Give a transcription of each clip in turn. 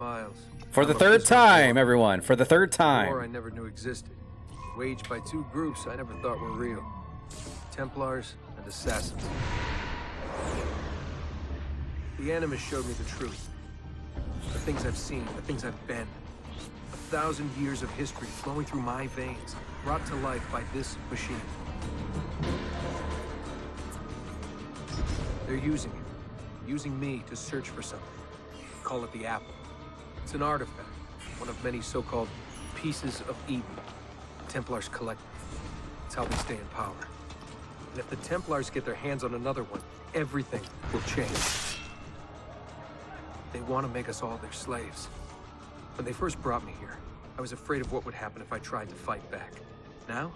Miles. For the I'm a third prisoner of time, war. everyone. For the third A war I time. never knew existed. Waged by two groups I never thought were real. Templars and Assassins. The Animus showed me the truth. The things I've seen, the things I've been. 1,000 years of history flowing through my veins, brought to life by this machine. They're using it. Using me to search for something. Call it the Apple. It's an artifact. One of many so-called pieces of Eden. The Templars collect them. It's how they stay in power. And if the Templars get their hands on another one, everything will change. They want to make us all their slaves. When they first brought me here, I was afraid of what would happen if I tried to fight back. Now?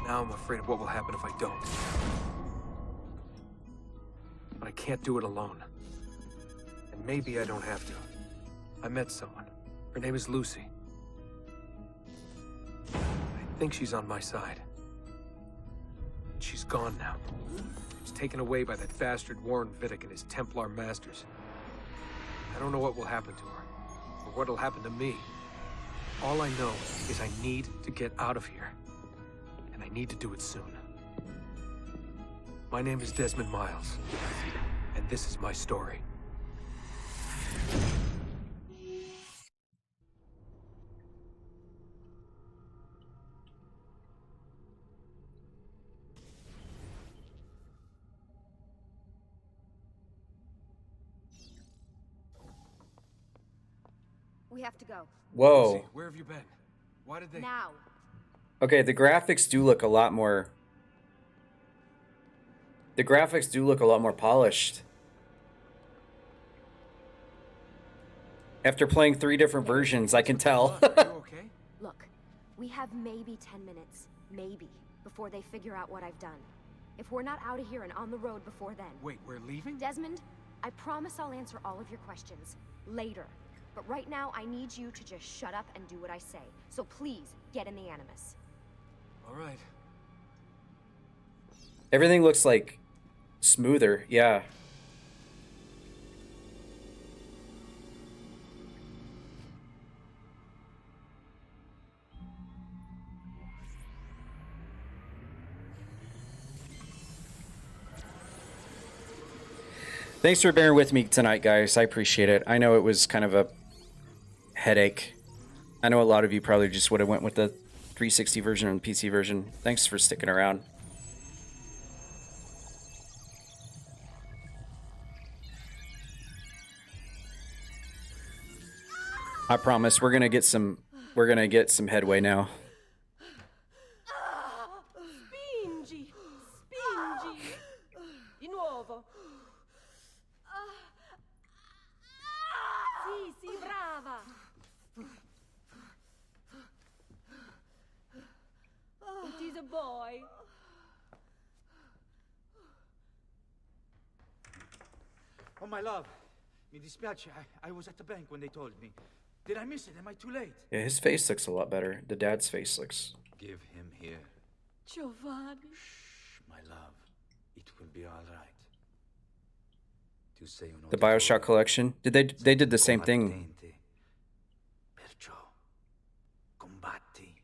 Now I'm afraid of what will happen if I don't. But I can't do it alone. And maybe I don't have to. I met someone. Her name is Lucy. I think she's on my side. She's gone now. She's taken away by that bastard Warren Vidic and his Templar masters. I don't know what will happen to her, or what'll happen to me. All I know is I need to get out of here. And I need to do it soon. My name is Desmond Miles. And this is my story. We have to go. Whoa. Lucy, where have you been? Why did they... Now. Okay, the graphics do look a lot more... The graphics do look a lot more polished. After playing 3 different versions, I can tell. Are you okay? Look, we have maybe 10 minutes. Maybe. Before they figure out what I've done. If we're not out of here and on the road before then. Wait, we're leaving? Desmond, I promise I'll answer all of your questions. Later. But right now, I need you to just shut up and do what I say. So please, get in the Animus. All right. Everything looks like smoother, yeah. Thanks for bearing with me tonight, guys. I appreciate it. I know it was kind of a headache. I know a lot of you probably just would have went with the 360 version and PC version. Thanks for sticking around. I promise we're gonna get some headway now. Spingi! Spingi! Di nuovo! Sì, sì, brava! It is a boy. Oh, my love. Mi dispiace. I was at the bank when they told me. Did I miss it? Am I too late? Yeah, his face looks a lot better. The dad's face looks... Give him here. Giovanni. Shh, my love. It will be all right. Tu sei un The BioShock collection. They did the same thing. combattente. Perciò combatti.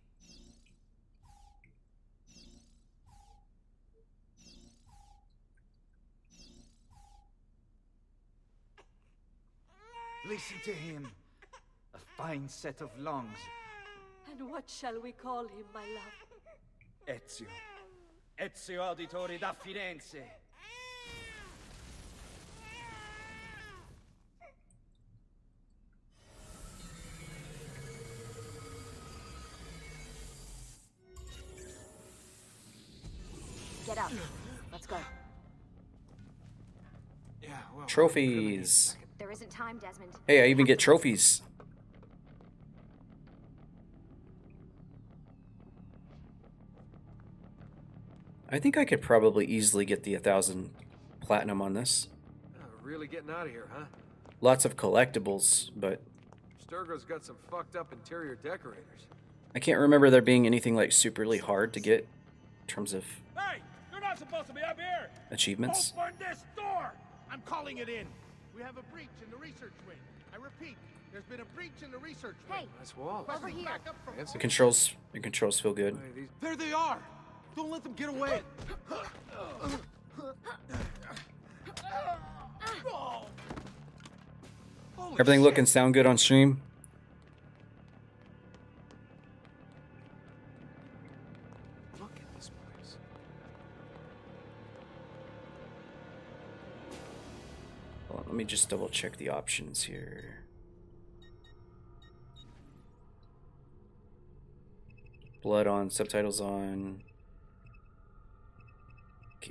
Listen to him. A fine set of lungs. And what shall we call him, my love? Ezio. Ezio Auditore da Firenze. Get up. Let's go. Yeah, well... Trophies. There isn't time, Desmond. Hey, I even get trophies. I think I could probably easily get the 1,000 platinum on this. Really getting out of here, huh? Lots of collectibles, but Sturgo's got some fucked up interior decorators. I can't remember there being anything like superly hard to get in terms of Hey! You're not supposed to be up here! achievements. Open this door! I'm calling it in! We have a breach in the research wing. I repeat, there's been a breach in the research Hey, wing. Nice wall. over here. Backup from The controls feel good. Hey, these- There they are! Don't let them get away! Holy Everything shit. look and sound good on stream. Look at this place. Hold on, let me just double check the options here. Blood on, subtitles on.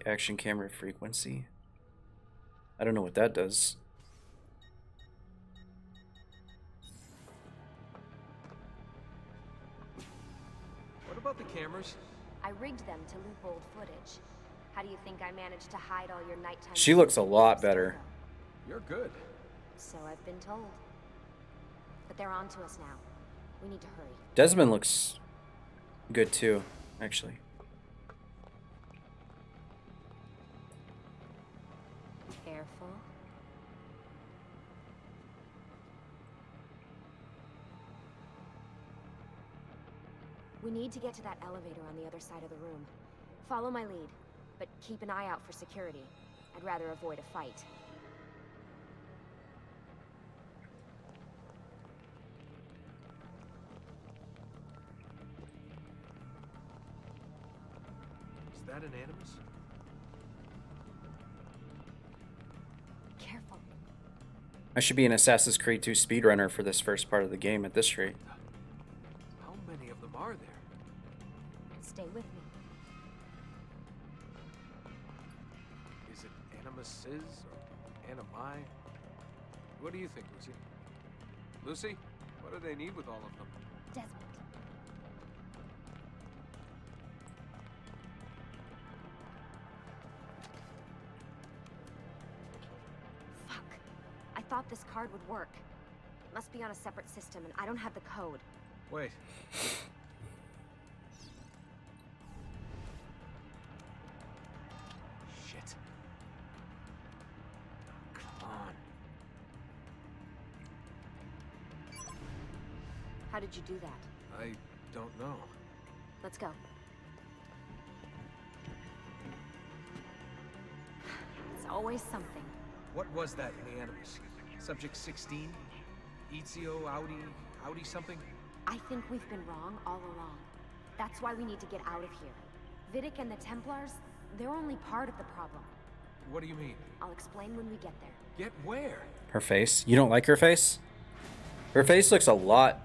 Action camera frequency. I don't know what that does. What about the cameras? I rigged them to loop old footage. How do you think I managed to hide all your nighttime? She looks a sneak lot peeks, better. Togo? You're good. So I've been told. But they're on to us now. We need to hurry. Desmond looks good too, actually. Careful. We need to get to that elevator on the other side of the room. Follow my lead, but keep an eye out for security. I'd rather avoid a fight. Is that an animus? Careful. I should be an Assassin's Creed 2 speedrunner for this first part of the game at this rate. How many of them are there? Stay with me. Is it animuses or animi? What do you think, Lucy? Lucy, what do they need with all of them? Desmond. Fuck. I thought this card would work. It must be on a separate system, and I don't have the code. Wait. Shit. Come on. How did you do that? I don't know. Let's go. It's always something. What was that in the animus? Subject 16? Ezio, Audi something? I think we've been wrong all along. That's why we need to get out of here. Vidic and the Templars, they're only part of the problem. What do you mean? I'll explain when we get there. Get where? Her face? You don't like her face? Her face looks a lot.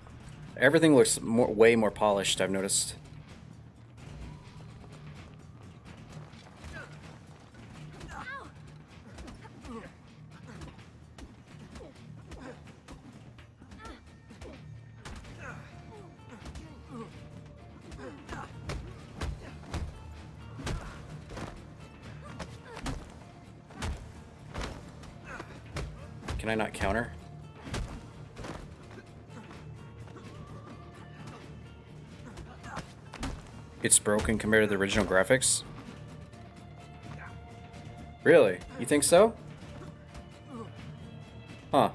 Everything looks way more polished, I've noticed. Can I not counter? It's broken compared to the original graphics? Really? You think so? Huh.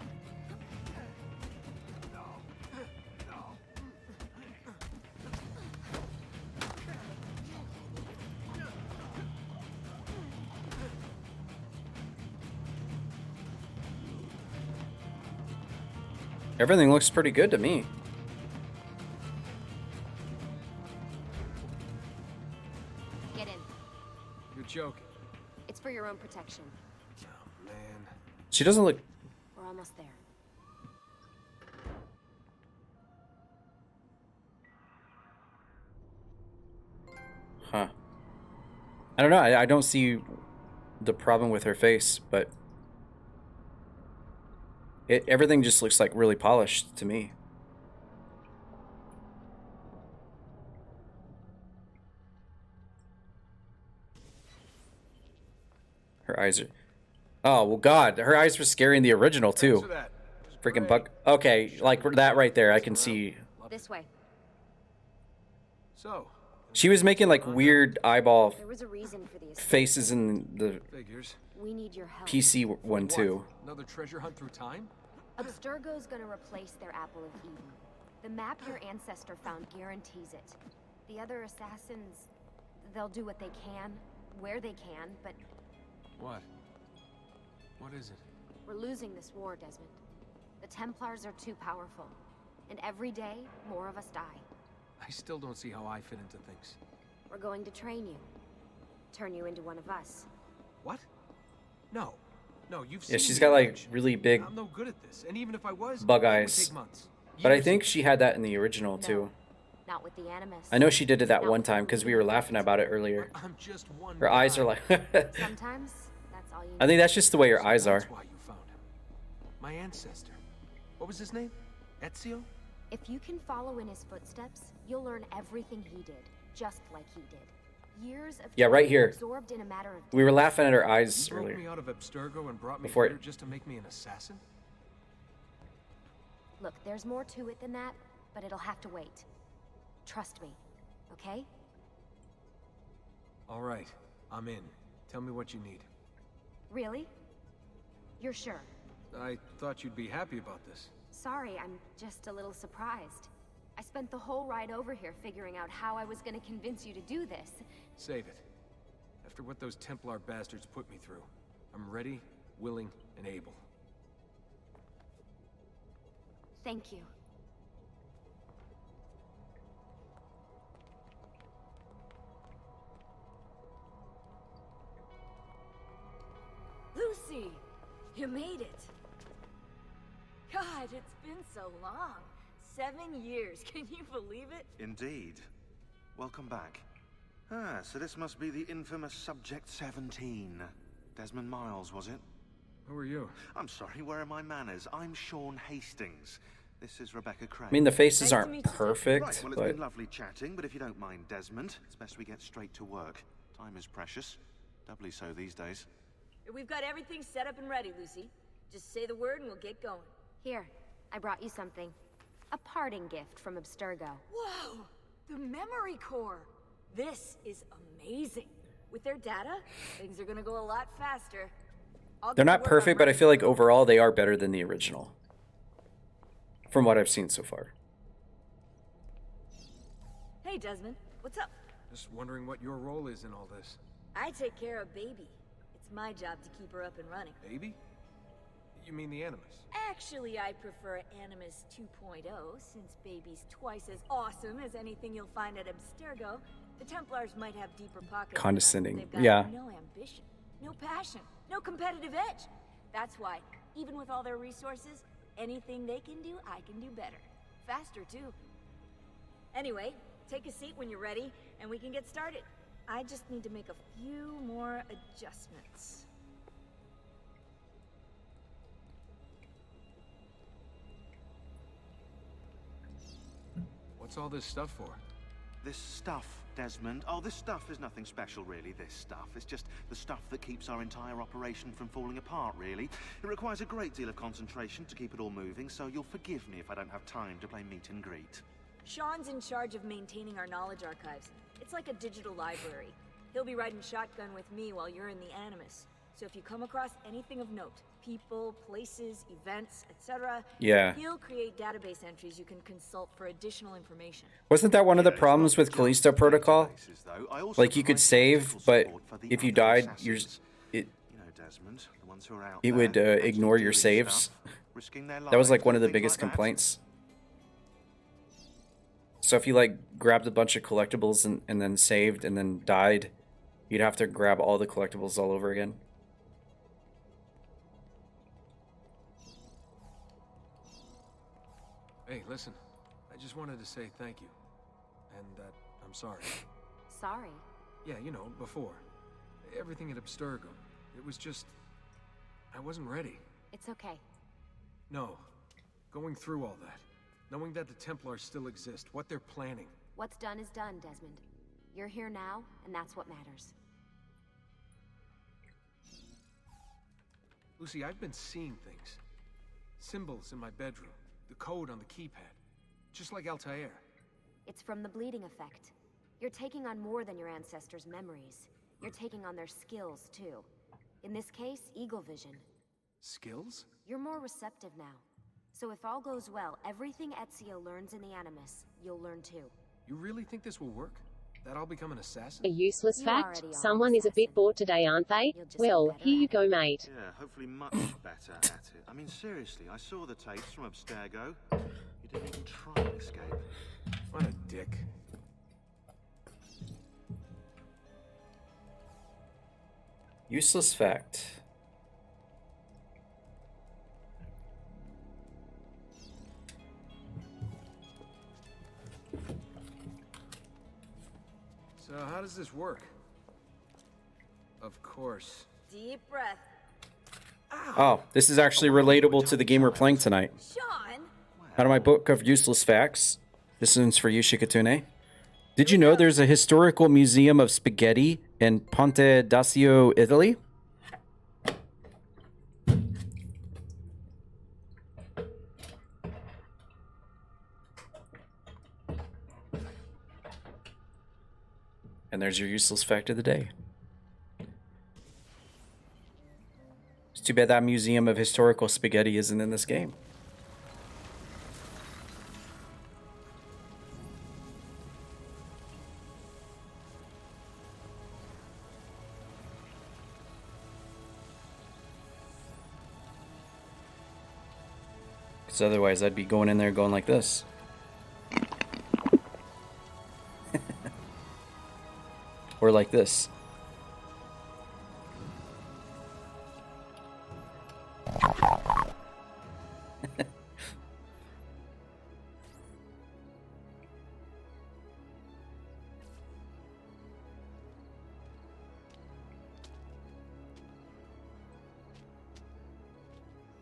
Everything looks pretty good to me. Get in. You're joking. It's for your own protection. Oh, man. She doesn't look... We're almost there. Huh. I don't know. I don't see the problem with her face, but... everything just looks like really polished to me. Her eyes are... Oh, well, God. Her eyes were scary in the original, Thanks too. for that. It was Freaking great. buck. Okay, like that right there, I can see. This way. So, She was making like weird eyeball There was a reason for the escape. faces in the figures. We need your help. PC one What? too. Another treasure hunt through time? Abstergo's gonna replace their Apple of Eden. The map your ancestor found guarantees it. The other assassins, they'll do what they can, where they can, but What? What is it? we're losing this war, Desmond. The Templars are too powerful, and every day, more of us die. I still don't see how I fit into things. We're going to train you. Turn you into one of us. What? No. No, you've Yeah, seen she's me got in like action. really big I'm no good at this, and even if I was, bug it would eyes. take months. But I Years think of- she had that in the original No, too. not with the Animus. I know she did it that Not one with time the because we were Legion. laughing about it earlier. I'm just one Her eyes are guy. like. Sometimes, that's all you need. I think that's just the way her So eyes are. That's why you found him. My ancestor. What was his name? Ezio? If you can follow in his footsteps, you'll learn everything he did, just like he did. Years of Yeah, right training here. absorbed in a matter of We were days. laughing at her You eyes broke earlier. me out of Abstergo and brought me Before it- here just to make me an assassin? Look, there's more to it than that, but it'll have to wait. Trust me, okay? All right, I'm in. Tell me what you need. Really? You're sure? I thought you'd be happy about this. Sorry, I'm just a little surprised. I spent the whole ride over here figuring out how I was gonna convince you to do this. Save it. After what those Templar bastards put me through, I'm ready, willing, and able. Thank you. Lucy, you made it. God, it's been so long. 7 years, can you believe it? Indeed. Welcome back. Ah, so this must be the infamous Subject 17. Desmond Miles, was it? Who are you? I'm sorry, where are my manners? I'm Sean Hastings. This is Rebecca Craig. I mean, the faces Nice to aren't meet you, Tim. perfect, Right, well, it's but been lovely chatting, but if you don't mind, Desmond, it's best we get straight to work. Time is precious. Doubly so these days. We've got everything set up and ready, Lucy. Just say the word and we'll get going. Here, I brought you something. A parting gift from Abstergo. Whoa! The memory core! This is amazing. With their data, things are gonna go a lot faster. I'll they're get to not work on perfect, but I running- feel like overall they are better than the original. From what I've seen so far. Hey, Desmond, what's up? Just wondering what your role is in all this. I take care of Baby. It's my job to keep her up and running. Baby? You mean the Animus? Actually, I prefer Animus 2.0, since Baby's twice as awesome as anything you'll find at Abstergo. The Templars might have deeper pockets. than us, but Condescending, they've got yeah. no ambition, no passion, no competitive edge. That's why, even with all their resources, anything they can do, I can do better. Faster, too. Anyway, take a seat when you're ready, and we can get started. I just need to make a few more adjustments. What's all this stuff for? This stuff, Desmond. Oh, this stuff is nothing special, really, this stuff. It's just the stuff that keeps our entire operation from falling apart, really. It requires a great deal of concentration to keep it all moving, so you'll forgive me if I don't have time to play meet and greet. Sean's in charge of maintaining our knowledge archives. It's like a digital library. He'll be riding shotgun with me while you're in the Animus. So if you come across anything of note, people, places, events, etc., Yeah. he'll create database entries you can consult for additional information. Wasn't that one of the Yeah, it's problems not with just Callisto Protocol? databases, though. I also Like you could provide save, technical but support for the if you other died, you're assassins. it. You know, Desmond, the ones who are out It there, would, actually ignore your doing saves. stuff, risking their That was like lives one of the and things biggest like that. complaints. So if you like grabbed a bunch of collectibles and then saved and then died, you'd have to grab all the collectibles all over again. Hey, listen. I just wanted to say thank you. And that I'm sorry. Sorry. Yeah, you know, before. Everything at Abstergo. It was just... I wasn't ready. It's okay. No. Going through all that. Knowing that the Templars still exist, what they're planning. What's done is done, Desmond. You're here now, and that's what matters. Lucy, I've been seeing things. Symbols in my bedroom. The code on the keypad. Just like Altair. It's from the bleeding effect. You're taking on more than your ancestors' memories. You're taking on their skills, too. In this case, Eagle Vision. Skills? You're more receptive now. So if all goes well, everything Ezio learns in the Animus, you'll learn too. You really think this will work? That I'll become an assassin? A useless You fact. already are Someone an is a bit assassin. bored today, aren't they? You'll just Well, get better here you at go, it. mate. Yeah, hopefully much better at it. I mean, seriously, I saw the tapes from Abstergo. You didn't even try and escape. What a dick. Useless fact. So how does this work? Of course. Deep breath. Oh, this is actually relatable to the game we're playing tonight. Sean! Out of my book of useless facts, this one's for you, Shikatune. Did you know there's a historical museum of spaghetti in Ponte d'Asio, Italy? And there's your useless fact of the day. It's too bad that museum of historical spaghetti isn't in this game. Because otherwise I'd be going in there going like this. Or like this.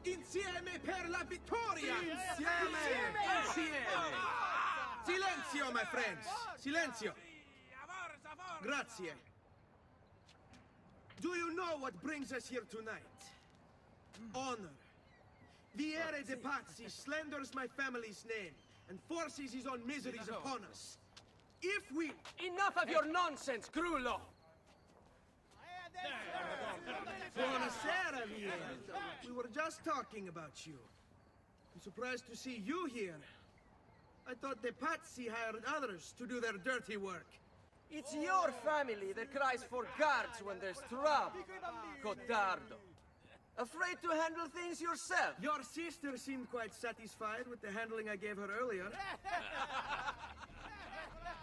Insieme per la vittoria! Insieme! Silenzio, my friends! Silenzio! Grazie. Do you know what brings us here tonight? Honor. Viere de Pazzi slanders my family's name and forces his own miseries upon us. If we... Enough of your nonsense, Grullo! Buonasera, Viere. We were just talking about you. I'm surprised to see you here. I thought the Pazzi hired others to do their dirty work. It's your family that cries for guards when there's trouble, Codardo. Afraid to handle things yourself? Your sister seemed quite satisfied with the handling I gave her earlier.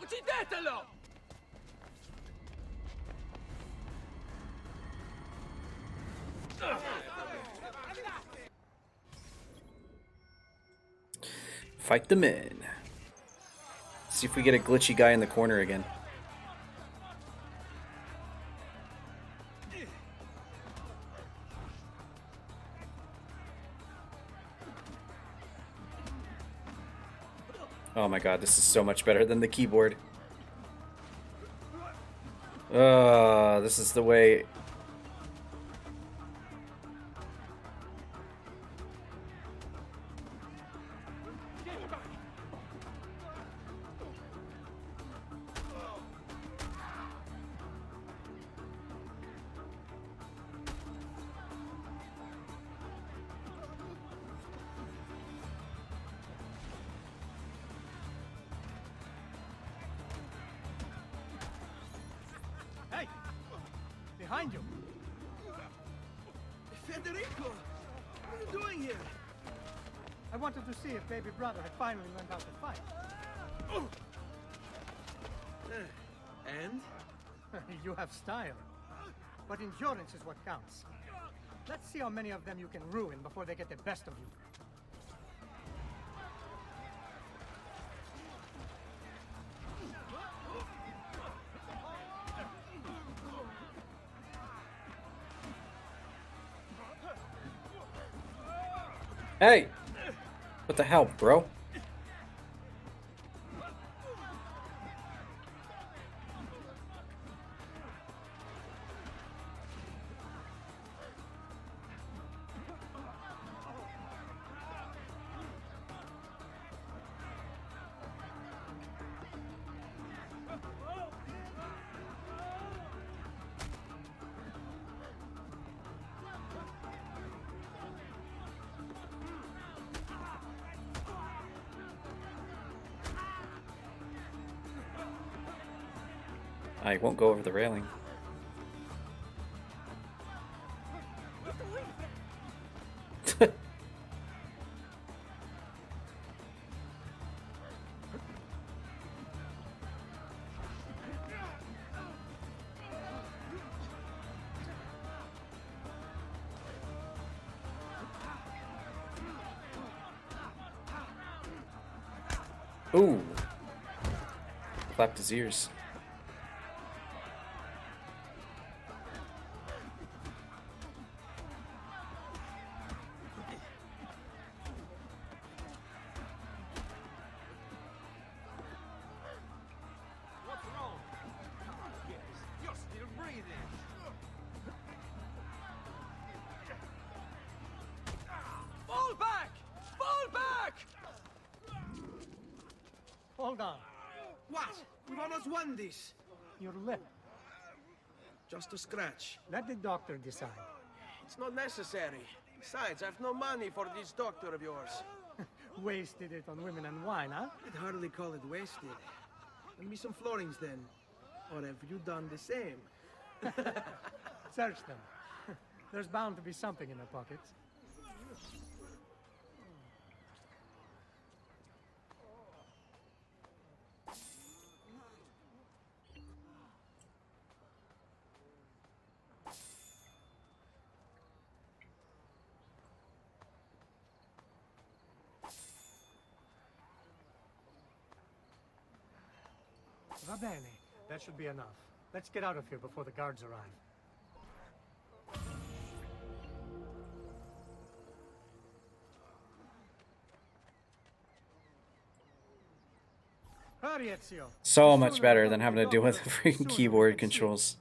Uccidetelo! Fight the men. See if we get a glitchy guy in the corner again. Oh my god, this is so much better than the keyboard. This is the way. Hey! Behind you! Federico! What are you doing here? I wanted to see if baby brother had finally learned how to fight. And? You have style. But endurance is what counts. Let's see how many of them you can ruin before they get the best of you. Hey! What the hell, bro? I won't go over the railing. Ooh. Clapped his ears. What's wrong? Yes, you're still breathing. Fall back! Fall back! Hold on. What? We've almost won this. Your lip. Just a scratch. Let the doctor decide. It's not necessary. Besides, I've no money for this doctor of yours. Wasted it on women and wine, huh? I'd hardly call it wasted. Lend me some florins then. Or have you done the same? Search them. There's bound to be something in their pockets. Va bene. That should be enough. Let's get out of here before the guards arrive. Hurry, Ezio. So much better than having to deal with freaking keyboard controls.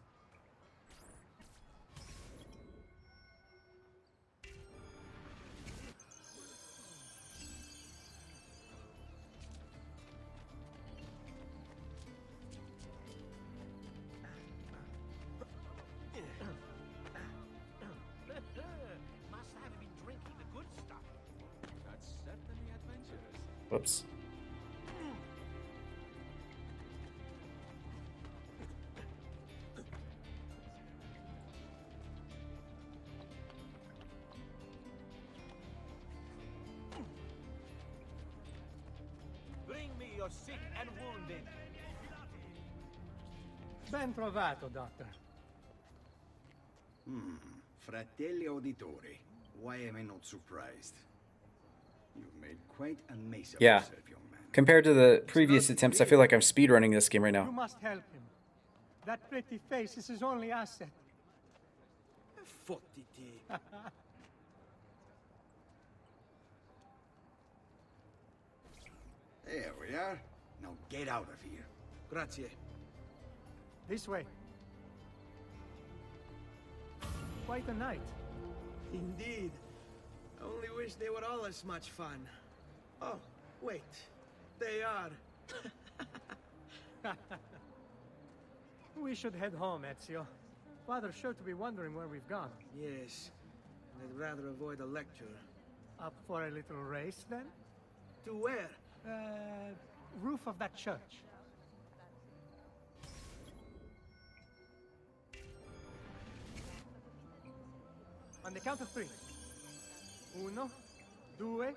Must have been drinking the good stuff. That's certainly adventurous. Whoops. Bring me your sick and wounded. Ben trovato, Doctor. Fratelli Auditori, why am I not surprised? You've made quite a mess of Yeah. yourself, young man. Compared to the previous attempts, I feel like I'm speedrunning this game right You now. must help him. That pretty face is his only asset. Fottiti. There we are. Now get out of here. Grazie. This way. Quite a night. Indeed. I only wish they were all as much fun. Oh, wait. They are. We should head home, Ezio. Father's sure to be wondering where we've gone. Yes. And I'd rather avoid a lecture. Up for a little race, then? To where? Roof of that church. On the count of three. Uno, due,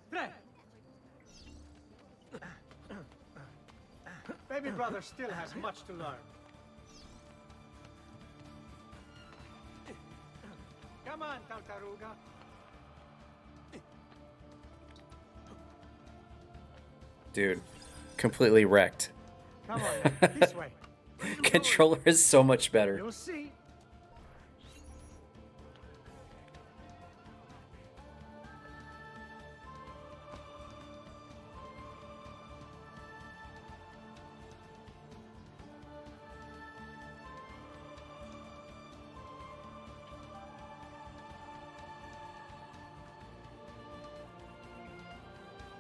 tre. Baby brother still has much to learn. Come on, Tartaruga. Dude, completely wrecked. Come on, man. This way. Controller is so much better. You'll see.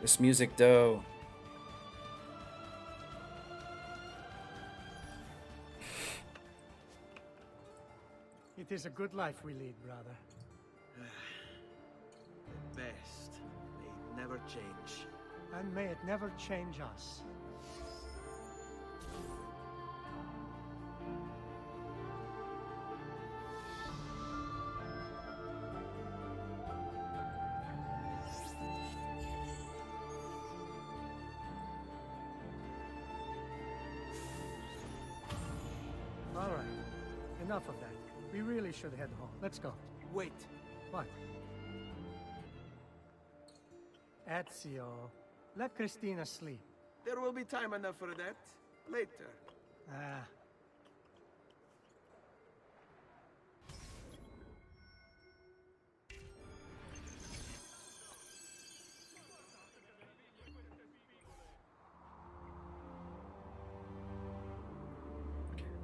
This music, though. It is a good life we lead, brother. The best. They never change. And may it never change us. Enough of that. We really should head home. Let's go. Wait. What? Ezio, let Christina sleep. There will be time enough for that. Later. Ah.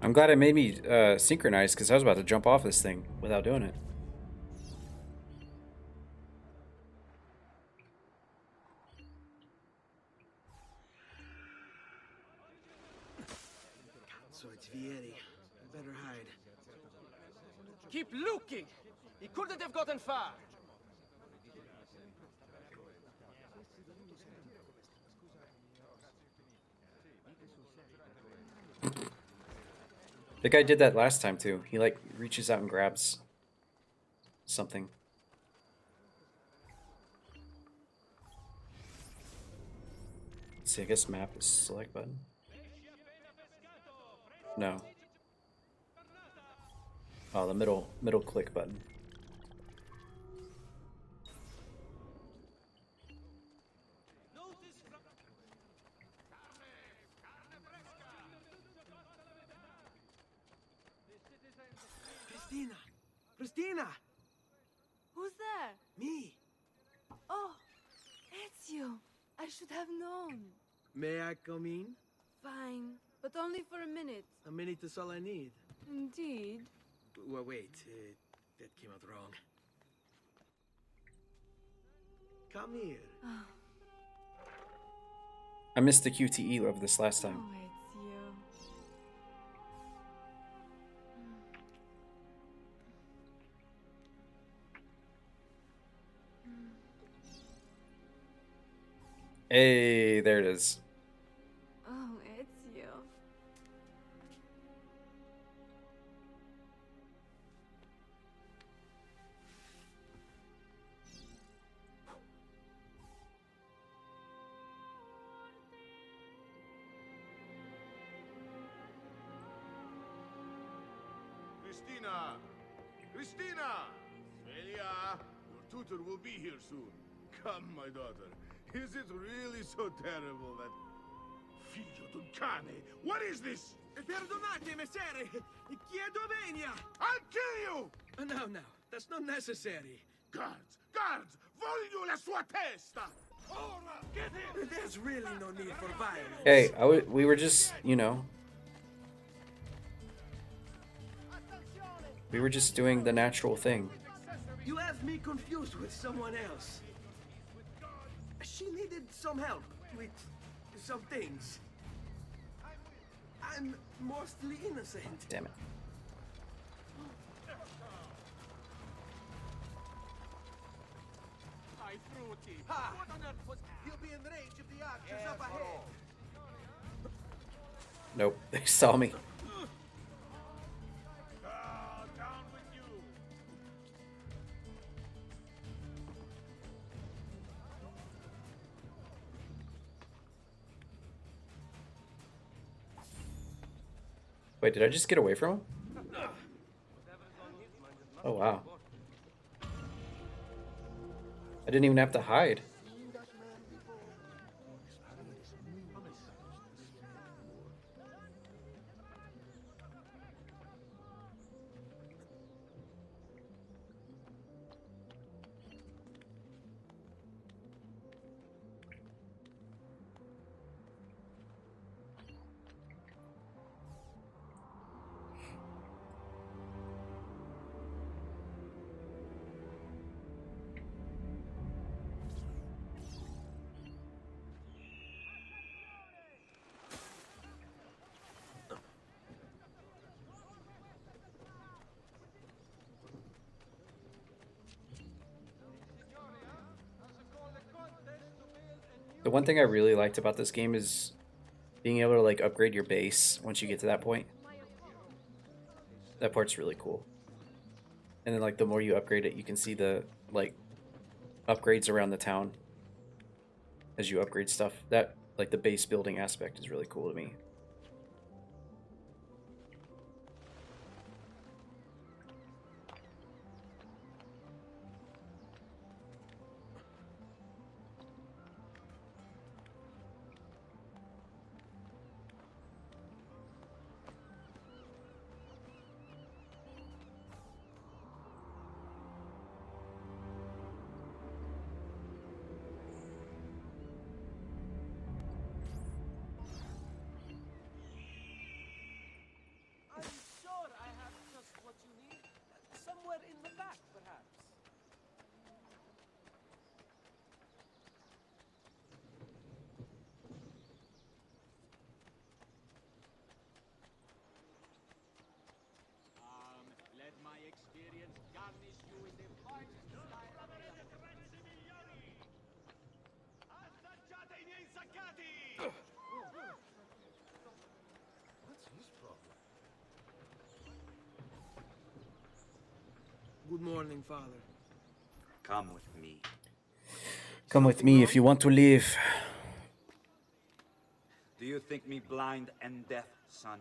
I'm glad it made me synchronize because I was about to jump off this thing without doing it. So it's Vieri. Better hide. Keep looking! He couldn't have gotten far! The guy did that last time too. He like reaches out and grabs something. Let's see, I guess map is select button. No. Oh, the middle click button. Christina! Christina! Who's there? Me! Oh, Ezio. I should have known. May I come in? Fine, but only for a minute. A minute is all I need. Indeed. Well, wait. That came out wrong. Come here. I missed the QTE of this last time. Oh, Ezio. Hey, there it is. Oh, Ezio. Christina! Christina! Celia, your tutor will be here soon. Come, my daughter. Is it really so terrible that... Figlio d'un cane! What is this? Perdonate, messere! Chiedo venia! I'll kill you! No, that's not necessary. Guards! Guards! Voglio la sua testa! Ora, get him! There's really no need for violence. Hey, we were just, you know. We were just doing the natural thing. You have me confused with someone else. She needed some help with some things. I'm mostly innocent. Damn it. I threw it. Ha! What on earth was... He'll be in range if the archer's up ahead. Nope, they saw me. Down with you! Wait, did I just get away from him? Oh, wow. I didn't even have to hide. The one thing I really liked about this game is being able to like upgrade your base once you get to that point. That part's really cool. And then like the more you upgrade it, you can see the like upgrades around the town as you upgrade stuff. That like the base building aspect is really cool to me. Good morning, Father. Come with me. Come with me if you want to live. Do you think me blind and deaf, son?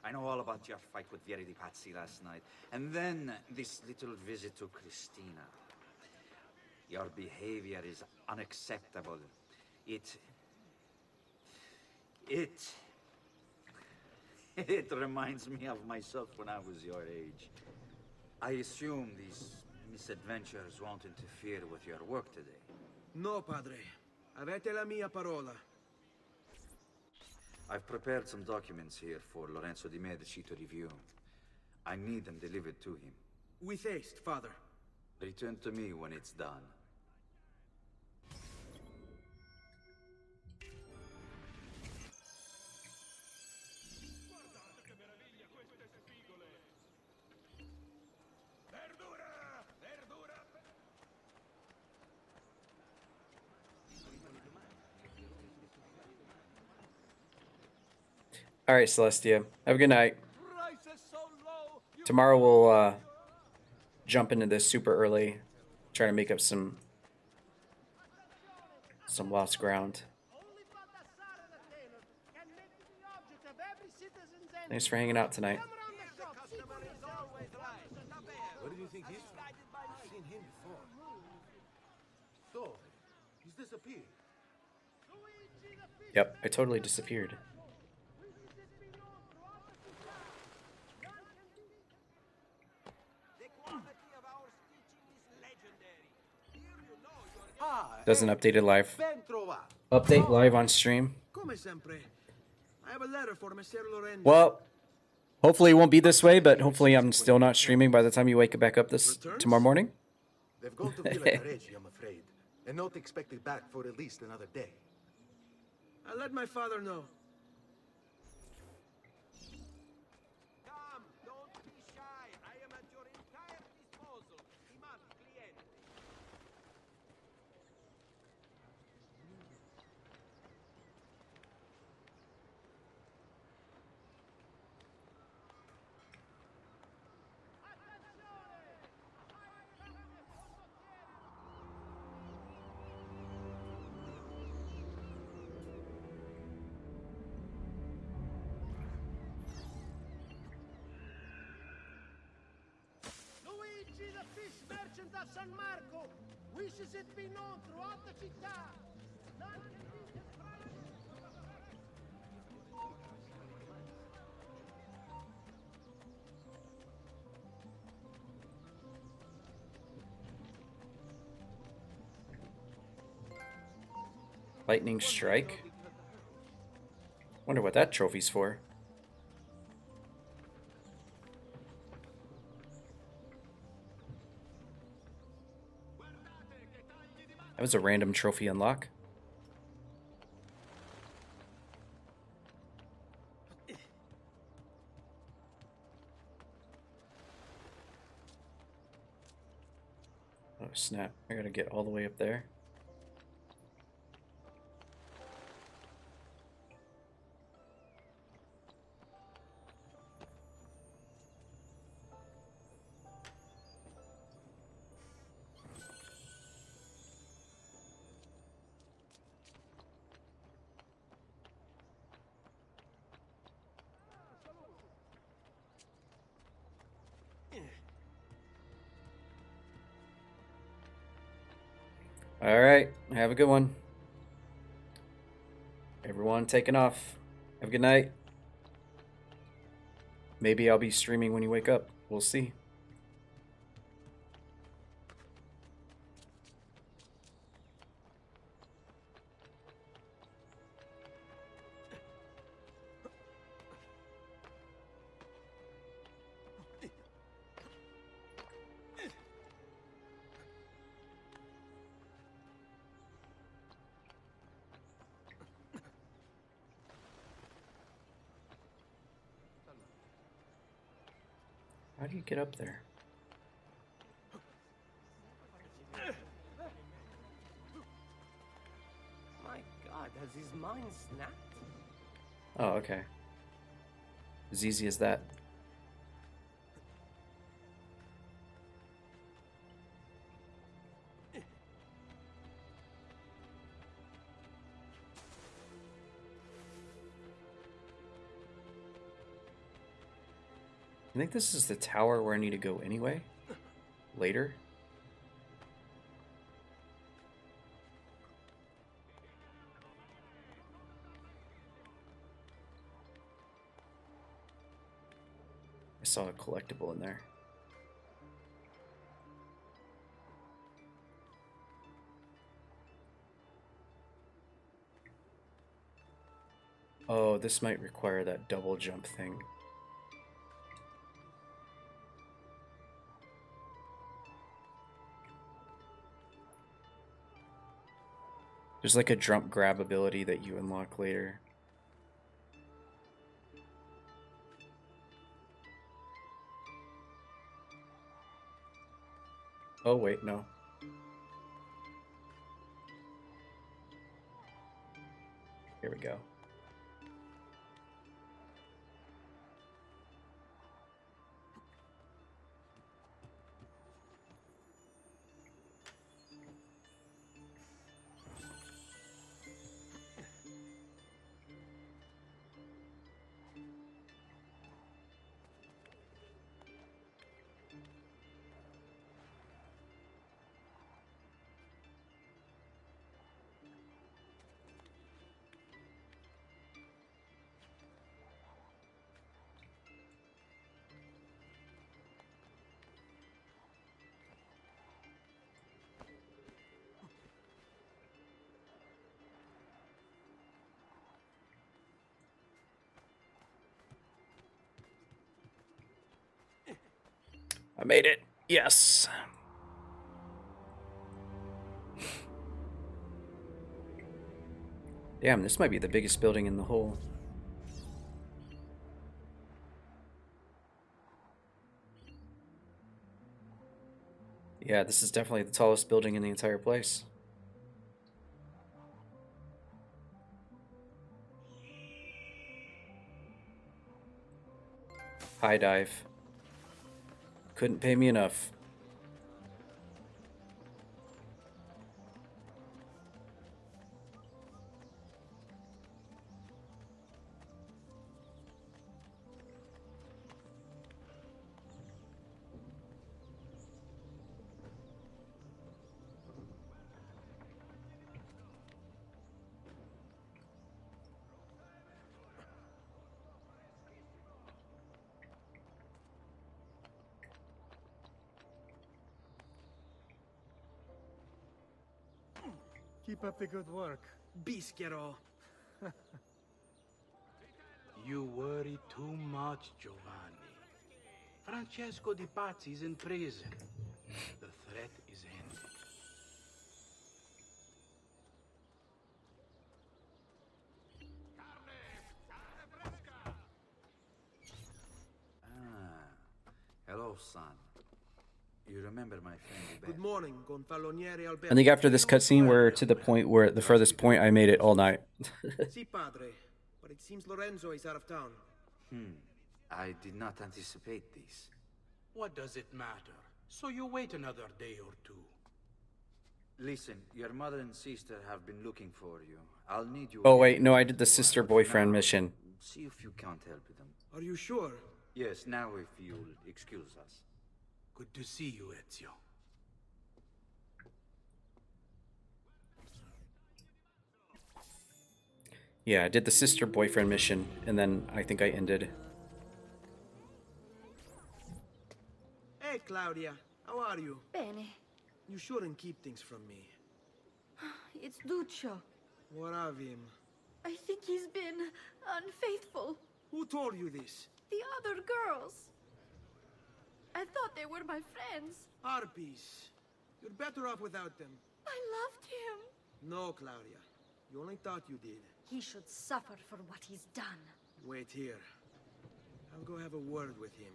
I know all about your fight with Vieri di Pazzi last night. And then this little visit to Christina. Your behavior is unacceptable. It reminds me of myself when I was your age. I assume these misadventures won't interfere with your work today. No, Padre. Avete la mia parola. I've prepared some documents here for Lorenzo di Medici to review. I need them delivered to him. With haste, Father. Return to me when it's done. All right, Celestia. Have a good night. Tomorrow we'll jump into this super early, try to make up some lost ground. Thanks for hanging out tonight. Where do you think he's from? I've seen him before. So, he's disappeared. Yep, I totally disappeared. Doesn't update it live. Update live on stream. Come sempre. I have a letter for Messer Lorenzo. Well, hopefully it won't be this way, but hopefully I'm still not streaming by the time you wake back up this tomorrow morning. They've gone to Villa Careggi, I'm afraid, and not expected back for at least another day. I'll let my father know. Merchant of San Marco wishes it be known throughout the città. None can be his Lightning Strike. Wonder what that trophy's for. That was a random trophy unlock. Oh snap, I gotta get all the way up there. Alright, have a good one. Everyone taking off. Have a good night. Maybe I'll be streaming when you wake up. We'll see. How do you get up there? My God, has his mind snapped? Oh, okay. As easy as that. I think this is the tower where I need to go anyway. Later. I saw a collectible in there. Oh, this might require that double jump thing. There's like a jump grab ability that you unlock later. Oh wait, no. Here we go. I made it. Yes. Damn, this might be the biggest building in the whole. Yeah, this is definitely the tallest building in the entire place. High dive. Couldn't pay me enough. Keep up the good work. Bischero. You worry too much, Giovanni. Francesco Di Pazzi is in prison. The threat is ended. Hello, son. You remember my friend Good morning, Gonfaloniere Alberto. I think after this cutscene, we're to the point where the furthest point I made it all night. Si, padre. But it seems Lorenzo is out of town. I did not anticipate this. What does it matter? So you wait another day or two. Listen, your mother and sister have been looking for you. I'll need you. Oh again. wait, no, I did the sister boyfriend Now, mission. See if you can't help them. Are you sure? Yes, now if you'll excuse us. Good to see you, Ezio. Yeah, I did the sister boyfriend mission, and then I think I ended. Hey, Claudia. How are you? Bene. You shouldn't keep things from me. It's Duccio. What of him? I think he's been unfaithful. Who told you this? The other girls. I thought they were my friends. Harpies. You're better off without them. I loved him. No, Claudia. You only thought you did. He should suffer for what he's done. Wait here. I'll go have a word with him.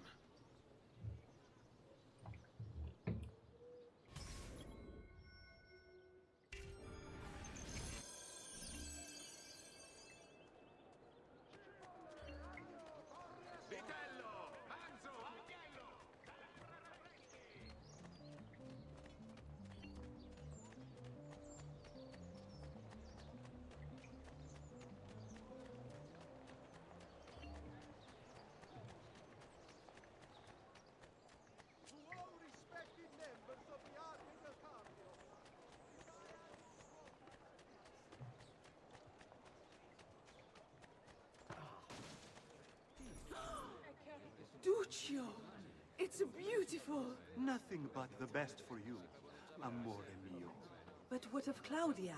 Lucio! It's beautiful! Nothing but the best for you, amore mio. But what of Claudia?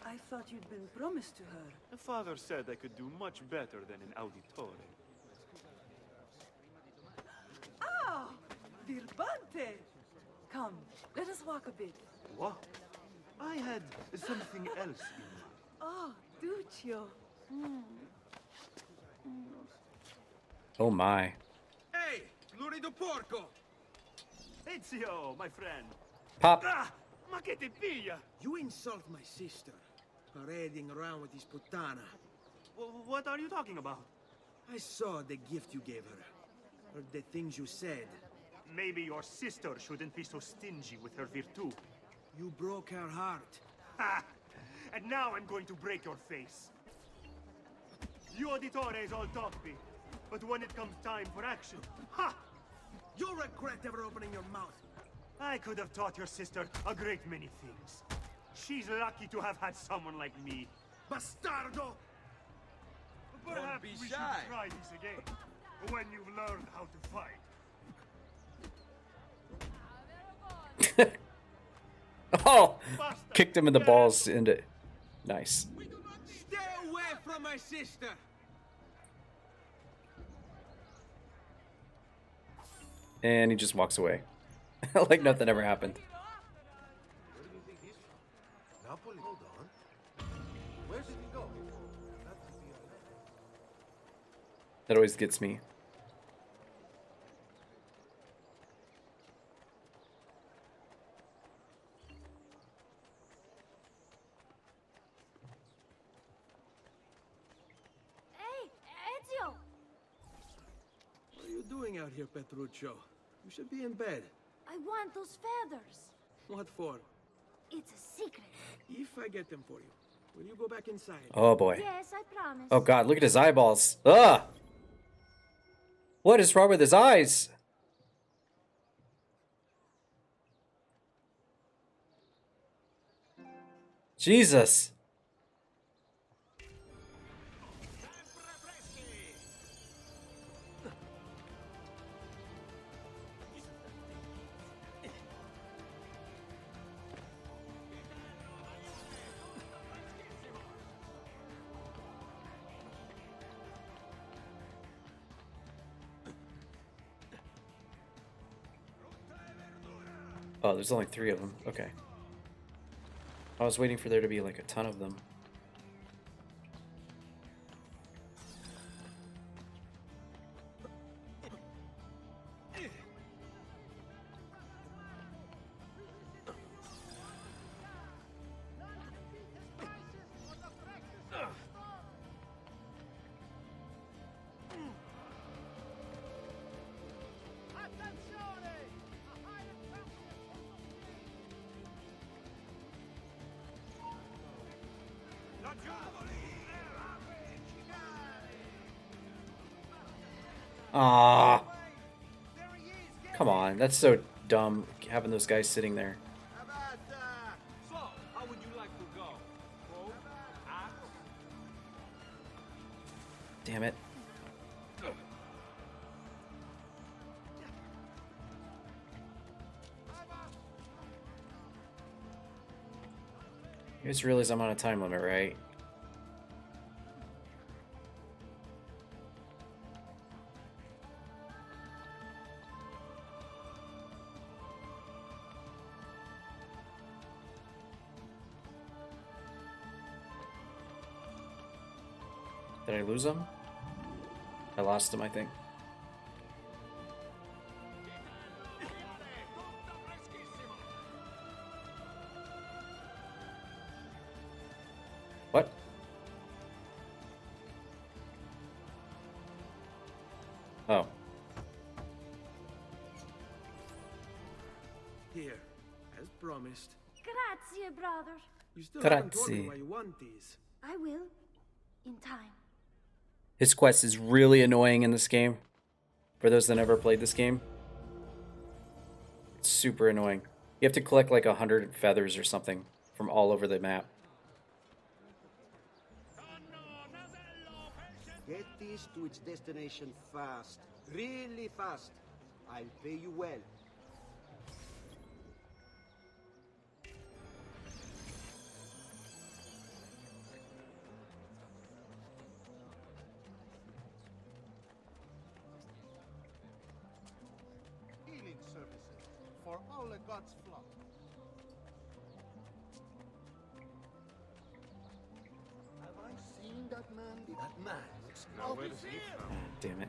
I thought you'd been promised to her. The father said I could do much better than an auditore. Ah! Birbante! Come, let us walk a bit. What? I had something else in mind. Oh, Duccio. Oh my. Hey, Lurido Porco! Ezio, my friend. Pop. Ah! Ma che ti piglia? You insult my sister, parading around with this putana. What are you talking about? I saw the gift you gave her. Heard the things you said. Maybe your sister shouldn't be so stingy with her virtù. You broke her heart. Ha! And now I'm going to break your face. You auditores all talk big, but when it comes time for action, ha! You'll regret ever opening your mouth. I could have taught your sister a great many things. She's lucky to have had someone like me. Bastardo! Perhaps be we shy. should try this again, when you've learned how to fight. Oh! Kicked him in the balls into... Nice. Stay away from my sister! And he just walks away. Like nothing ever happened. Napoli, hold on. Where did he go? That always gets me. Hey, Ezio! What are you doing out here, Petruccio? You should be in bed. I want those feathers. What for? It's a secret. If I get them for you, will you go back inside? Oh boy. Yes, I promise. Oh god, look at his eyeballs. Ugh! What is wrong with his eyes? Jesus. Oh, there's only 3 of them. Okay. I was waiting for there to be like a ton of them. Ah, come on, that's so dumb having those guys sitting there. So, how would you like to go? Rope, axe? Damn it. You guys realize I'm on a time limit, right? Did I lose him? I lost him, I think. What? Oh. Here, as promised. Grazie, brother. You still haven't told me Grazie. why you want these. I will. In time. His quest is really annoying in this game. For those that never played this game. It's super annoying. You have to collect like 100 feathers or something from all over the map. Get this to its destination fast. Really fast. I'll pay you well. Healing services for all the gods' flock. Have I seen that man? That man looks Damn it.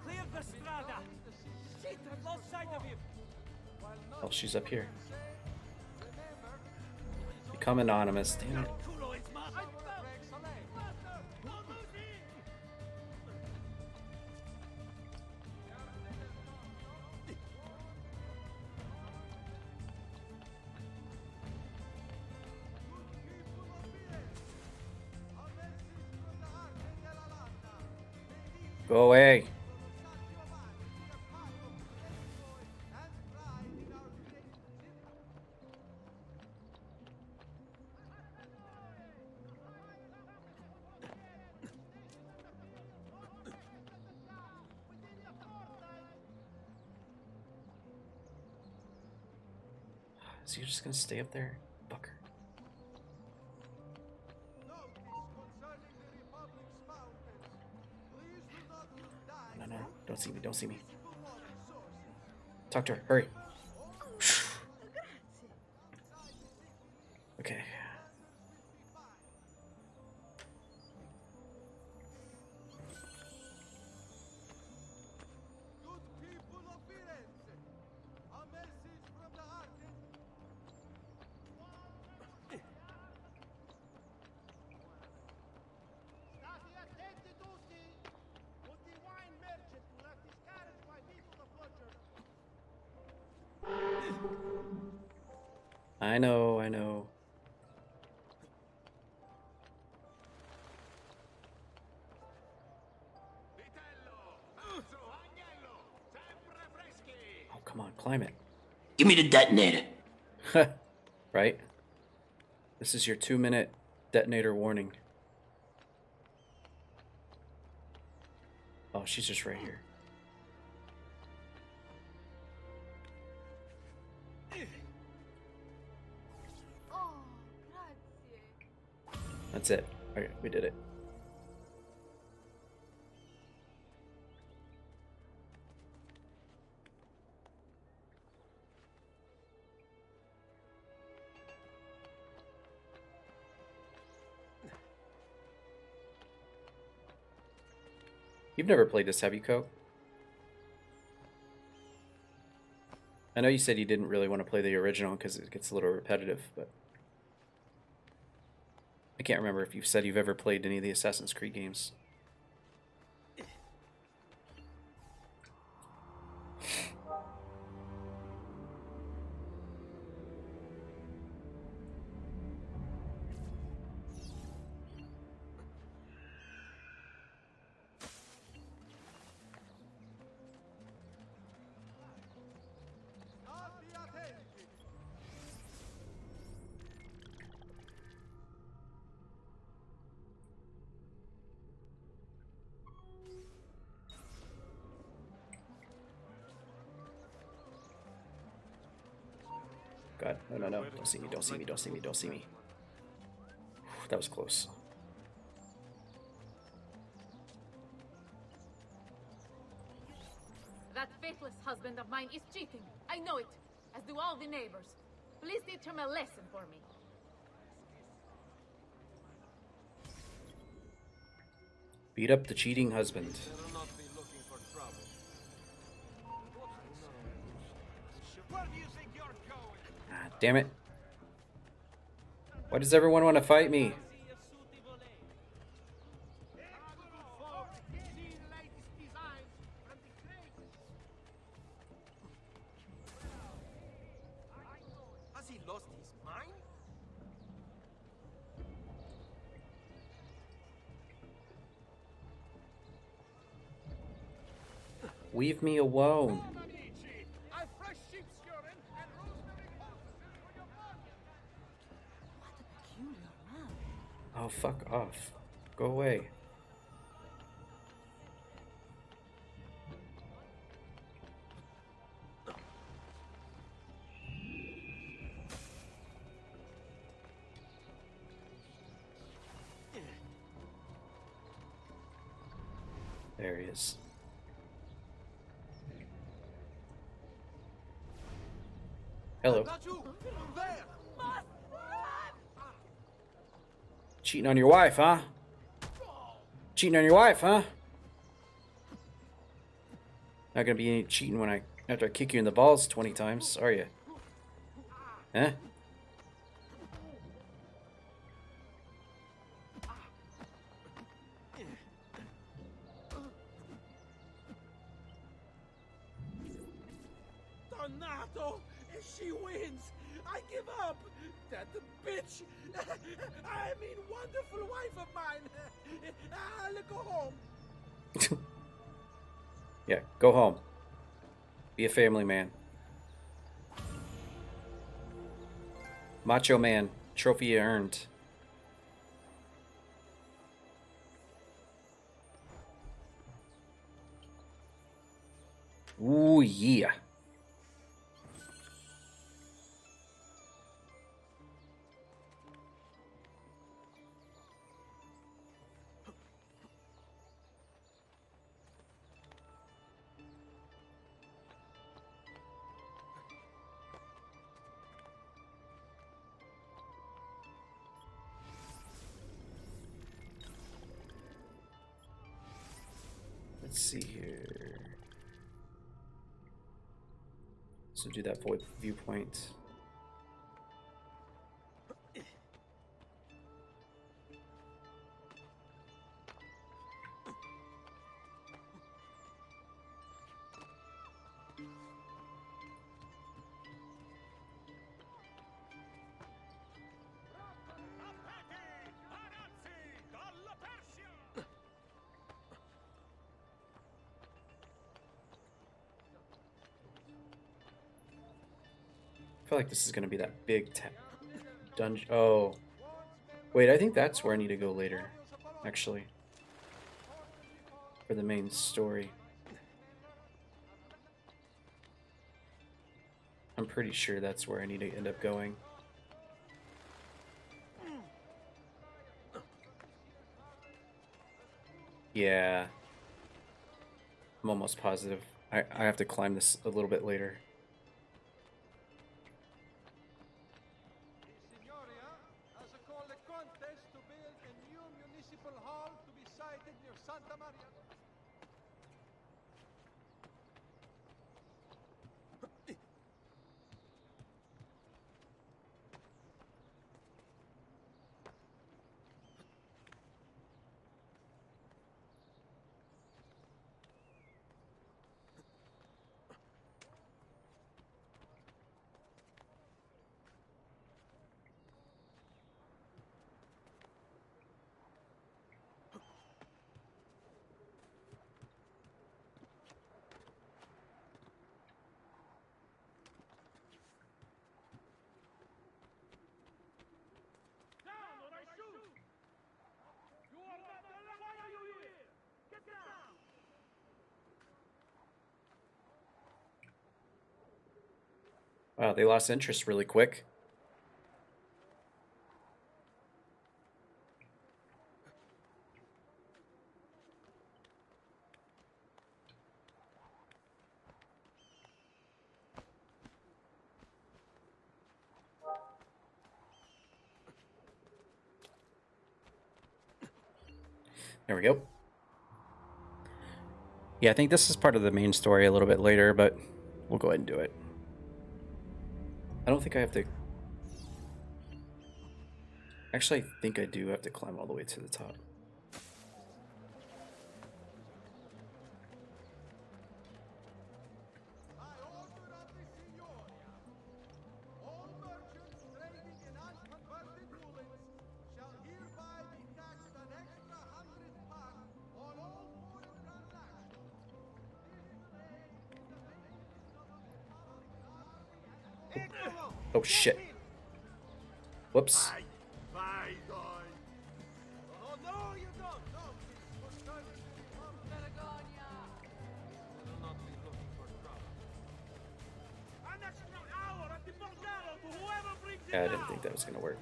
Clear the strada! Shit, I've lost sight of him! Oh, she's up here. Become anonymous. Damn it. Culo, it's mine! Go away. So you're just gonna stay up there, Bucker? No, no, don't see me, don't see me. Talk to her, hurry. Okay. I know, I know. Oh, come on, climb it. Give me the detonator. Right? This is your 2-minute detonator warning. Oh, she's just right here. Oh, grazie. That's it. Okay, we did it. You've never played this, have you, Coke? I know you said you didn't really want to play the original because it gets a little repetitive, but I can't remember if you've said you've ever played any of the Assassin's Creed games. God, no, no, no. Don't see me, don't see me, don't see me, don't see me. That was close. That faithless husband of mine is cheating. I know it, as do all the neighbors. Please teach him a lesson for me. Beat up the cheating husband. Ah, damn it. Why does everyone want to fight me? Has he lost his mind? Leave me alone. What a peculiar Oh, fuck off. Go away. There he is. Hello. Cheating on your wife, huh? Cheating on your wife, huh? Not gonna be any cheating when after I kick you in the balls 20 times, are you? Huh? Donato! She wins! I give up! That bitch! I mean, wonderful wife of mine! I'll go home! Yeah, go home. Be a family man. Macho man. Trophy earned. Ooh, yeah. Let's see here. So do that void viewpoint. I feel like this is going to be that big dungeon. Oh. Wait, I think that's where I need to go later, actually. For the main story. I'm pretty sure that's where I need to end up going. Yeah. I'm almost positive. I have to climb this a little bit later. Wow, they lost interest really quick. There we go. Yeah, I think this is part of the main story a little bit later, but we'll go ahead and do it. I don't think I have to... Actually, I think I do have to climb all the way to the top. Oh shit. Whoops. Yeah, I didn't think that was gonna work.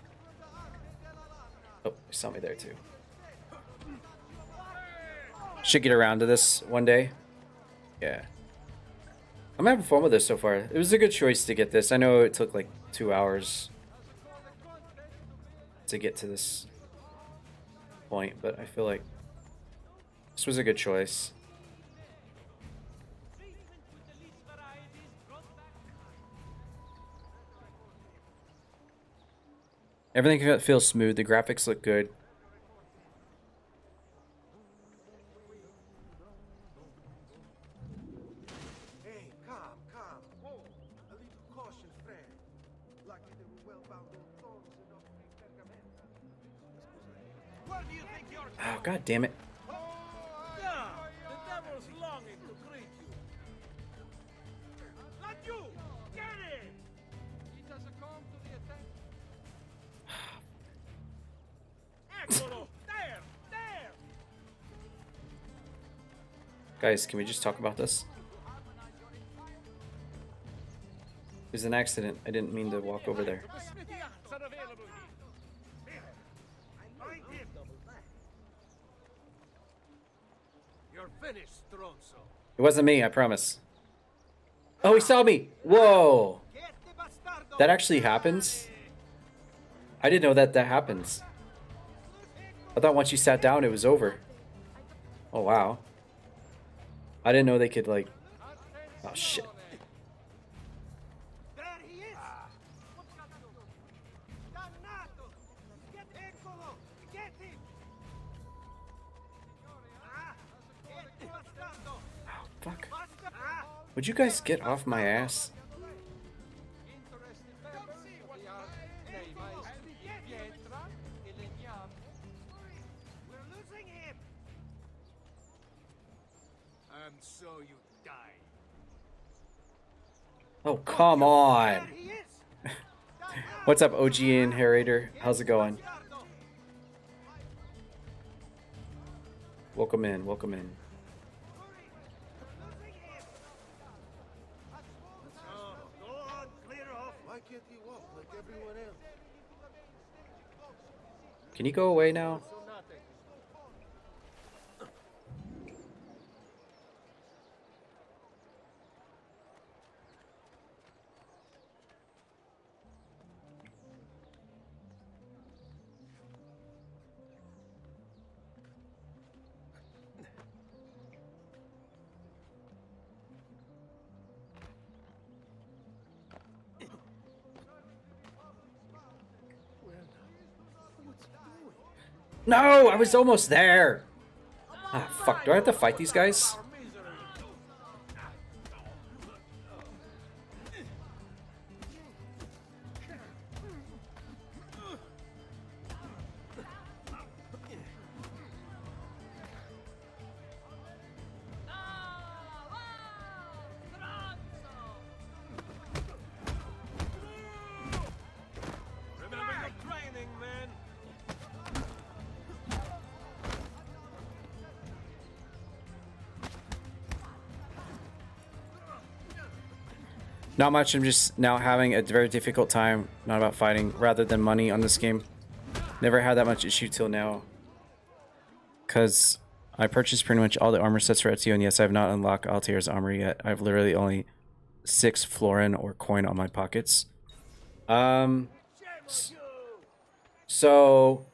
Oh, you saw me there too. Should get around to this one day. Yeah. I'm having fun with this so far. It was a good choice to get this. I know it took like 2 hours to get to this point, but I feel like this was a good choice. Everything feels smooth. The graphics look good. Hey, calm. Whoa. A little caution, friend. Lucky there were well-bound old thorns enough to make pergamenta. Where do you think you're... Oh, god damn it. Yeah, the devil's longing to greet you. Not you! Get it! He does come to the attack. Eccolo! There! Guys, can we just talk about this? It was an accident. I didn't mean to walk over there. The smithy arms are available here. Find him. You're finished, Stronzo. It wasn't me, I promise. Oh, he saw me! Whoa! That actually happens? I didn't know that happens. I thought once you sat down, it was over. Oh, wow. I didn't know they could, like... Oh, shit. There he is! Dannato! Get Eccolo! Get him! Get bastardo! Fuck. Would you guys get off my ass? We're losing him! And so you die. Oh, come on. There he is! What's up, OG Inheritor? How's it going? Welcome in, welcome in. Go on, clear off. Why can't he walk like everyone else? Can you go away now? No, I was almost there. Ah, fuck. Do I have to fight these guys? Remember your training, man. Not much. I'm just now having a very difficult time, not about fighting, rather than money on this game. Never had that much issue till now. Because I purchased pretty much all the armor sets for Ezio, and yes, I have not unlocked Altair's armor yet. I have literally only 6 florin or coin on my pockets. So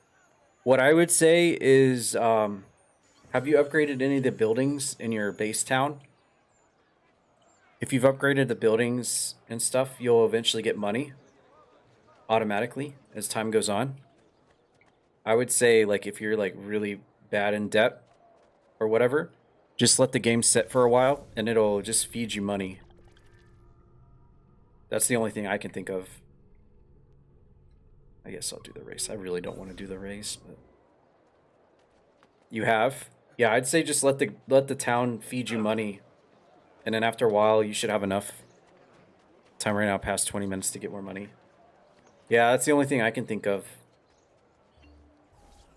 what I would say is, have you upgraded any of the buildings in your base town? If you've upgraded the buildings and stuff, you'll eventually get money automatically as time goes on. I would say, like, if you're like really bad in debt or whatever, just let the game sit for a while and it'll just feed you money. That's the only thing I can think of. I guess I'll do the race. I really don't want to do the race, but you have? Yeah, I'd say just let the town feed you money. And then after a while, you should have enough time right now, past 20 minutes, to get more money. Yeah, that's the only thing I can think of.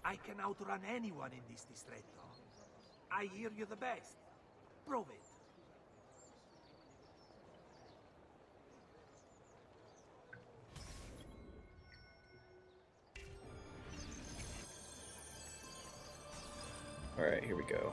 I can outrun anyone in this distretto. I hear you the best. Prove it. Alright, here we go.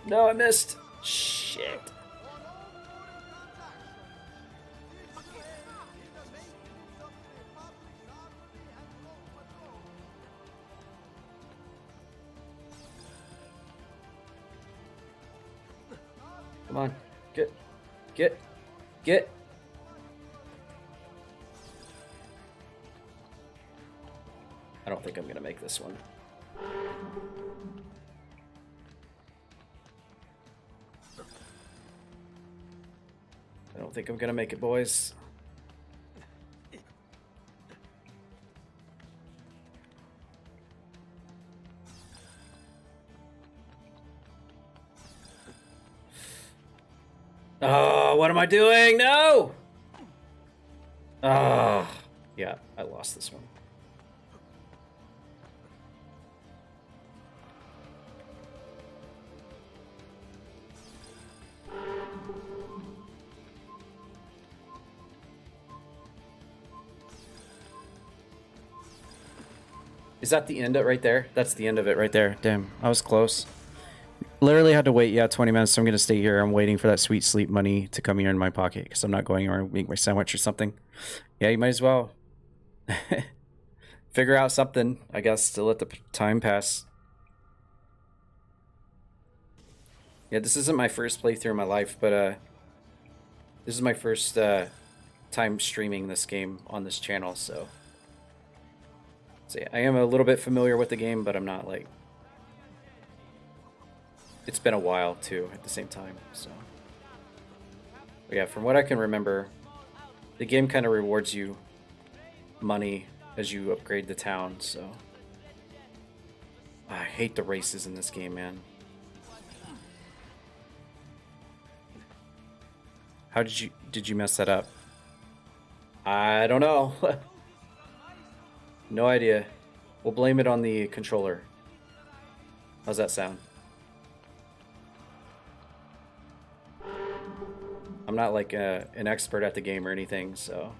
No, I missed. Shit. Come on. Get. I don't think I'm gonna make this one. I don't think I'm gonna make it, boys. Oh, what am I doing? No! Oh, yeah, I lost this one. Is that the end of it right there? That's the end of it right there. Damn, I was close. Literally had to wait, 20 minutes, so I'm going to stay here. I'm waiting for that sweet sleep money to come here in my pocket because I'm not going anywhere to make my sandwich or something. Yeah, you might as well figure out something, I guess, to let the time pass. Yeah, this isn't my first playthrough in my life, but this is my first time streaming this game on this channel, so yeah, I am a little bit familiar with the game, but I'm not like... It's been a while too at the same time, so but yeah, from what I can remember, the game kind of rewards you money as you upgrade the town. So I hate the races in this game, man. How did you mess that up? I don't know. No idea. We'll blame it on the controller. How's that sound? I'm not like an expert at the game or anything, so...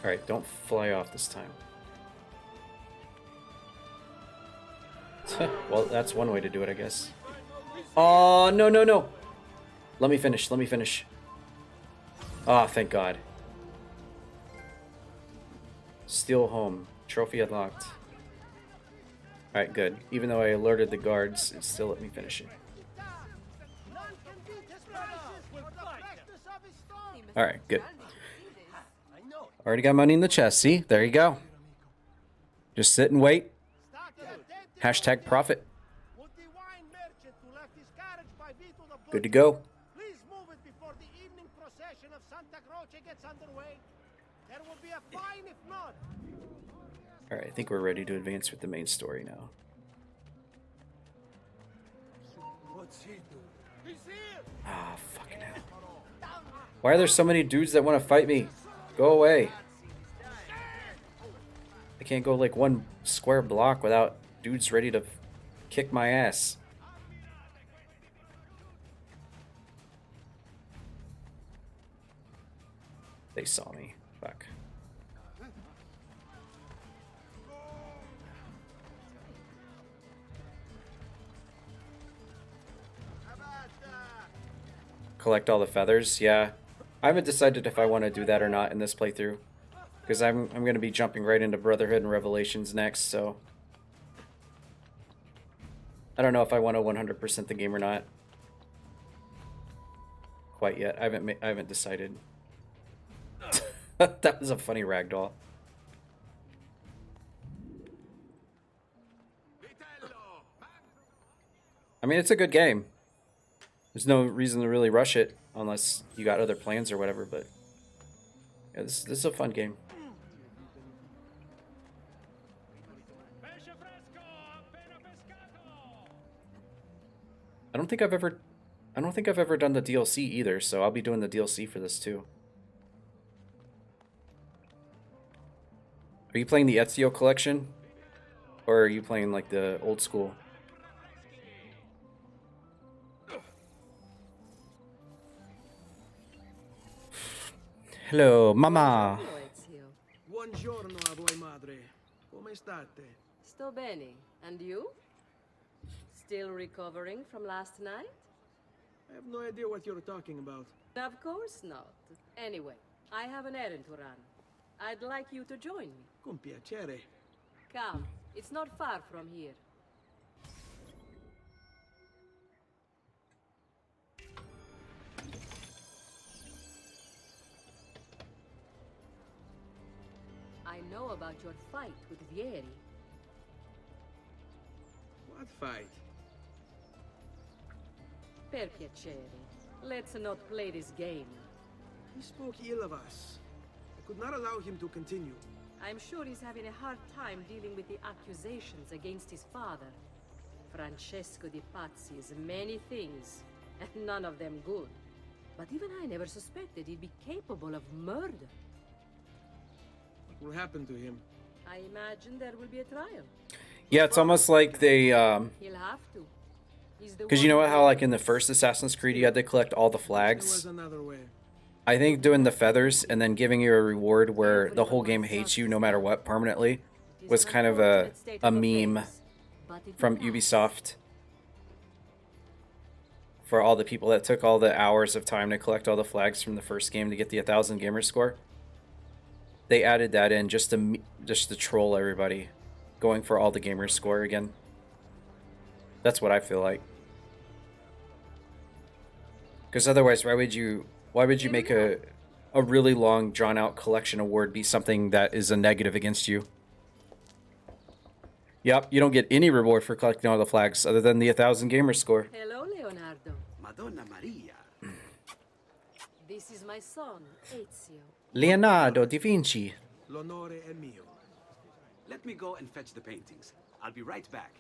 Alright, don't fly off this time. Well, that's one way to do it, I guess. Oh, no, no, no! Let me finish, let me finish. Ah, oh, thank God. Steal home. Trophy unlocked. Alright, good. Even though I alerted the guards, it still let me finish it. Alright, good. Already got money in the chest, see? There you go. Just sit and wait. Hashtag profit. Good to go. Please move it before the evening procession of Santa Croce gets underway. There will be a fine if not. Alright, I think we're ready to advance with the main story now. What's he doing? He's here. Ah, fucking hell. Why are there so many dudes that want to fight me? Go away. I can't go like one square block without dudes ready to kick my ass. They saw me. Fuck. Collect all the feathers? Yeah. I haven't decided if I want to do that or not in this playthrough. Because I'm going to be jumping right into Brotherhood and Revelations next, so... I don't know if I want to 100% the game or not. Quite yet. I haven't decided. That was a funny ragdoll. I mean, it's a good game. There's no reason to really rush it unless you got other plans or whatever, but Yeah, this is a fun game. I don't think I've ever done the DLC either, so I'll be doing the DLC for this too. Are you playing the Ezio collection? Or are you playing like the old school? Hello, mama. Buongiorno a voi, madre. Come state? Sto bene. And you? Still recovering from last night? I have no idea what you're talking about. Of course not. Anyway, I have an errand to run. I'd like you to join me. Con piacere. Come, it's not far from here. I know about your fight with Vieri. What fight? Per piacere. Let's not play this game. He spoke ill of us. I could not allow him to continue. I'm sure he's having a hard time dealing with the accusations against his father. Francesco Di Pazzi is many things, and none of them good. But even I never suspected he'd be capable of murder. What will happen to him? I imagine there will be a trial. Yeah, it's almost like they He'll have to. He's the because you know one how like in the first Assassin's Creed you had to collect all the There flags? was another way. I think doing the feathers and then giving you a reward where the whole game hates you no matter what permanently was kind of a meme from Ubisoft for all the people that took all the hours of time to collect all the flags from the first game to get the 1000 gamer score. They added that in just to troll everybody, going for all the gamer score again. That's what I feel like. Because otherwise, why would you make a really long, drawn-out collection award be something that is a negative against you? Yep, you don't get any reward for collecting all the flags other than the 1000 gamer score. Hello, Leonardo. Madonna Maria. This is my son, Ezio. Leonardo da Vinci. L'onore è mio. Let me go and fetch the paintings. I'll be right back.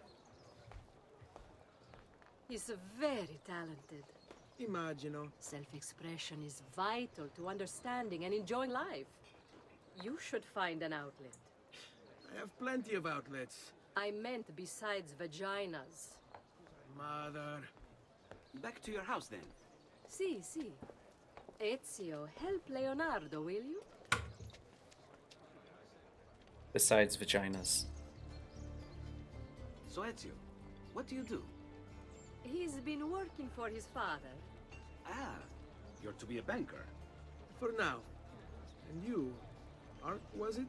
He's very talented. Immagino. Self-expression is vital to understanding and enjoying life. You should find an outlet. I have plenty of outlets. I meant besides vaginas. Mother. Back to your house then. Si. Ezio, help Leonardo, will you? Besides vaginas. So Ezio, what do you do? He's been working for his father. Ah, you're to be a banker. For now. And you? Art, was it?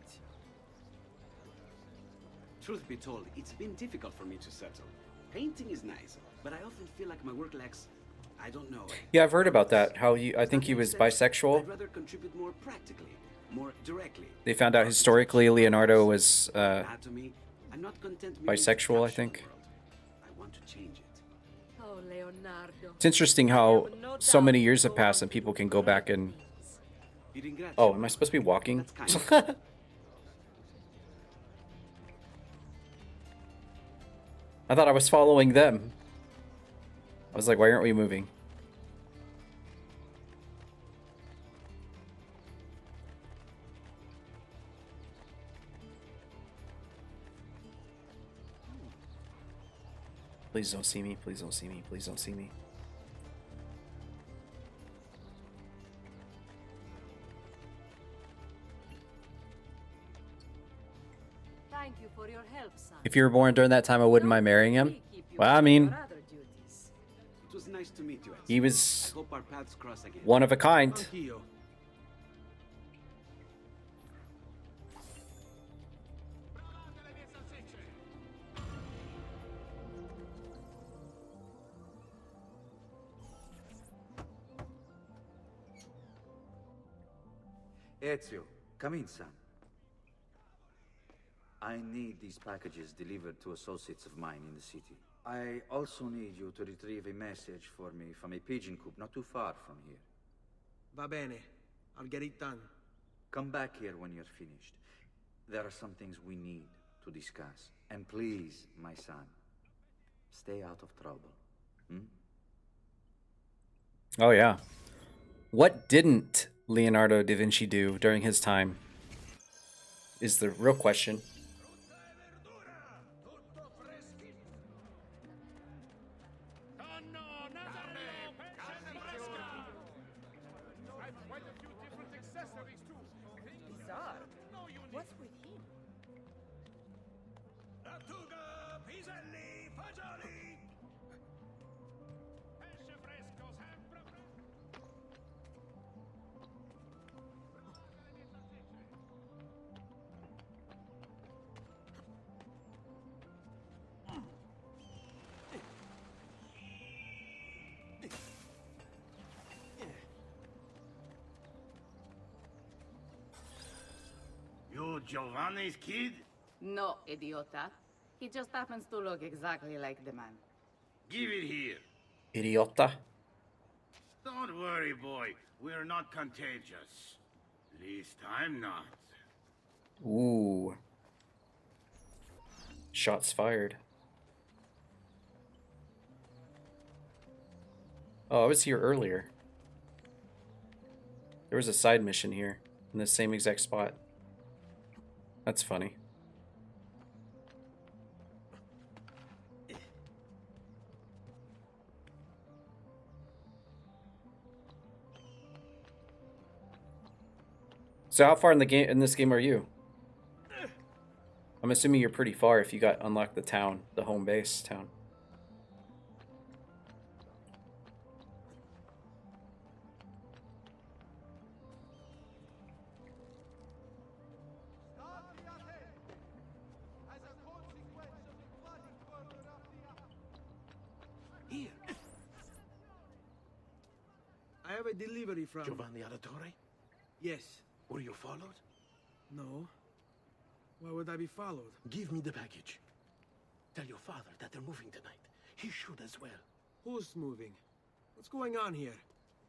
Truth be told, it's been difficult for me to settle. Painting is nice, but I often feel like my work lacks, I don't know. Yeah, I've heard about that. How I think he was bisexual. I'd rather contribute more practically, more directly. They found out historically Leonardo was Anatomy, I'm not content merely to bisexual, I capture think. the world. I want to change it. Oh, Leonardo. It's interesting how so many years have passed and people can go back and... Oh, am I supposed to be walking? I thought I was following them. I was like, why aren't we moving? Please don't see me, please don't see me, please don't see me. Thank you for your help, son. If you were born during that time, I wouldn't mind marrying him. Well, I mean, It was nice to meet you, Ezio. he was I hope our paths cross again. one of a kind. Anch'io. Ezio, come in, son. I need these packages delivered to associates of mine in the city. I also need you to retrieve a message for me from a pigeon coop not too far from here. Va bene. I'll get it done. Come back here when you're finished. There are some things we need to discuss. And please, my son, stay out of trouble. Oh, yeah. What didn't Leonardo da Vinci do during his time is the real question. Bizarre. What's with him? You Giovanni's kid? No, idiota. He just happens to look exactly like the man. Give it here. Idiota. Don't worry, boy. We're not contagious. Least I'm not. Ooh. Shots fired. Oh, I was here earlier. There was a side mission here in the same exact spot. That's funny. So how far in this game are you? I'm assuming you're pretty far if you got unlocked the town, the home base town. Here. I have a delivery from... Giovanni Auditore? Yes. Were you followed? No. Why would I be followed? Give me the package. Tell your father that they're moving tonight. He should as well. Who's moving? What's going on here?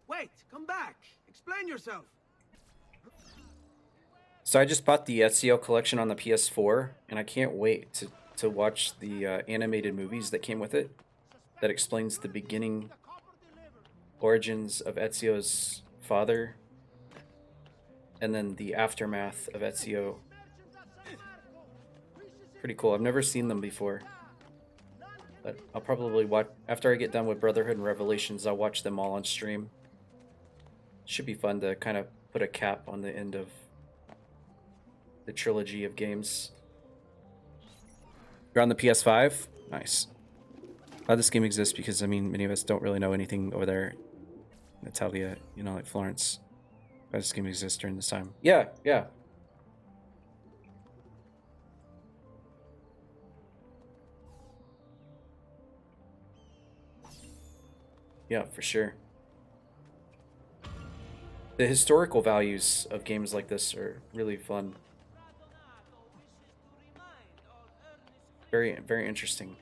Wait, come back. Explain yourself. So I just bought the Ezio collection on the PS4, and I can't wait to watch the animated movies that came with it. That explains the beginning origins of Ezio's father, and then the aftermath of Ezio. Pretty cool. I've never seen them before, but I'll probably watch after I get done with Brotherhood and Revelations. I'll watch them all on stream. Should be fun to kind of put a cap on the end of the trilogy of games. You're on the PS5? Nice. Glad this game exists because, I mean, many of us don't really know anything over there in Italia, you know, like Florence. Glad this game exists during this time. Yeah, yeah. Yeah, for sure. The historical values of games like this are really fun. Very, very interesting.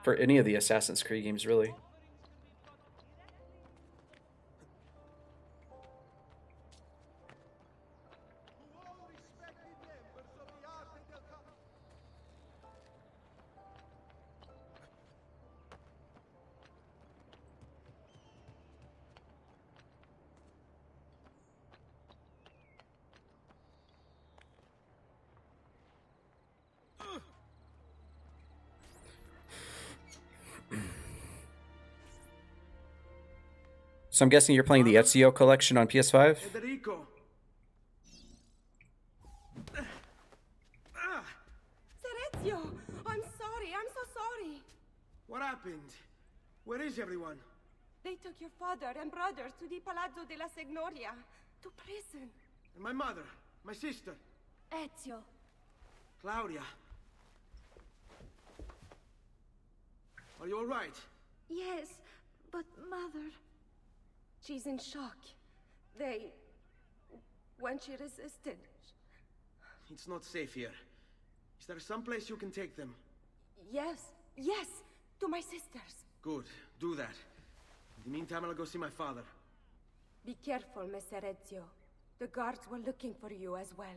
For any of the Assassin's Creed games, really. So I'm guessing you're playing the Ezio collection on PS5? Federico. Serezio! I'm sorry, I'm so sorry. What happened? Where is everyone? They took your father and brothers to the Palazzo della Signoria, to prison. And my mother, my sister. Ezio. Claudia. Are you all right? Yes, but mother... She's in shock. When she resisted... It's not safe here. Is there some place you can take them? Yes, to my sisters. Good, do that. In the meantime, I'll go see my father. Be careful, Messer Ezio. The guards were looking for you as well.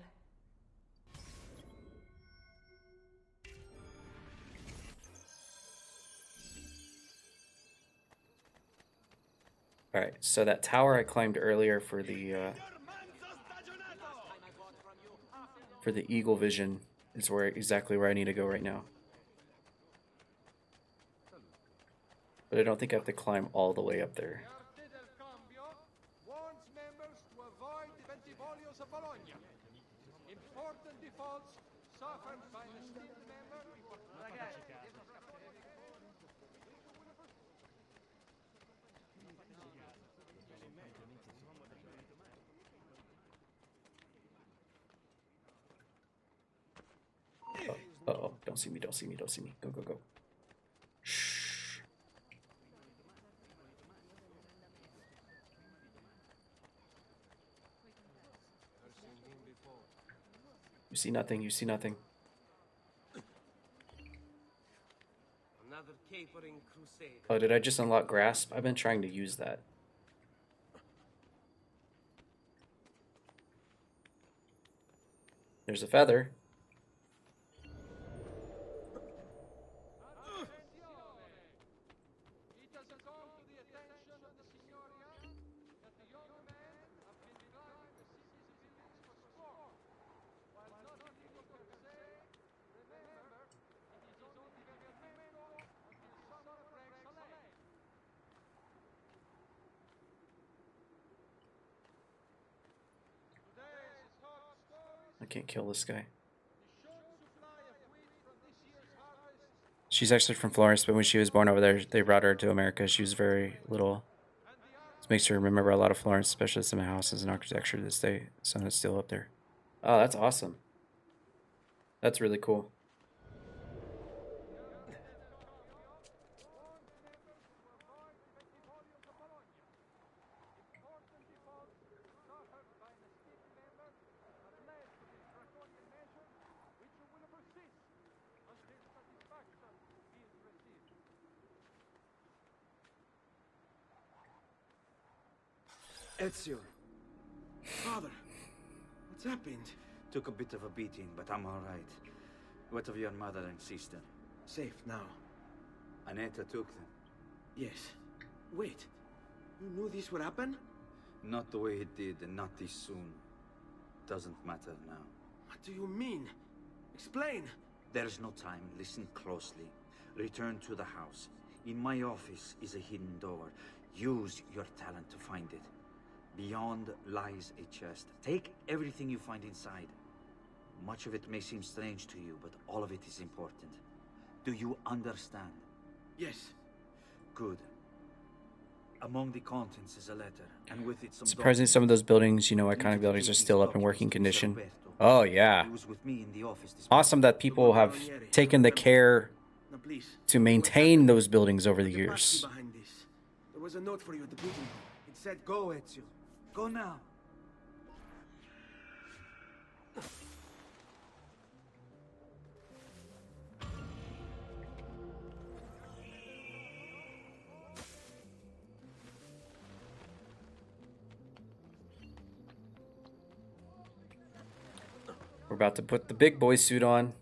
Alright, so that tower I climbed earlier for the Eagle Vision is exactly where I need to go right now. But I don't think I have to climb all the way up there. Warns members to avoid the Ventivoglios of Bologna. Important defaults suffered by a steel member. Uh-oh, don't see me, don't see me, don't see me. Go, go, go. Shh. You see nothing, you see nothing. Another capering crusade. Oh, did I just unlock Grasp? I've been trying to use that. There's a feather. I can't kill this guy. She's actually from Florence, but when she was born over there, they brought her to America. She was very little. This makes her remember a lot of Florence, especially some of the houses and architecture to this day. Some that's still up there. Oh, that's awesome. That's really cool. Ezio. Father, what's happened? Took a bit of a beating, but I'm all right. What of your mother and sister? Safe now. Annetta took them. Yes. Wait. You knew this would happen? Not the way it did, and not this soon. Doesn't matter now. What do you mean? Explain. There's no time. Listen closely. Return to the house. In my office is a hidden door. Use your talent to find it. Beyond lies a chest. Take everything you find inside. Much of it may seem strange to you, but all of it is important. Do you understand? Yes. Good. Among the contents is a letter, and with it some Surprisingly, some of those buildings, you know, iconic buildings, are still up in working condition. Oh, yeah. Awesome that people have taken the care to maintain those buildings over the years. There was a note for you at the beacon. It said, "Go, Ezio. Go now." We're about to put the big boy suit on.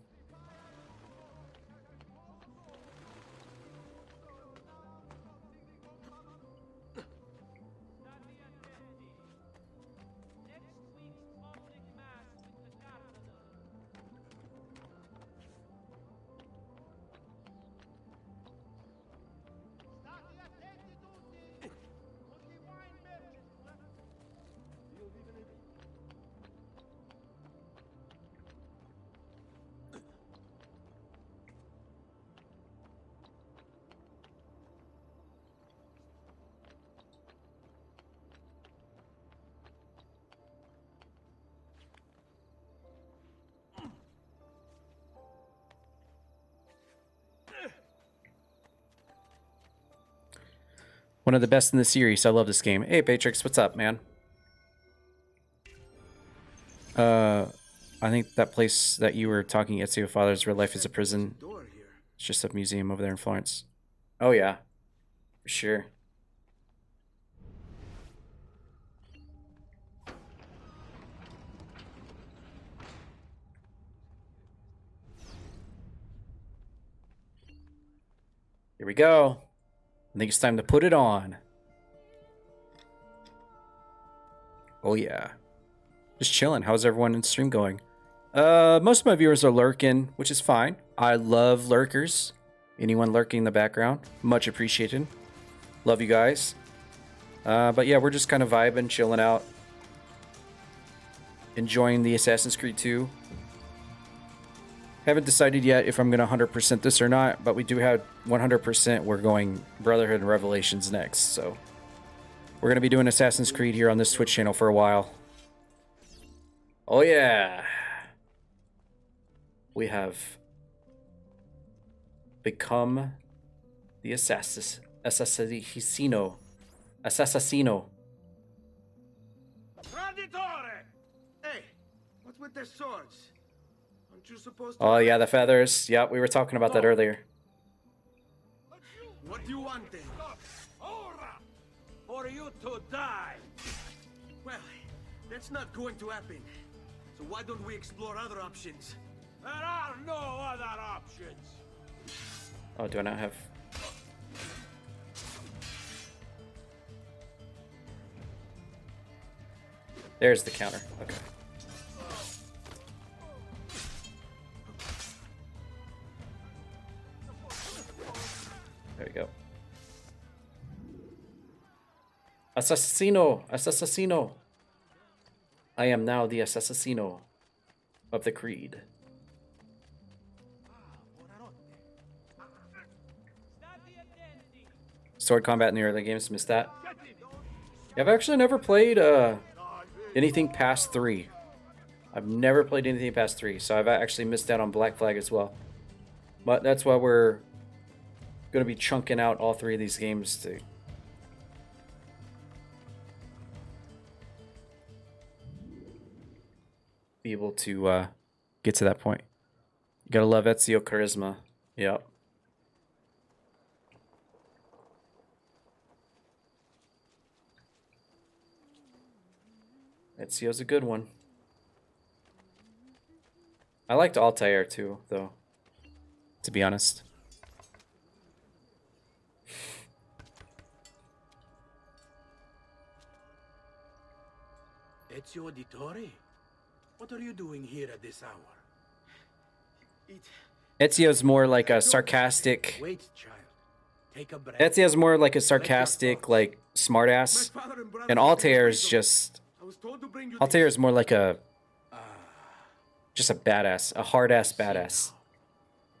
One of the best in the series. I love this game. Hey, Patrix, what's up, man? I think that place that you were talking Ezio Father's real life is a prison. It's just a museum over there in Florence. Oh, yeah. For sure. Here we go. I think it's time to put it on. Oh yeah. Just chilling. How's everyone in stream going? Most of my viewers are lurking, which is fine. I love lurkers. Anyone lurking in the background, much appreciated. Love you guys. But yeah, we're just kind of vibing, chilling out. Enjoying the Assassin's Creed 2. Haven't decided yet if I'm going to 100% this or not, but we do have 100%. We're going Brotherhood and Revelations next, so we're going to be doing Assassin's Creed here on this Twitch channel for a while. Oh yeah. We have become the Assassino. Traditore! Hey, what's with their swords? Aren't you supposed to... Oh yeah, the feathers. Yep, we were talking about that earlier. What do you want then? For you to die! Well, that's not going to happen. So why don't we explore other options? There are no other options! Oh, do I not have... There's the counter. Okay. There we go. Assassino! Assassino! I am now the Assassino of the Creed. Sword combat in the early games, missed that. Yeah, I've actually never played anything past 3. I've never played anything past 3, so I've actually missed out on Black Flag as well. But that's why we're going to be chunking out all 3 of these games to be able to get to that point. You gotta love Ezio charisma. Yep. Ezio's a good one. I liked Altair too, though, to be honest. Ezio Auditore? What are you doing here at this hour? Ezio's more like a sarcastic... Wait, child. Take a breath. Ezio's more like a sarcastic, like, smartass. And Altair is just... Altair is more like a... Just a badass. A hard-ass badass.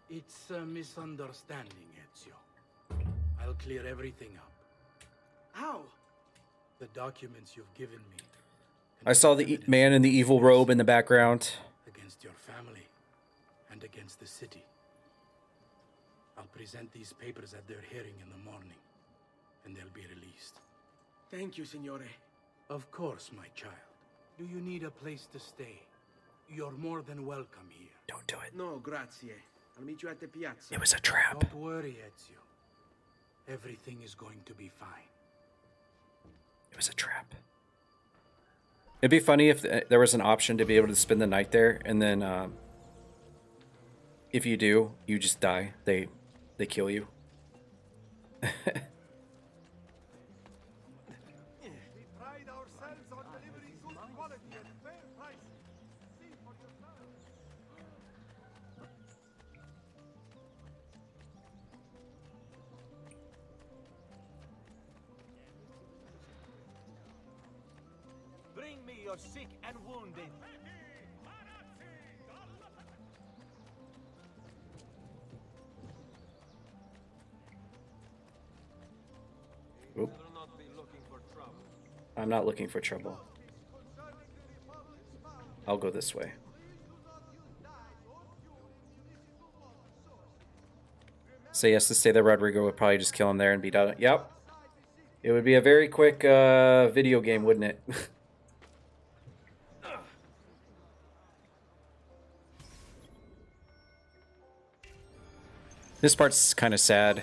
It's a misunderstanding, Ezio. I'll clear everything up. How? The documents you've given me. I saw the man in the evil robe in the background. Against your family and against the city. I'll present these papers at their hearing in the morning, and they'll be released. Thank you, Signore. Of course, my child. Do you need a place to stay? You're more than welcome here. Don't do it. No, grazie. I'll meet you at the piazza. It was a trap. Don't worry, Ezio. Everything is going to be fine. It was a trap. It'd be funny if there was an option to be able to spend the night there, and then if you do, you just die. They kill you. Bring me your sick and wounded. Oop. I'm not looking for trouble. I'll go this way. Say yes to say that Rodrigo would probably just kill him there and beat out. Yep. It would be a very quick video game, wouldn't it? This part's kind of sad.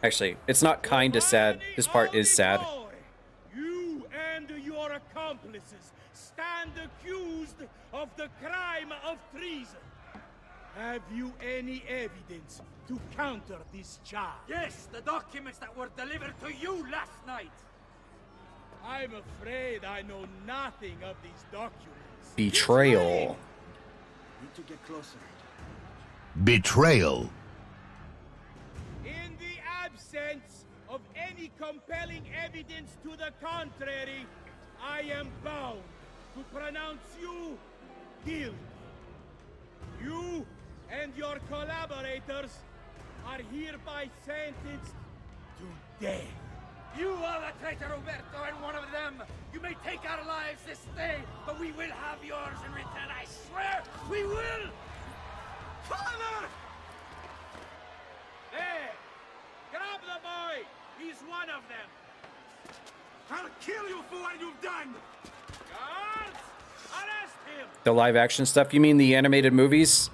Actually, it's not kind of sad. This part is sad. You and your accomplices stand accused of the crime of treason. Have you any evidence to counter this charge? Yes, the documents that were delivered to you last night. I'm afraid I know nothing of these documents. Betrayal. Need to get closer. Betrayal. In the absence of any compelling evidence to the contrary, I am bound to pronounce you guilty. You and your collaborators are hereby sentenced to death. You are the traitor, Roberto, and one of them. You may take our lives this day, but we will have yours in return. I swear we will. Father! There! Grab the boy! He's one of them! I'll kill you for what you've done! Guards! Arrest him! The live action stuff? You mean the animated movies?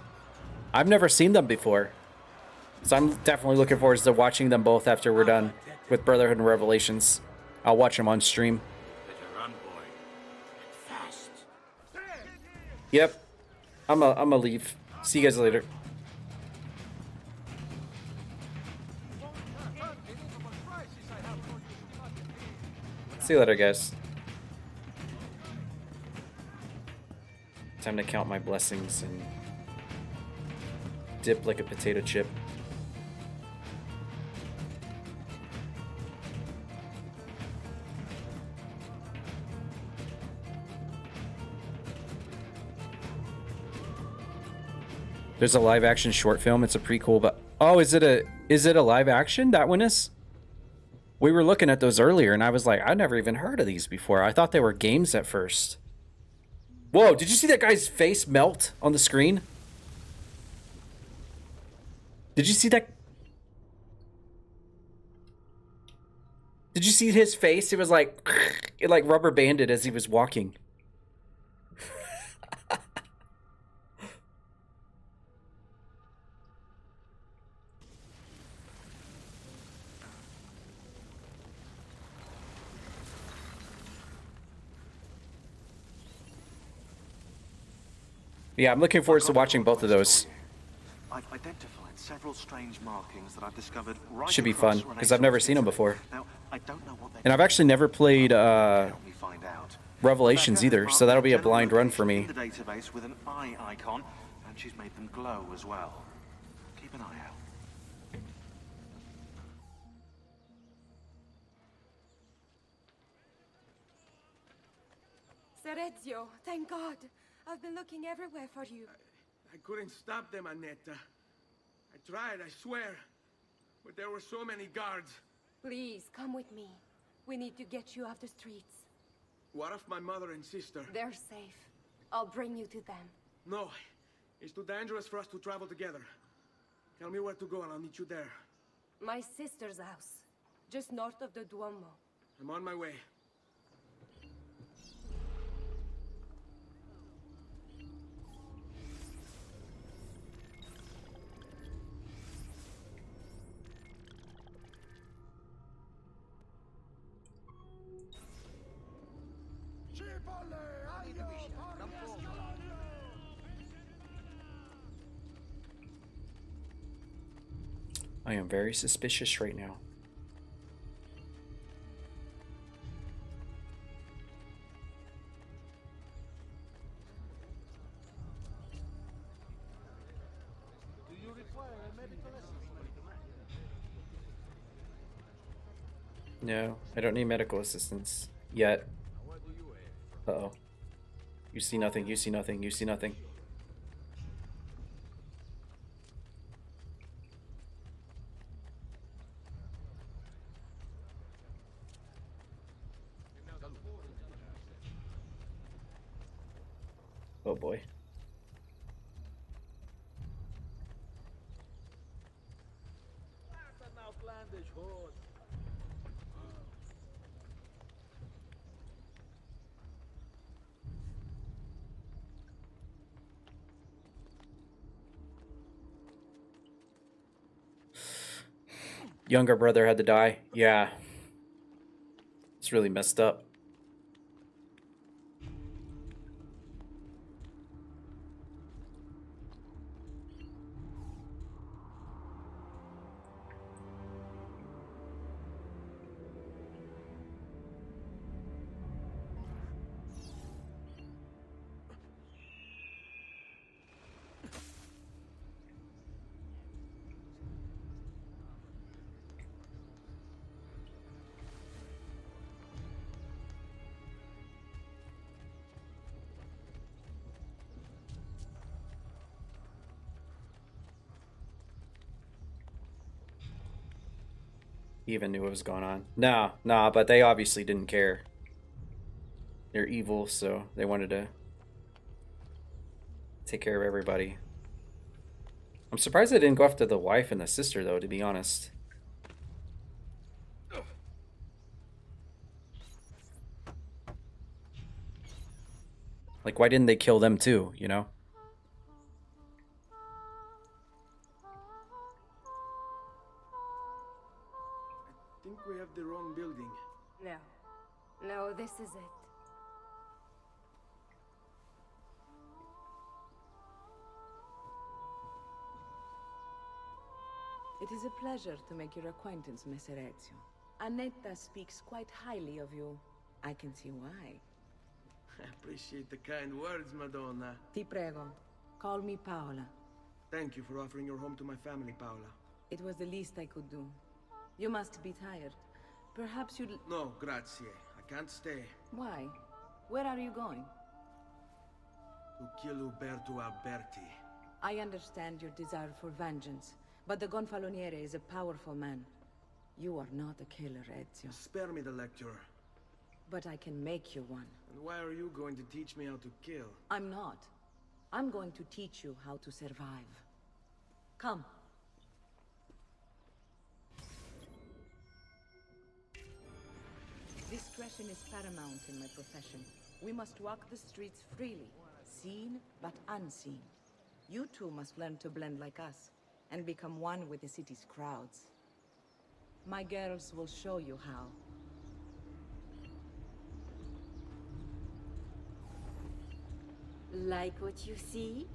I've never seen them before. So I'm definitely looking forward to watching them both after we're done with Brotherhood and Revelations. I'll watch them on stream. Better run, boy. Fast. Yep. I'm a leave. See you guys later. See you later, guys. Time to count my blessings and dip like a potato chip. There's a live action short film. It's a prequel, but oh, is it a live action? That one is? We were looking at those earlier and I was like, I never even heard of these before. I thought they were games at first. Whoa, did you see that guy's face melt on the screen? Did you see that? Did you see his face? It was like, it like rubber banded as he was walking. Yeah, I'm looking forward to watching both of those. I've identified several strange markings that I've discovered right Should be across fun, because I've never seen them before. Now, I don't know what And I've actually never played help me find out. Revelations either, so that'll be a blind run for me. The database with an eye icon, and she's made them glow as well. Keep an eye out. Serezio, thank God. I've been looking everywhere for you. I couldn't stop them, Annetta. I tried, I swear. But there were so many guards. Please, come with me. We need to get you off the streets. What of my mother and sister? They're safe. I'll bring you to them. No. It's too dangerous for us to travel together. Tell me where to go and I'll meet you there. My sister's house. Just north of the Duomo. I'm on my way. I am very suspicious right now. Do you require a medical assistant? No, I don't need medical assistance yet. Uh-oh. You see nothing, you see nothing, you see nothing. Oh boy. That's an outlandish horse. younger brother had to die. Yeah. It's really messed up. He even knew what was going on. Nah, but they obviously didn't care. They're evil, so they wanted to take care of everybody. I'm surprised they didn't go after the wife and the sister, though, to be honest. Like, why didn't they kill them too, you know? I think we have the wrong building. No. No, this is it. It is a pleasure to make your acquaintance, Messer Ezio. Annetta speaks quite highly of you. I can see why. I appreciate the kind words, Madonna. Ti prego. Call me Paola. Thank you for offering your home to my family, Paola. It was the least I could do. You must be tired. Perhaps you'd... No, grazie. I can't stay. Why? Where are you going? To kill Uberto Alberti. I understand your desire for vengeance, but the Gonfaloniere is a powerful man. You are not a killer, Ezio. Spare me the lecture. But I can make you one. And why are you going to teach me how to kill? I'm not. I'm going to teach you how to survive. Come. Discretion is paramount in my profession. We must walk the streets freely, seen but unseen. You too must learn to blend like us, and become one with the city's crowds. My girls will show you how. Like what you see?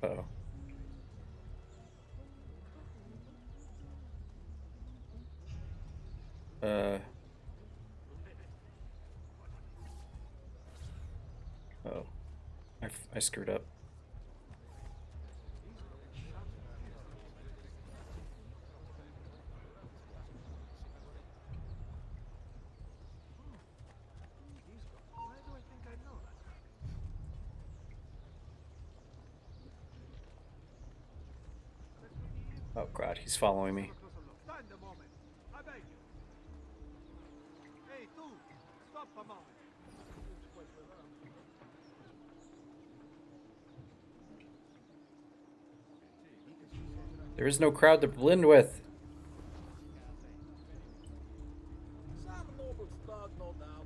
Uh-oh. Oh. I screwed up. Oh god, he's following me. Stand a moment. I beg you. Hey, tu! Stop a moment. There is no crowd to blend with. Some noble's dog, no doubt.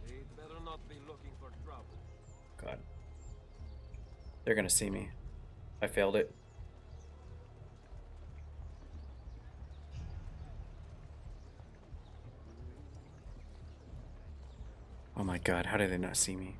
He'd better not be looking for trouble. God. They're gonna see me. I failed it. Oh my god, how did they not see me?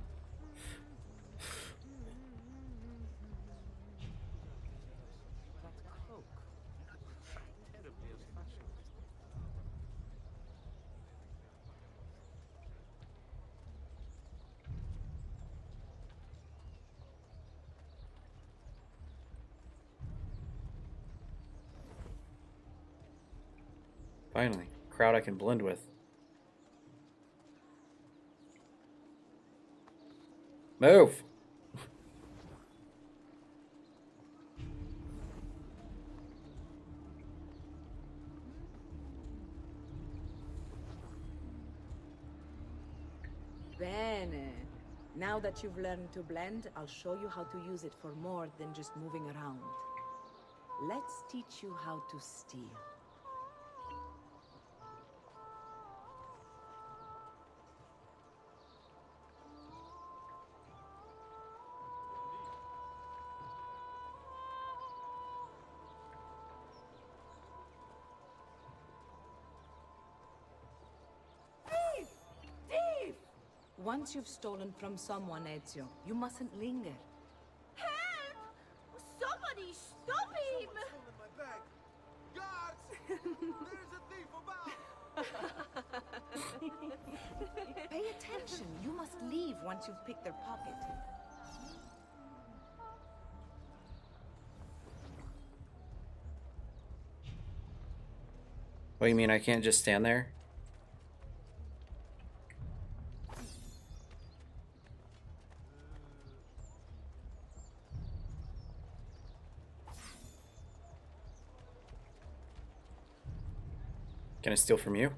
Finally, crowd I can blend with. Move! Bene. Now that you've learned to blend, I'll show you how to use it for more than just moving around. Let's teach you how to steal. Thief! Thief! Once you've stolen from someone, Ezio, you mustn't linger. Help! Somebody stop him! Guards! There's a thief about! Pay attention. You must leave once you've picked their pocket. What do you mean I can't just stand there? Can I steal from you?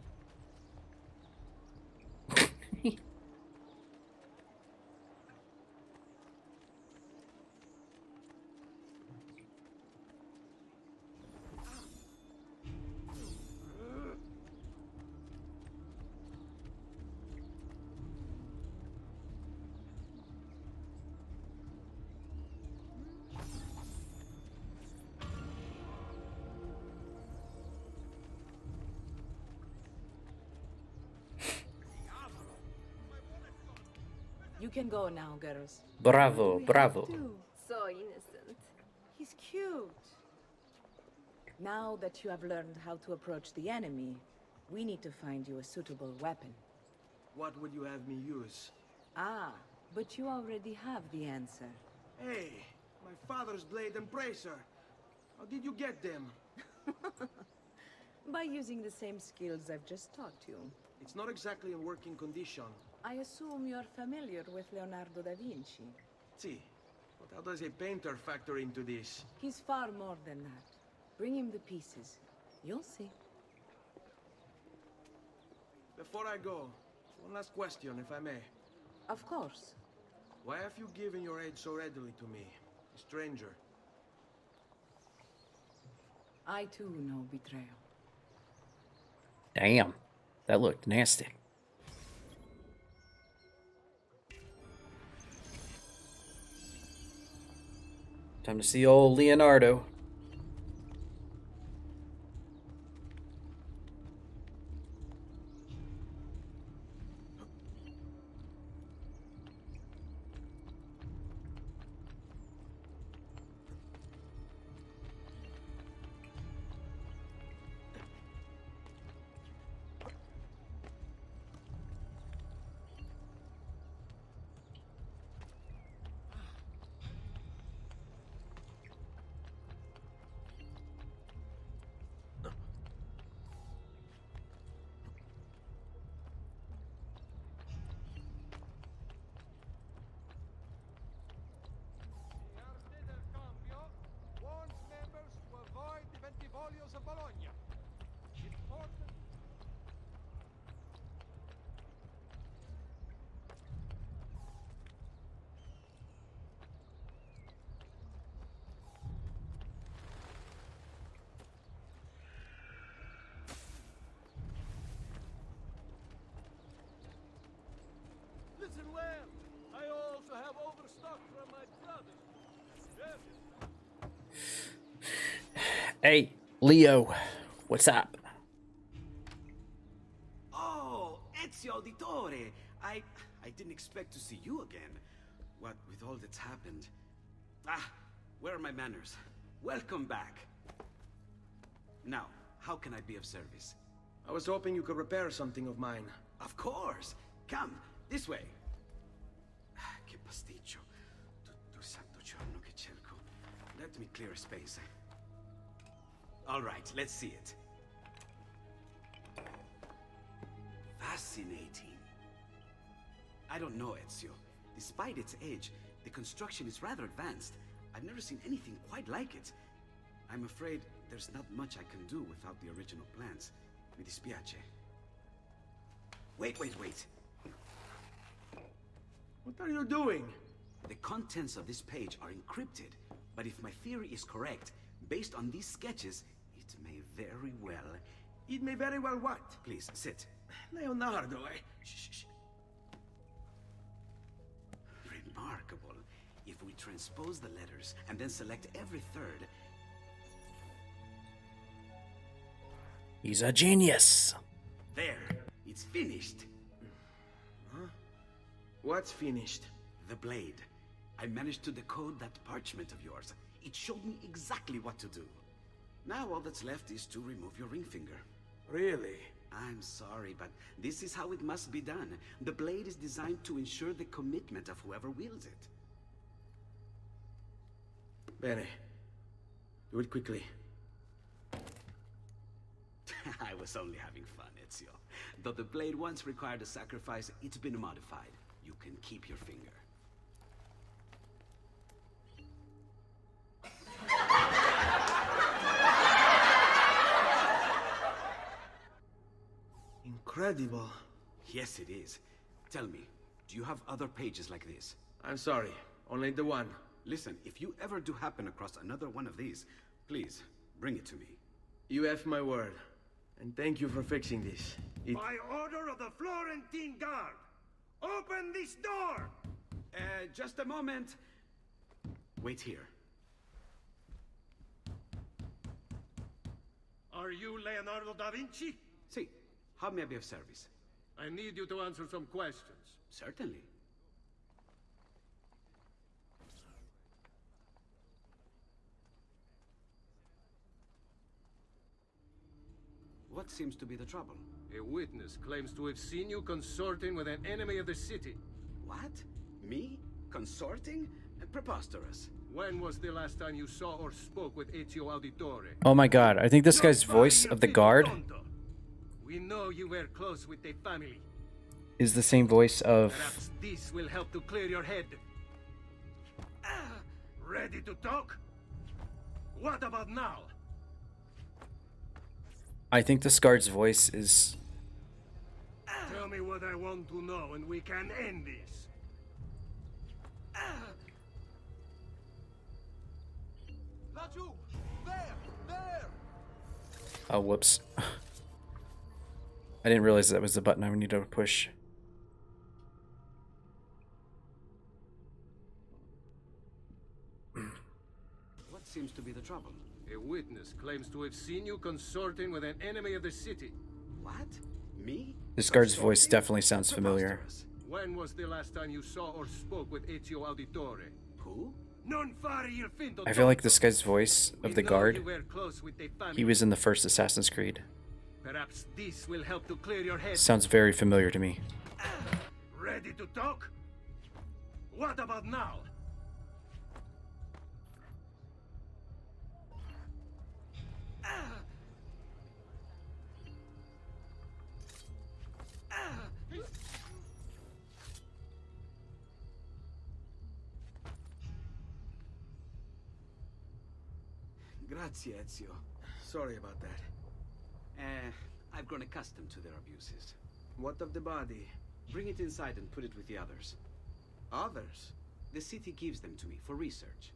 You can go now, girls. Bravo, bravo. So innocent. He's cute. Now that you have learned how to approach the enemy, we need to find you a suitable weapon. What would you have me use? Ah, but you already have the answer. Hey, my father's blade and bracer. How did you get them? By using the same skills I've just taught you. It's not exactly in working condition. I assume you're familiar with Leonardo da Vinci. See, but how does a painter factor into this? He's far more than that. Bring him the pieces. You'll see. Before I go, one last question, if I may. Of course. Why have you given your aid so readily to me, a stranger? I too know betrayal. Damn, that looked nasty. Time to see old Leonardo. Warns members to avoid the Bentivolios of Bologna. Important. Listen well. I also have overstock from my brothers. Hey, Leo, what's up? Oh, Ezio Auditore! I didn't expect to see you again. What with all that's happened. Ah, where are my manners? Welcome back. Now, how can I be of service? I was hoping you could repair something of mine. Of course! Come, this way. Che pasticcio. Tutto santo giorno che cerco. Let me clear a space. All right, let's see it. Fascinating. I don't know, Ezio. Despite its age, the construction is rather advanced. I've never seen anything quite like it. I'm afraid there's not much I can do without the original plans. Mi dispiace. Wait. What are you doing? The contents of this page are encrypted, but if my theory is correct, based on these sketches, it may very well... It may very well what? Please, sit. Leonardo, Shh. Remarkable. If we transpose the letters and then select every third... He's a genius. There. It's finished. Huh? What's finished? The blade. I managed to decode that parchment of yours. It showed me exactly what to do. Now all that's left is to remove your ring finger. Really? I'm sorry, but this is how it must be done. The blade is designed to ensure the commitment of whoever wields it. Bene. Do it quickly. I was only having fun, Ezio. Though the blade once required a sacrifice, it's been modified. You can keep your finger. Incredible. Yes, it is. Tell me, do you have other pages like this? I'm sorry, only the one. Listen, if you ever do happen across another one of these, please, bring it to me. You have my word. And thank you for fixing this. By order of the Florentine Guard, open this door! Just a moment. Wait here. Are you Leonardo da Vinci? See, how may I be of service? I need you to answer some questions. Certainly. What seems to be the trouble? A witness claims to have seen you consorting with an enemy of the city. What? Me? Consorting? Preposterous. When was the last time you saw or spoke with Ezio Auditore? Oh my god, I think this guy's voice of the guard We know you were close with the family. is the same voice of... Perhaps this will help to clear your head. Ready to talk? What about now? I think this guard's voice is... Tell me what I want to know and we can end this. Laggiù! There! Oh, whoops. I didn't realize that was the button I would need to push. What seems to be the trouble? A witness claims to have seen you consorting with an enemy of the city. What? Me? This guard's voice definitely sounds familiar. When was the last time you saw or spoke with Ezio Auditore? Who? Non fare il finto. I feel like this guy's voice of the guard, You were close with the family. he was in the first Assassin's Creed. Perhaps this will help to clear your head. Sounds very familiar to me. Ready to talk? What about now? Grazie, Ezio. Sorry about that. I've grown accustomed to their abuses. What of the body? Bring it inside and put it with the others. Others? The city gives them to me for research.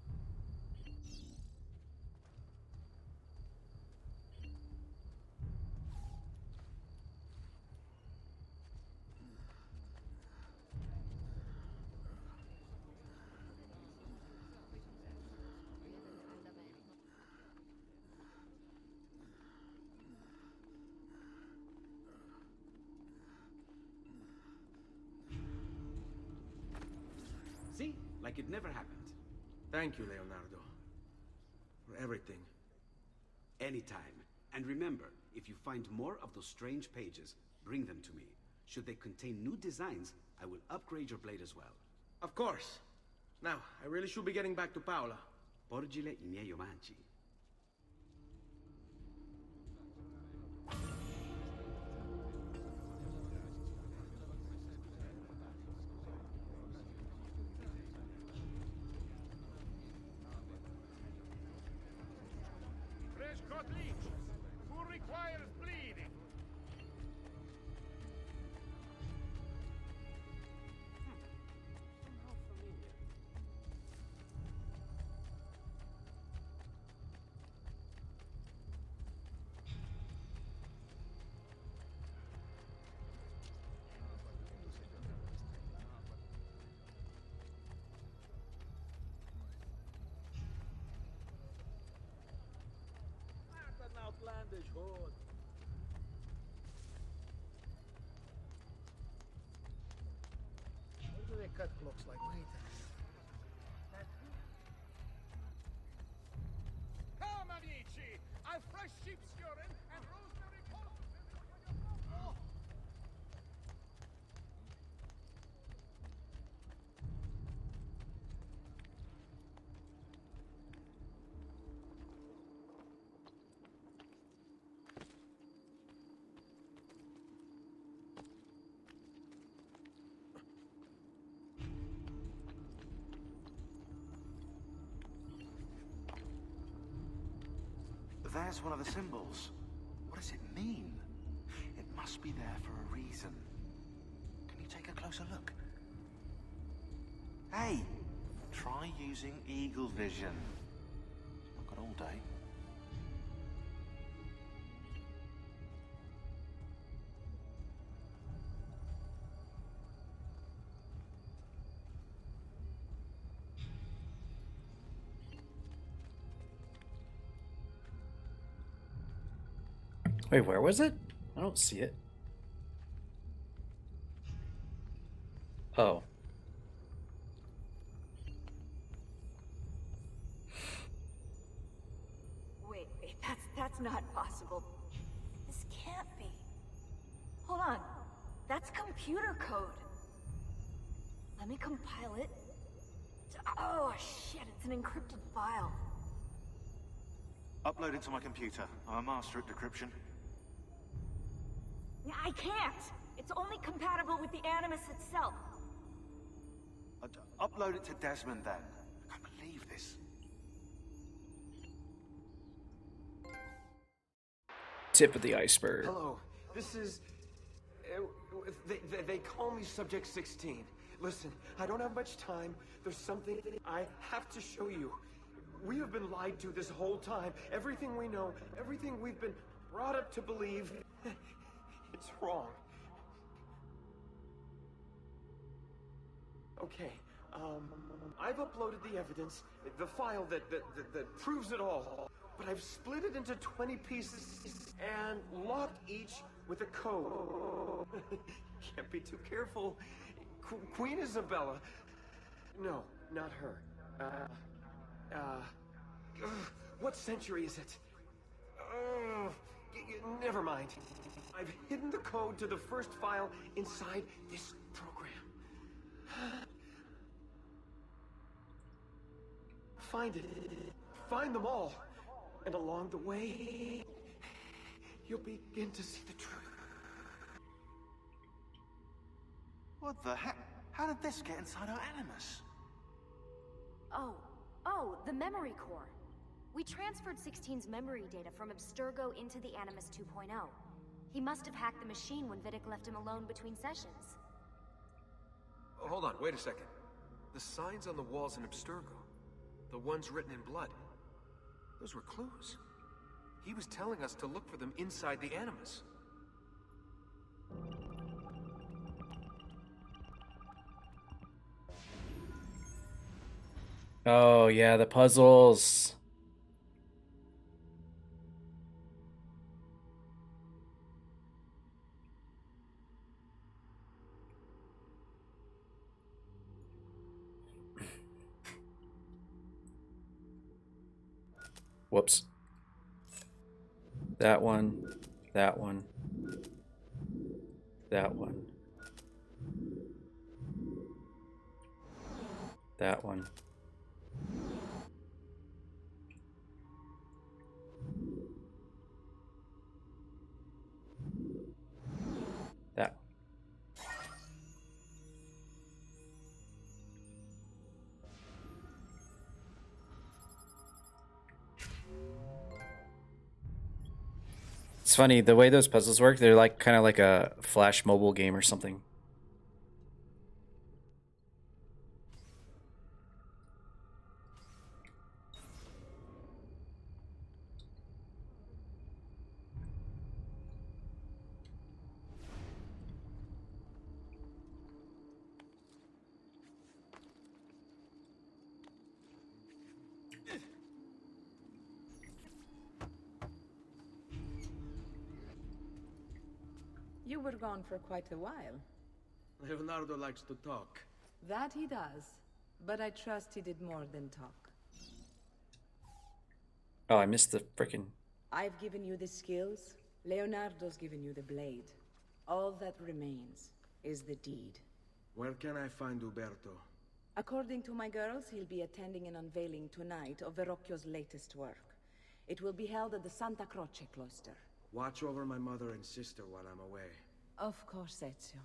See? Like it never happened. Thank you, Leonardo. For everything. Anytime. And remember, if you find more of those strange pages, bring them to me. Should they contain new designs, I will upgrade your blade as well. Of course. Now, I really should be getting back to Paola. Porgile I miei omaggi. got leeches. Who requires bleeding? Somehow familiar. What an outlandish horde. Where do they cut clocks like later? Come, amici! I've fresh sheep's urine and rosemary poultice for your mouth. There's one of the symbols. What does it mean? It must be there for a reason. Can you take a closer look? Hey! Try using eagle vision. Not got all day. Wait, where was it? I don't see it. Oh. Wait, that's not possible. This can't be. Hold on. That's computer code. Let me compile it. Oh shit, it's an encrypted file. Upload it to my computer. I'm a master at decryption. I can't! It's only compatible with the Animus itself. Upload it to Desmond then. I can't believe this. Tip of the iceberg. Hello, this is... They call me Subject 16. Listen, I don't have much time. There's something I have to show you. We have been lied to this whole time. Everything we know, everything we've been brought up to believe, it's wrong. Okay, I've uploaded the evidence, the file that proves it all. But I've split it into 20 pieces and locked each with a code. Can't be too careful. Queen Isabella. No, not her. What century is it? Never mind. I've hidden the code to the first file inside this program. Find it. Find them all. And along the way, you'll begin to see the truth. What the heck? How did this get inside our Animus? Oh, the memory core. We transferred 16's memory data from Abstergo into the Animus 2.0. He must have hacked the machine when Vidic left him alone between sessions. Oh, hold on, wait a second. The signs on the walls in Abstergo, the ones written in blood, those were clues. He was telling us to look for them inside the Animus. Oh, yeah, the puzzles. Whoops. That one. That one. That one. That one. That. It's funny, the way those puzzles work, they're like kind of like a Flash mobile game or something. You were gone for quite a while. Leonardo likes to talk. That he does. But I trust he did more than talk. Oh, I missed the frickin'... I've given you the skills. Leonardo's given you the blade. All that remains is the deed. Where can I find Uberto? According to my girls, he'll be attending an unveiling tonight of Verrocchio's latest work. It will be held at the Santa Croce cloister. Watch over my mother and sister while I'm away. Of course, Ezio.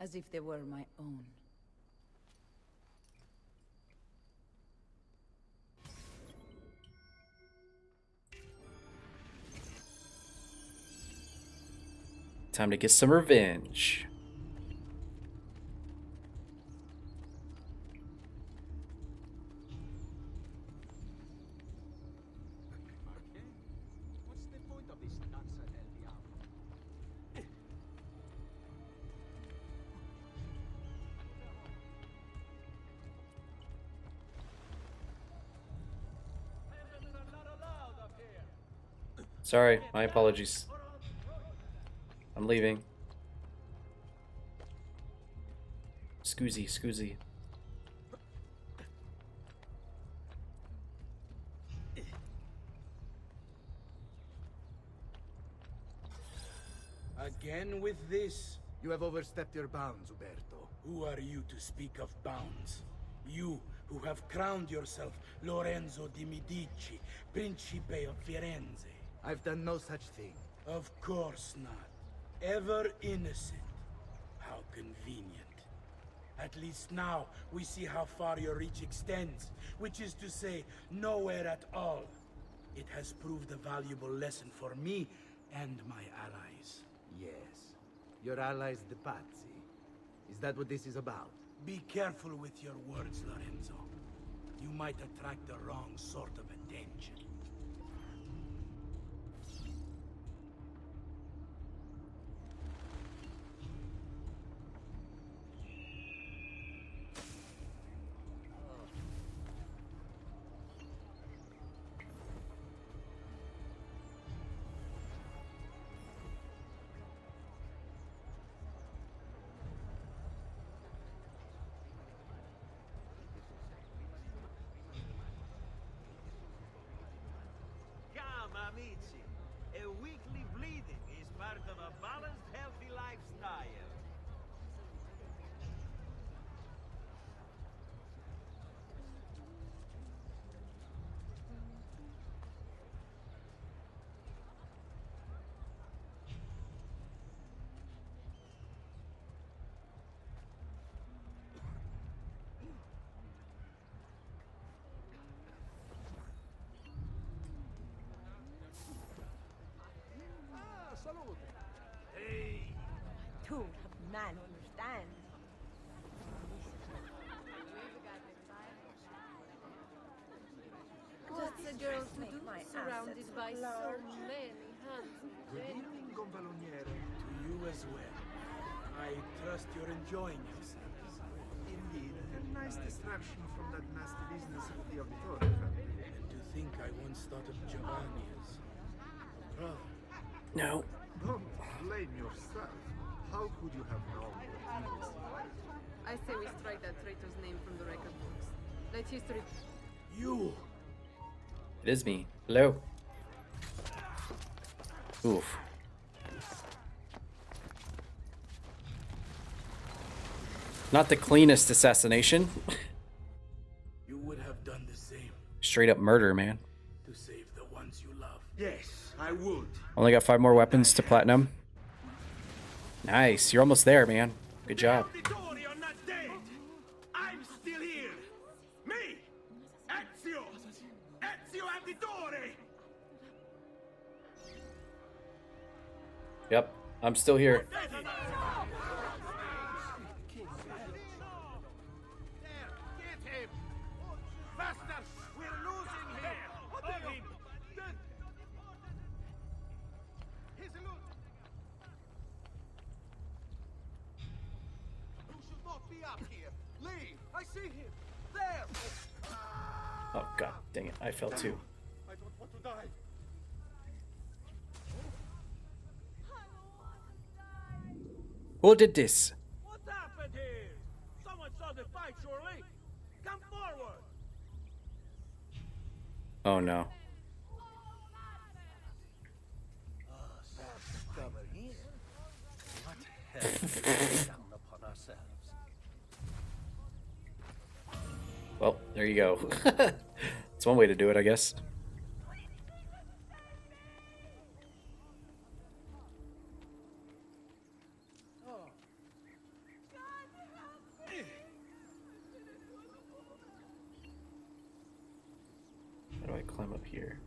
As if they were my own. Time to get some revenge. What's the point of this danza del diavolo? Sorry, my apologies. I'm leaving. Scoozy, scoozy. Again with this? You have overstepped your bounds, Uberto. Who are you to speak of bounds? You who have crowned yourself Lorenzo di Medici, Principe of Firenze. I've done no such thing. Of course not. Ever innocent. How convenient. At least now we see how far your reach extends, which is to say, nowhere at all. It has proved a valuable lesson for me and my allies. Yes. Your allies, the Pazzi. Is that what this is about? Be careful with your words, Lorenzo. You might attract the wrong sort of attention. Amici, a weekly bleeding is part of a balanced, healthy lifestyle. Hey! Two man understand. What's a girl to do surrounded by so many handsome men? To you as well. I trust you're enjoying yourselves. Indeed. A nice distraction from that nasty business of the Auditore family. And to think I once thought of Giovanni as a brother. No. Don't blame yourself. How could you have known? I say we strike that traitor's name from the record books. Let history... You! It is me. Hello. Oof. Not the cleanest assassination. You would have done the same. Straight up murder, man. To save the ones you love. Yes, I would. Only got 5 more weapons to platinum. Nice. You're almost there, man. Good job. Auditore are not dead. I'm still here. Me, Ezio Auditore. Yep, I'm still here. I see him! There! Oh god, dang it, I fell too. I don't want to die. Who did this? What happened here? Someone saw the fight, surely? Come forward! Oh no. What hell is down upon ourselves? Well, there you go. It's one way to do it, I guess. How do I climb up here?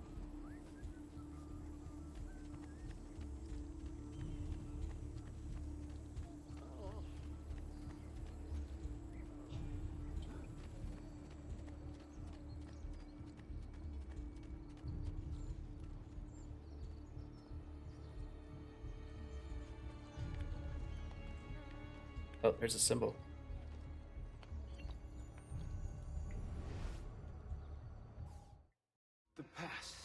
Oh, there's a symbol. The past.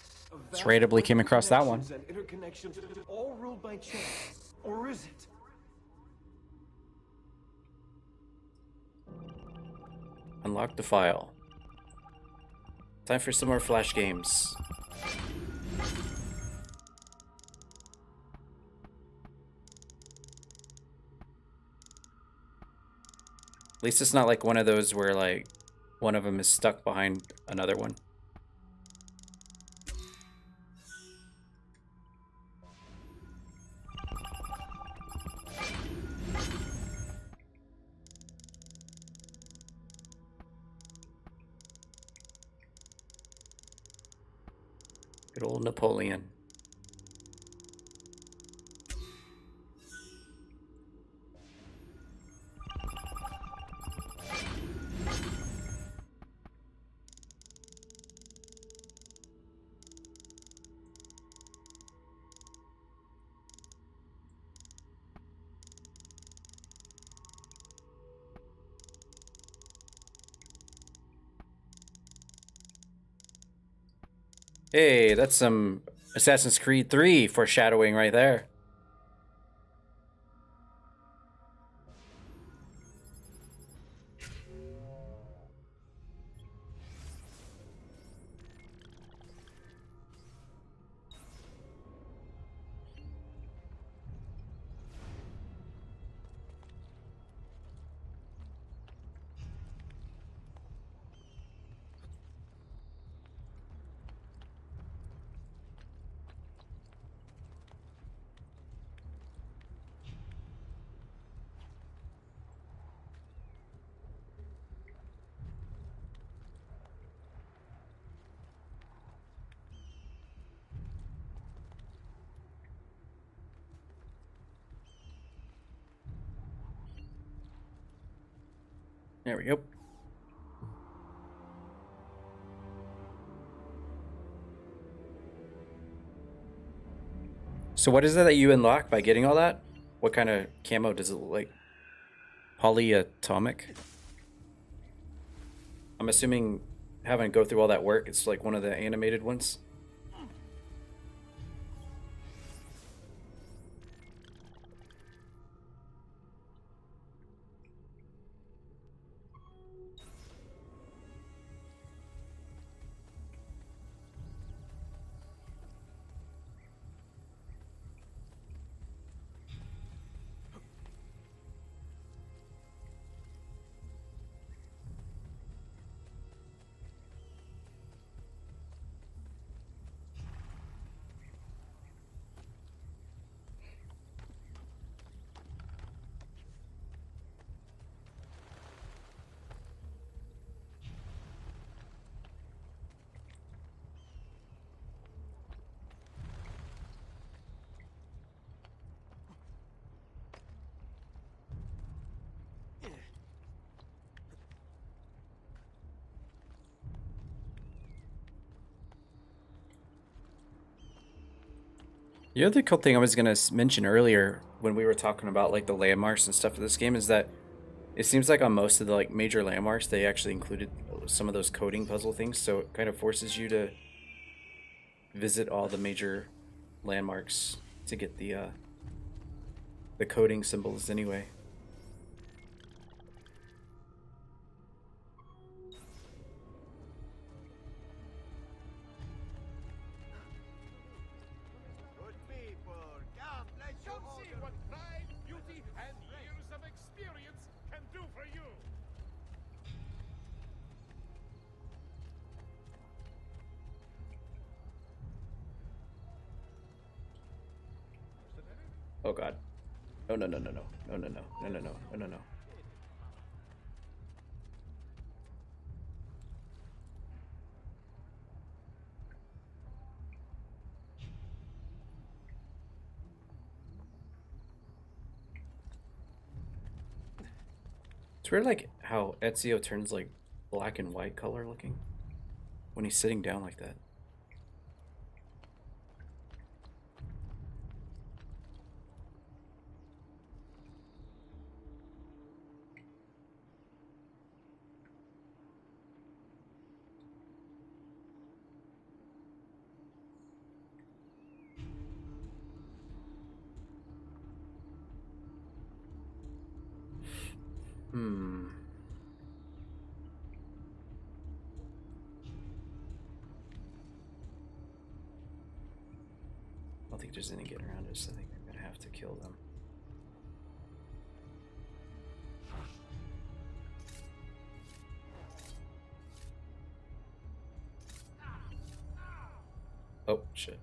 Just randomly came across that one. And interconnections, all ruled by chance. Or is it? Unlock the file. Time for some more Flash games. At least it's not like one of those where like one of them is stuck behind another one. Good old Napoleon. Hey, that's some Assassin's Creed 3 foreshadowing right there. There we go. So what is it that you unlock by getting all that? What kind of camo does it look like? Polyatomic? I'm assuming having to go through all that work, it's like one of the animated ones. The other cool thing I was gonna mention earlier when we were talking about like the landmarks and stuff of this game is that it seems like on most of the like major landmarks they actually included some of those coding puzzle things, so it kind of forces you to visit all the major landmarks to get the coding symbols anyway. Good people, come, let's come see what pride, beauty, and years of experience can do for you. Oh god. No no no no no no no no no no no no no no. It's weird like how Ezio turns like black and white color looking when he's sitting down like that. Hmm. I don't think there's any getting around this. I think I'm gonna have to kill them. Oh shit.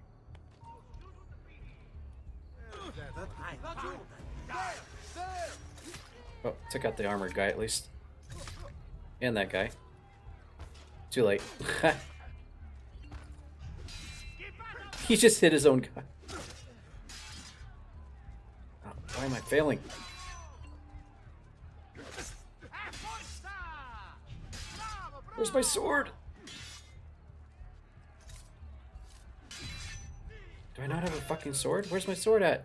Oh, took out the armored guy at least. And that guy. Too late. He just hit his own guy. Oh, why am I failing? Where's my sword? Do I not have a fucking sword? Where's my sword at?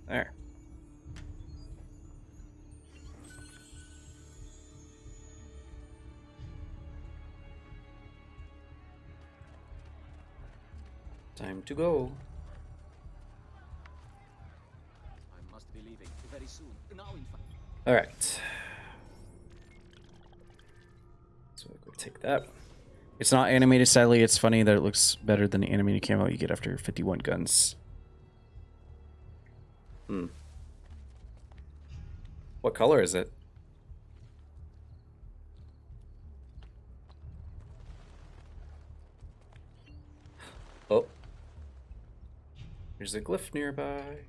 There. Time to go. I must be leaving very soon. Now in fact. All right. So we'll go take that. It's not animated, sadly. It's funny that it looks better than the animated camo you get after 51 guns. Hmm. What color is it? Oh. There's a glyph nearby.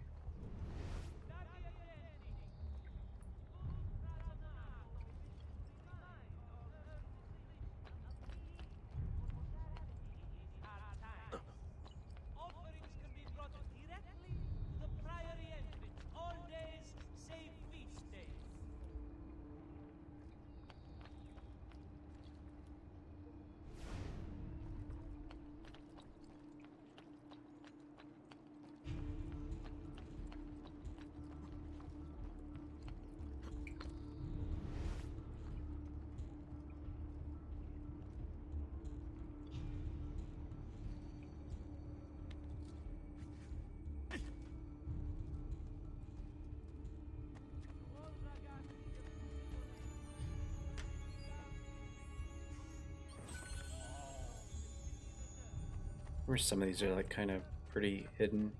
Where some of these are like kind of pretty hidden.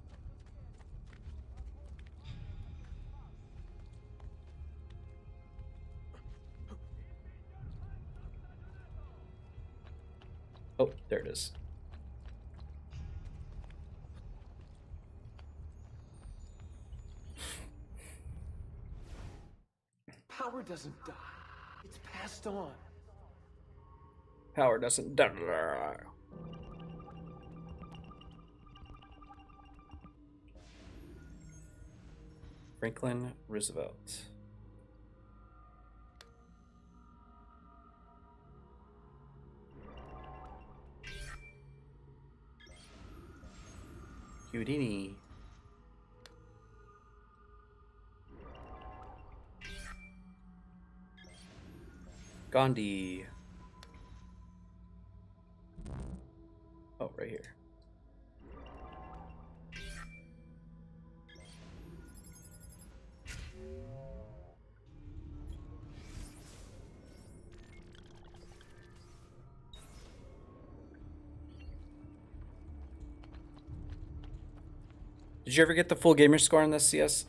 Oh, there it is. Power doesn't die. It's passed on. Power doesn't die. Franklin Roosevelt. Houdini. Gandhi. Oh, right here. Did you ever get the full gamer score on this CS?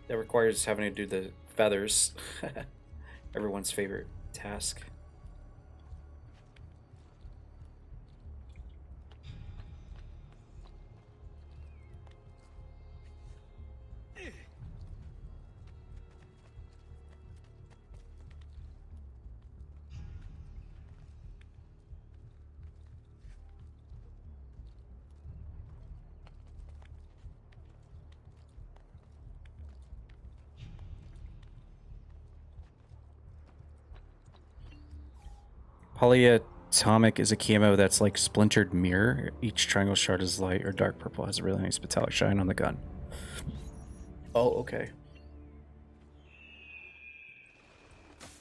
That requires having to do the feathers. Everyone's favorite task. Polyatomic is a camo that's like splintered mirror. Each triangle shard is light or dark purple, has a really nice metallic shine on the gun. Oh, okay.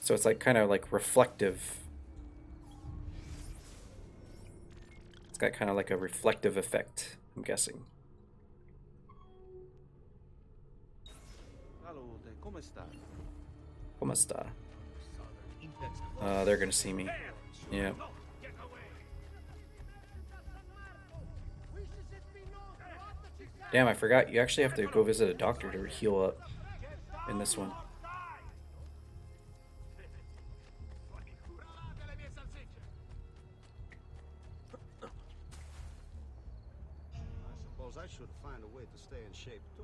So it's like kind of like reflective. It's got kind of like a reflective effect, I'm guessing. Come sta? They're gonna see me. Yeah. Damn, I forgot. You actually have to go visit a doctor to heal up in this one. I suppose I should find a way to stay in shape too.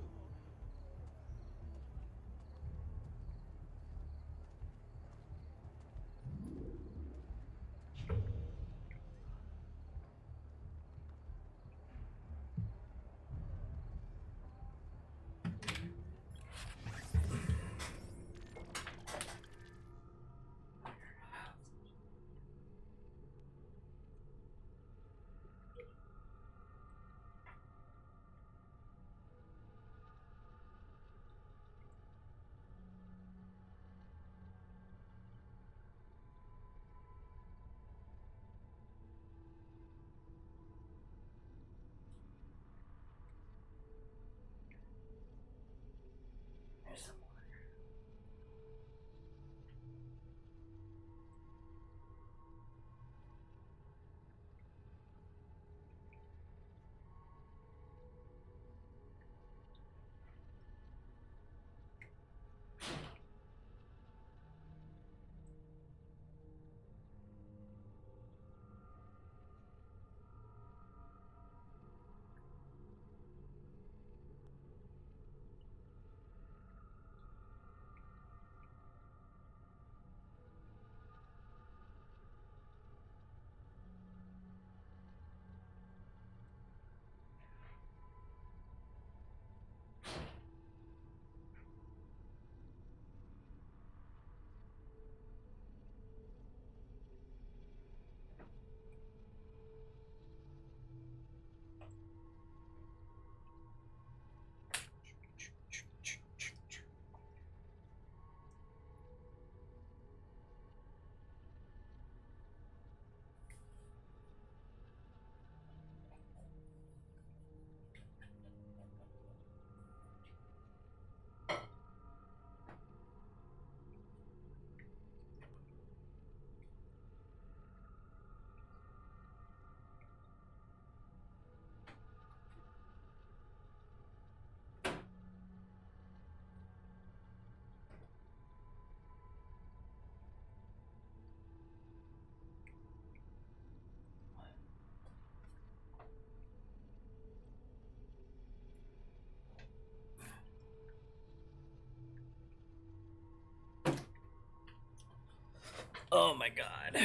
Oh my god.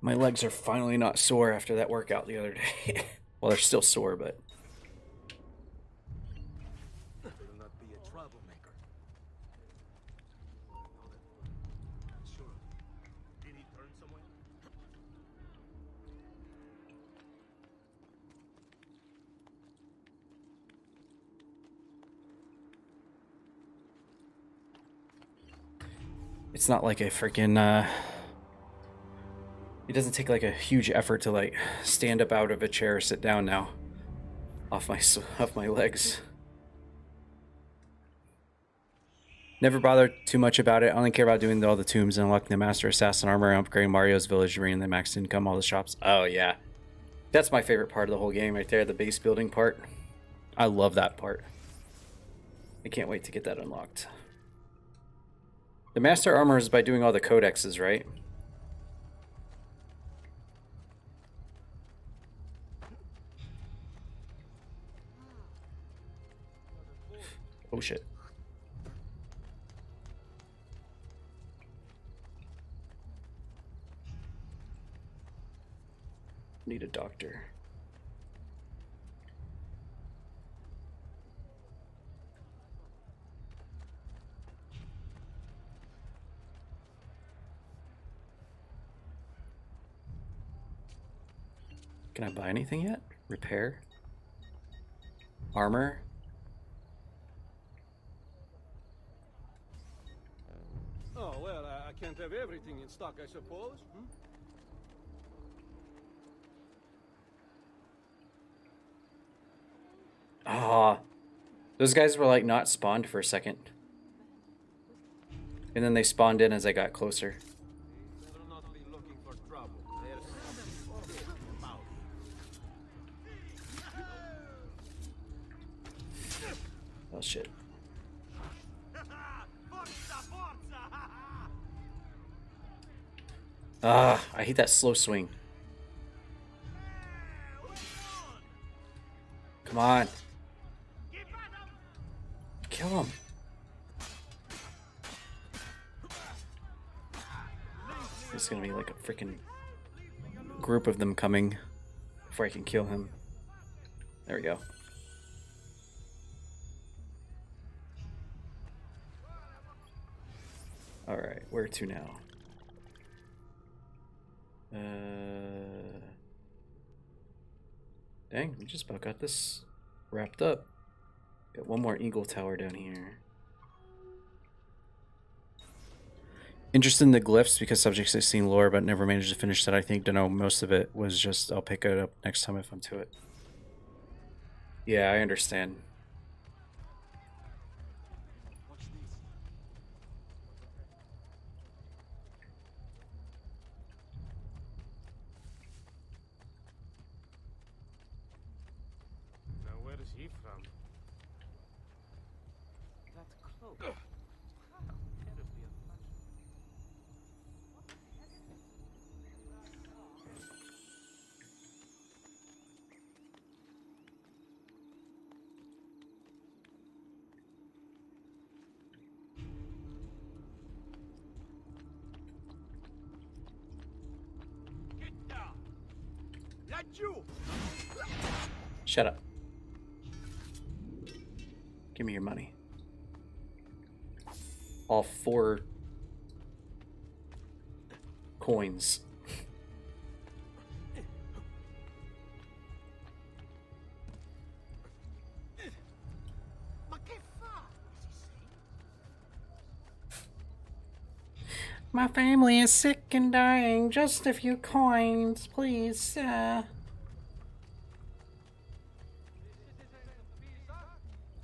My legs are finally not sore after that workout the other day. Well, they're still sore, but... Will not be a troublemaker. Sure. Did he turn somewhere? It's not like a freaking, it doesn't take like a huge effort to like stand up out of a chair or sit down now. Off my legs. Never bothered too much about it. I only care about doing all the tombs and unlocking the Master Assassin armor and upgrading Mario's village, bringing the max income, all the shops. Oh yeah. That's my favorite part of the whole game right there, the base building part. I love that part. I can't wait to get that unlocked. The Master Armor is by doing all the codexes, right? Oh shit. Need a doctor. Can I buy anything yet? Repair? Armor? Oh, well, I can't have everything in stock, I suppose. Hmm? Ah, those guys were like not spawned for a second. And then they spawned in as I got closer. Better not be looking for trouble. There's something about it. Oh shit. Ah, I hate that slow swing. Come on. Kill him. There's gonna be like a freaking group of them coming before I can kill him. There we go. Alright, where to now? Dang, we just about got this wrapped up. Got one more Eagle Tower down here. Interested in the glyphs because subjects have seen lore but never managed to finish that. I think to know most of it was just I'll pick it up next time if I'm to it. Yeah, I understand. Now, where is he from? That cloak. Shut up. Give me your money. All 4 coins. My family is sick and dying. Just a few coins, please.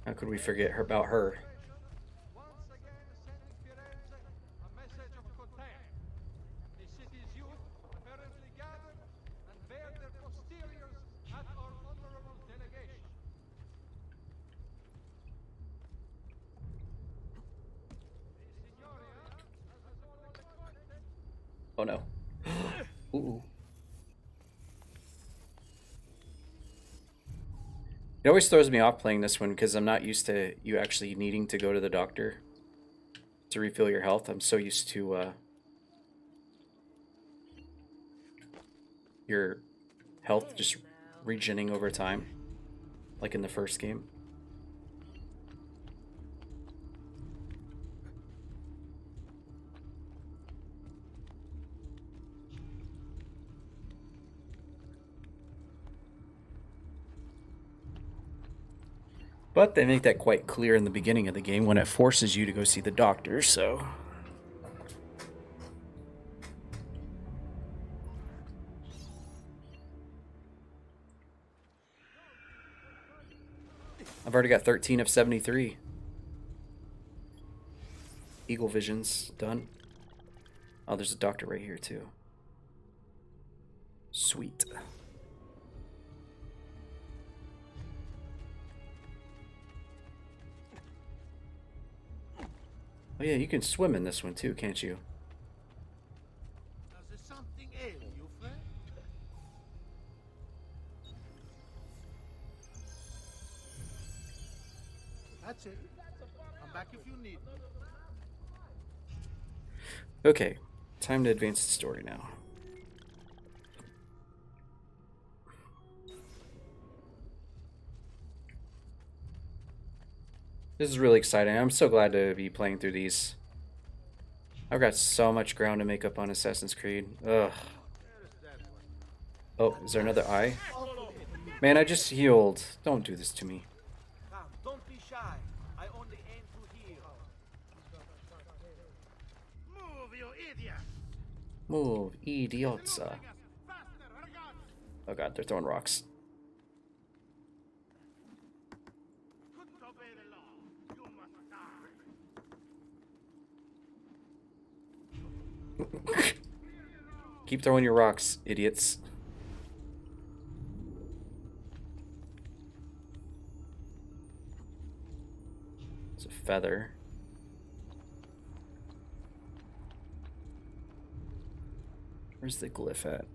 How could we forget her about her? The city's youth apparently gathered and bared their posteriors at our honorable delegation. Oh no. Ooh. It always throws me off playing this one because I'm not used to you actually needing to go to the doctor to refill your health. I'm so used to your health just regening over time, like in the first game. But they make that quite clear in the beginning of the game when it forces you to go see the doctor, so... I've already got 13 of 73. Eagle Vision's done. Oh, there's a doctor right here, too. Sweet. Oh yeah, you can swim in this one too, can't you? Does something ail you, friend? That's it. Come back if you need me. Okay, time to advance the story now. This is really exciting. I'm so glad to be playing through these. I've got so much ground to make up on Assassin's Creed. Ugh. Oh, is there another eye? Man, I just healed. Don't do this to me. Come, don't be shy. I only aim to heal. Move, you idiot! Move, idiotsa. Oh god, they're throwing rocks. Keep throwing your rocks, idiots. It's a feather. Where's the glyph at?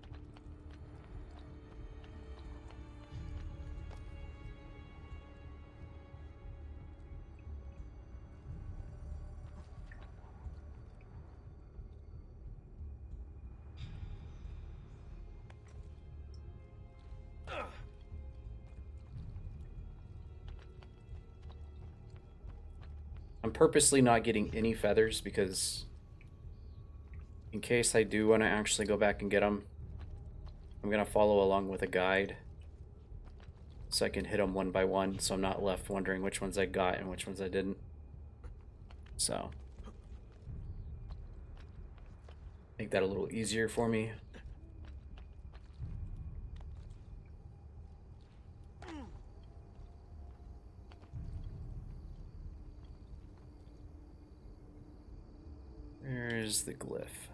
I'm purposely not getting any feathers because in case I do want to actually go back and get them, I'm going to follow along with a guide so I can hit them one by one so I'm not left wondering which ones I got and which ones I didn't. So, make that a little easier for me. Where's the glyph?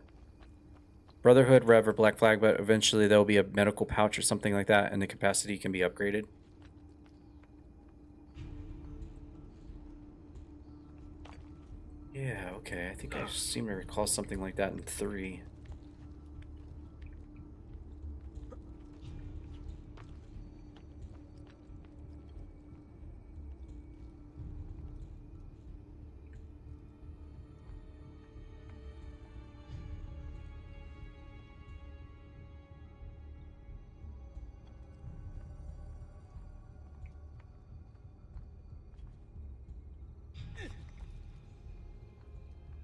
Brotherhood, Rev, or Black Flag, but eventually there'll be a medical pouch or something like that, and the capacity can be upgraded. Yeah, okay, I think I seem to recall something like that in 3.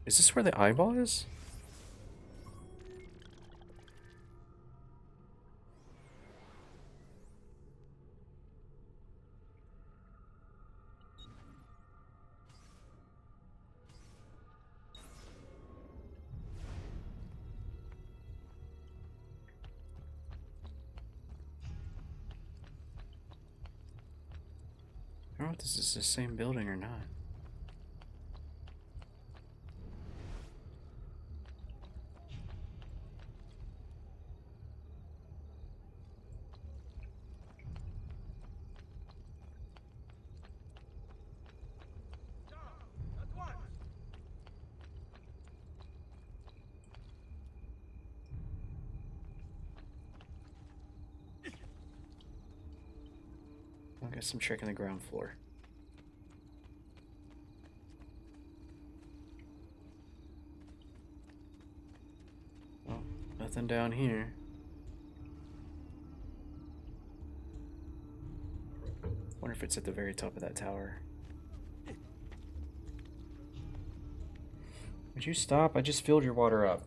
Is this where the eyeball is? I don't know if this is the same building or not. I guess I'm checking the ground floor. Oh, nothing down here. wonder if it's at the very top of that tower. Would you stop? I just filled your water up.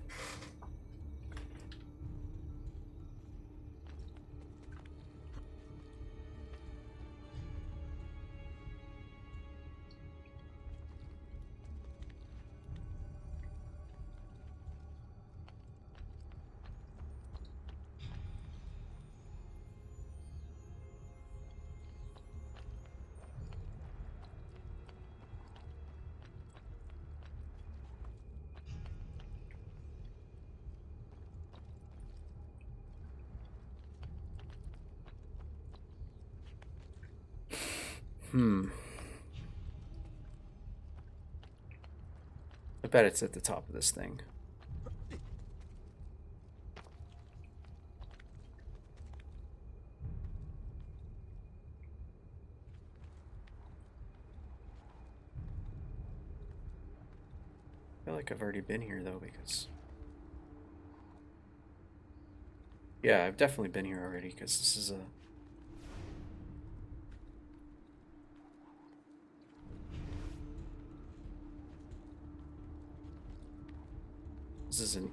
I bet it's at the top of this thing. I feel like I've already been here though, because yeah, I've definitely been here already, because this is an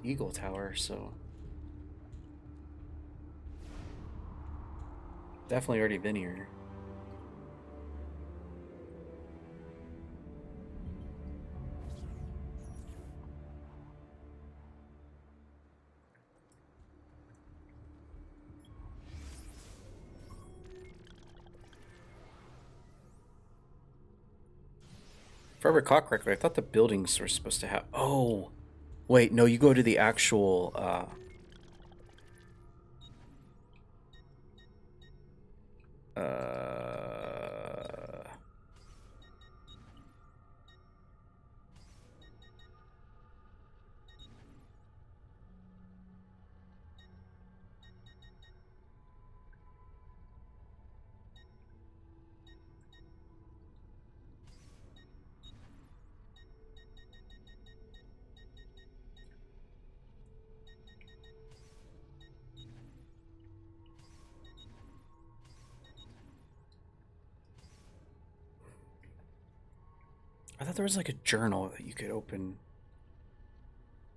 eagle tower, so definitely already been here. If I recall correctly, I thought the buildings were supposed to have... Oh! Wait, no, you go to the actual... I thought there was like a journal that you could open,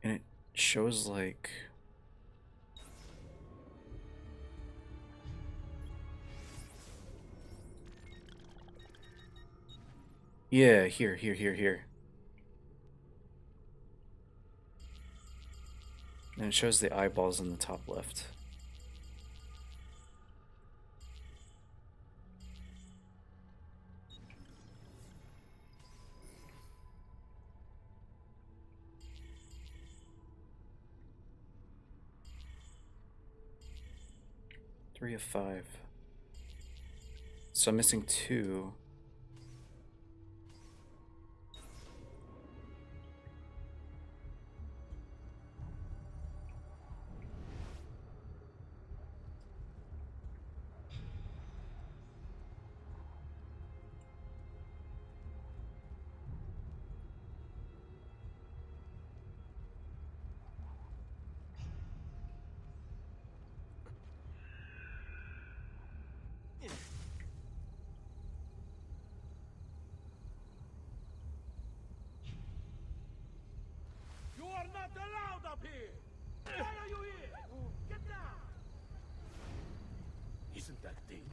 and it shows like... Yeah, here. And it shows the eyeballs in the top left. Three of 5. So I'm missing 2. Not allowed up here! Why are you here? Get down! Isn't that dangerous?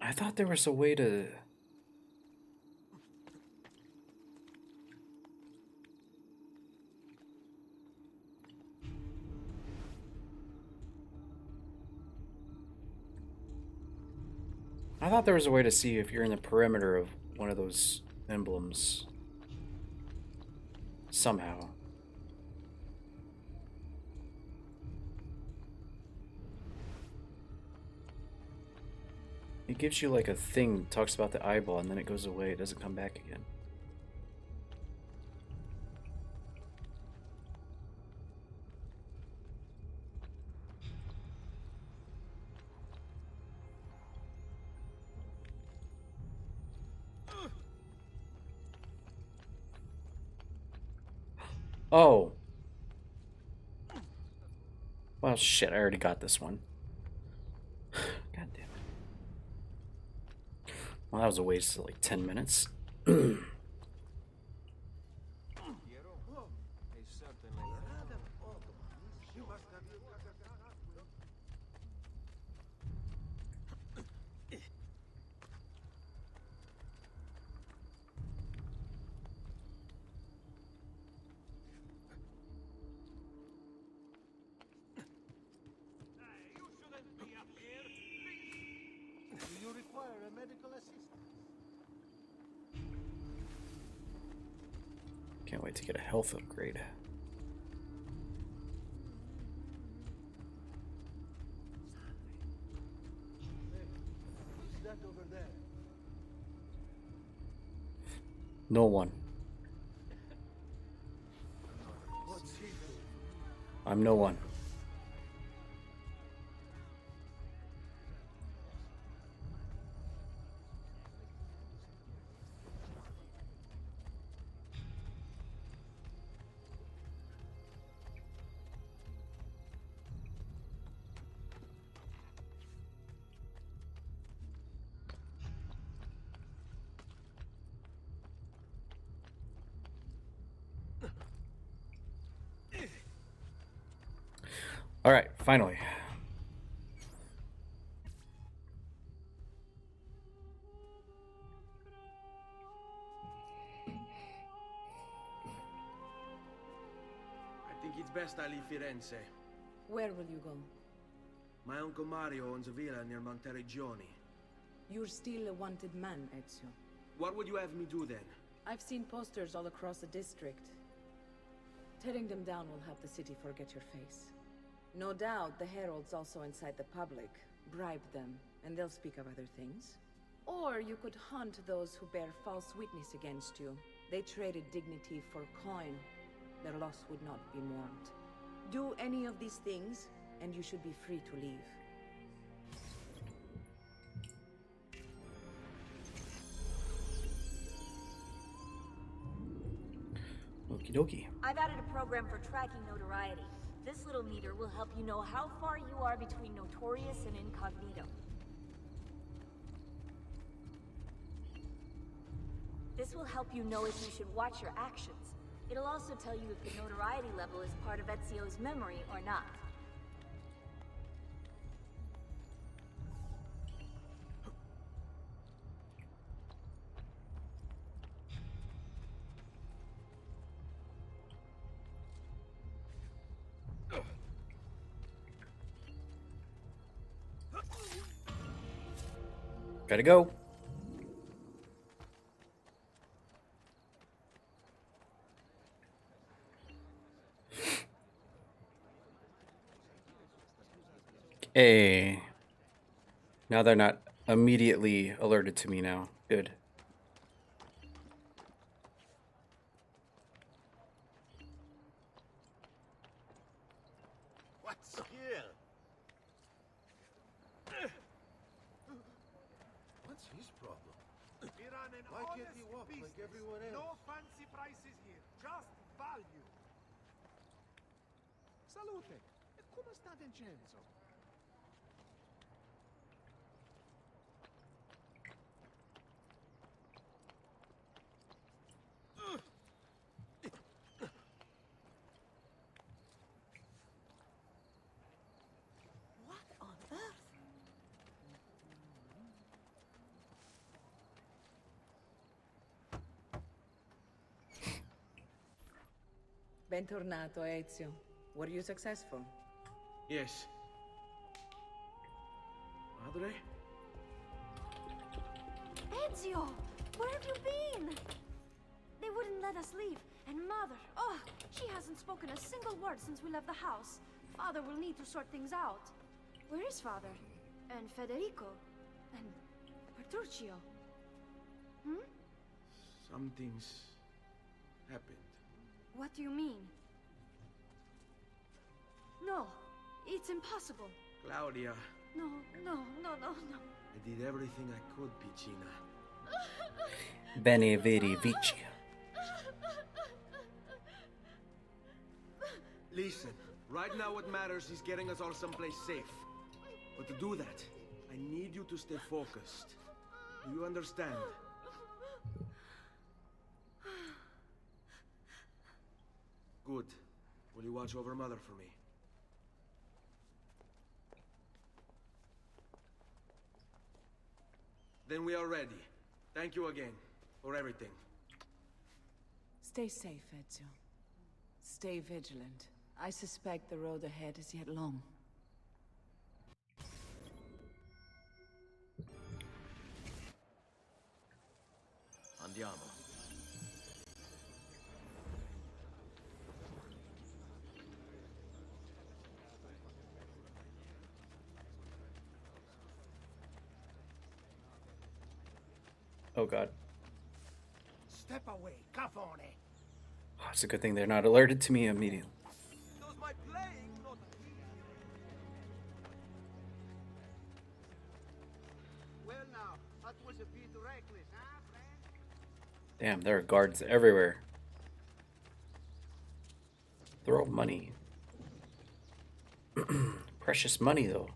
I thought there was a way to... I thought there was a way to see if you're in the perimeter of one of those emblems. Somehow. It gives you like a thing, talks about the eyeball, and then it goes away, it doesn't come back again. Oh. Well, shit, I already got this one. God damn it. Well, that was a waste of like 10 minutes. Do you require a medical assistant? Can't wait to get a health upgrade. Who's that over there? No one. What's he doing? I'm no one. All right, finally. I think it's best I leave Firenze. Where will you go? My uncle Mario owns a villa near Monteregioni. You're still a wanted man, Ezio. What would you have me do then? I've seen posters all across the district. Tearing them down will help the city forget your face. No doubt the heralds also incite the public. Bribe them, and they'll speak of other things. Or you could hunt those who bear false witness against you. They traded dignity for coin. Their loss would not be mourned. Do any of these things, and you should be free to leave. Okie dokie. I've added a program for tracking notoriety. This little meter will help you know how far you are between notorious and incognito. This will help you know if you should watch your actions. It'll also tell you if the notoriety level is part of Ezio's memory or not. Gotta go. Hey. Now they're not immediately alerted to me now. Good. What's here? What's his problem? Why can't he walk like everyone else? No fancy prices here, just value. Salute. E come sta Vincenzo? What on earth? Bentornato, Ezio. Were you successful? Yes. Madre? Ezio! Where have you been? They wouldn't let us leave. And Mother, oh, she hasn't spoken a single word since we left the house. Father will need to sort things out. Where is Father? And Federico? And Petruchio? Hmm? Something's happened. What do you mean? No, it's impossible. Claudia, No. I did everything I could, Piccina. Bene vedi vici. Listen, right now what matters is getting us all someplace safe. But to do that, I need you to stay focused. Do you understand? Good. Will you watch over Mother for me? Then we are ready. Thank you again for everything. Stay safe, Ezio. Stay vigilant. I suspect the road ahead is yet long. Andiamo. Oh god. Step away, Cafone. Oh, it's a good thing they're not alerted to me immediately. My playing, not well now, that was a bit reckless, huh, friend? Damn, there are guards everywhere. Throw money. Precious money, though.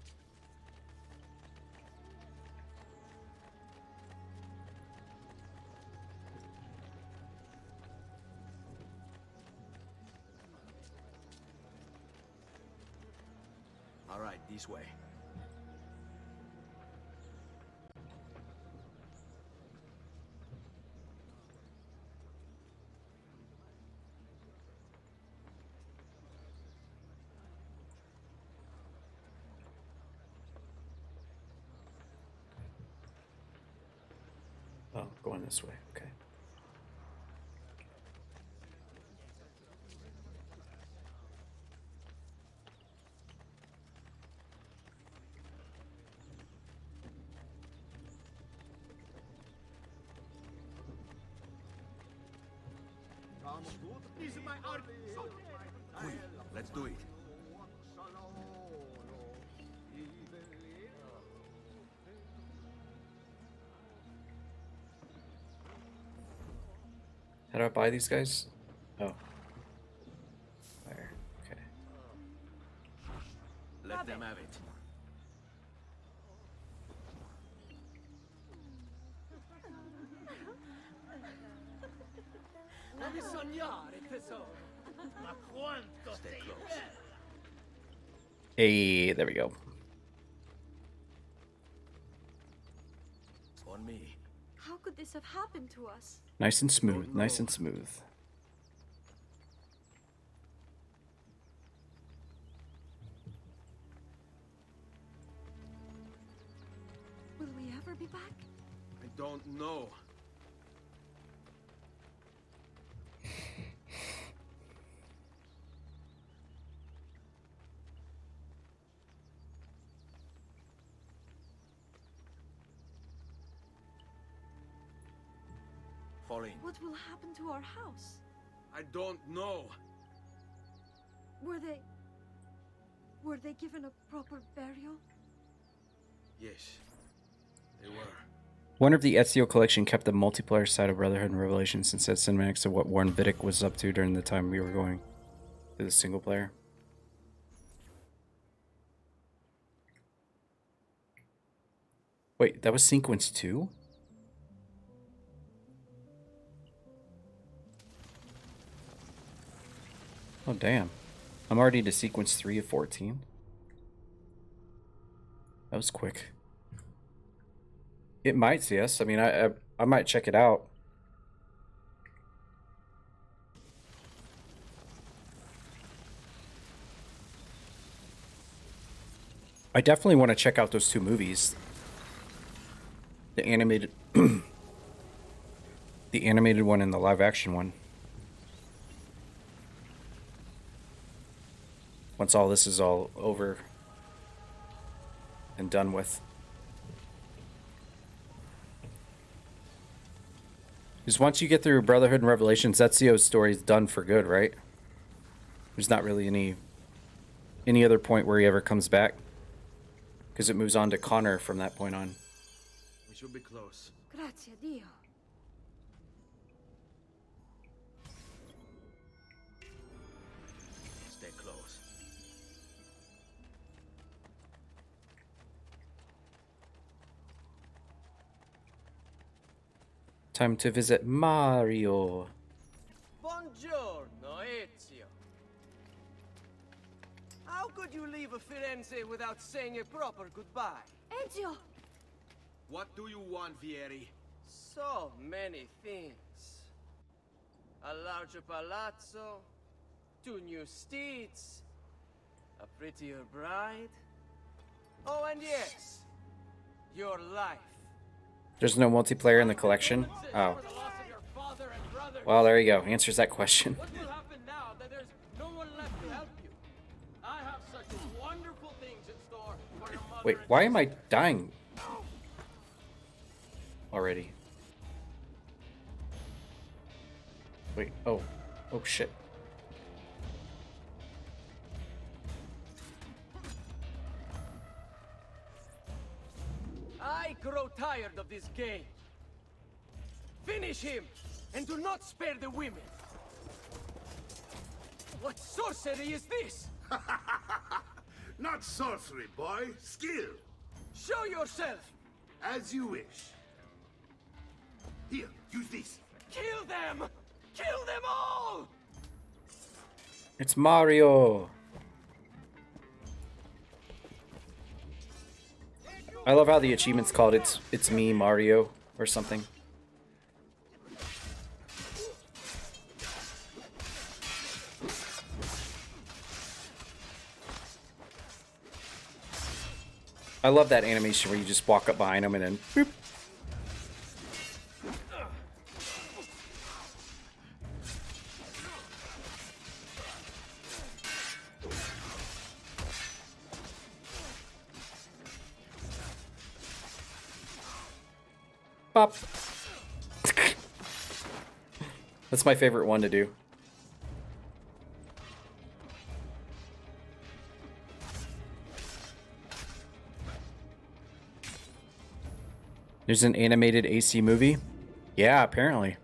All right, this way. Oh, going this way. Okay. This is my art. Quick, let's do it. How do I buy these guys? Oh. There. Okay. Let them have it. Devi sognare, tesoro. Ma quanto Stay sei close. bello. Hey, there we go. On me. How could this have happened to us? Nice and smooth. Nice and smooth. Will we ever be back? I don't know. Fall in. What will happen to our house? I don't know. Were they given a proper burial? Yes, they were. Wonder if the Ezio collection kept the multiplayer side of Brotherhood and Revelations instead of cinematics of what Warren Vidic was up to during the time we were going to the single player. Wait, that was sequence 2? Oh, damn. I'm already to sequence 3 of 14. That was quick. It might, yes. I mean, I might check it out. I definitely want to check out those 2 movies. The animated... the animated one and the live-action one. Once all this is all over and done with. Because once you get through Brotherhood and Revelations, Ezio's story is done for good, right? There's not really any other point where he ever comes back. Because it moves on to Connor from that point on. We should be close. Grazie a Dio. Stay close. Time to visit Mario. Buongiorno, Ezio. How could you leave a Firenze without saying a proper goodbye? Ezio! What do you want, Vieri? So many things. A larger palazzo, 2 new steeds, a prettier bride. Oh, and yes, your life. There's no multiplayer in the collection? Oh. Well, there you go. Answers that question. What will happen now that there's no one left to help you? I have such wonderful things in store for your mother. Wait, why am I dying already? Wait, oh shit. I grow tired of this game. Finish him, and do not spare the women. What sorcery is this? Not sorcery, boy. Skill. Show yourself. As you wish. Here, use this. Kill them! Kill them all! It's Mario. I love how the achievement's called It's Me Mario or something. I love that animation where you just walk up behind them and then boop. Pop. That's my favorite one to do. There's an animated AC movie? Yeah, apparently.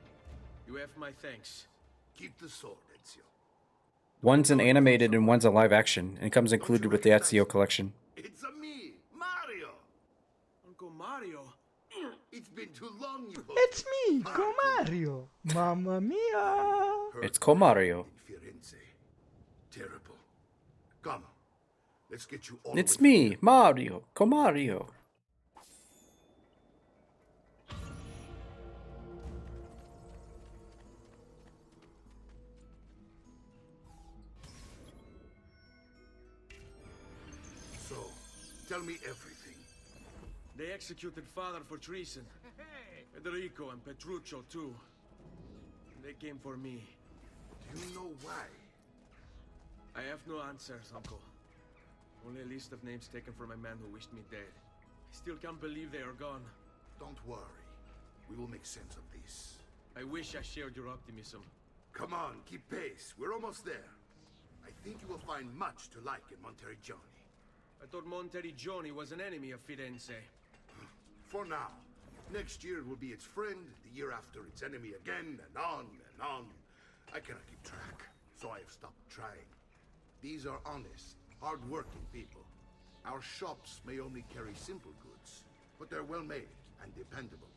You have my thanks. Keep the sword, Ezio. One's an animated and one's a live action, and comes included with the Ezio collection. It's a me, Mario. Uncle Mario. It's been too long, you. It's me, Mario. Mamma mia. It's Mario. Firenze. Terrible. Come. Let's get you all. It's me, Mario. Mario. So, tell me everything. They executed father for treason. Federico and Petruccio too. They came for me. Do you know why? I have no answers, Uncle. Only a list of names taken from a man who wished me dead. I still can't believe they are gone. Don't worry. We will make sense of this. I wish I shared your optimism. Come on, keep pace. We're almost there. I think you will find much to like in Monteriggioni. I thought Monteriggioni was an enemy of Firenze. For now. Next year it will be its friend, the year after its enemy again, and on and on. I cannot keep track, so I have stopped trying. These are honest, hard-working people. Our shops may only carry simple goods, but they're well-made and dependable.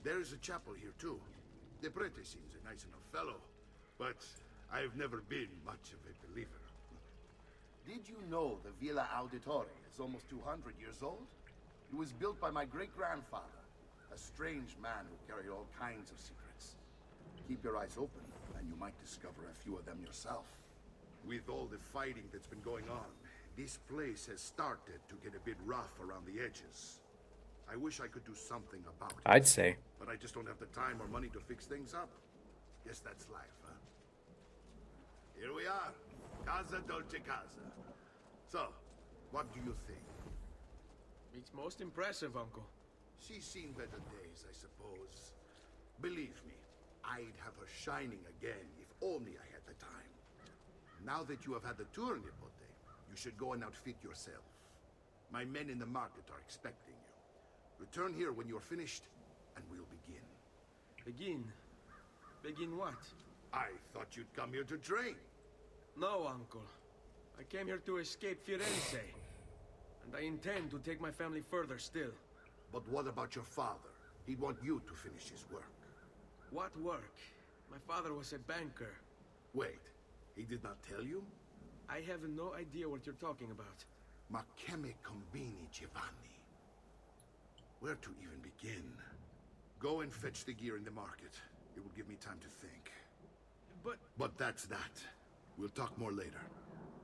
There is a chapel here, too. De Prete seems a nice enough fellow, but I've never been much of a believer. Did you know the Villa Auditore is almost 200 years old? It was built by my great-grandfather, a strange man who carried all kinds of secrets. Keep your eyes open, and you might discover a few of them yourself. With all the fighting that's been going on, this place has started to get a bit rough around the edges. I wish I could do something about it. I'd say. But I just don't have the time or money to fix things up. Guess that's life, huh? Here we are. Casa Dolce Casa. So, what do you think? It's most impressive, Uncle. She's seen better days, I suppose. Believe me, I'd have her shining again if only I had the time. Now that you have had the tour, Nipote, you should go and outfit yourself. My men in the market are expecting you. Return here when you're finished, and we'll begin. Begin? Begin what? I thought you'd come here to train. No, Uncle. I came here to escape Firenze. And I intend to take my family further still. But what about your father? He'd want you to finish his work. What work? My father was a banker. Wait, he did not tell you? I have no idea what you're talking about. Ma che me combini, Giovanni? Where to even begin? Go and fetch the gear in the market. It will give me time to think. But that's that. We'll talk more later.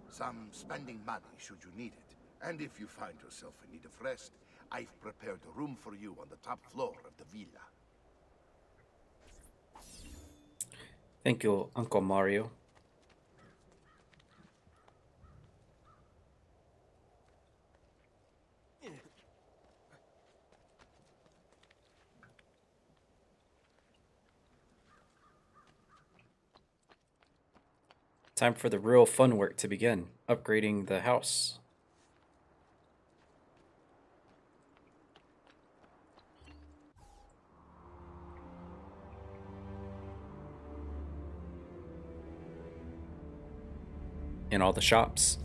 Some spending money should you need it. And if you find yourself in need of rest, I've prepared a room for you on the top floor of the villa. Thank you, Uncle Mario. Time for the real fun work to begin, upgrading the house. In all the shops.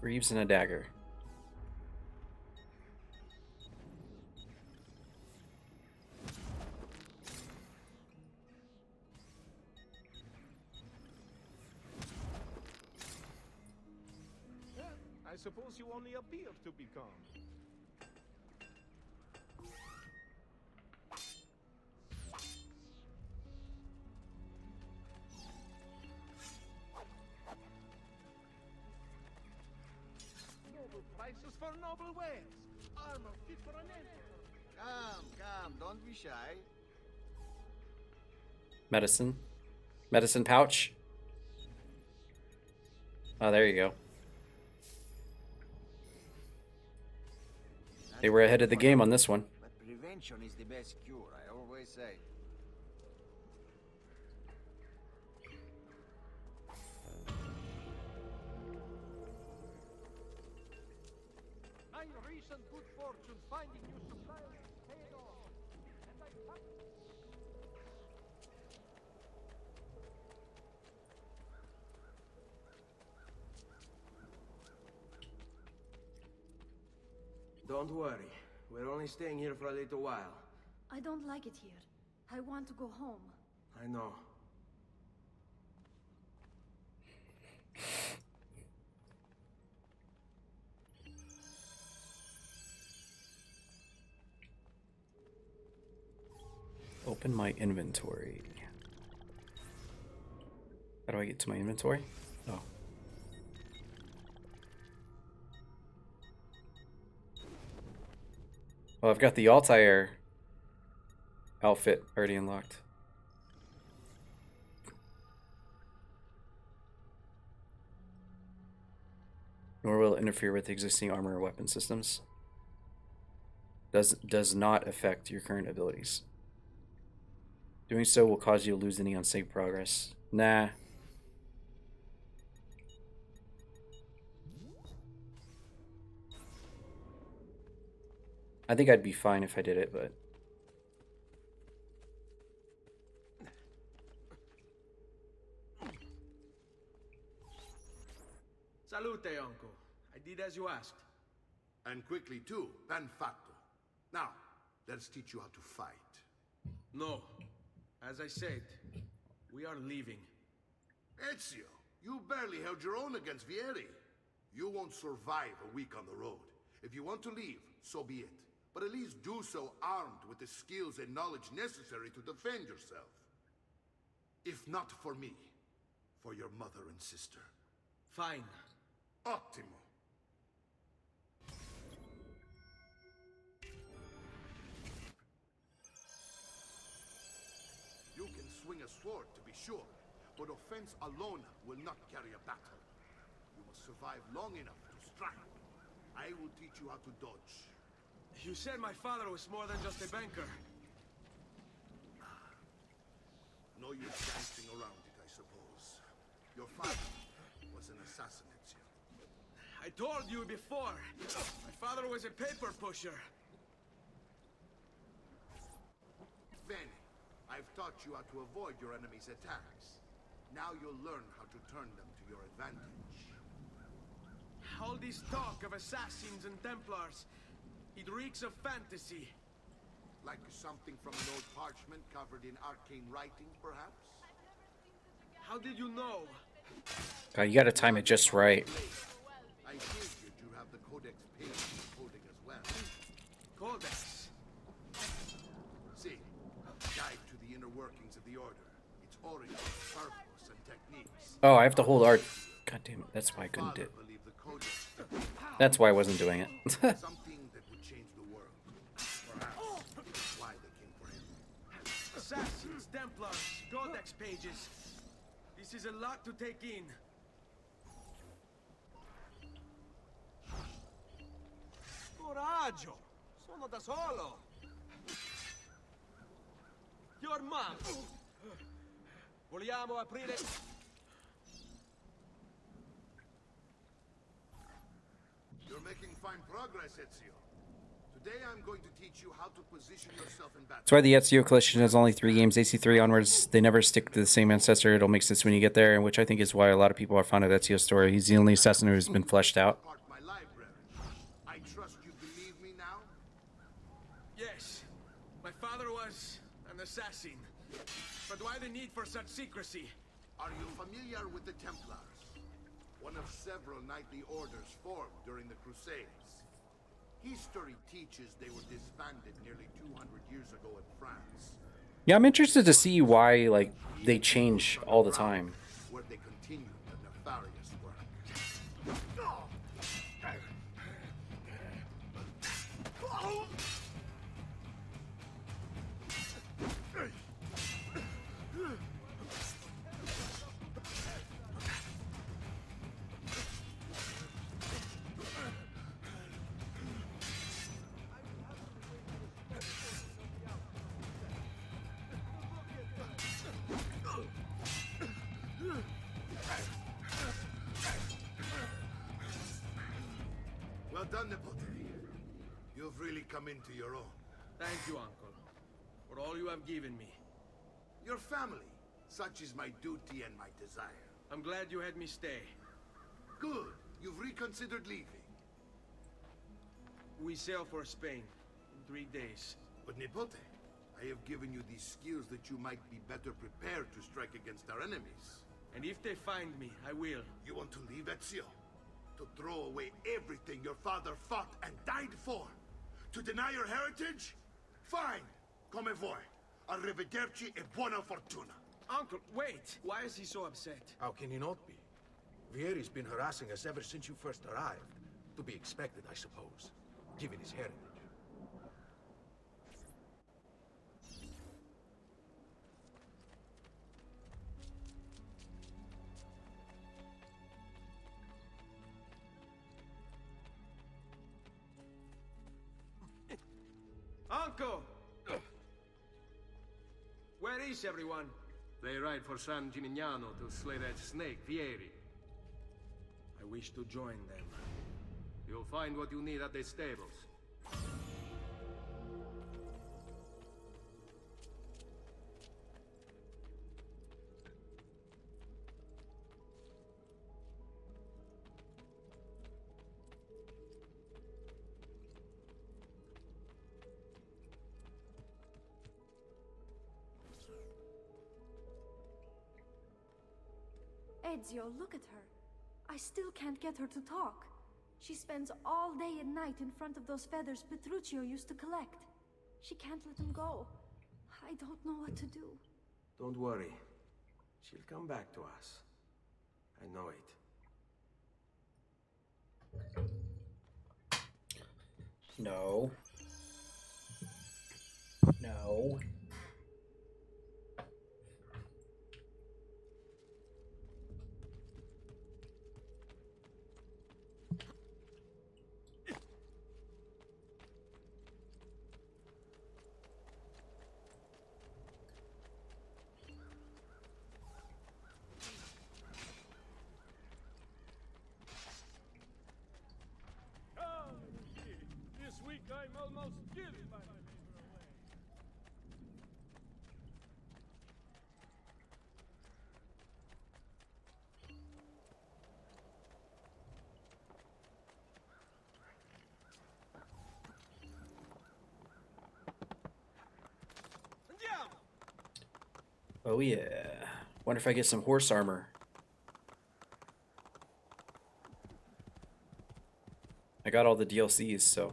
Greaves and a dagger. I suppose you only appear to be calm. Noble prices for noble wares. Armor fit for an emperor. Come, don't be shy. Medicine. Medicine pouch. Oh, there you go. They were ahead of the game on this one. But prevention is the best cure, I always say. My recent good fortune finding new suppliers paid off. And I Don't worry. We're only staying here for a little while. I don't like it here. I want to go home. I know. Open my inventory. How do I get to my inventory? Oh. Well, I've got the Altair outfit already unlocked. Nor will it interfere with existing armor or weapon systems. Does not affect your current abilities. Doing so will cause you to lose any unsaved progress. Nah. I think I'd be fine if I did it, but... Salute, uncle. I did as you asked. And quickly too, ben fatto. Now, let's teach you how to fight. No. As I said, we are leaving. Ezio, you barely held your own against Vieri. You won't survive a week on the road. If you want to leave, so be it. But at least do so armed with the skills and knowledge necessary to defend yourself. If not for me, for your mother and sister. Fine. Ottimo. You can swing a sword, to be sure, but offense alone will not carry a battle. You must survive long enough to strike. I will teach you how to dodge. You said my father was more than just a banker. No use dancing around it, I suppose. Your father was an assassin, Ezio. I told you before. My father was a paper pusher. Veni, I've taught you how to avoid your enemy's attacks. Now you'll learn how to turn them to your advantage. All this talk of assassins and Templars, it reeks of fantasy. Like something from an old parchment covered in arcane writing, perhaps? How did you know? God, you gotta time it just right. I figured you have the Codex page coding as well. Codex? See, guide to the inner workings of the Order, its origin, purpose, and techniques. Oh, I have to hold art. God damn it, that's why I couldn't do it. That's why I wasn't doing it. Something that would change the world. Perhaps that's why they came for him. Assassins, Templars, Codex pages. This is a lot to take in. Coraggio! Sono da solo! Your mom! Vogliamo aprire... You're making fine progress, Ezio. Today I'm going to teach you how to position yourself in battle. That's why the Ezio collection has only 3 games. AC3 onwards, they never stick to the same ancestor. It'll make sense when you get there, which I think is why a lot of people are fond of Ezio's story. He's the only assassin who's been fleshed out. My library. I trust you believe me now? Yes. My father was an assassin. But why the need for such secrecy? Are you familiar with the Templars? One of several knightly orders formed during the Crusades. History teaches they were disbanded nearly 200 years ago in France. Yeah, I'm interested to see why like they change all the time. Where they continued the nefarious work. Well done, Nipote. You've really come into your own. Thank you, Uncle, for all you have given me. Your family. Such is my duty and my desire. I'm glad you had me stay. Good. You've reconsidered leaving. We sail for Spain in 3 days. But Nipote, I have given you these skills that you might be better prepared to strike against our enemies. And if they find me, I will. You want to leave, Ezio? To throw away everything your father fought and died for? To deny your heritage? Fine. Come vuoi. Arrivederci e buona fortuna. Uncle, wait! Why is he so upset? How can he not be? Vieri's been harassing us ever since you first arrived. To be expected, I suppose, given his heritage. Uncle! Where is everyone? They ride for San Gimignano to slay that snake, Vieri. I wish to join them. You'll find what you need at the stables. Ezio, look at her. I still can't get her to talk. She spends all day and night in front of those feathers Petruchio used to collect. She can't let them go. I don't know what to do. Don't worry. She'll come back to us. I know it. No. No. almost give my neighbor away. Oh yeah. Wonder if I get some horse armor. I got all the DLCs, so.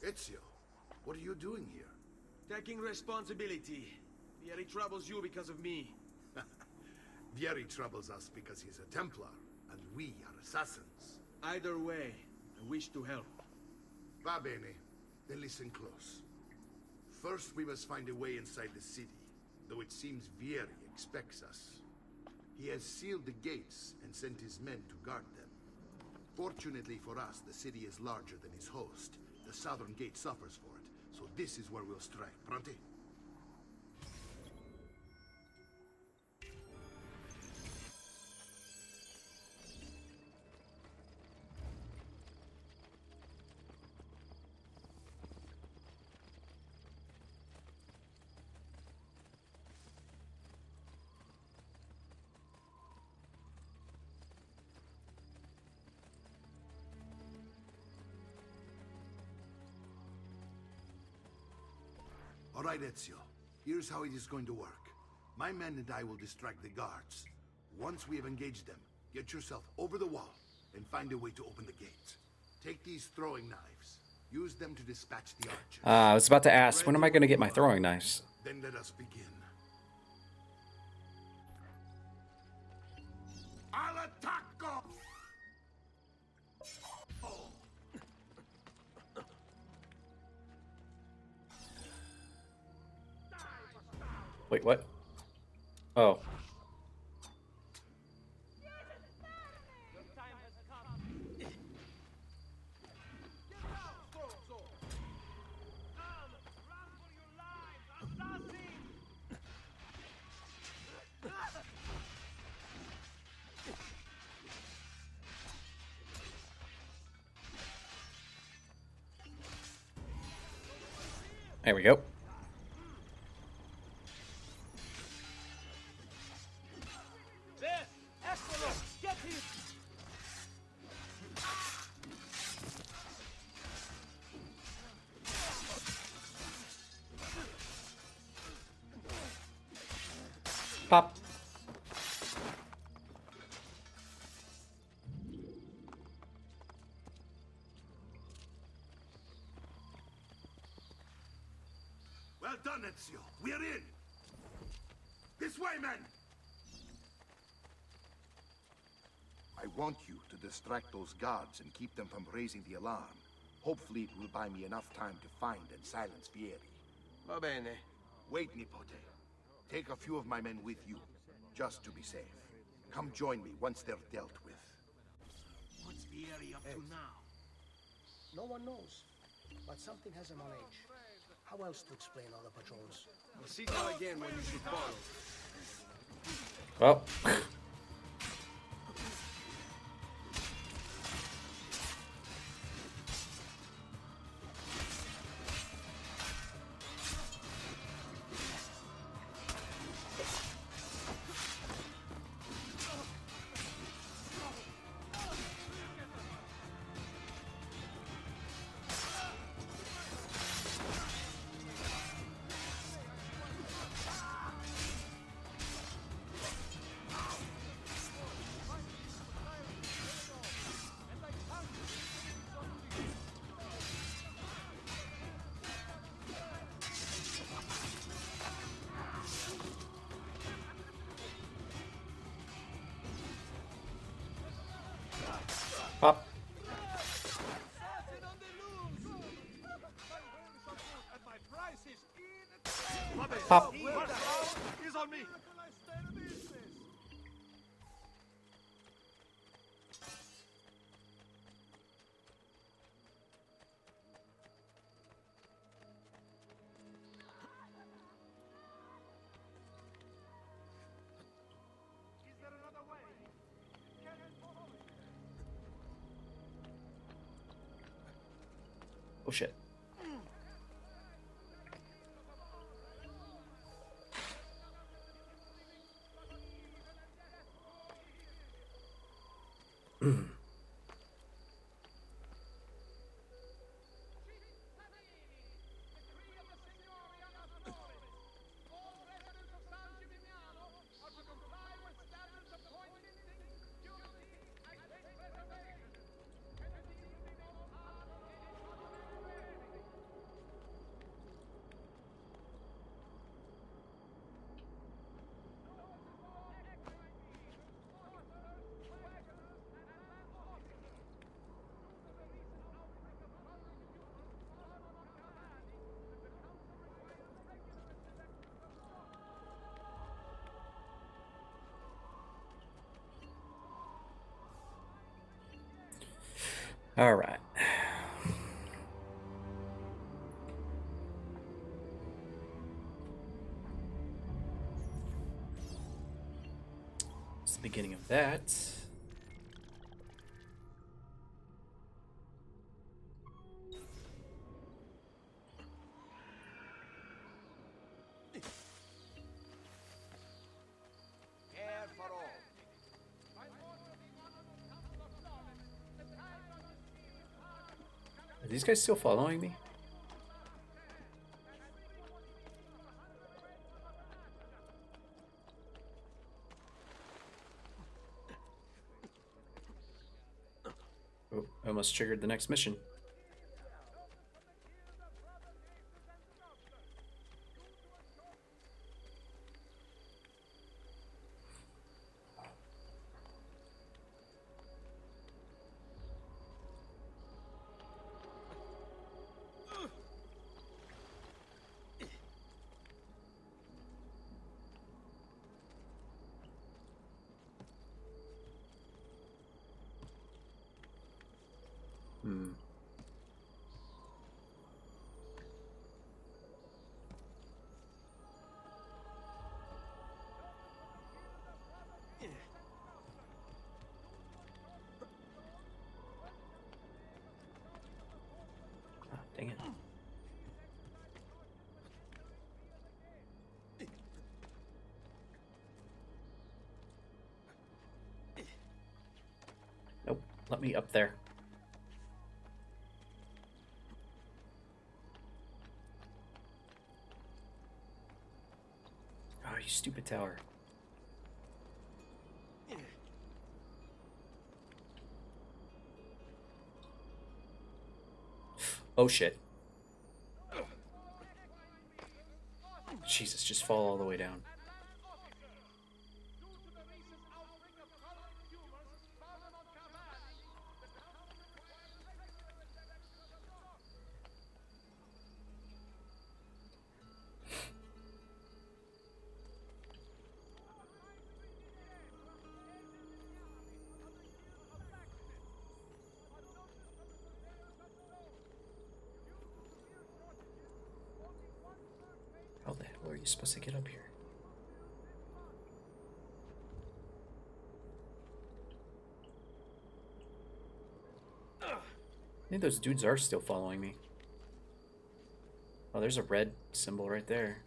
Ezio, what are you doing here? Taking responsibility. Vieri troubles you because of me. Vieri troubles us because he's a Templar, and we are assassins. Either way, I wish to help. Va bene. Then listen close. First, we must find a way inside the city, though it seems Vieri expects us. He has sealed the gates and sent his men to guard them. Fortunately for us, the city is larger than his host. The southern gate suffers for it, so this is where we'll strike. Pronti? All right, Ezio. Here's how it is going to work. My men and I will distract the guards. Once we have engaged them, get yourself over the wall and find a way to open the gate. Take these throwing knives. Use them to dispatch the archers. I was about to ask, when am I going to get my throwing knives? Then let us begin. Al attacco! Wait, what? Oh. There we go. Pop. Well done, Ezio. We're in. This way, men. I want you to distract those guards and keep them from raising the alarm. Hopefully it will buy me enough time to find and silence Vieri. Va bene. Wait, Nipote. Take a few of my men with you, just to be safe. Come join me once they're dealt with. What's Vieri up to now? No one knows, but something has him on edge. How else to explain all the patrols? We'll see now again when you should follow. Well. Pop. Pop. He's on me. Oh shit. All right. It's the beginning of that. Are these guys still following me? Oh, I almost triggered the next mission. Dang it. Nope, let me up there. Oh, you stupid tower. Oh shit. Jesus, just fall all the way down. How the hell are you supposed to get up here? I think those dudes are still following me. Oh, there's a red symbol right there.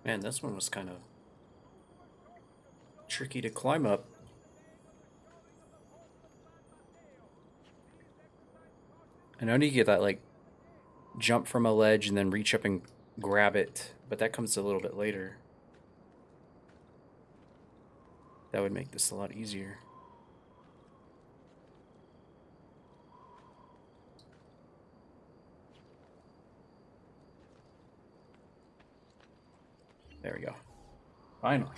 Man, this one was kind of tricky to climb up. I know you get that, like, jump from a ledge and then reach up and grab it, but that comes a little bit later. That would make this a lot easier. There we go. Finally.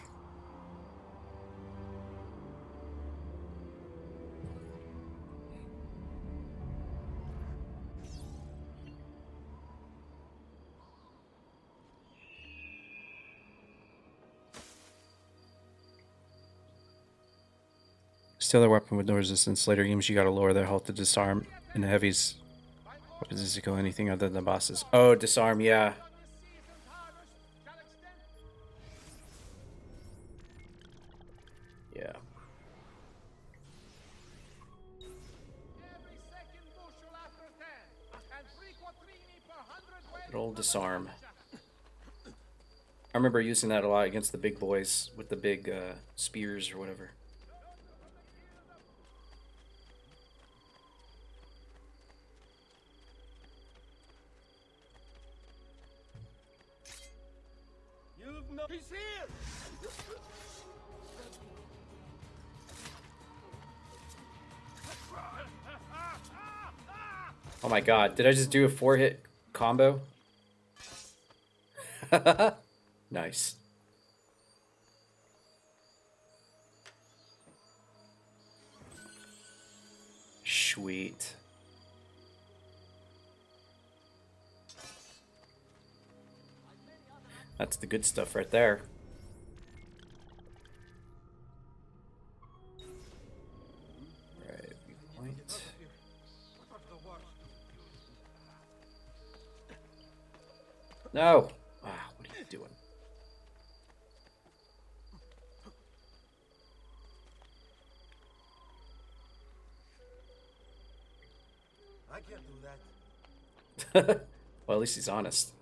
Still a weapon with no resistance. Later games you gotta lower their health to disarm, and the heavies weapons is to kill anything other than the bosses. Oh, disarm, yeah. Yeah. Good old disarm. I remember using that a lot against the big boys with the big spears or whatever. He's here! Oh my god, did I just do a 4-hit combo? Nice. Sweet. That's the good stuff right there. Right, viewpoint. No! Ah, what are you doing? I can't do that. Well, at least he's honest.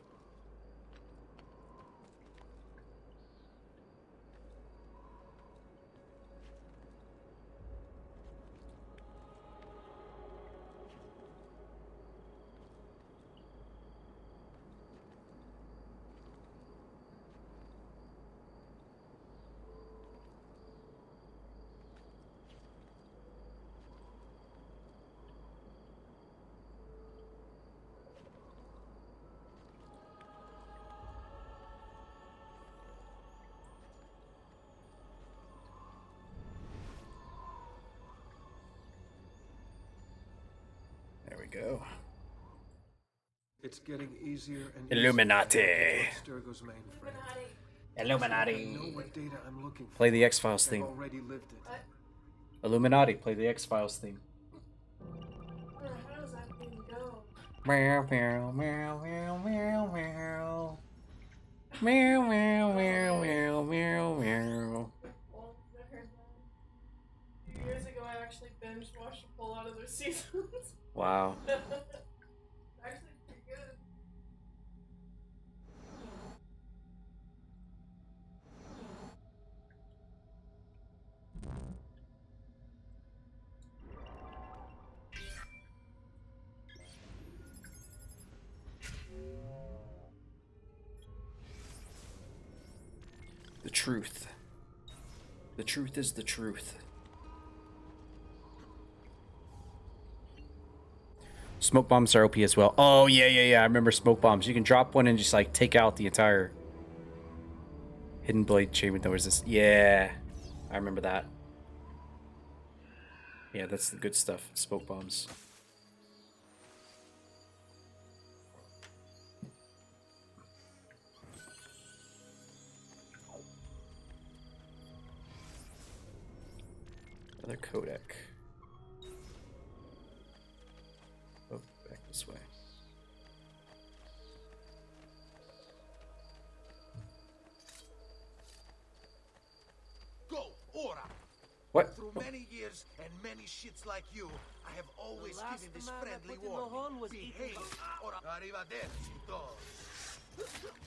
There we go. It's getting easier and Illuminati. Sturgo's mainframe. Illuminati. I know what data I'm looking for. Play the X-Files I've theme. already lived it. Illuminati, play the X-Files theme. How does that thing go? Meow, meow, meow, meow, meow, meow. Meow, meow, meow, meow, meow, meow. Well, I heard that. A few years ago, I actually binge watched a whole lot of their seasons. Wow. Actually, pretty good. The truth. The truth is the truth. Smoke bombs are OP as well. Oh, yeah. I remember smoke bombs. You can drop one and just, like, take out the entire hidden blade chain with no resistance. Yeah. I remember that. Yeah, that's the good stuff. Smoke bombs. Another codec. Oh, back this way. Go, Ora! What? Through many years and many shits like you, I have always given this friendly warning. Behave, or arrivederci, dog.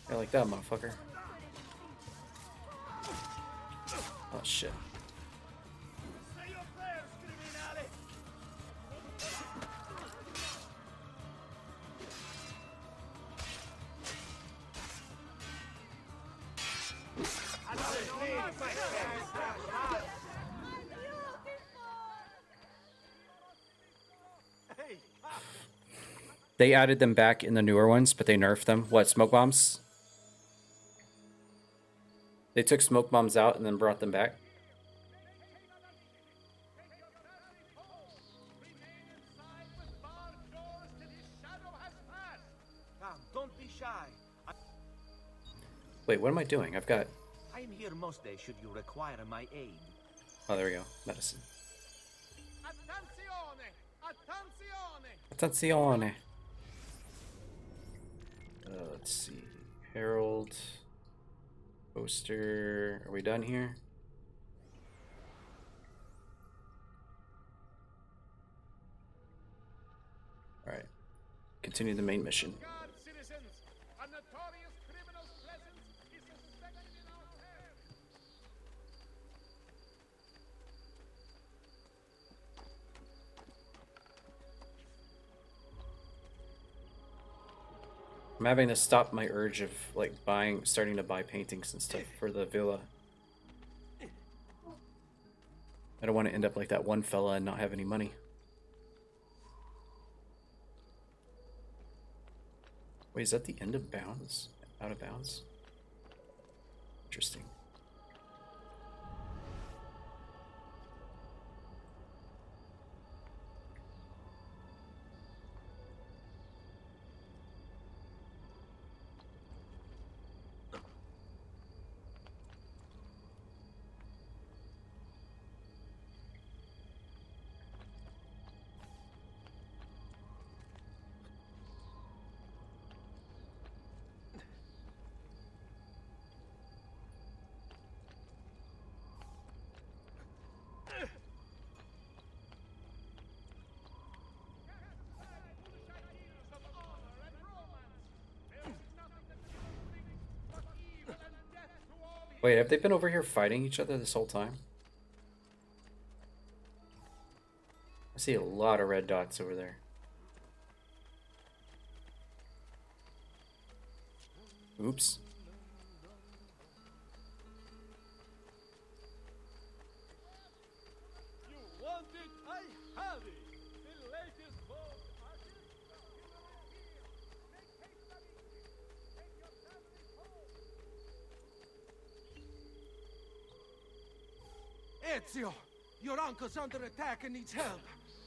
I like that, motherfucker. Oh, shit. They added them back in the newer ones, but they nerfed them. What, smoke bombs? They took smoke bombs out and then brought them back? Come, don't be shy. Wait, what am I doing? I've got... I'm here most days should you require my aid. Oh, there we go. Medicine. Attenzione! Attenzione. Let's see. Herald. Poster. Are we done here? Alright. Continue the main mission. Guard, citizens! A notorious criminal's presence is suspected in our town! I'm having to stop my urge of like starting to buy paintings and stuff for the villa. I don't want to end up like that one fella and not have any money. Wait, is that the end of bounds? Out of bounds? Interesting. Wait, have they been over here fighting each other this whole time? I see a lot of red dots over there. Oops. You want it? I have it! The latest boat! Ezio, your uncle's under attack and needs help.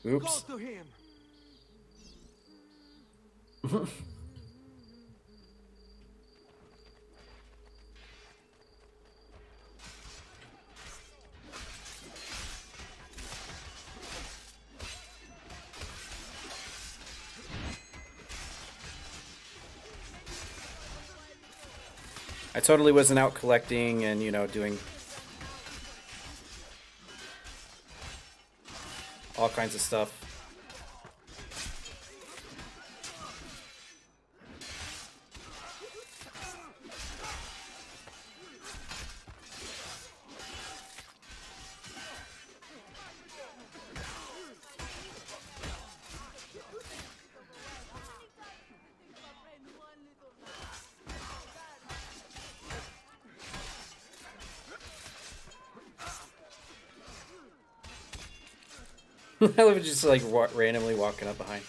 Oops. Go to him. I totally wasn't out collecting and, you know, doing all kinds of stuff. I love just like randomly walking up behind.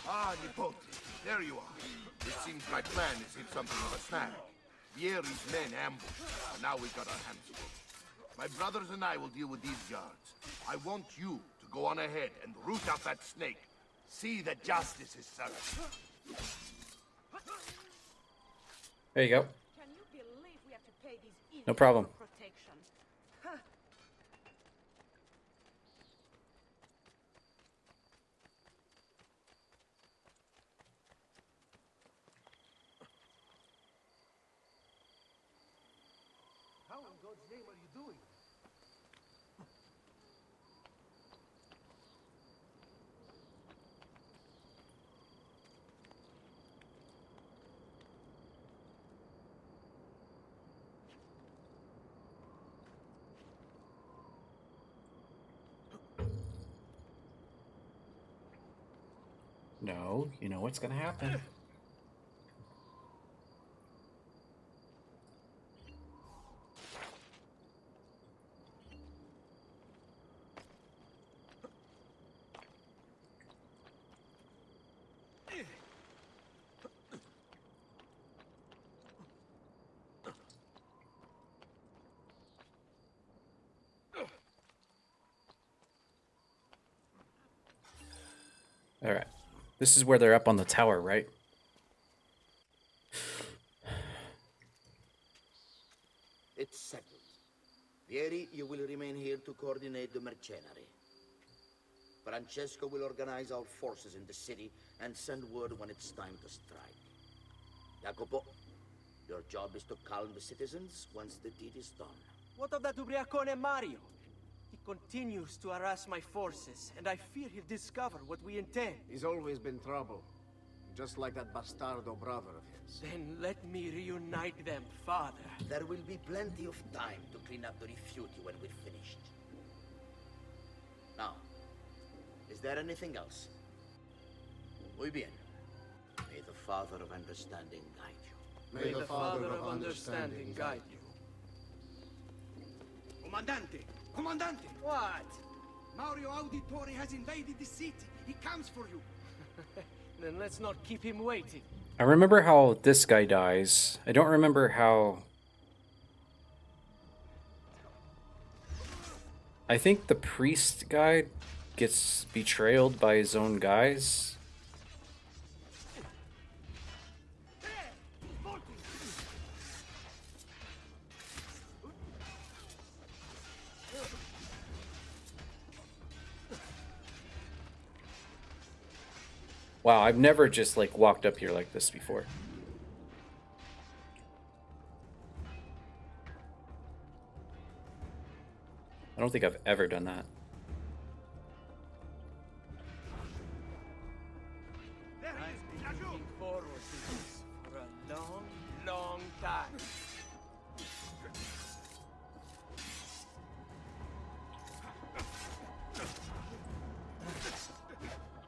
Ah, Nipote, there you are. It seems my plan is hit something of a snag. Vieri's men ambushed us, and now we've got our hands full. My brothers and I will deal with these guards. I want you to go on ahead and root out that snake. See that justice is served. There you go. Can you believe we have to pay these idiots No problem. for protection? Huh. How in God's name are you doing? No, you know what's gonna happen. This is where they're up on the tower, right? It's settled. Vieri, you will remain here to coordinate the mercenary. Francesco will organize our forces in the city and send word when it's time to strike. Jacopo, your job is to calm the citizens once the deed is done. What of that Ubriacone Mario? He continues to harass my forces, and I fear he'll discover what we intend. He's always been trouble. Just like that bastardo brother of his. Then let me reunite them, father. There will be plenty of time to clean up the rifiuti when we're finished. Now, is there anything else? Muy bien. May the Father of Understanding guide you. May the Father of Understanding guide you. Comandante! Comandante! What? Mario Auditore has invaded the city. He comes for you. Then let's not keep him waiting. I remember how this guy dies. I don't remember how... I think the priest guy gets betrayed by his own guys. Wow, I've never just like walked up here like this before. I don't think I've ever done that. I've been looking forward to this for a long, long time.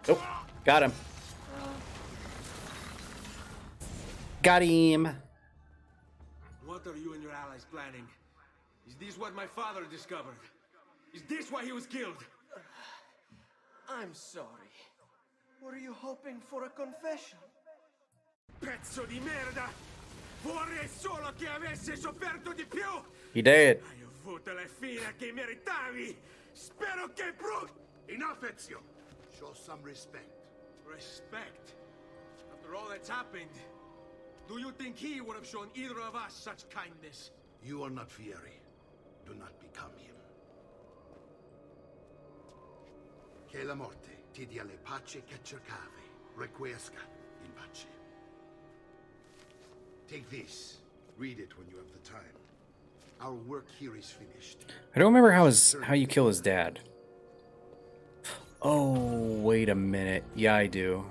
Oh, got him. Got him. What are you and your allies planning? Is this what my father discovered? Is this why he was killed? I'm sorry. Were you hoping for a confession? Pezzo di merda! Vorrei solo che avesse sofferto di più! He did. Hai avuto la fine che meritavi! Spero che Enough, Ezio! Show some respect. Respect? After all that's happened, do you think he would have shown either of us such kindness? You are not Fieri. Do not become him. Che la morte ti dia le pace che cercavi. Requiesca in pace. Take this. Read it when you have the time. Our work here is finished. I don't remember how you kill his dad. Oh, wait a minute. Yeah, I do.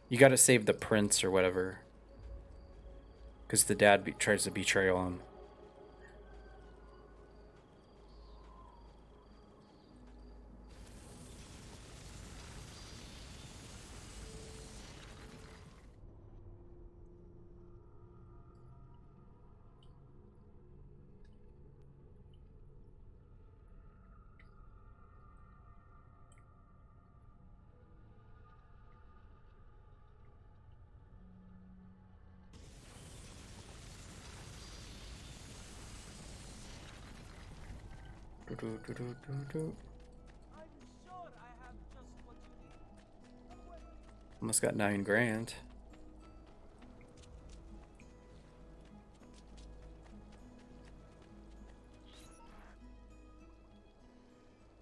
You gotta save the prince or whatever. Because the dad tries to betray him. Almost got 9 grand.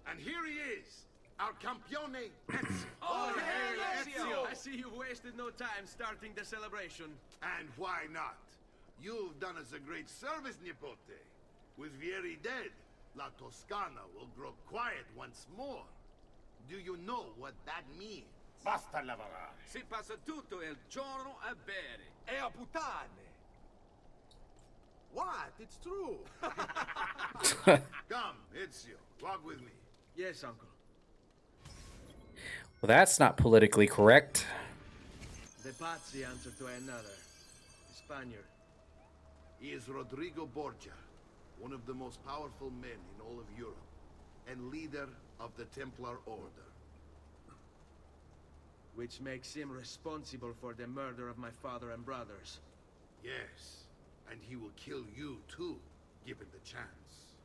And here he is, our campione, Ezio. Oh, hey, Ezio! I see you've wasted no time starting the celebration. And why not? You've done us a great service, Nipote. With Vieri dead, La Toscana will grow quiet once more. Do you know what that means? Basta lavorare. Si passa tutto il giorno a bere. E a puttane. What? It's true. Come, Ezio, walk with me. Yes, uncle. Well, that's not politically correct. The Pazzi answer to another. The Spaniard. He is Rodrigo Borgia, one of the most powerful men in all of Europe, and leader of the Templar Order. Which makes him responsible for the murder of my father and brothers. Yes, and he will kill you too. given the chance.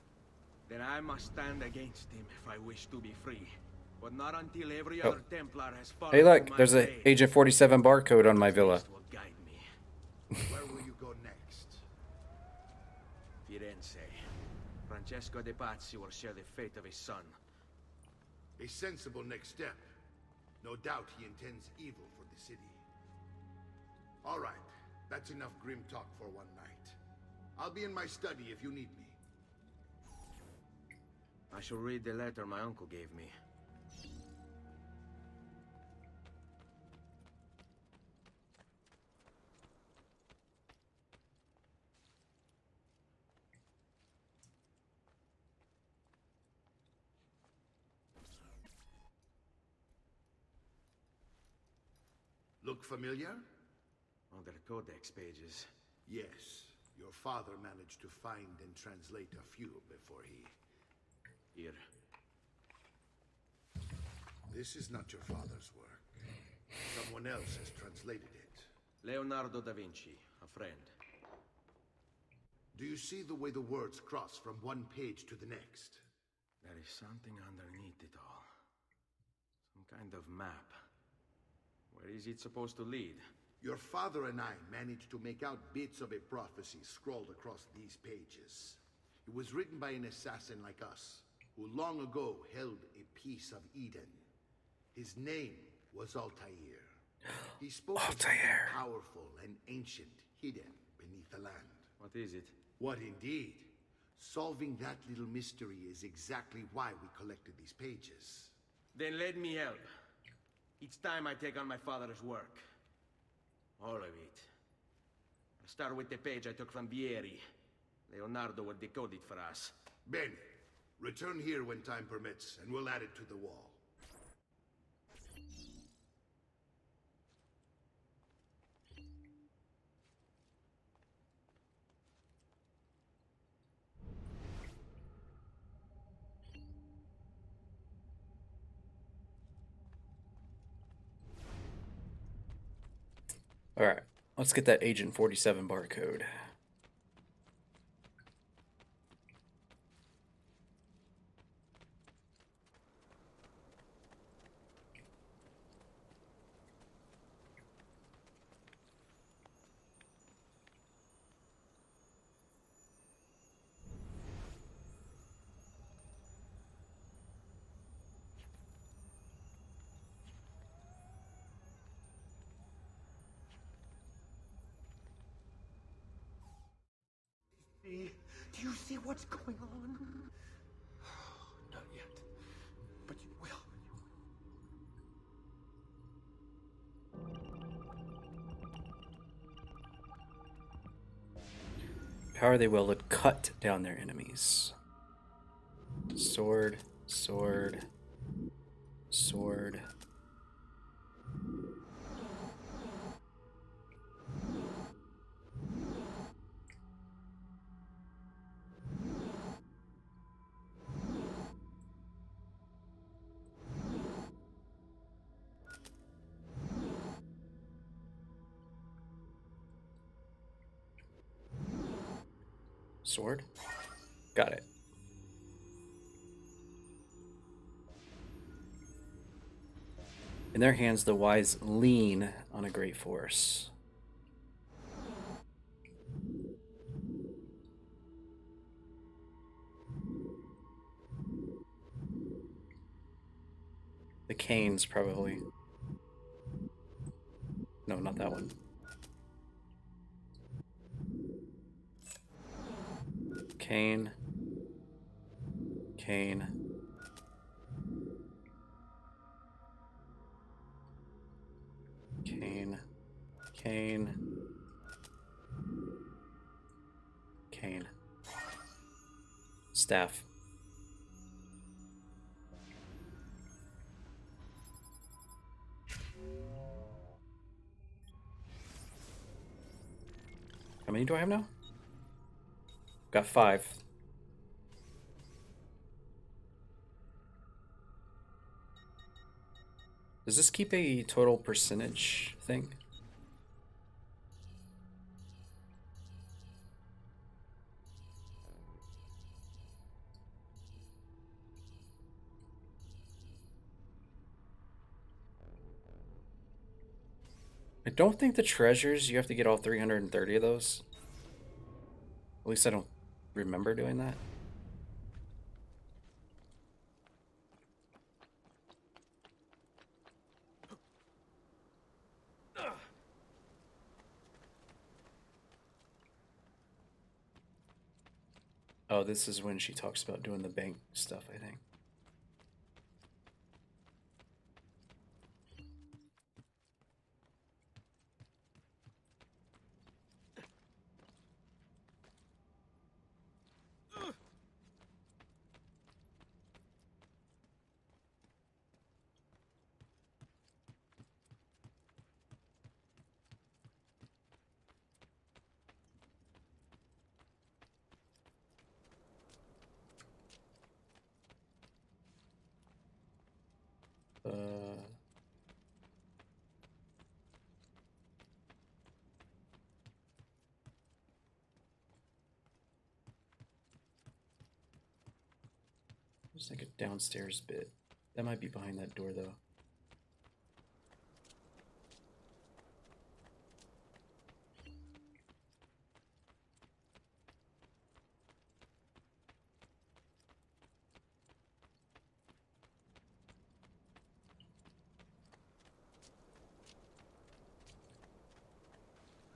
Then I must stand against him if I wish to be free. But not until every Oh. other Templar has fallen Hey, to look, my there's a blade. Agent 47 barcode on my villa. Will guide me. Where will you go next? Firenze. Francesco de Pazzi will share the fate of his son. A sensible next step. No doubt he intends evil for the city. All right, that's enough grim talk for one night. I'll be in my study if you need me. I shall read the letter my uncle gave me. Look familiar? Other codex pages. Yes. Your father managed to find and translate a few before he... Here. This is not your father's work. Someone else has translated it. Leonardo da Vinci, a friend. Do you see the way the words cross from one page to the next? There is something underneath it all. Some kind of map. Where is it supposed to lead? Your father and I managed to make out bits of a prophecy scrawled across these pages. It was written by an assassin like us, who long ago held a piece of Eden. His name was Altair. He spoke of something powerful and ancient hidden beneath the land. What is it? What indeed? Solving that little mystery is exactly why we collected these pages. Then let me help. Each time I take on my father's work. All of it. I'll start with the page I took from Vieri. Leonardo will decode it for us. Bene. Return here when time permits, and we'll add it to the wall. All right, let's get that Agent 47 barcode. Do you see what's going on? Not yet, but you will. How are they will to cut down their enemies? Sword, sword, sword. Sword? Got it. In their hands, the wise lean on a great force. The canes, probably. No, not that one. Cane. Cane. Cane. Cane. Cane. Staff. How many do I have now? Got 5. Does this keep a total percentage thing? I don't think the treasures, you have to get all 330 of those. At least I don't remember doing that. Oh, this is when she talks about doing the bank stuff, I think. There's like a downstairs bit. That might be behind that door, though.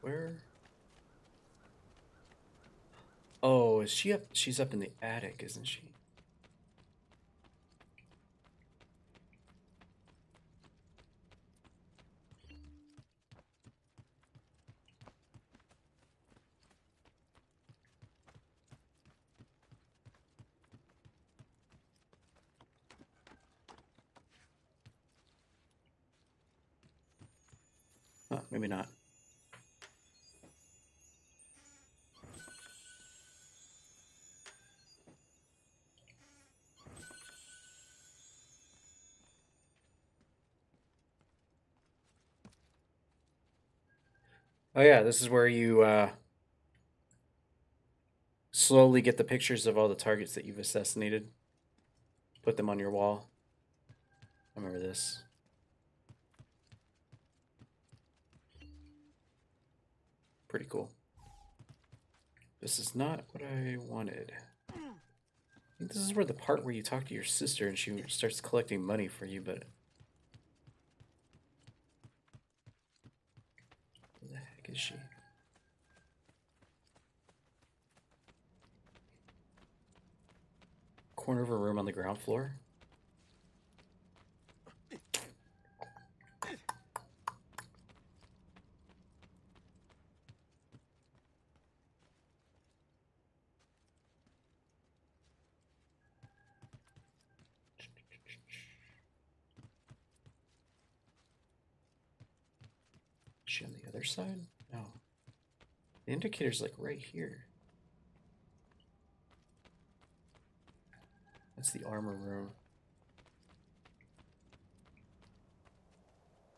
Where? Oh, is she up? She's up in the attic, isn't she? Huh, maybe not. Oh yeah, this is where you slowly get the pictures of all the targets that you've assassinated. Put them on your wall. I remember this. Pretty cool. This is not what I wanted. I think this is where the part where you talk to your sister and she starts collecting money for you, but... Where the heck is she? Corner of a room on the ground floor? Is she on the other side? No. The indicator's like right here. That's the armor room.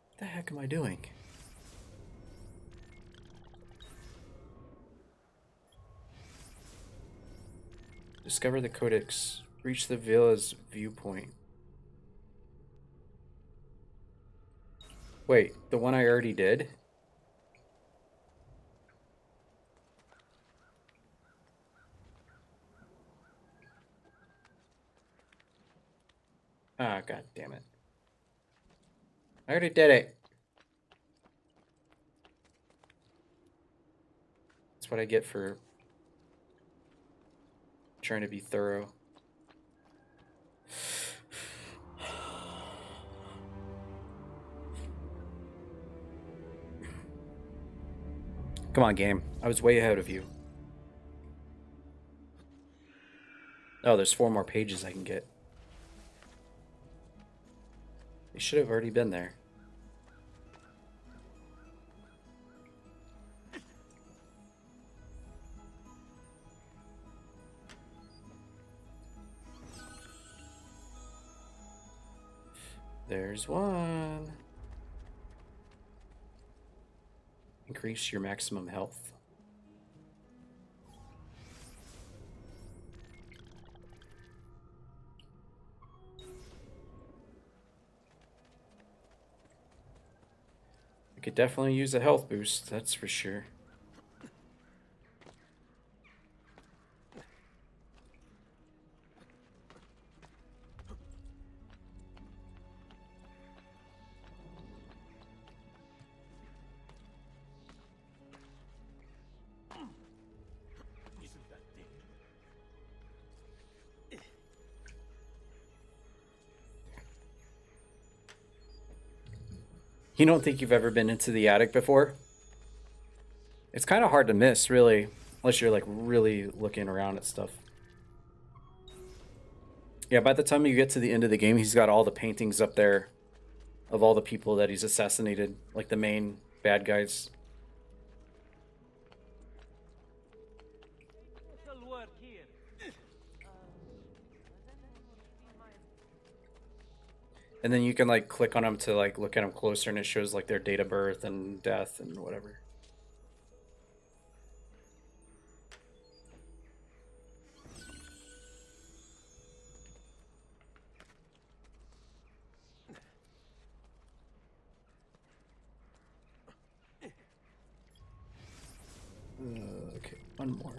What the heck am I doing? Discover the codex. Reach the villa's viewpoint. Wait, the one I already did? Ah, god damn it. I already did it. That's what I get for trying to be thorough. Come on, game. I was way ahead of you. Oh, there's 4 more pages I can get. They should have already been there. There's one. Increase your maximum health. Could definitely use a health boost, that's for sure. You don't think you've ever been into the attic before? It's kind of hard to miss, really, unless you're like really looking around at stuff. Yeah, by the time you get to the end of the game, he's got all the paintings up there of all the people that he's assassinated, like the main bad guys. And then you can like click on them to like look at them closer, and it shows like their date of birth and death and whatever. Okay, one more.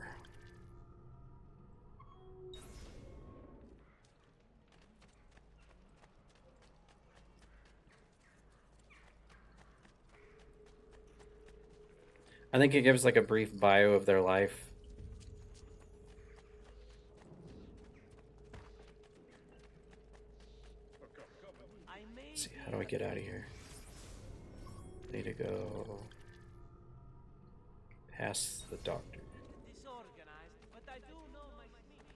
I think it gives like a brief bio of their life. Let's see, how do I get out of here? Need to go past the doctor. Disorganized, but I do know my speed.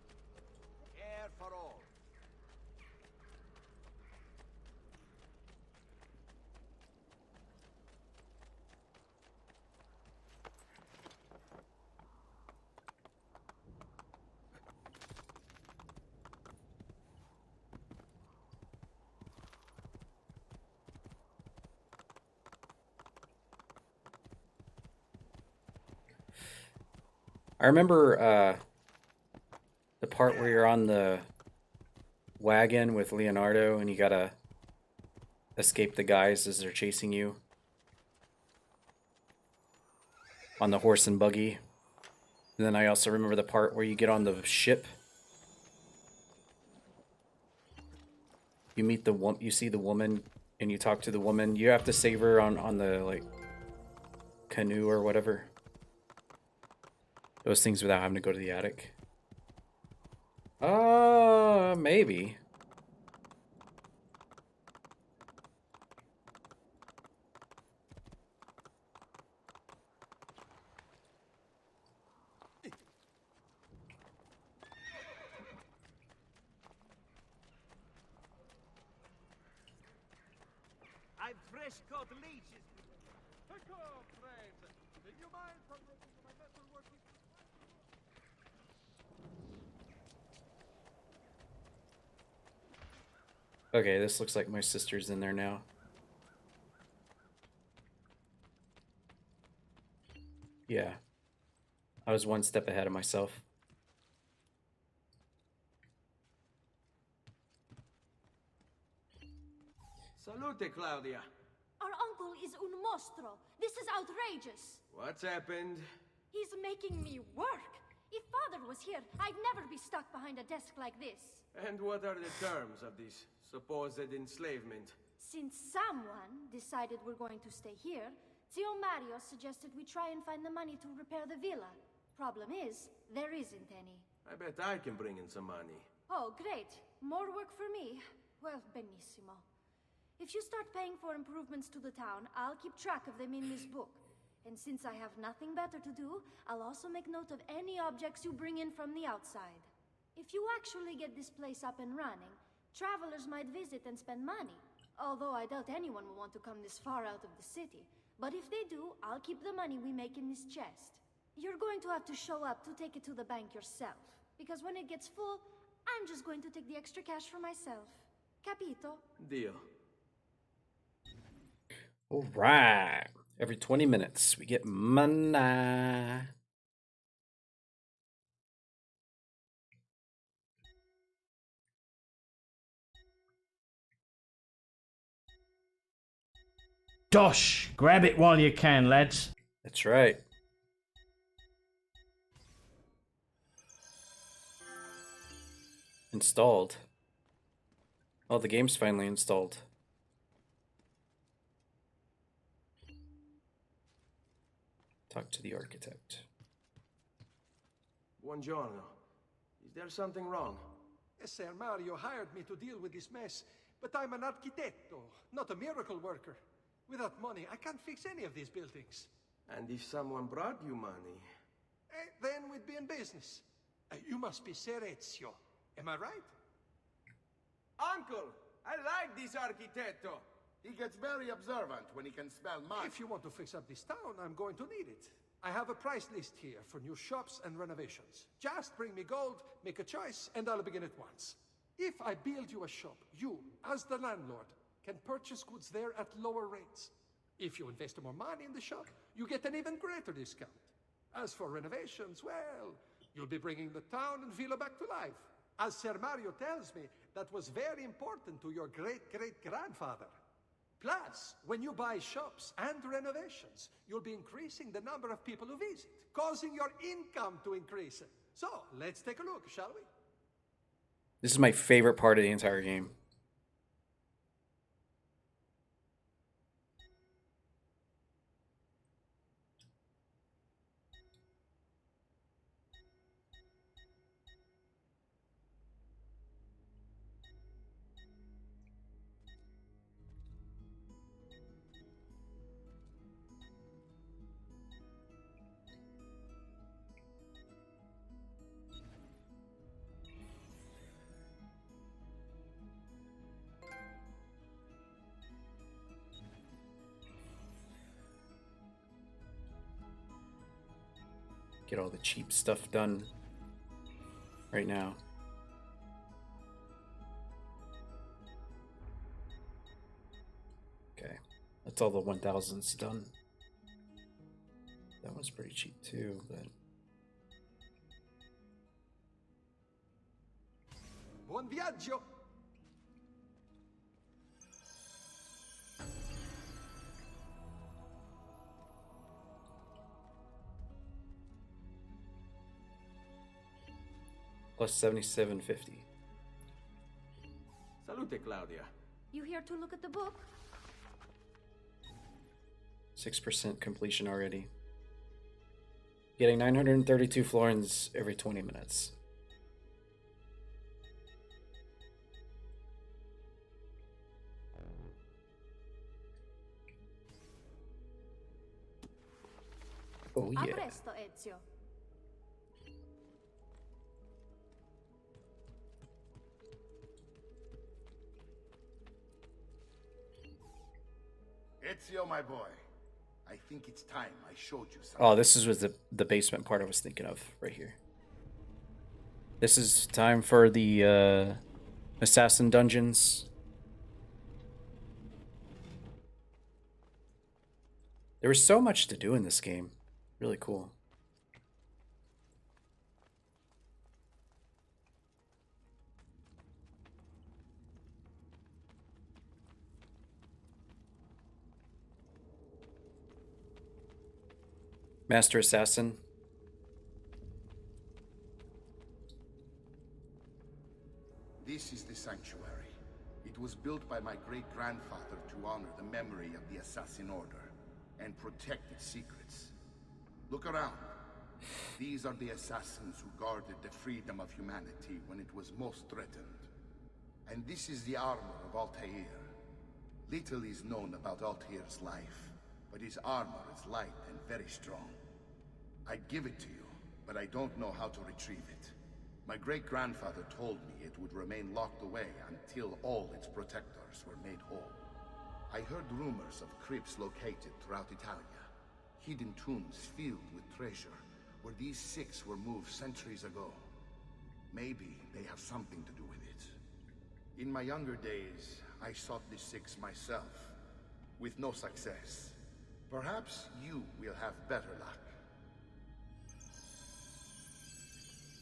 Air for all. I remember the part where you're on the wagon with Leonardo and you gotta escape the guys as they're chasing you on the horse and buggy. And then I also remember the part where you get on the ship. You meet the you see the woman and you talk to the woman. You have to save her on the like canoe or whatever. Those things without having to go to the attic. Maybe. I've fresh caught leeches. Pick up, friends. Do you mind from my metalworking? Okay, this looks like my sister's in there now. Yeah. I was one step ahead of myself. Salute, Claudia. Our uncle is un mostro. This is outrageous. What's happened? He's making me work. If father was here, I'd never be stuck behind a desk like this. And what are the terms of this supposed enslavement? Since someone decided we're going to stay here, Zio Mario suggested we try and find the money to repair the villa. Problem is, there isn't any. I bet I can bring in some money. Oh, great. More work for me. Well, benissimo. If you start paying for improvements to the town, I'll keep track of them in this book. And since I have nothing better to do, I'll also make note of any objects you bring in from the outside. If you actually get this place up and running, travelers might visit and spend money. Although I doubt anyone will want to come this far out of the city. But if they do, I'll keep the money we make in this chest. You're going to have to show up to take it to the bank yourself. Because when it gets full, I'm just going to take the extra cash for myself. Capito? Deal. All right. Every 20 minutes, we get money. Dosh! Grab it while you can, lads. That's right. Installed. Oh, the game's finally installed. Talk to the architect. Buongiorno. Is there something wrong? Ser Mario hired me to deal with this mess, but I'm an architetto, not a miracle worker. Without money, I can't fix any of these buildings. And if someone brought you money? Then we'd be in business. You must be Ser Ezio. Am I right? Uncle! I like this architetto! He gets very observant when he can smell mud. If you want to fix up this town, I'm going to need it. I have a price list here for new shops and renovations. Just bring me gold, make a choice, and I'll begin at once. If I build you a shop, you, as the landlord, can purchase goods there at lower rates. If you invest more money in the shop, you get an even greater discount. As for renovations, well, you'll be bringing the town and villa back to life. As Ser Mario tells me, that was very important to your great-great-grandfather. Plus, when you buy shops and renovations, you'll be increasing the number of people who visit, causing your income to increase. So, let's take a look, shall we? This is my favorite part of the entire game. Get all the cheap stuff done right now. Okay, that's all the 1000s done. That one's pretty cheap too, but Buon viaggio! plus 7750. Salute, Claudia. You here to look at the book? 6% completion already. Getting 932 florins every 20 minutes. Oh A yeah. presto, Ezio. Ezio, my boy. I think it's time I showed you something. Oh, this was the basement part I was thinking of right here. This is time for the assassin dungeons. There was so much to do in this game. Really cool. Master Assassin. This is the sanctuary. It was built by my great-grandfather to honor the memory of the Assassin Order and protect its secrets. Look around. These are the assassins who guarded the freedom of humanity when it was most threatened. And this is the armor of Altair. Little is known about Altair's life, but his armor is light and very strong. I'd give it to you, but I don't know how to retrieve it. My great-grandfather told me it would remain locked away until all its protectors were made whole. I heard rumors of crypts located throughout Italia, hidden tombs filled with treasure, where these six were moved centuries ago. Maybe they have something to do with it. In my younger days, I sought the six myself, with no success. Perhaps you will have better luck.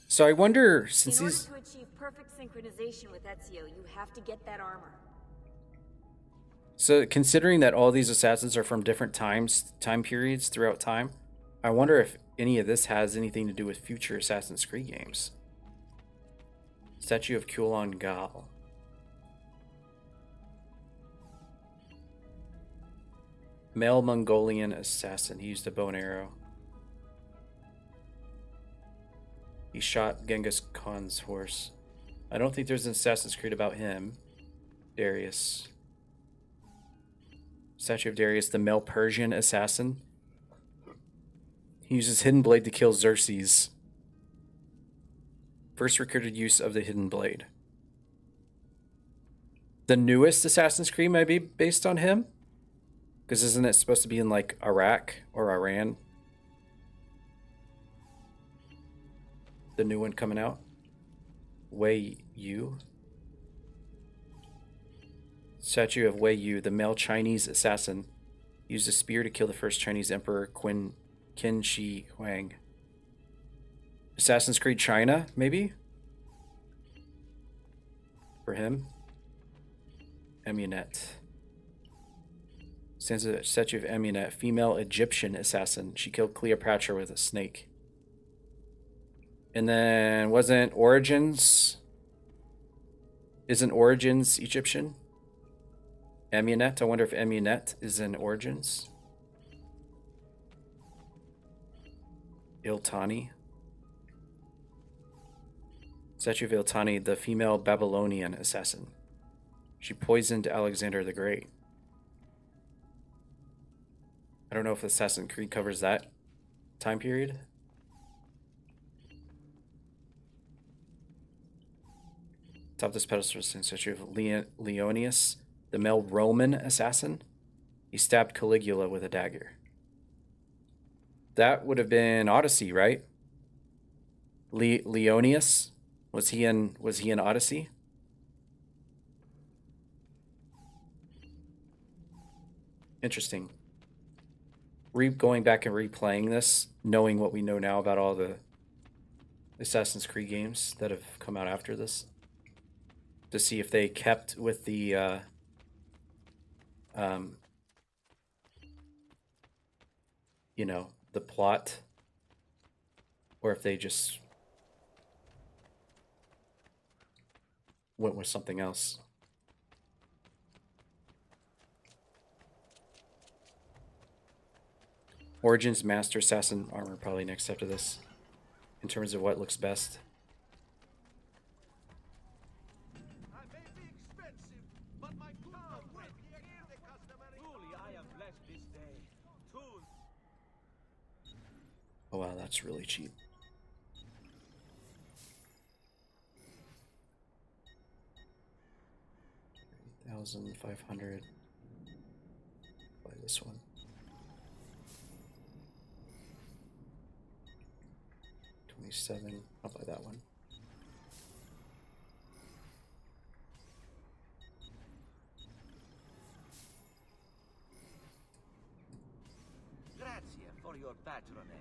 So I wonder, since In order these... to achieve perfect synchronization with Ezio, you have to get that armor. So considering that all these assassins are from different time periods throughout time, I wonder if any of this has anything to do with future Assassin's Creed games. Statue of Kulan Gal. Male Mongolian assassin. He used a bow and arrow. He shot Genghis Khan's horse. I don't think there's an Assassin's Creed about him. Darius. Statue of Darius, the male Persian assassin. He uses Hidden Blade to kill Xerxes. First recorded use of the Hidden Blade. The newest Assassin's Creed might be based on him? Because isn't it supposed to be in like Iraq or Iran? The new one coming out? Wei Yu? Statue of Wei Yu, the male Chinese assassin, used a spear to kill the first Chinese emperor, Qin Shi Huang. Assassin's Creed China, maybe? For him? Emunet. Statue of Emunet, female Egyptian assassin. She killed Cleopatra with a snake. And then isn't Origins Egyptian? Emunet, I wonder if Emunet is in Origins. Iltani. Statue of Iltani, the female Babylonian assassin. She poisoned Alexander the Great. I don't know if Assassin's Creed covers that time period. Top of this pedestal is a statue of Leonius, the male Roman assassin. He stabbed Caligula with a dagger. That would have been Odyssey, right? Leonius? Was he in Odyssey? Interesting. Going back and replaying this, knowing what we know now about all the Assassin's Creed games that have come out after this, to see if they kept with the you know, the plot, or if they just went with something else. Origins Master Assassin armor probably next after this, in terms of what looks best. Oh wow, that's really cheap. $1,500. Buy this one. $27. I'll buy that one. Grazie for your patronage.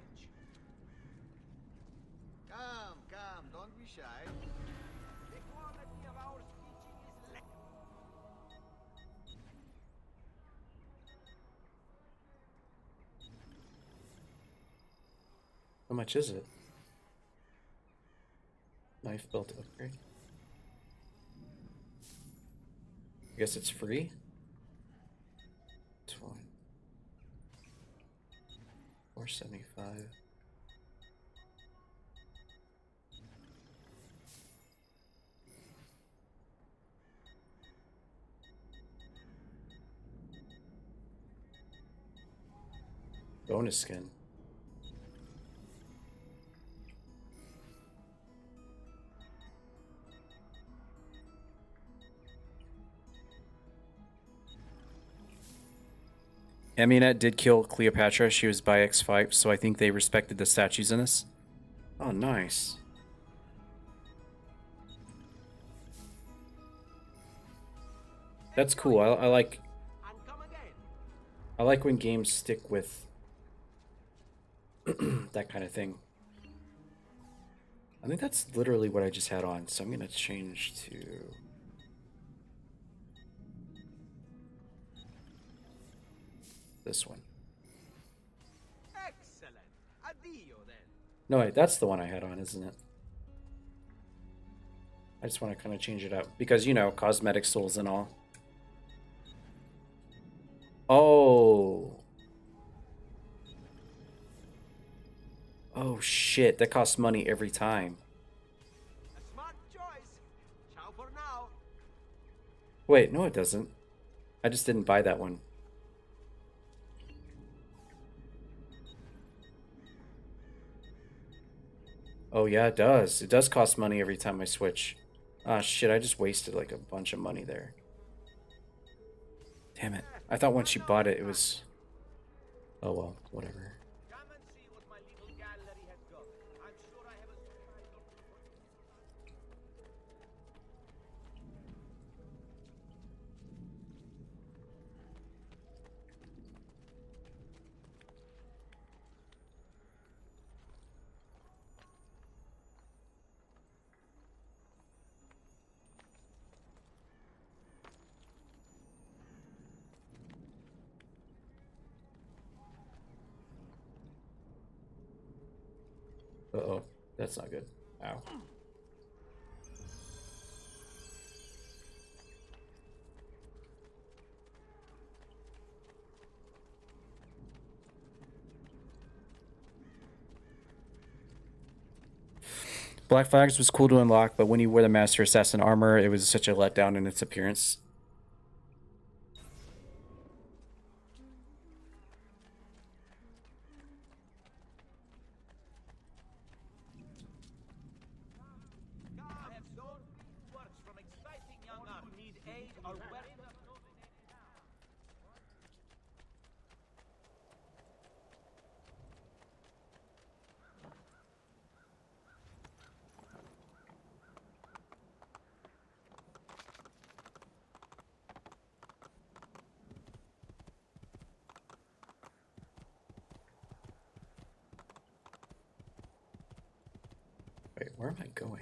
Come, don't be shy. The quality of our speech is How much is it? Knife belt upgrade. I guess it's free. 20. $475. Bonus skin. Amunet did kill Cleopatra. She was by X5, so I think they respected the statues in this. Oh, nice. That's cool. I like when games stick with that kind of thing. I think that's literally what I just had on, so I'm gonna change to This one. Excellent. Addio then. No, wait, that's the one I had on, isn't it? I just want to kind of change it up because, you know, cosmetic souls and all. Oh. Oh shit, that costs money every time. A smart choice. Ciao for now. Wait, no it doesn't. I just didn't buy that one. Oh yeah, it does. It does cost money every time I switch. Ah shit, I just wasted like a bunch of money there. Damn it. I thought once you bought it, it was... Oh well, whatever. Uh-oh, that's not good. Ow. Black Flags was cool to unlock, but when you wore the Master Assassin armor, it was such a letdown in its appearance. Wait, where am I going?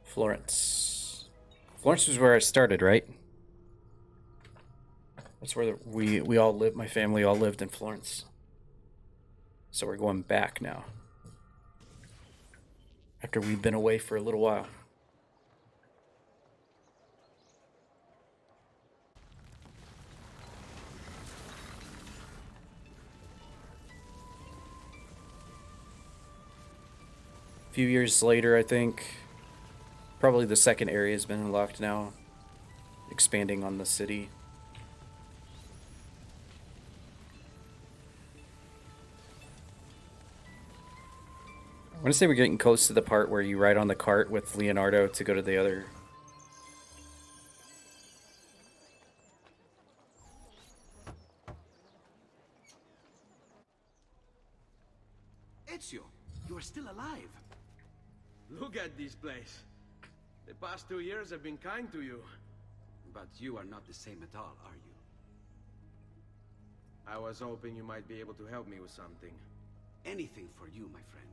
Florence. Florence was where I started, right? That's where we all lived. My family all lived in Florence. So we're going back now. After we've been away for a little while. A few years later, I think. Probably the second area has been unlocked now. Expanding on the city. I want to say we're getting close to the part where you ride on the cart with Leonardo to go to the other... Ezio, you are still alive. Look at this place. The past 2 years have been kind to you. But you are not the same at all, are you? I was hoping you might be able to help me with something. Anything for you, my friend.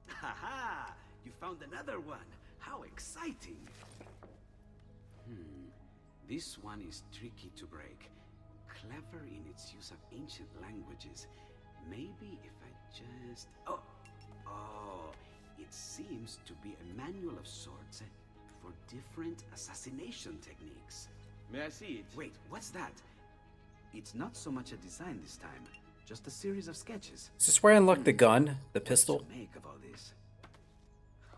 Haha! You found another one! How exciting! This one is tricky to break. Clever in its use of ancient languages. Maybe if I just... Oh! It seems to be a manual of sorts for different assassination techniques. May I see it? Wait, what's that? It's not so much a design this time, just a series of sketches. Is this where I unlocked the gun? The pistol? What's to make of all this?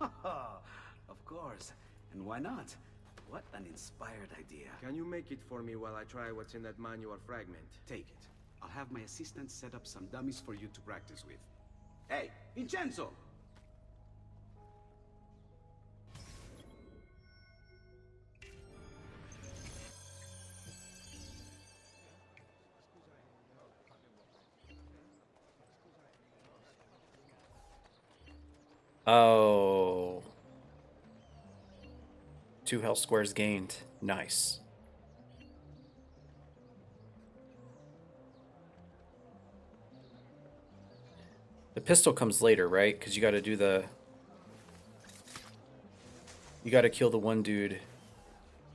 Of course. And why not? What an inspired idea. Can you make it for me while I try what's in that manual fragment? Take it. I'll have my assistant set up some dummies for you to practice with. Hey, Vincenzo! Oh. 2 health squares gained. Nice. The pistol comes later, right? Because you got to do the... You got to kill the one dude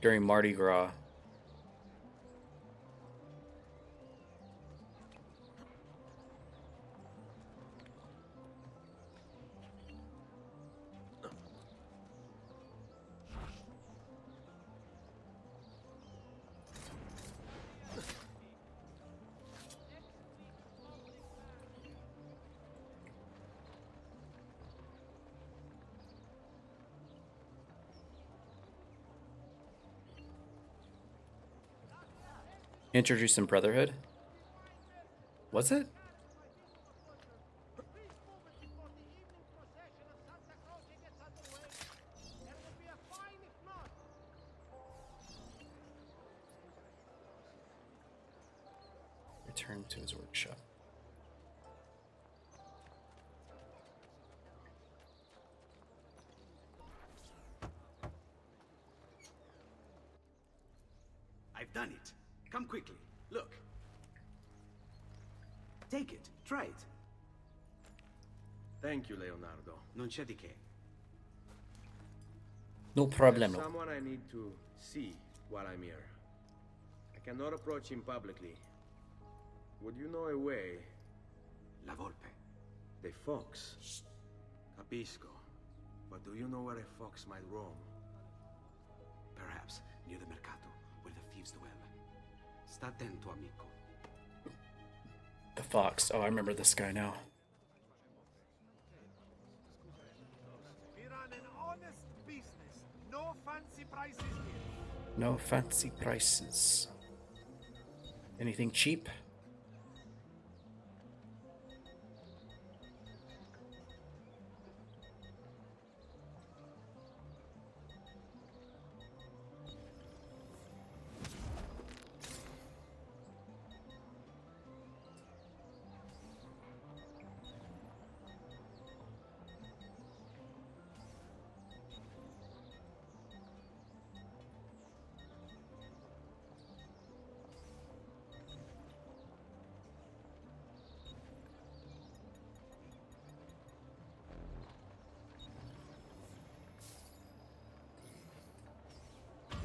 during Mardi Gras. Introduce some Brotherhood? Was it? Return to his workshop. I've done it. Come quickly. Look. Take it. Try it. Thank you, Leonardo. Non c'è di che. No problem. There's someone I need to see while I'm here. I cannot approach him publicly. Would you know a way? La Volpe. The fox. Shh. Capisco. But do you know where a fox might roam? Perhaps near the Mercato, where the thieves dwell. Sta attento, amico. The fox. Oh, I remember this guy now. We run an honest business. No fancy prices here. No fancy prices. Anything cheap?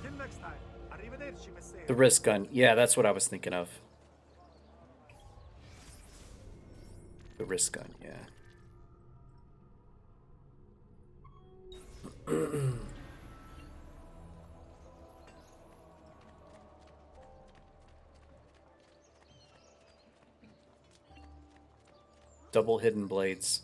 Till next time. Arrivederci, messere. The wrist gun. Yeah, that's what I was thinking of. The wrist gun, yeah. Double hidden blades.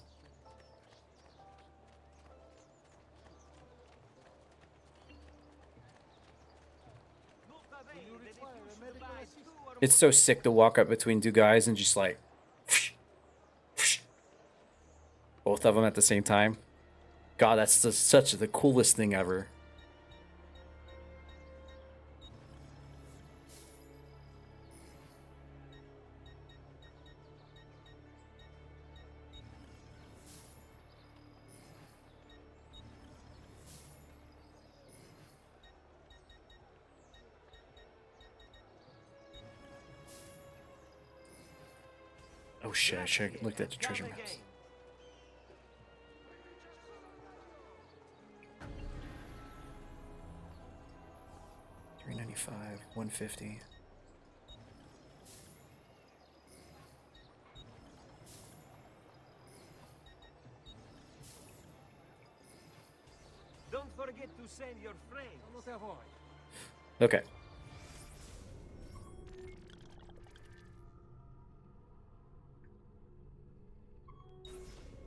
It's so sick to walk up between two guys and just like both of them at the same time. God, that's just such the coolest thing ever. Oh shit, I should have looked at the treasure maps. $395, $150. Don't forget to send your friends. Okay.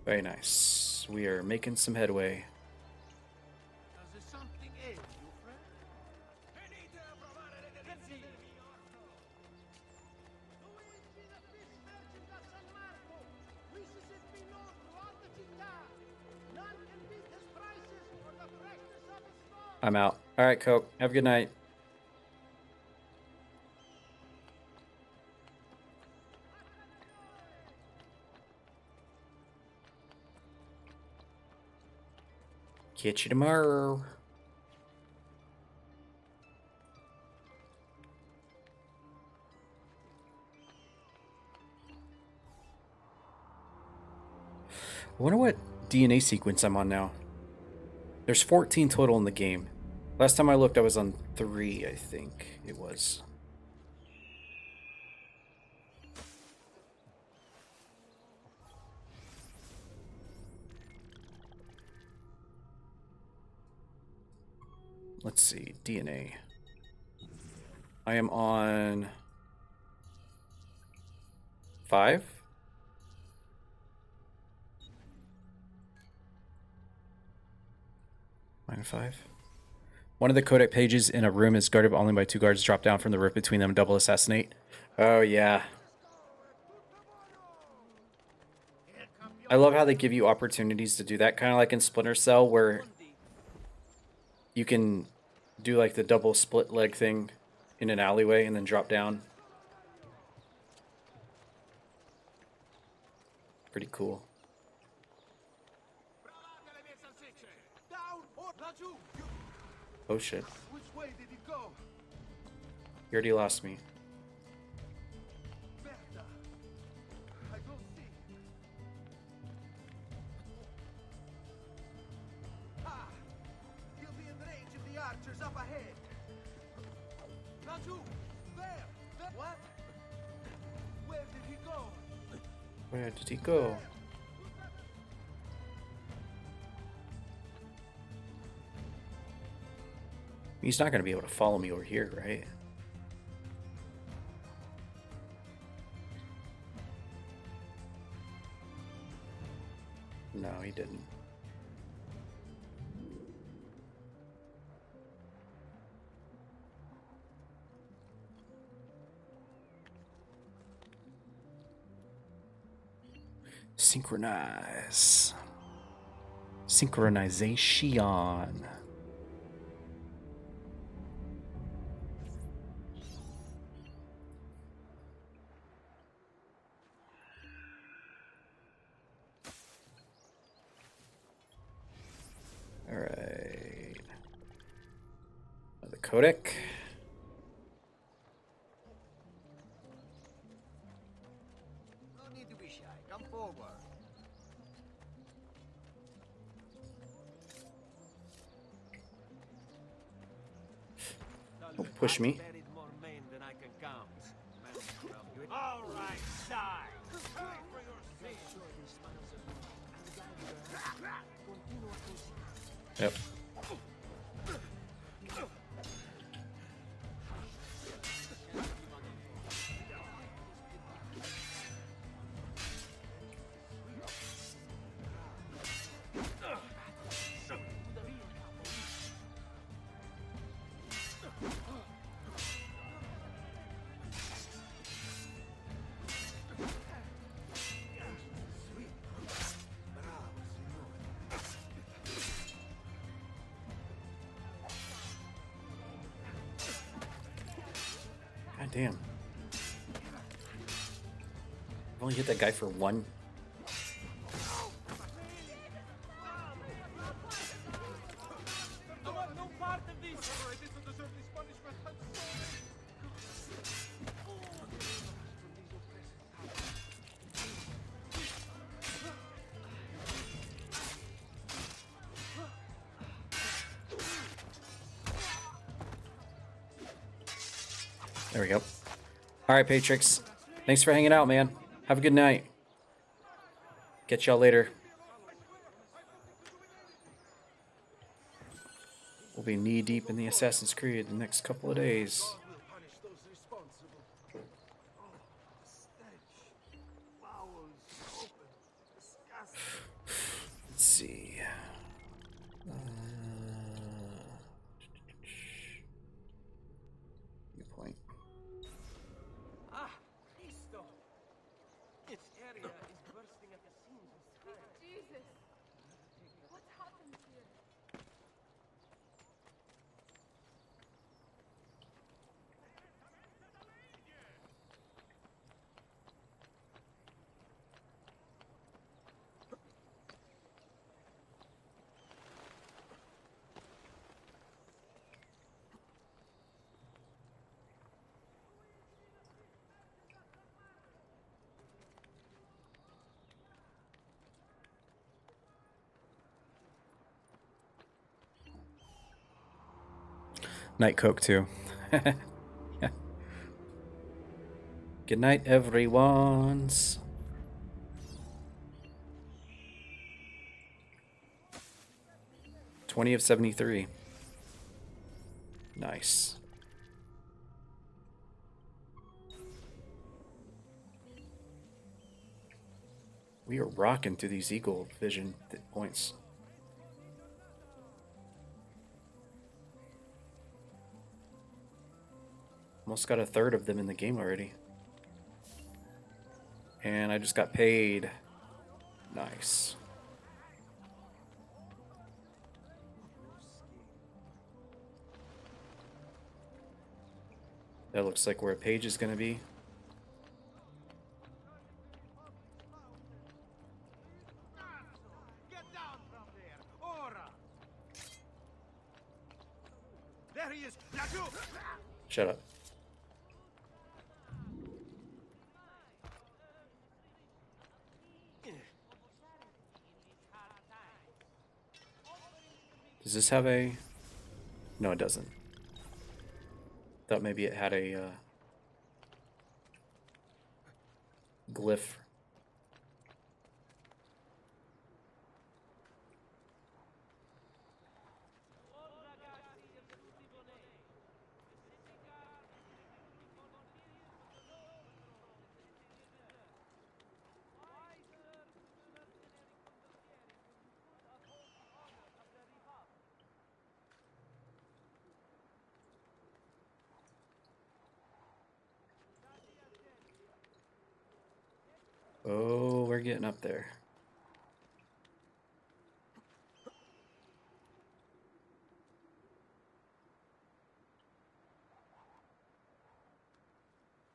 Very nice. We are making some headway. Does something ail you, friend? I'm out. All right, Coke. Have a good night. Catch you tomorrow. I wonder what DNA sequence I'm on now. There's 14 total in the game. Last time I looked, I was on 3, I think it was. Let's see, DNA. I am on 5. Mine 5. One of the codec pages in a room is guarded only by 2 guards. Drop down from the roof between them and double assassinate. Oh, yeah. I love how they give you opportunities to do that. Kind of like in Splinter Cell, where you can do like the double split leg thing in an alleyway and then drop down. Pretty cool. Oh shit. Which way did he go? You already lost me. Berta. I don't see. Ah! He'll be in range of the archers up ahead. Raju! There! What? Where did he go? Where did he go? He's not going to be able to follow me over here, right? No, he didn't. Synchronize. Synchronization. Alright. The codec. No need to be shy. Come forward. Don't push me. All right, die. Yep. God damn. I've only hit that guy for 1. There we go. All right, Patrix. Thanks for hanging out, man. Have a good night. Catch y'all later. We'll be knee deep in the Assassin's Creed the next couple of days. Let's see. Viewpoint. Ah, Cristo! This area is bursting at the seams. Jesus! What happened here? Night Coke too. Good night, everyone's. $20 of 73. Nice. We are rocking through these Eagle Vision points. Almost got a third of them in the game already. And I just got paid. Nice. That looks like where a page is going to be. There he is. Shut up. Does this have a... No, it doesn't. Thought maybe it had a glyph. Oh, we're getting up there.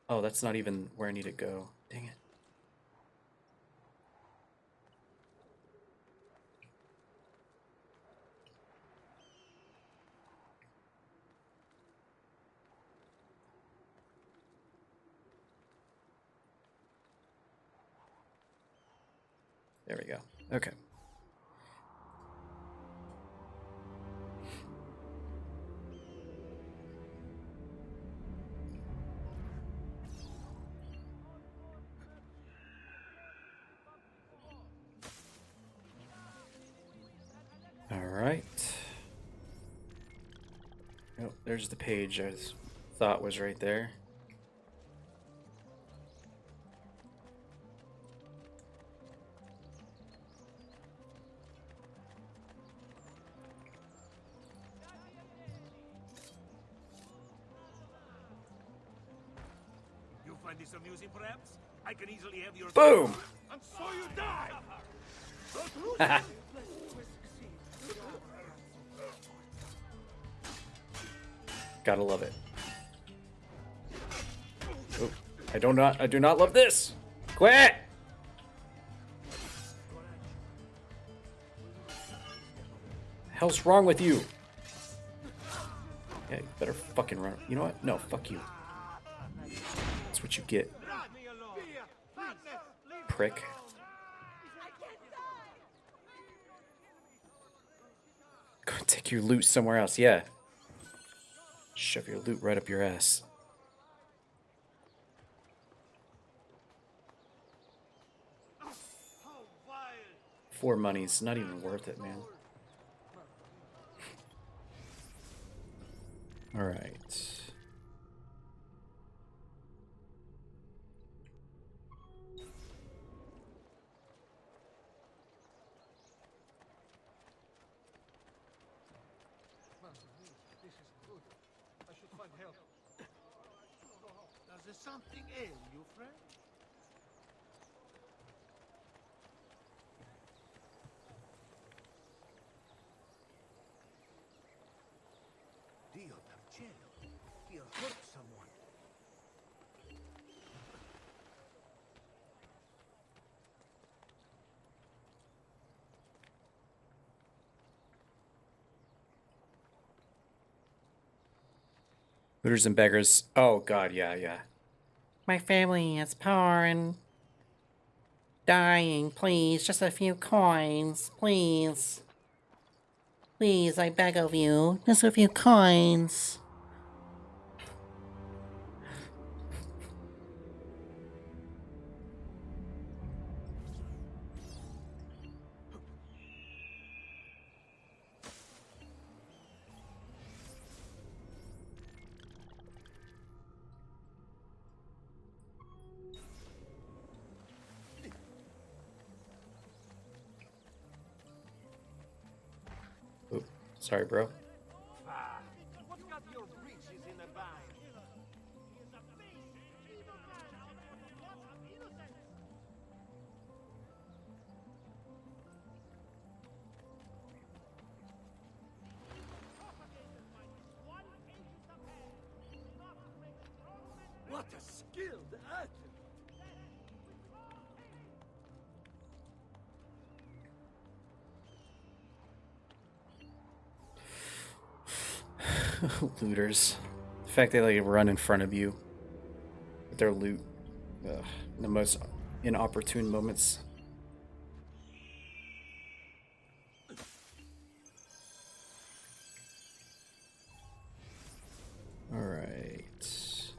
Oh, that's not even where I need to go. Dang it. There we go. Okay. All right. Oh, there's the page I thought was right there. Find this amusing, perhaps? I can easily have your... Boom! And so you die! Gotta love it. Oh, I do not love this! Quit! Hell's wrong with you? Yeah, you better fucking run. You know what? No, fuck you. That's what you get. Prick. Go take your loot somewhere else, yeah. Shove your loot right up your ass. $4 money's not even worth it, man. All right. Does something ail you, friend? Dio dal cielo. He'll hurt someone. Looters and beggars. Oh god, yeah. My family is poor and dying. Please, just a few coins. Please. Please, I beg of you. Just a few coins. Sorry, bro. What's got your breeches in a bind? What a skilled athlete! Looters. The fact they like run in front of you with their loot. Ugh, the most inopportune moments. Alright.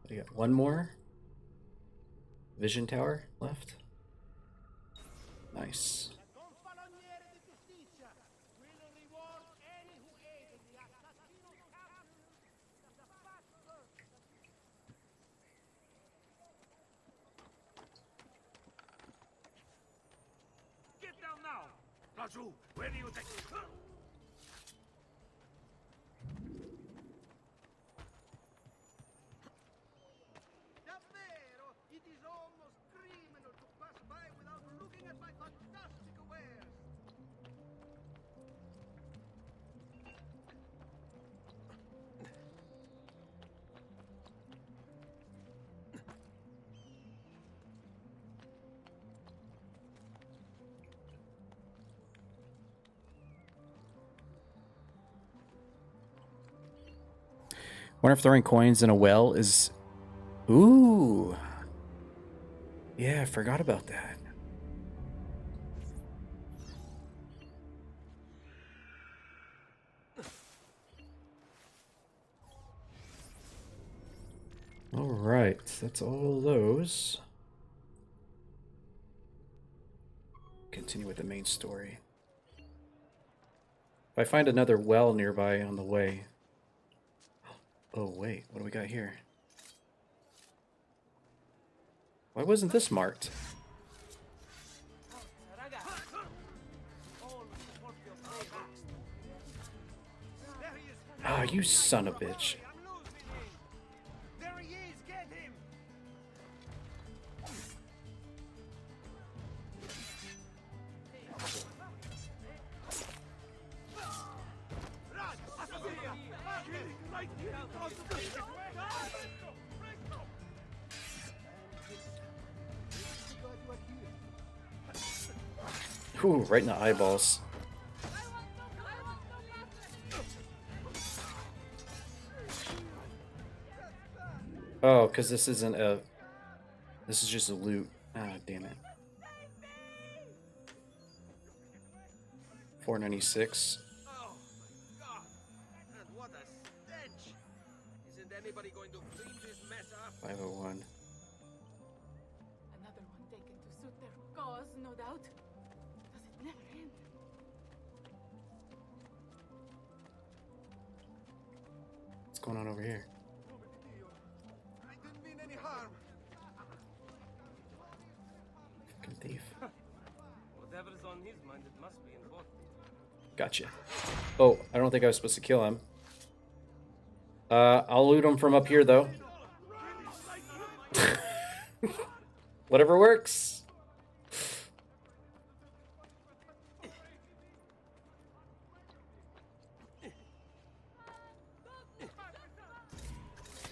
We got one more vision tower left. Nice. Get down now! Raju, where do you take me? Davvero, it is almost criminal to pass by without looking at my fantastic wares. Wonder if throwing coins in a well is... Ooh. Yeah, I forgot about that. Alright, that's all those. Continue with the main story. If I find another well nearby on the way... Oh wait, what do we got here? Why wasn't this marked? Ah, you son of a bitch. There he is, get him! Ooh, right in the eyeballs. Oh, because this isn't a... This is just a loot. Ah, damn it. 496. Oh my god! And what a stench! Isn't anybody going to clean this mess up? 501. Another one taken to suit their cause, no doubt. Does it never end? What's going on over here? I didn't mean any harm. Fucking thief. Whatever's on his mind, it must be important. Gotcha. Oh, I don't think I was supposed to kill him. I'll loot him from up here, though. Whatever works.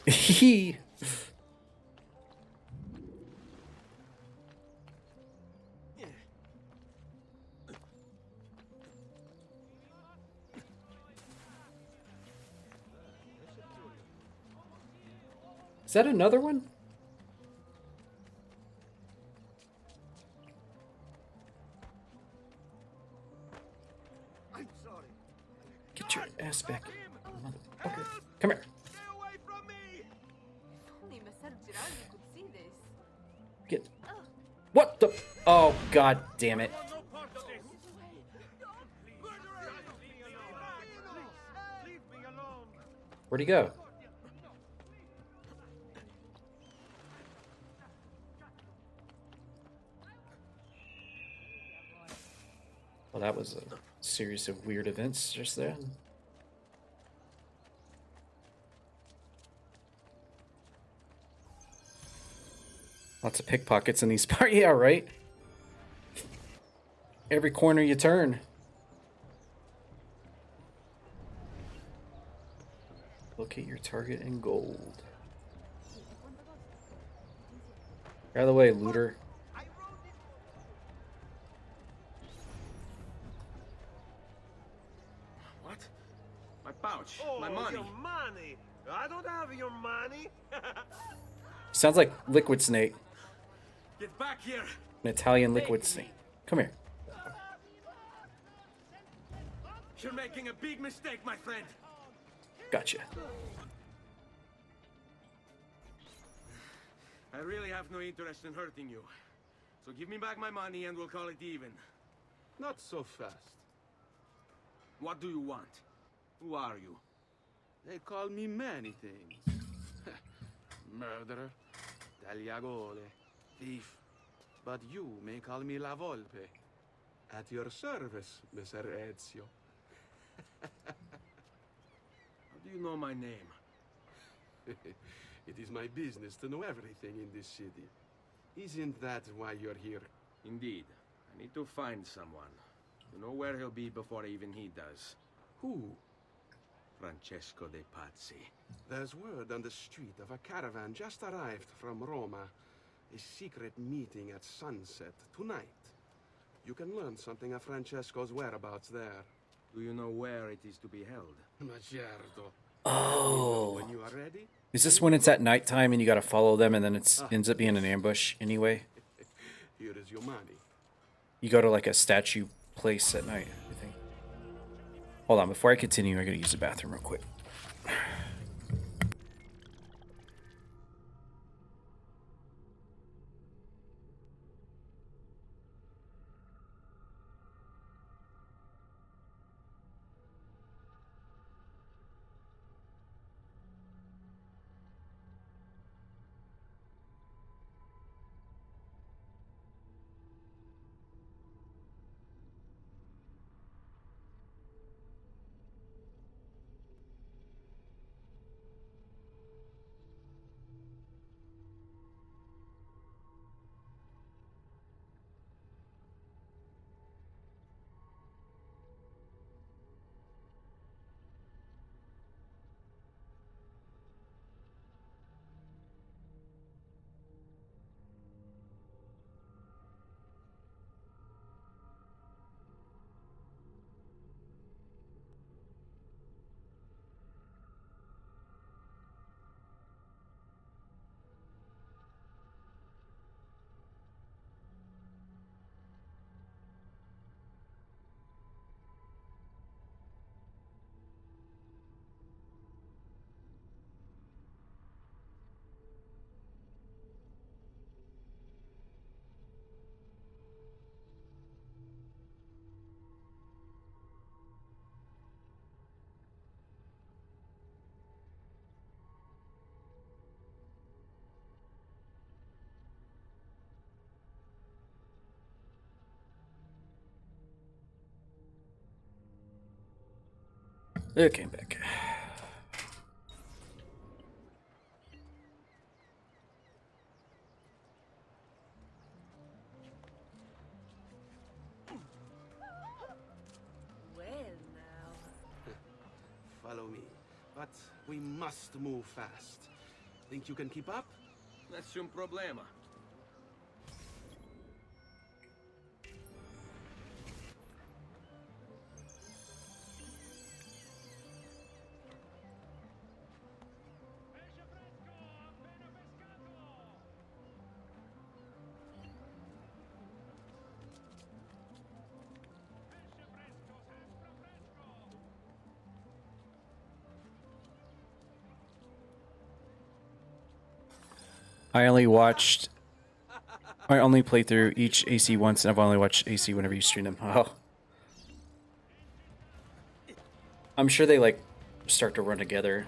Hee. Is that another one? I'm sorry. Get your ass back, motherfucker. Come here. Only Messer Girardi could see this. Get. What the? Oh, god damn it. Where'd he go? Well, that was a series of weird events just there. Lots of pickpockets in these parts. Yeah, right? Every corner you turn. Locate your target in gold. Out of the way, looter. What? My pouch. Oh, My money. your money. I don't have your money. Sounds like Liquid Snake. Get back here. An Italian Liquid Snake. Come here. You're making a big mistake, my friend. Gotcha. I really have no interest in hurting you. So give me back my money and we'll call it even. Not so fast. What do you want? Who are you? They call me many things. Murderer, tagliagole, thief. But you may call me La Volpe. At your service, Messer Ezio. How do you know my name? It is my business to know everything in this city. Isn't that why you're here? Indeed. I need to find someone. To know where he'll be before even he does. Who? Francesco de Pazzi. There's word on the street of a caravan just arrived from Roma. A secret meeting at sunset tonight. You can learn something of Francesco's whereabouts there. Do you know where it is to be held? Ma certo. Oh. When you are ready? Is this when it's at nighttime and you gotta follow them and then it ends up being an ambush anyway? Here is your money. You go to like a statue place at night, I think. Hold on, before I continue, I gotta use the bathroom real quick. It came back. Well, now. Follow me. But we must move fast. Think you can keep up? Nessun problema. I only play through each AC once, and I've only watched AC whenever you stream them. Oh. I'm sure they, like, start to run together.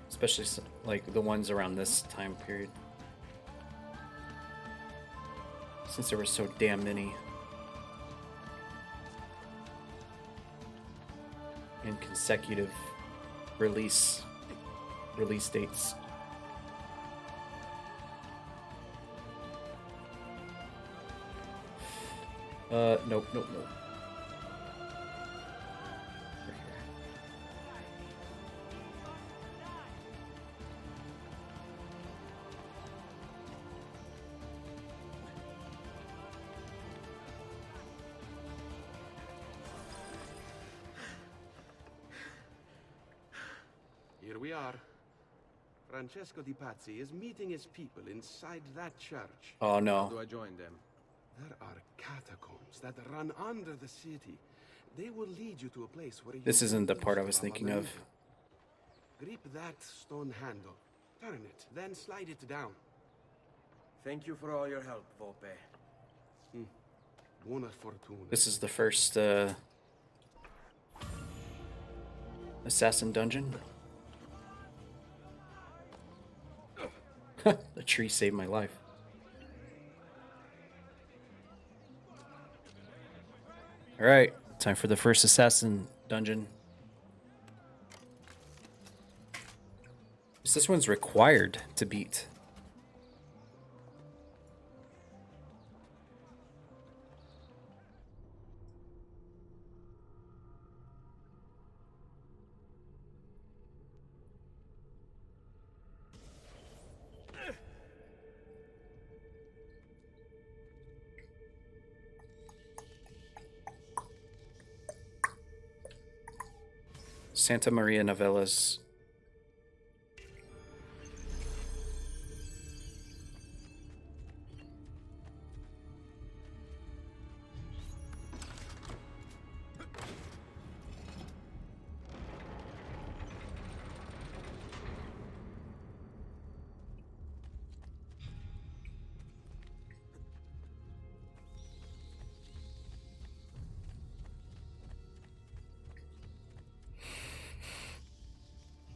Especially, like, the ones around this time period. Since there were so damn many. consecutive release dates. Nope. Here we are. Francesco Di Pazzi is meeting his people inside that church. Oh, no. How do I join them? There are catacombs that run under the city. They will lead you to a place where you... This isn't the part I was thinking of. Grip that stone handle. Turn it, then slide it down. Thank you for all your help, Volpe. Buona fortuna. This is the first assassin dungeon. The tree saved my life. All right, time for the first assassin dungeon. This one's required to beat. Santa Maria Novellas.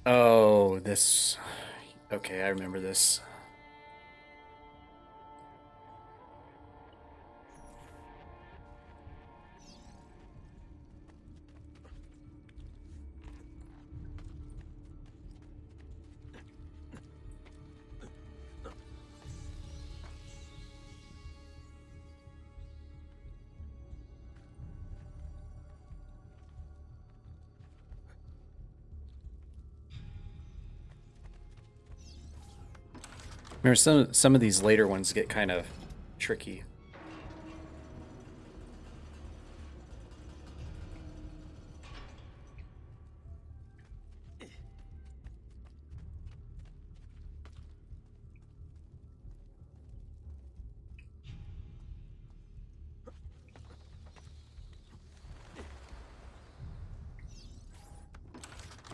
Oh, this... Okay, I remember this. Remember, some of these later ones get kind of tricky.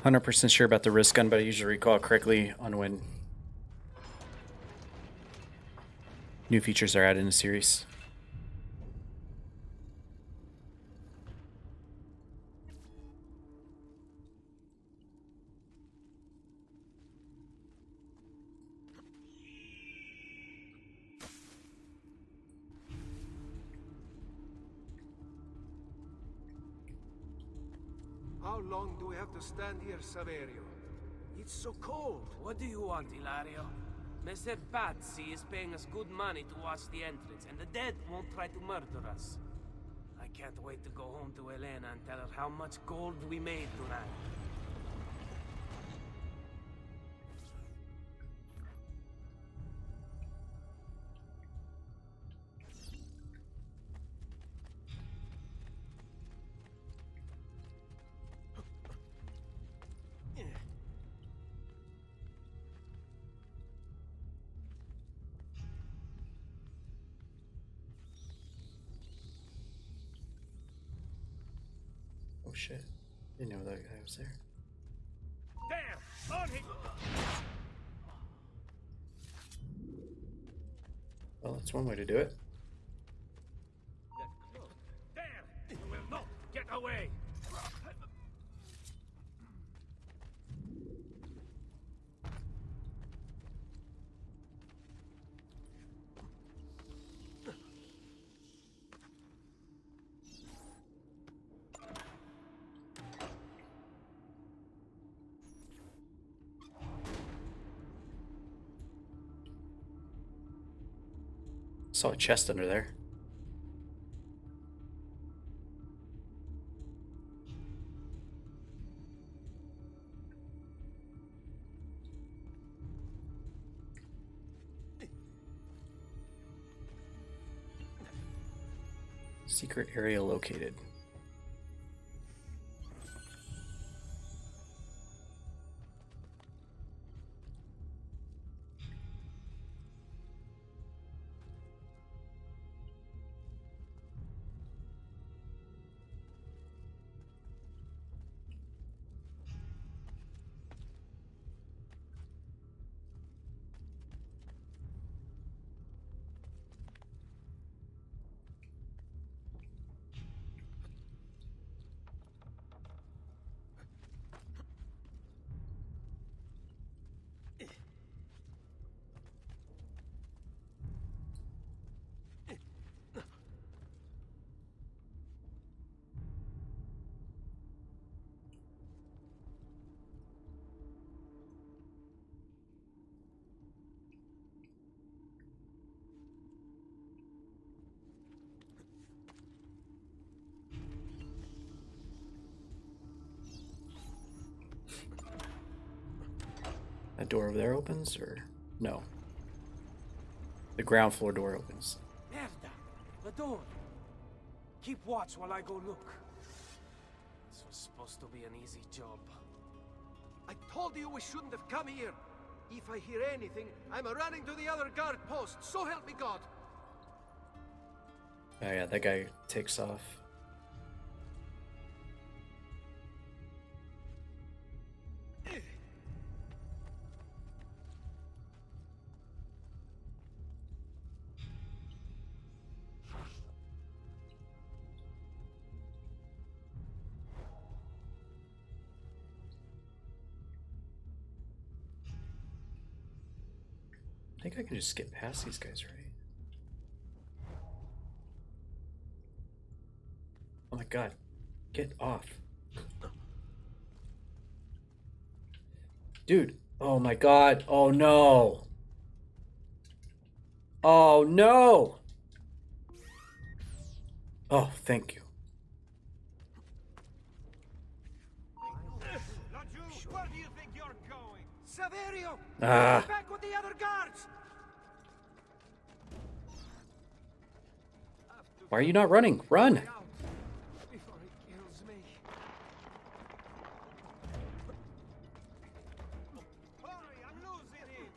%100% sure about the wrist gun, but I usually recall correctly on when new features are added in the series. How long do we have to stand here, Saverio? It's so cold. What do you want, Ilario? Messer Pazzi is paying us good money to watch the entrance, and the dead won't try to murder us. I can't wait to go home to Elena and tell her how much gold we made tonight. Oh shit. Didn't know that guy was there. There! On him! Well, that's one way to do it. There! You will not get away! Saw a chest under there. Secret area located. That door over there opens, or no? The ground floor door opens. Merda! The door! Keep watch while I go look. This was supposed to be an easy job. I told you we shouldn't have come here. If I hear anything, I'm running to the other guard post. So help me God. Oh yeah, that guy takes off. I think I can just skip past these guys, right? Oh my god. Get off. Dude. Oh my god. Oh no. Oh no. Oh, thank you. Where do you think you're going? Saverio! Ah. Back with the other guards! Why are you not running? Run! Before he kills me. Hurry, I'm losing it!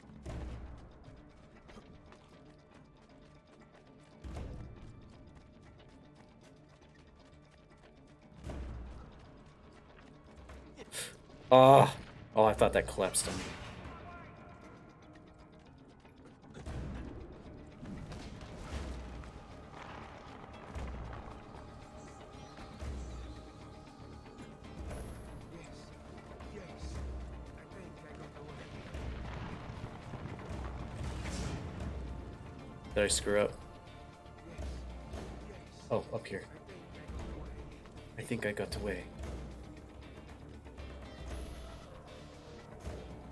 Oh. Oh, I thought that collapsed on me. Did I screw up? Oh, up here. I think I got away.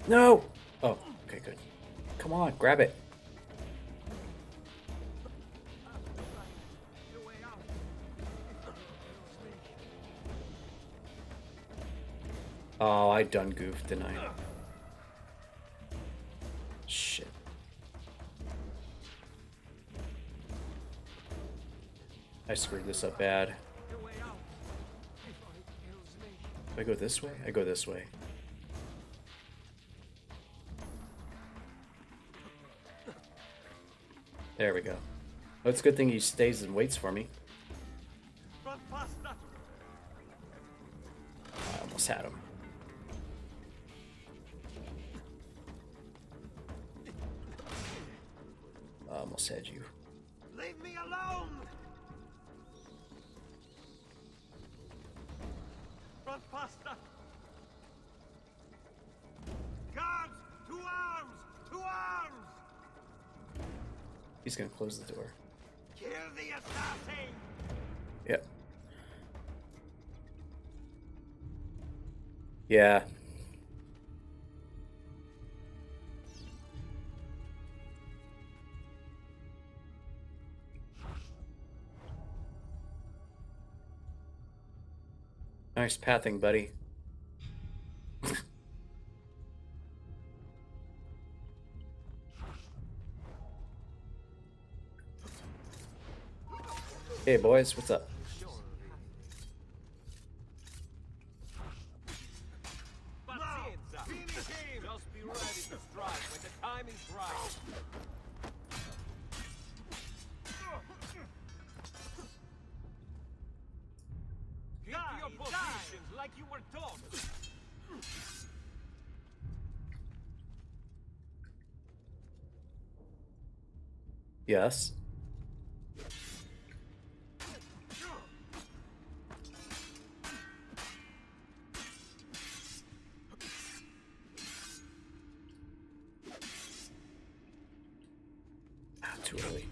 No! Oh, okay, good. Come on, grab it. Oh, I done goofed, didn't I? Shit. I screwed this up bad. Do I go this way? I go this way. There we go. Well, it's a good thing he stays and waits for me. I almost had him. I almost had you. Leave me alone! Run faster! Guards! To arms! To arms! He's gonna close the door. Kill the assassin! Yep. Yeah. Nice pathing, buddy. Hey boys, what's up? Just be ready to strike when the time is right. Keep your positions like you were taught. Yes. Too early.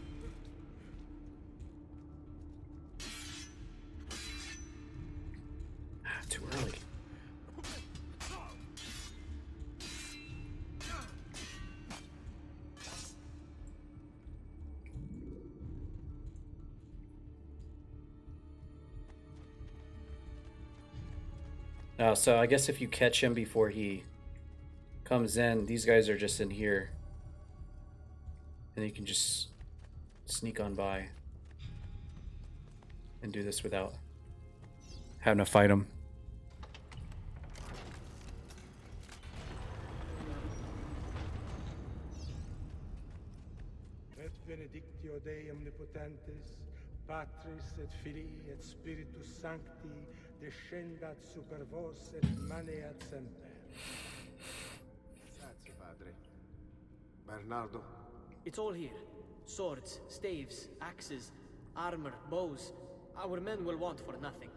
Too early. Oh, so I guess if you catch him before he comes in, these guys are just in here. And you can just sneak on by and do this without having to fight him. Et benedictio Dei omnipotentis, Patris et Filii et Spiritus Sancti, descendat super vos et maneat semper. Grazie, padre. Bernardo? It's all here. Swords, staves, axes, armor, bows. Our men will want for nothing.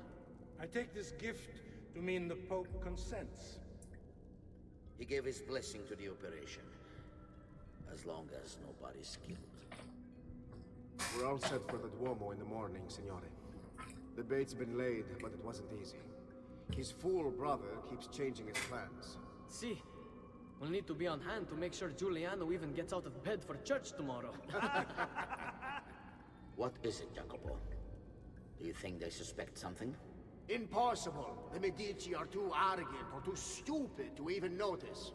I take this gift to mean the Pope consents. He gave his blessing to the operation. As long as nobody's killed. We're all set for the Duomo in the morning, Signore. The bait's been laid, but it wasn't easy. His fool brother keeps changing his plans. See, we'll need to be on hand to make sure Giuliano even gets out of bed for church tomorrow. What is it, Jacopo? Do you think they suspect something? Impossible. The Medici are too arrogant or too stupid to even notice.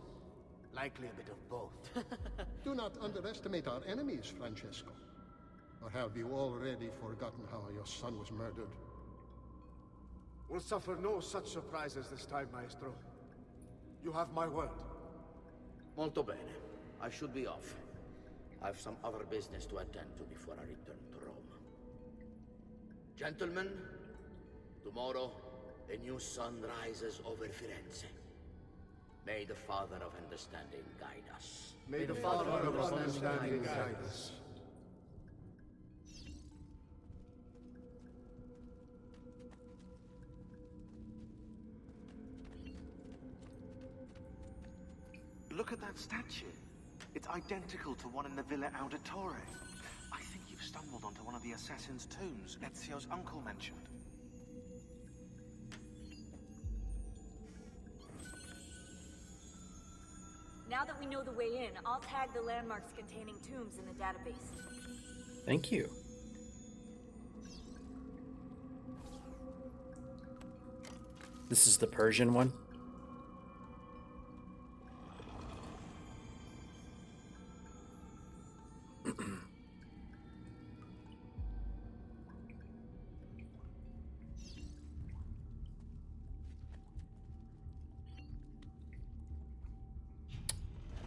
Likely a bit of both. Do not underestimate our enemies, Francesco. Or have you already forgotten how your son was murdered? We'll suffer no such surprises this time, Maestro. You have my word. Molto bene. I should be off. I've some other business to attend to before I return to Rome. Gentlemen, tomorrow, a new sun rises over Firenze. May the Father of Understanding guide us. May the Father of Understanding guide us. Look at that statue. It's identical to one in the Villa Auditore. I think you've stumbled onto one of the assassin's tombs Ezio's uncle mentioned. Now that we know the way in, I'll tag the landmarks containing tombs in the database. Thank you. This is the Persian one.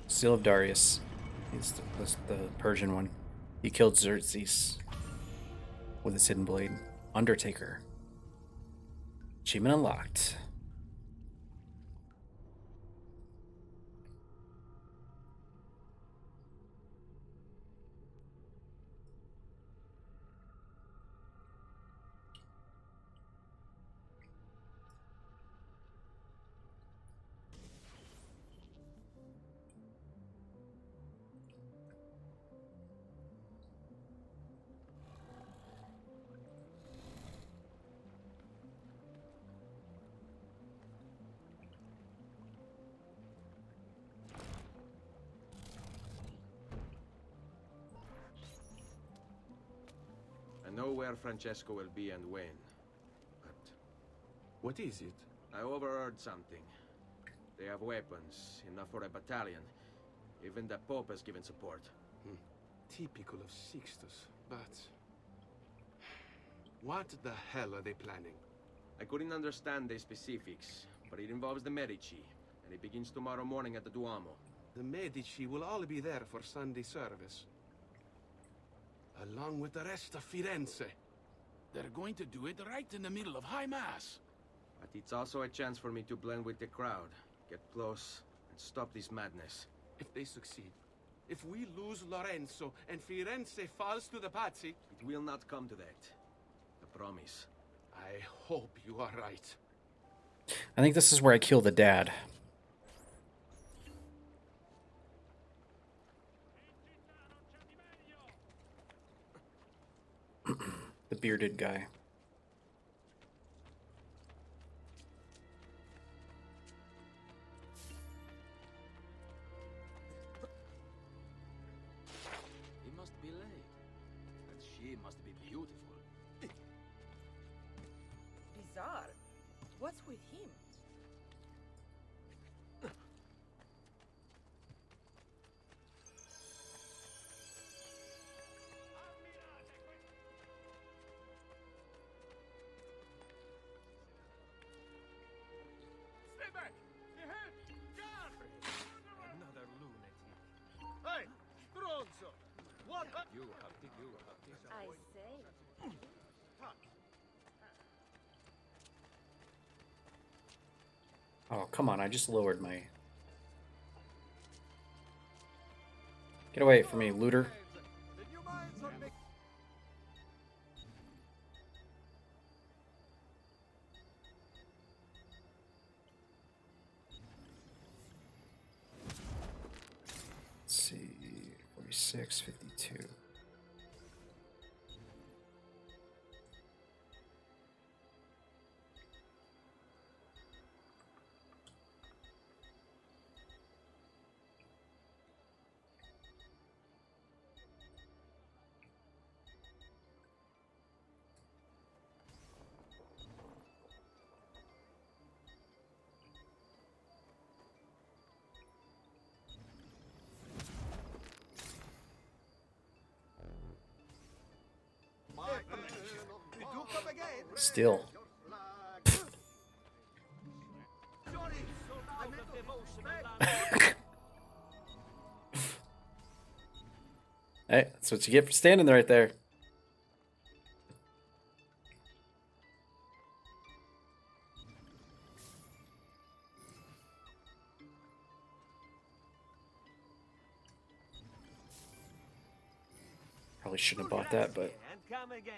Seal of Darius. He's the Persian one. He killed Xerxes with his hidden blade. Undertaker. Achievement unlocked. I know where Francesco will be and when, but What is it? I overheard something. They have weapons, enough for a battalion. Even the Pope has given support. Typical of Sixtus, but... What the hell are they planning? I couldn't understand the specifics, but it involves the Medici, and it begins tomorrow morning at the Duomo. The Medici will all be there for Sunday service. Along with the rest of Firenze. They're going to do it right in the middle of High Mass. But it's also a chance for me to blend with the crowd, get close, and stop this madness. If they succeed, if we lose Lorenzo and Firenze falls to the Pazzi... It will not come to that. I promise. I hope you are right. I think this is where I kill the dad. The bearded guy. He must be late. And she must be beautiful. Bizarre. What's with him? Stay back! Ahead! Guard! Another lunatic. Hey! Stronzo! What? You have this. I say. Oh, come on, I just lowered my... Get away from me, looter. Let's see, 46, 52. Still. Hey, that's what you get for standing right there. Probably shouldn't have bought that, but... And come again.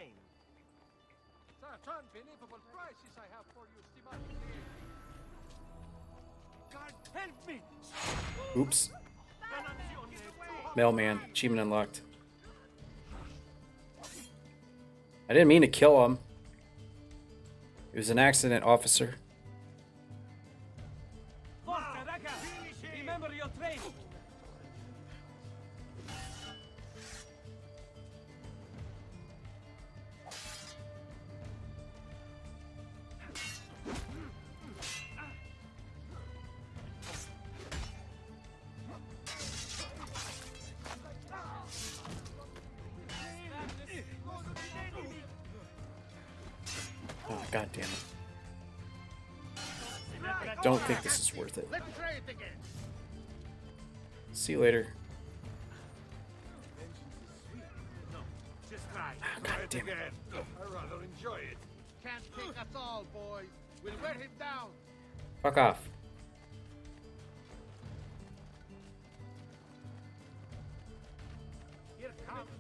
Such unbelievable prices I have for you, Stimati. God, help me! Oops. Mailman, achievement unlocked. I didn't mean to kill him. It was an accident, officer. Forza, raga! Remember your training! Oh, God damn it. Don't think this is worth it. Let's try it again. See you later. Just try. Ah, God damn it. I rather enjoy it. Can't take us all, boys. We'll wear him down. Fuck off. Here comes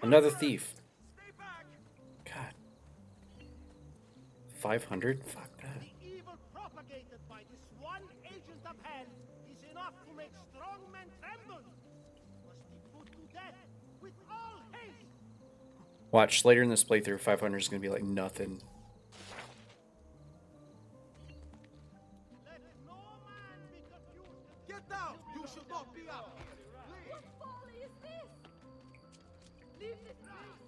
Another thief. God. 500? Fuck that. The evil propagated by this one agent of hell enough to make strong men tremble. Must be put to death with all haste. Watch, later in this playthrough, 500 is going to be like nothing. Let no man be confused. Get down! You should not be up here. What folly is this? Leave this place!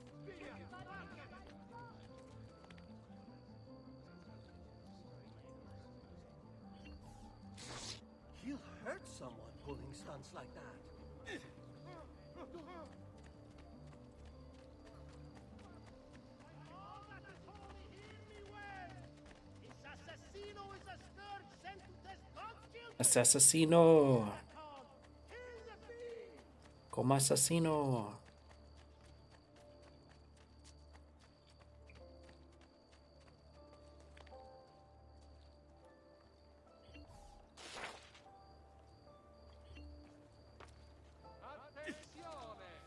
He'll hurt someone pulling stunts like that. Assassino. Como assassino.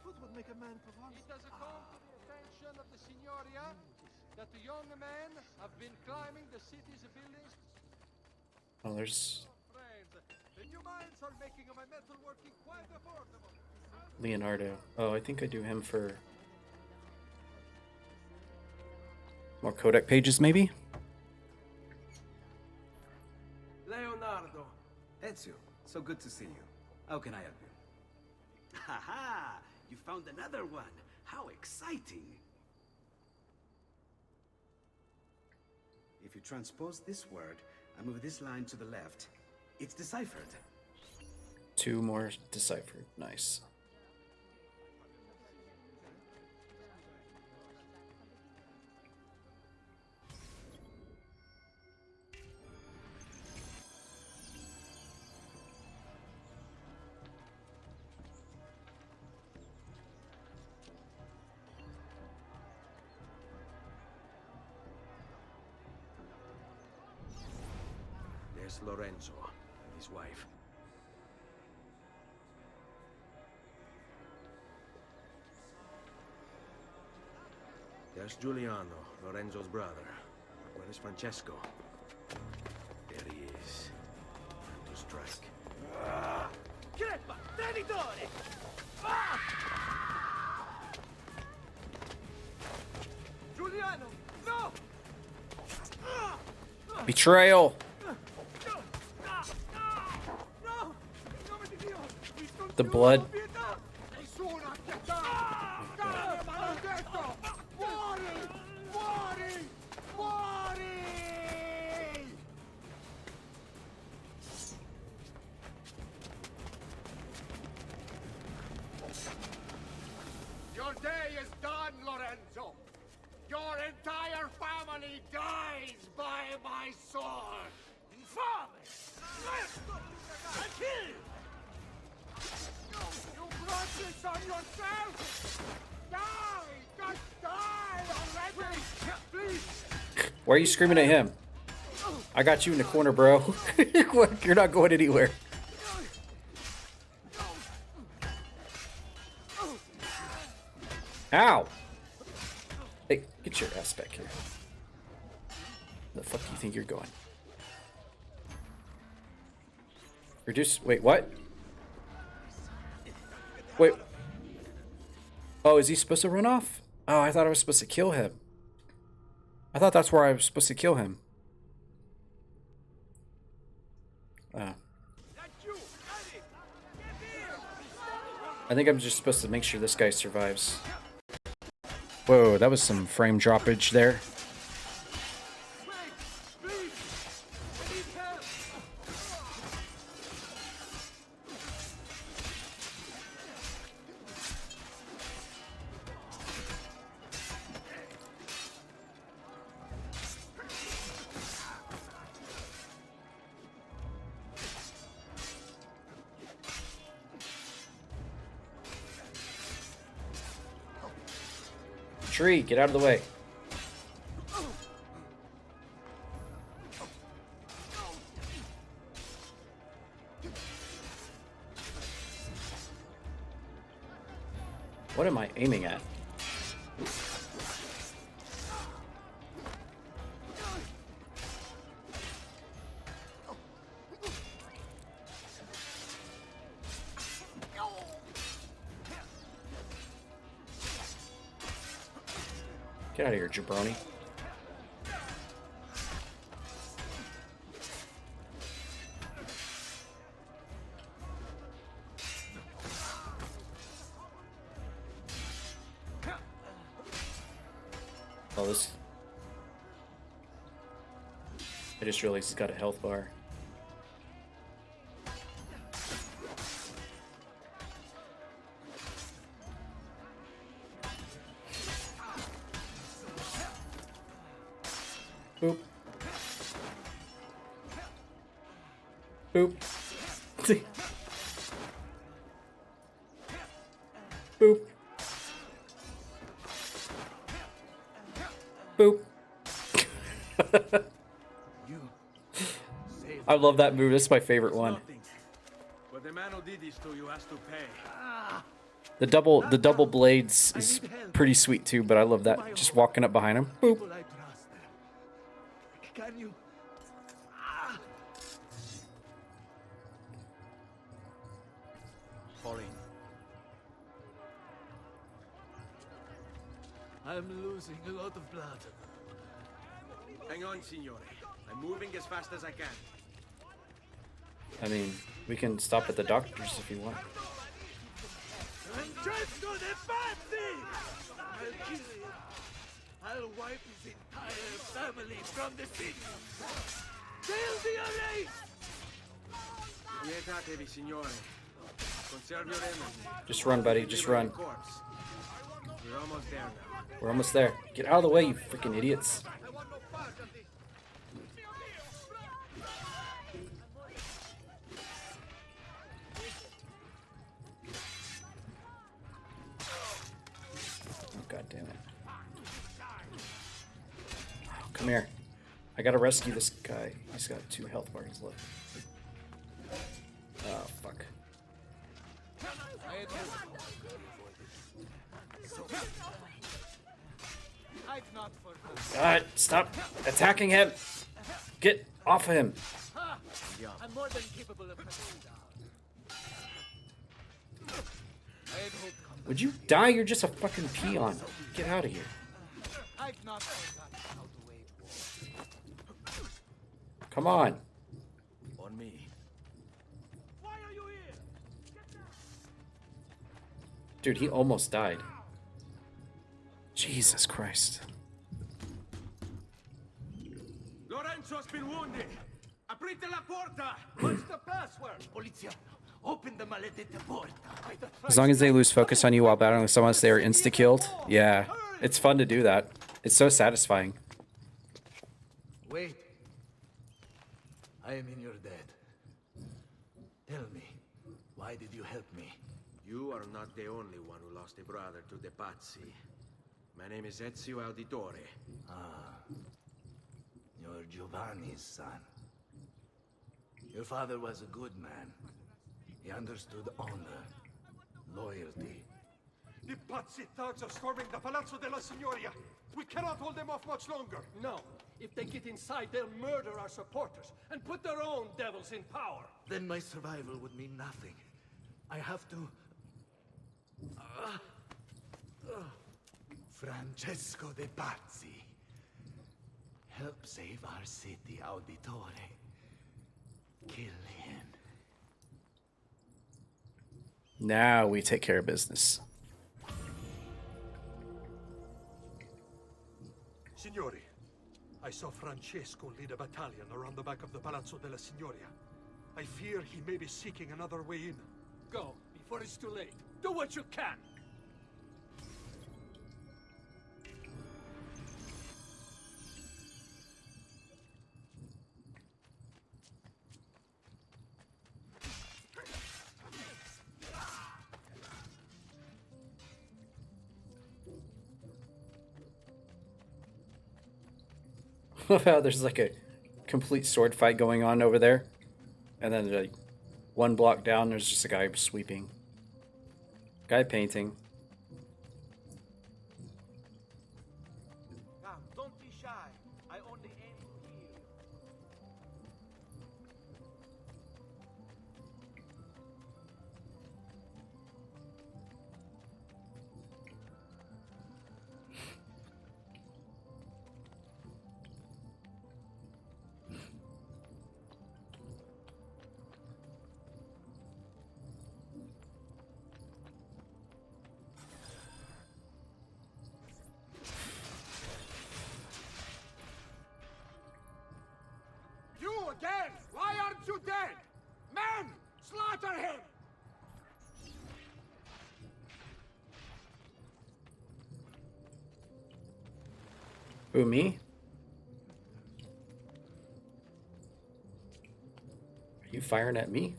What would make a man provoke? It has come to the attention of the Signoria that the young men have been climbing the city's buildings. Oh, there's Friends, the new mines are making my metalworking quite affordable. Leonardo. Oh, I think I do him for more codec pages, maybe? Leonardo. Ezio, so good to see you. How can I help you? Ha ha! You found another one. How exciting! If you transpose this word and move this line to the left, it's deciphered. 2 more deciphered. Nice. There's Lorenzo and his wife. There's Giuliano, Lorenzo's brother. Where is Francesco? There he is. Time to strike. Crepa! Traditore! Giuliano! No! Betrayal. The blood. Nessuno acchiattato! Cane maledetto! Muori! Muori! Muori! Your day is done, Lorenzo! Your entire family dies by my sword! Infame! I kill you! You brought this on yourself! Die! Just die already! Please! Why are you screaming at him? I got you in the corner, bro. You're not going anywhere. Ow! Hey, get your ass back here. Where the fuck do you think you're going? Reduce. Wait, what? Wait. Oh, is he supposed to run off? Oh, I thought I was supposed to kill him. I thought that's where I was supposed to kill him. Oh. I think I'm just supposed to make sure this guy survives. Whoa, that was some frame droppage there. Tree, get out of the way. What am I aiming at? Get out of here, jabroni. Oh, this... I just realized he's got a health bar. Boop. Boop. Boop. Boop. I love that move. That's my favorite one. But the man who did this to you has to pay. The double blades is pretty sweet too, but I love that. Just walking up behind him. Boop. Can you? Pauline. I'm losing a lot of blood. Hang on, signore. I'm moving as fast as I can. I mean, we can stop at the doctor's if you want. Francesco de Pazzi! I'll kill him. I'll wipe his entire family from the city. They'll be erased! Lietatevi, signore. Conserve your energy. Just run, buddy. Just run. We're almost there now. We're almost there. Get out of the way, you freaking idiots. God damn it. Oh, come here. I gotta rescue this guy. He's got 2 health bars left. Oh, fuck. God, stop attacking him. Get off of him. I'm more than capable of Would you die? You're just a fucking peon. Get out of here. I've not forgotten how to wage war. Come on. On me. Why are you here? Dude, he almost died. Jesus Christ. Lorenzo's been wounded. Aprite la porta. What's the password? Polizia, open the maledetta porta. As long as they lose focus on you while battling with someone else, they are insta-killed. Yeah, it's fun to do that. It's so satisfying. Wait. I am in your debt. Tell me, why did you help me? You are not the only one who lost a brother to the Pazzi. My name is Ezio Auditore. Ah. You're Giovanni's son. Your father was a good man. He understood honor, loyalty. The Pazzi thugs are storming the Palazzo della Signoria. We cannot hold them off much longer. No. If they get inside, they'll murder our supporters and put their own devils in power. Then my survival would mean nothing. I have to... Francesco de Pazzi. Help save our city, Auditore. Kill him. Now we take care of business. Signori, I saw Francesco lead a battalion around the back of the Palazzo della Signoria. I fear he may be seeking another way in. Go, before it's too late. Do what you can. There's like a complete sword fight going on over there. And then like 1 block down, there's just a guy sweeping. Guy painting. Now, don't be shy. I only aim to heal. Who, me? Are you firing at me?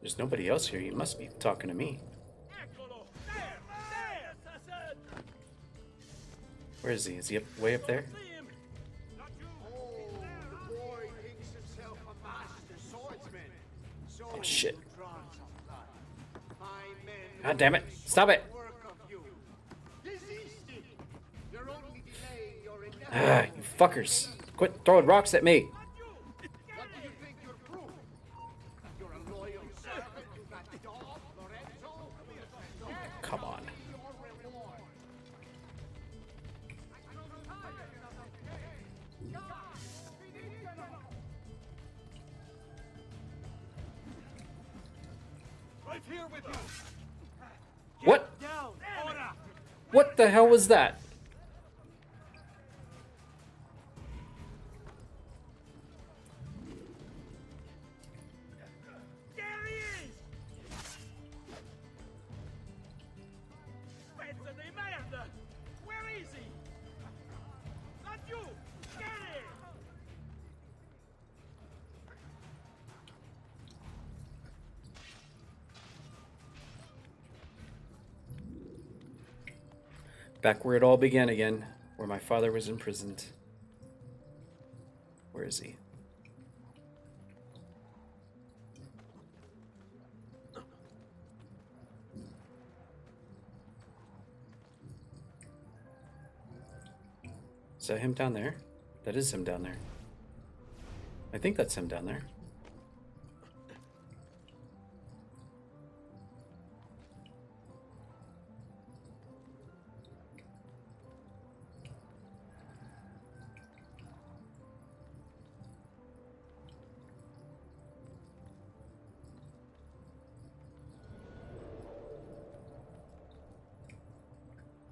There's nobody else here. You must be talking to me. Where is he? Is he way up there? Oh shit. God damn it. Stop it. Ah, you fuckers. Quit throwing rocks at me. Come on. What? What the hell was that? Back where it all began again, where my father was imprisoned. Where is he? Is that him down there? That is him down there. I think that's him down there.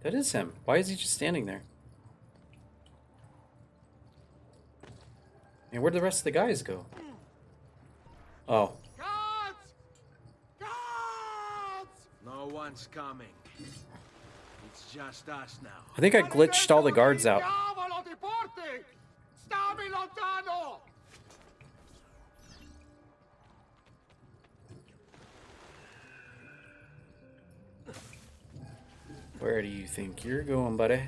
That is him. Why is he just standing there? And where'd the rest of the guys go? Oh. No one's coming. It's just us now. I think I glitched all the guards out. Where do you think you're going, buddy?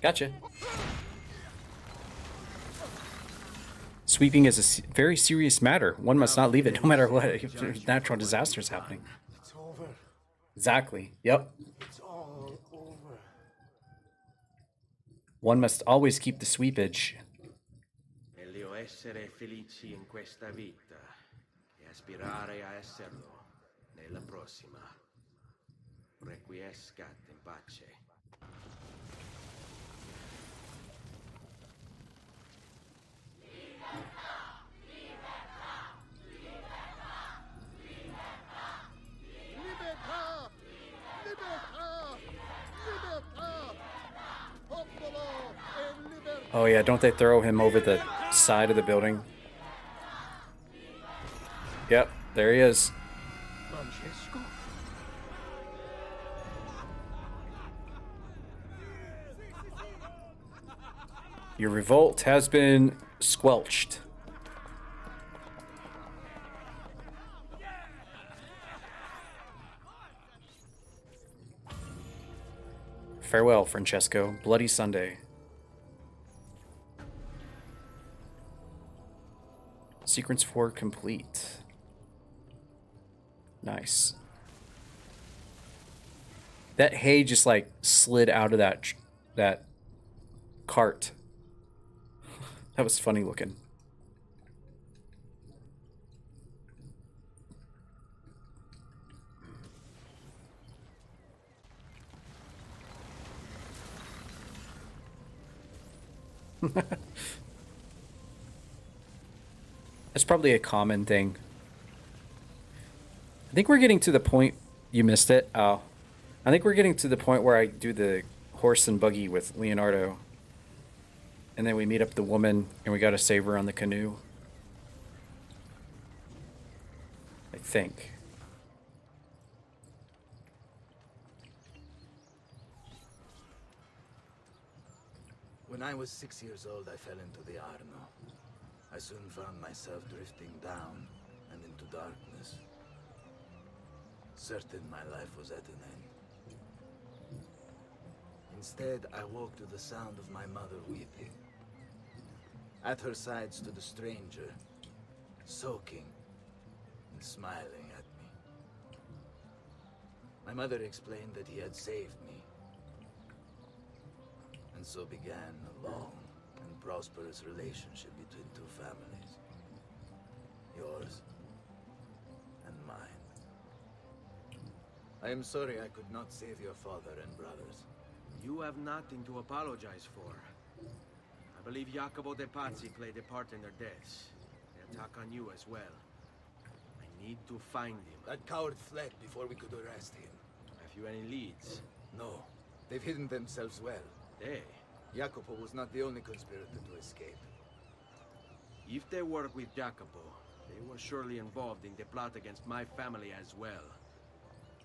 Gotcha. Sweeping is a very serious matter. One must not leave it, no matter what. If there's natural disasters happening. It's over. Exactly. Yep. It's all over. One must always keep the sweepage. Meglio essere felici in questa vita e aspirare a esserlo nella prossima. Requiescat in pace. Oh yeah, don't they throw him over the side of the building? Yep, there he is. Francesco? Your revolt has been squelched. Farewell, Francesco. Bloody Sunday. Sequence 4 complete. Nice. That hay just like slid out of that cart. That was funny looking. That's probably a common thing. I think we're getting to the point. You missed it. Oh, I think we're getting to the point where I do the horse and buggy with Leonardo. And then we meet up the woman, and we gotta save her on the canoe. I think. When I was 6 years old, I fell into the Arno. I soon found myself drifting down and into darkness. Certain my life was at an end. Instead, I woke to the sound of my mother weeping. At her side stood a stranger, soaking and smiling at me. My mother explained that he had saved me. And so began a long and prosperous relationship between two families. Yours and mine. I am sorry I could not save your father and brothers. You have nothing to apologize for. I believe Jacopo de Pazzi played a part in their deaths. They attack on you as well. I need to find him. That coward fled before we could arrest him. Have you any leads? No. They've hidden themselves well. They? Jacopo was not the only conspirator to escape. If they work with Jacopo, they were surely involved in the plot against my family as well.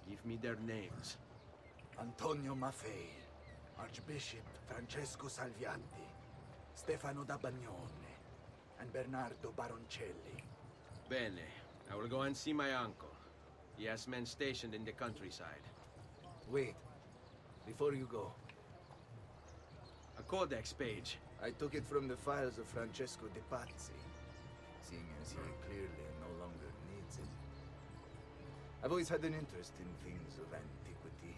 Give me their names. Antonio Maffei, Archbishop Francesco Salviati, Stefano da Bagnone, and Bernardo Baroncelli. Bene. I will go and see my uncle. He has men stationed in the countryside. Wait. Before you go. A codex page. I took it from the files of Francesco de Pazzi, seeing as he clearly no longer needs it. I've always had an interest in things of antiquity,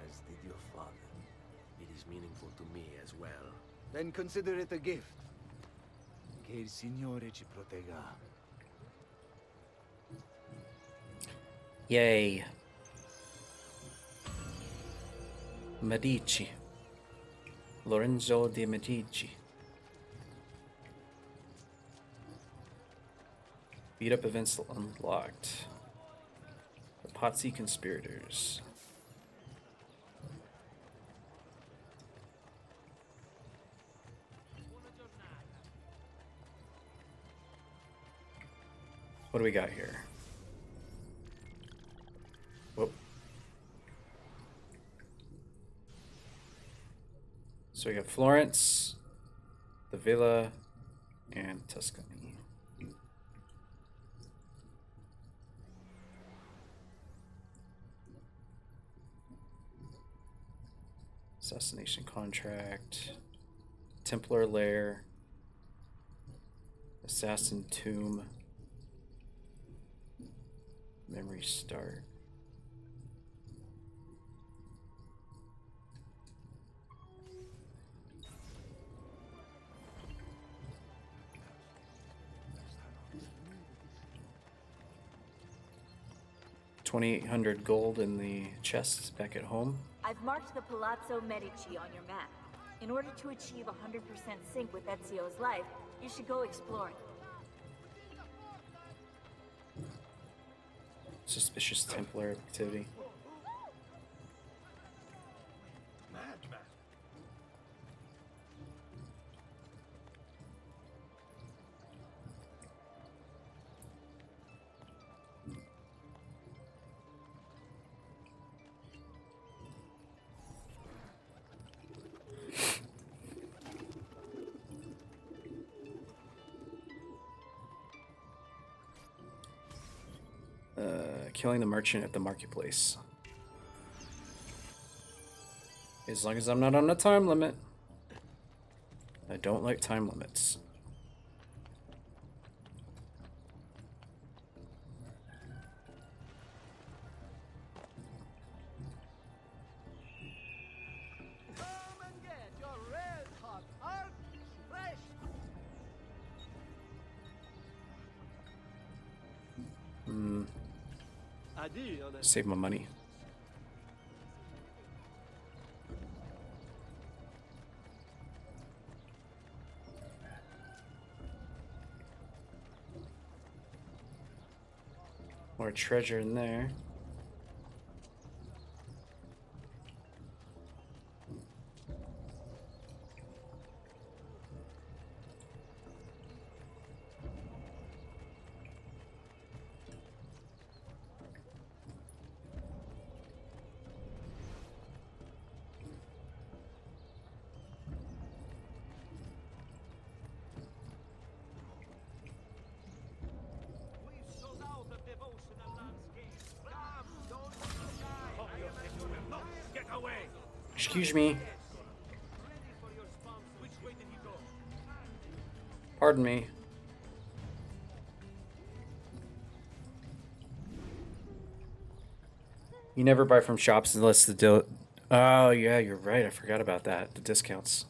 as did your father. It is meaningful to me as well. Then consider it a gift. Che il Signore ci protegga. Yay. Medici. Lorenzo de Medici. Beat up events unlocked. The Pazzi conspirators. What do we got here? Whoop. So we got Florence, the Villa, and Tuscany. Assassination contract, Templar lair, assassin tomb, memory start. $2,800 gold in the chests back at home. I've marked the Palazzo Medici on your map. In order to achieve 100% sync with Ezio's life, you should go exploring. Suspicious Templar activity. Madman. Killing the merchant at the marketplace. As long as I'm not on a time limit. I don't like time limits. Come and get your red hot arc fresh. Save my money. More treasure in there. Excuse me. Pardon me. You never buy from shops unless the deal. Oh, yeah, you're right. I forgot about that. The discounts.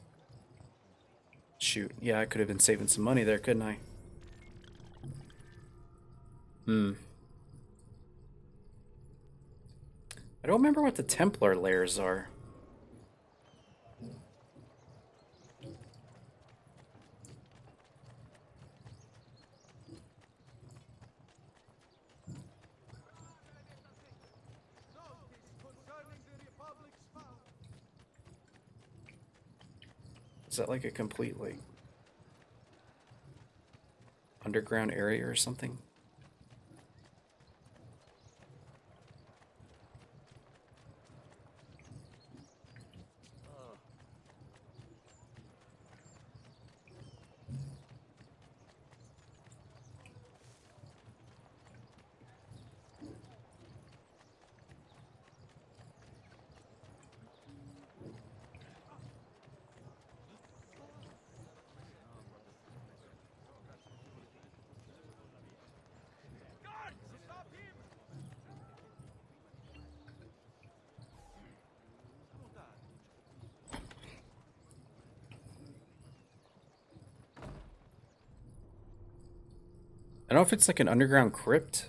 Shoot. Yeah, I could have been saving some money there, couldn't I? I don't remember what the Templar layers are. Is that like a complete, like, underground area or something? I don't know if it's like an underground crypt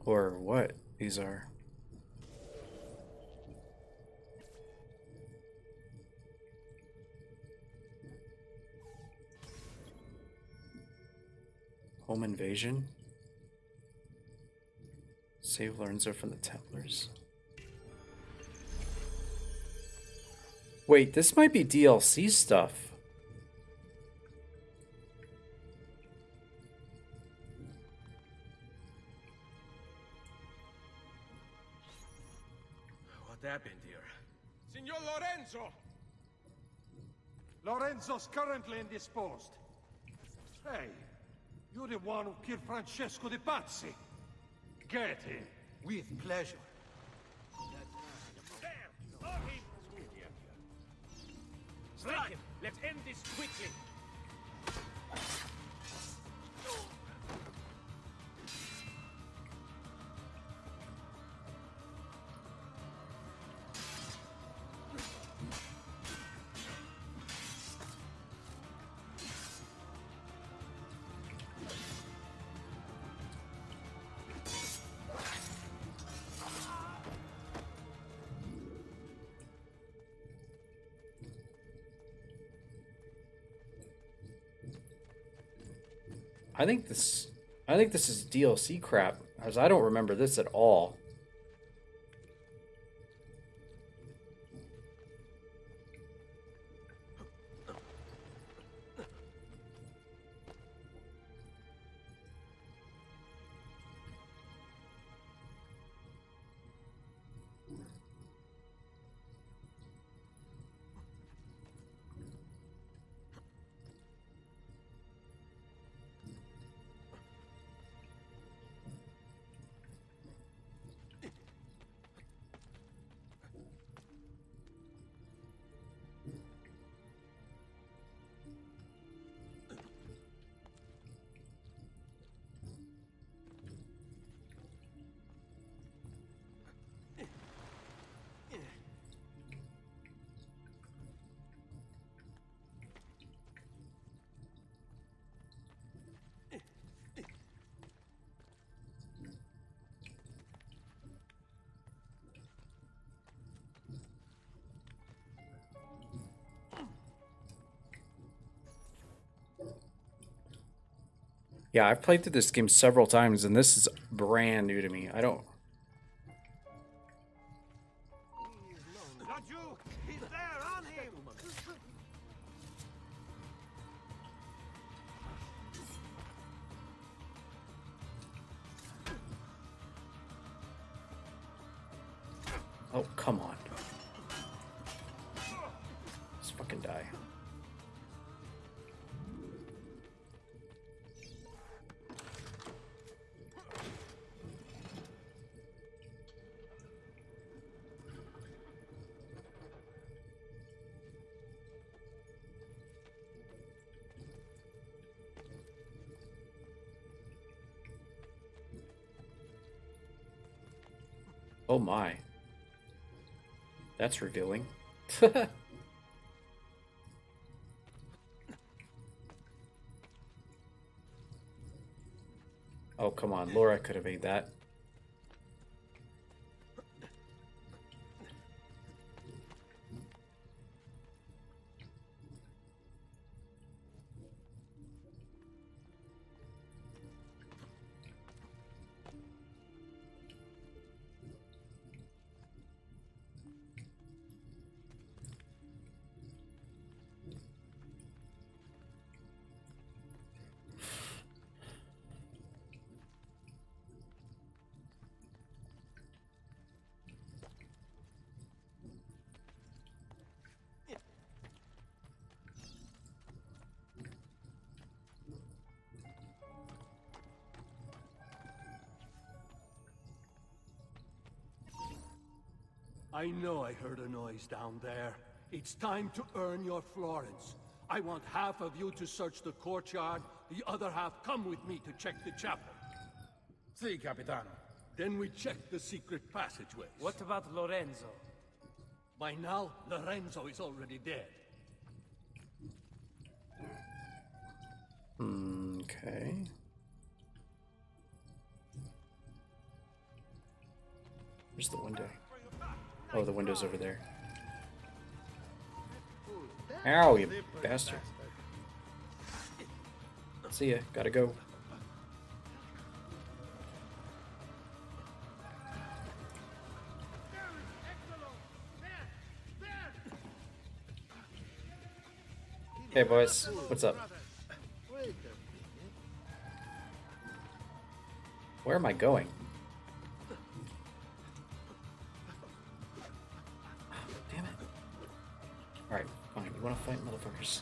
or what these are. Home invasion. Save Lorenzo from the Templars. Wait, this might be DLC stuff. What happened here? Signor Lorenzo! Lorenzo's currently indisposed. Hey, you're the one who killed Francesco de Pazzi. Get him. With pleasure. Strike him! Let's end this quickly! I think this is DLC crap, as I don't remember this at all. Yeah, I've played through this game several times, and this is brand new to me. I don't... Not you! He's there! On him! Oh, come on. Let's fucking die. Oh my. That's revealing. Oh, come on. Laura could have made that. I know I heard a noise down there. It's time to earn your florins. I want half of you to search the courtyard, the other half come with me to check the chapel. Si, Capitano. Then we check the secret passageways. What about Lorenzo? By now, Lorenzo is already dead. Okay. Where's the window? Oh, the window's over there. Ow, you bastard. See ya. Gotta go. Hey, boys. What's up? Where am I going? Damn it. Alright, fine. You wanna fight, motherfuckers?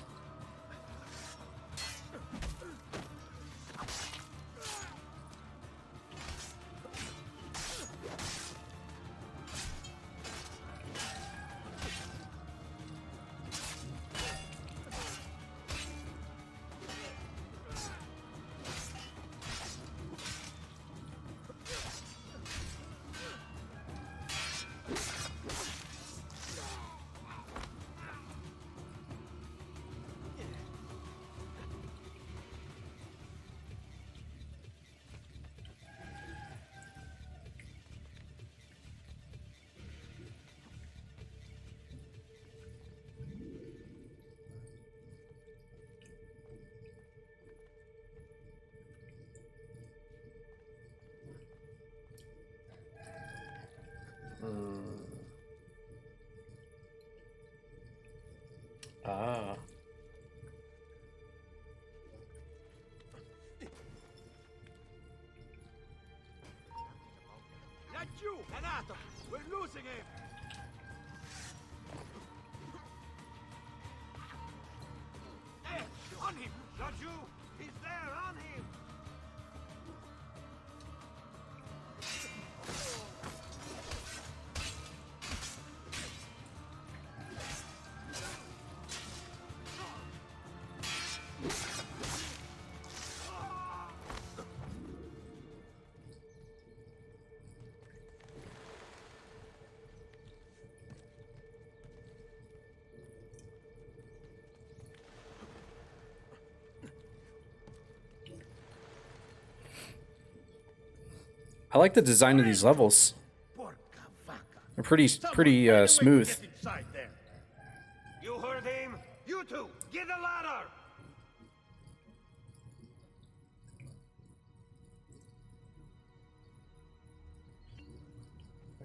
Ah. Laggiù, Renato! We're losing him! Hey, on him! Laggiù! He's there, on him! I like the design of these levels. They're pretty smooth. You heard him? You two, get a ladder!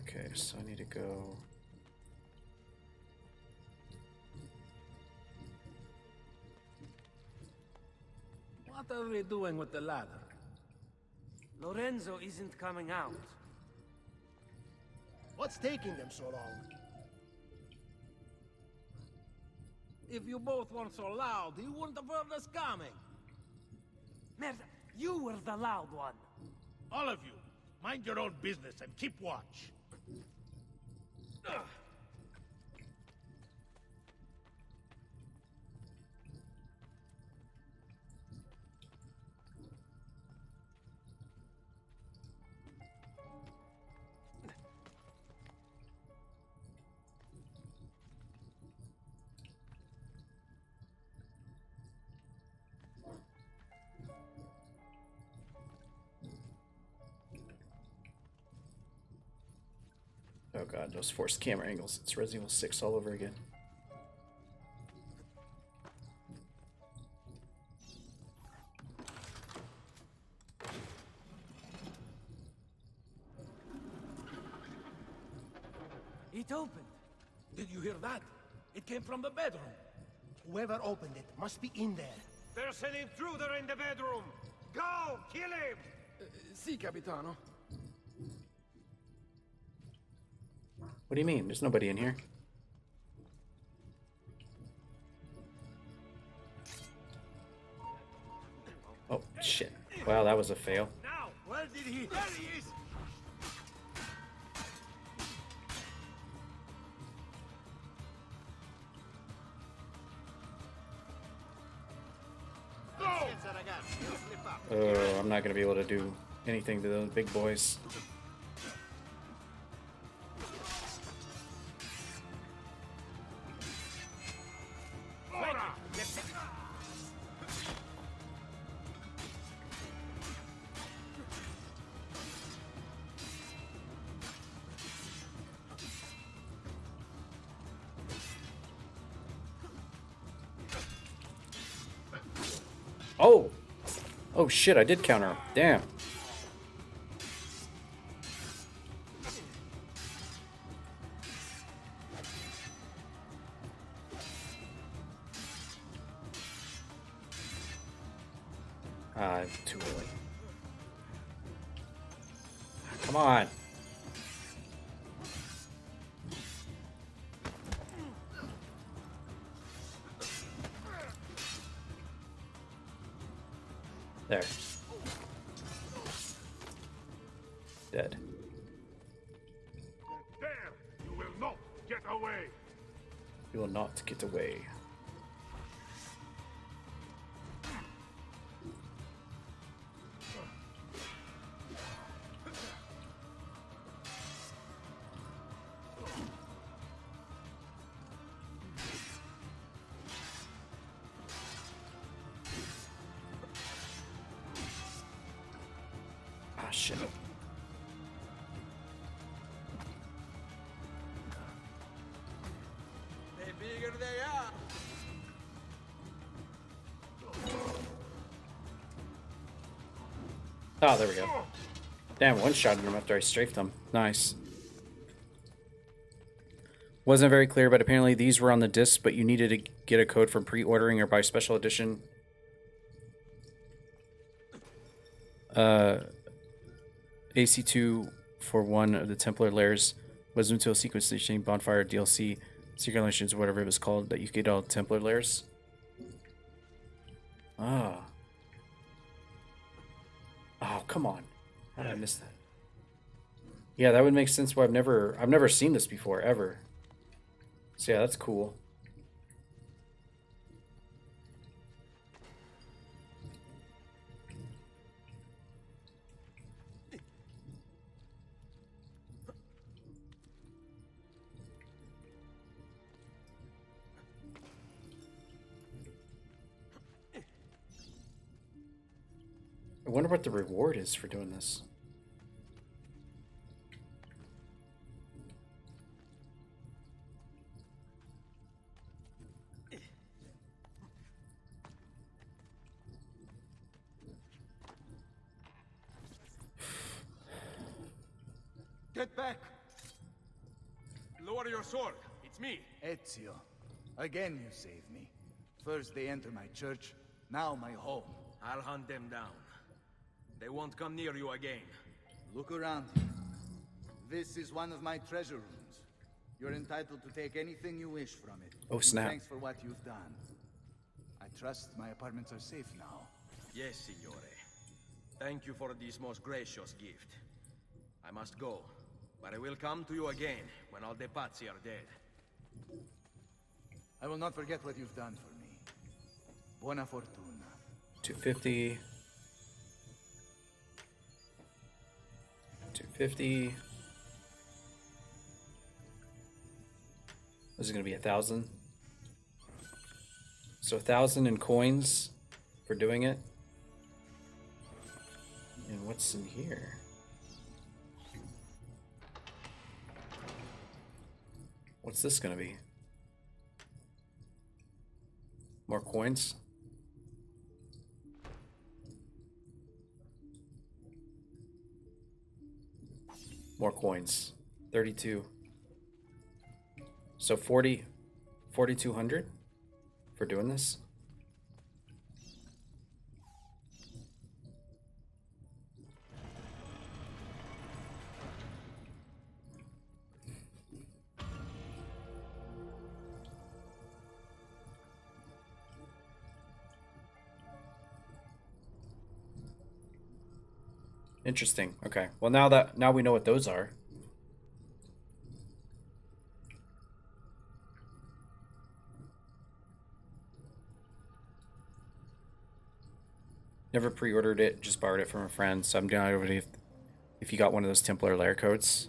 Okay, so I need to go. What are we doing with the ladder? Lorenzo isn't coming out. What's taking them so long? If you both weren't so loud, you wouldn't have heard us coming. Merda, you were the loud one. All of you, mind your own business and keep watch. Oh god, those forced camera angles. It's Resident Evil 6 all over again. It opened. Did you hear that? It came from the bedroom. Whoever opened it must be in there. There's an intruder in the bedroom! Go! Kill him! Sì, capitano. What do you mean? There's nobody in here. Oh, shit. Wow, that was a fail. Now, where did he... There he is! Oh, I'm not going to be able to do anything to those big boys. Oh! Oh shit, I did counter him. Damn. Too early. Come on. There. Dead. There! You will not get away! You will not get away. Ah, shit. The bigger they are. Oh, there we go. Damn, one-shotted him after I strafed him. Nice. Wasn't very clear, but apparently these were on the disc, but you needed to get a code from pre-ordering or buy special edition. AC2 for one of the Templar Lairs was until Sequence Station, Bonfire, DLC, Secret Missions, whatever it was called, that you get all Templar Lairs. Ah. Oh, come on. How did I miss that? Yeah, that would make sense why I've never seen this before, ever. So yeah, that's cool. I wonder what the reward is for doing this. Get back! Lower your sword. It's me. Ezio, again you saved me. First they enter my church, now my home. I'll hunt them down. They won't come near you again. Look around you. This is one of my treasure rooms. You're entitled to take anything you wish from it. Oh, snap. Thanks for what you've done. I trust my apartments are safe now. Yes, signore. Thank you for this most gracious gift. I must go, but I will come to you again when all the Pazzi are dead. I will not forget what you've done for me. Buona fortuna. 250. 250. This is going to be 1,000. So 1,000 in coins for doing it. And what's in here? What's this gonna be? More coins? More coins. 32. So 4,200 for doing this? Interesting. Okay. Well, now we know what those are. Never pre-ordered it, just borrowed it from a friend. So I'm down over if you got one of those Templar lair coats.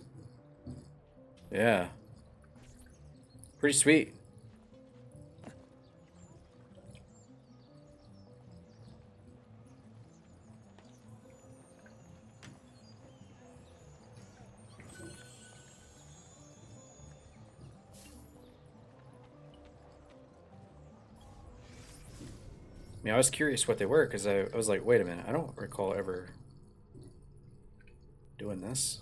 Yeah. Pretty sweet. I was curious what they were because I was like, wait a minute, I don't recall ever doing this.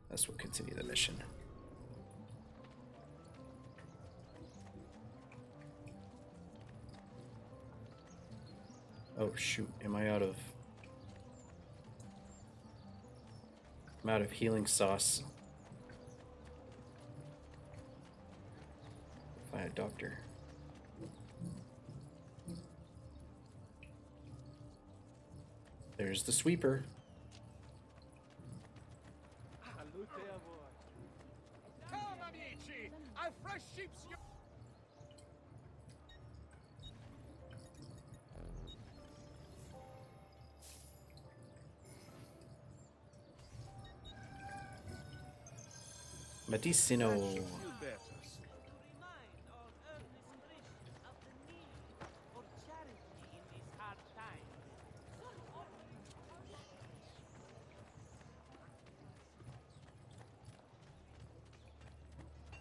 This will continue the mission. Oh shoot, am I out of... I'm out of healing sauce. Find a doctor. There's the sweeper. Come, amici! A fresh sheep's Medicino.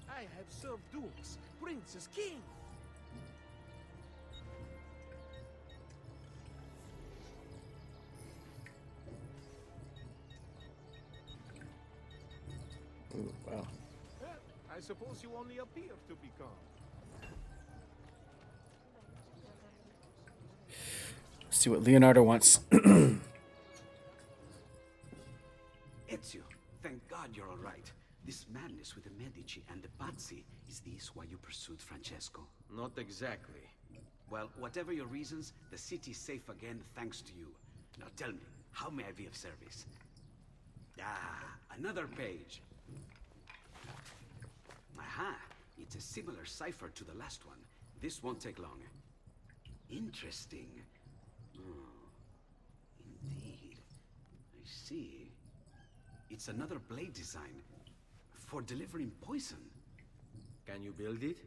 I have served dukes, princes, kings. Ooh, wow. I suppose you only appear to be calm. Let's see what Leonardo wants. Ezio, thank God you're all right. This madness with the Medici and the Pazzi, is this why you pursued Francesco? Not exactly. Well, whatever your reasons, the city's safe again thanks to you. Now tell me, how may I be of service? Ah, another page. Aha, it's a similar cipher to the last one. This won't take long. Interesting. Oh, indeed. I see. It's another blade design. For delivering poison. Can you build it?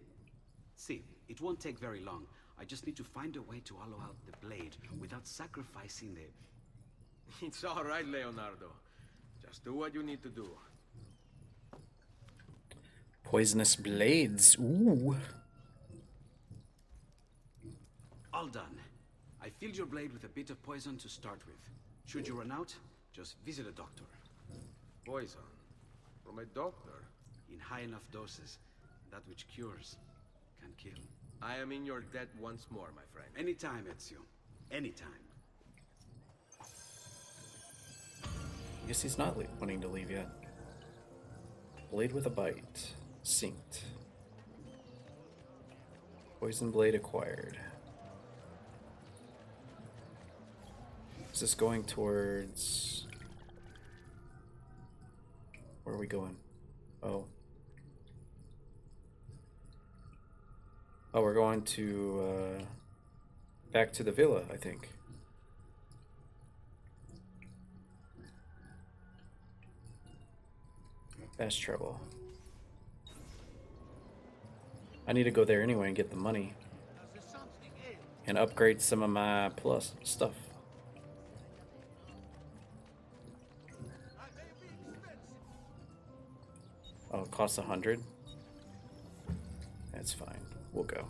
See, it won't take very long. I just need to find a way to hollow out the blade without sacrificing the... It's all right, Leonardo. Just do what you need to do. Poisonous blades. Ooh. All done. I filled your blade with a bit of poison to start with. Should you run out, just visit a doctor. Poison? From a doctor? In high enough doses, that which cures can kill. I am in your debt once more, my friend. Anytime, Ezio. Anytime. I guess he's not wanting to leave yet. Blade with a bite. Synced. Poison blade acquired. Is this going towards... Where are we going? Oh. Oh, we're going to, back to the villa, I think. Fast travel. I need to go there anyway and get the money. And upgrade some of my plus stuff. Oh, it costs 100? That's fine. We'll go.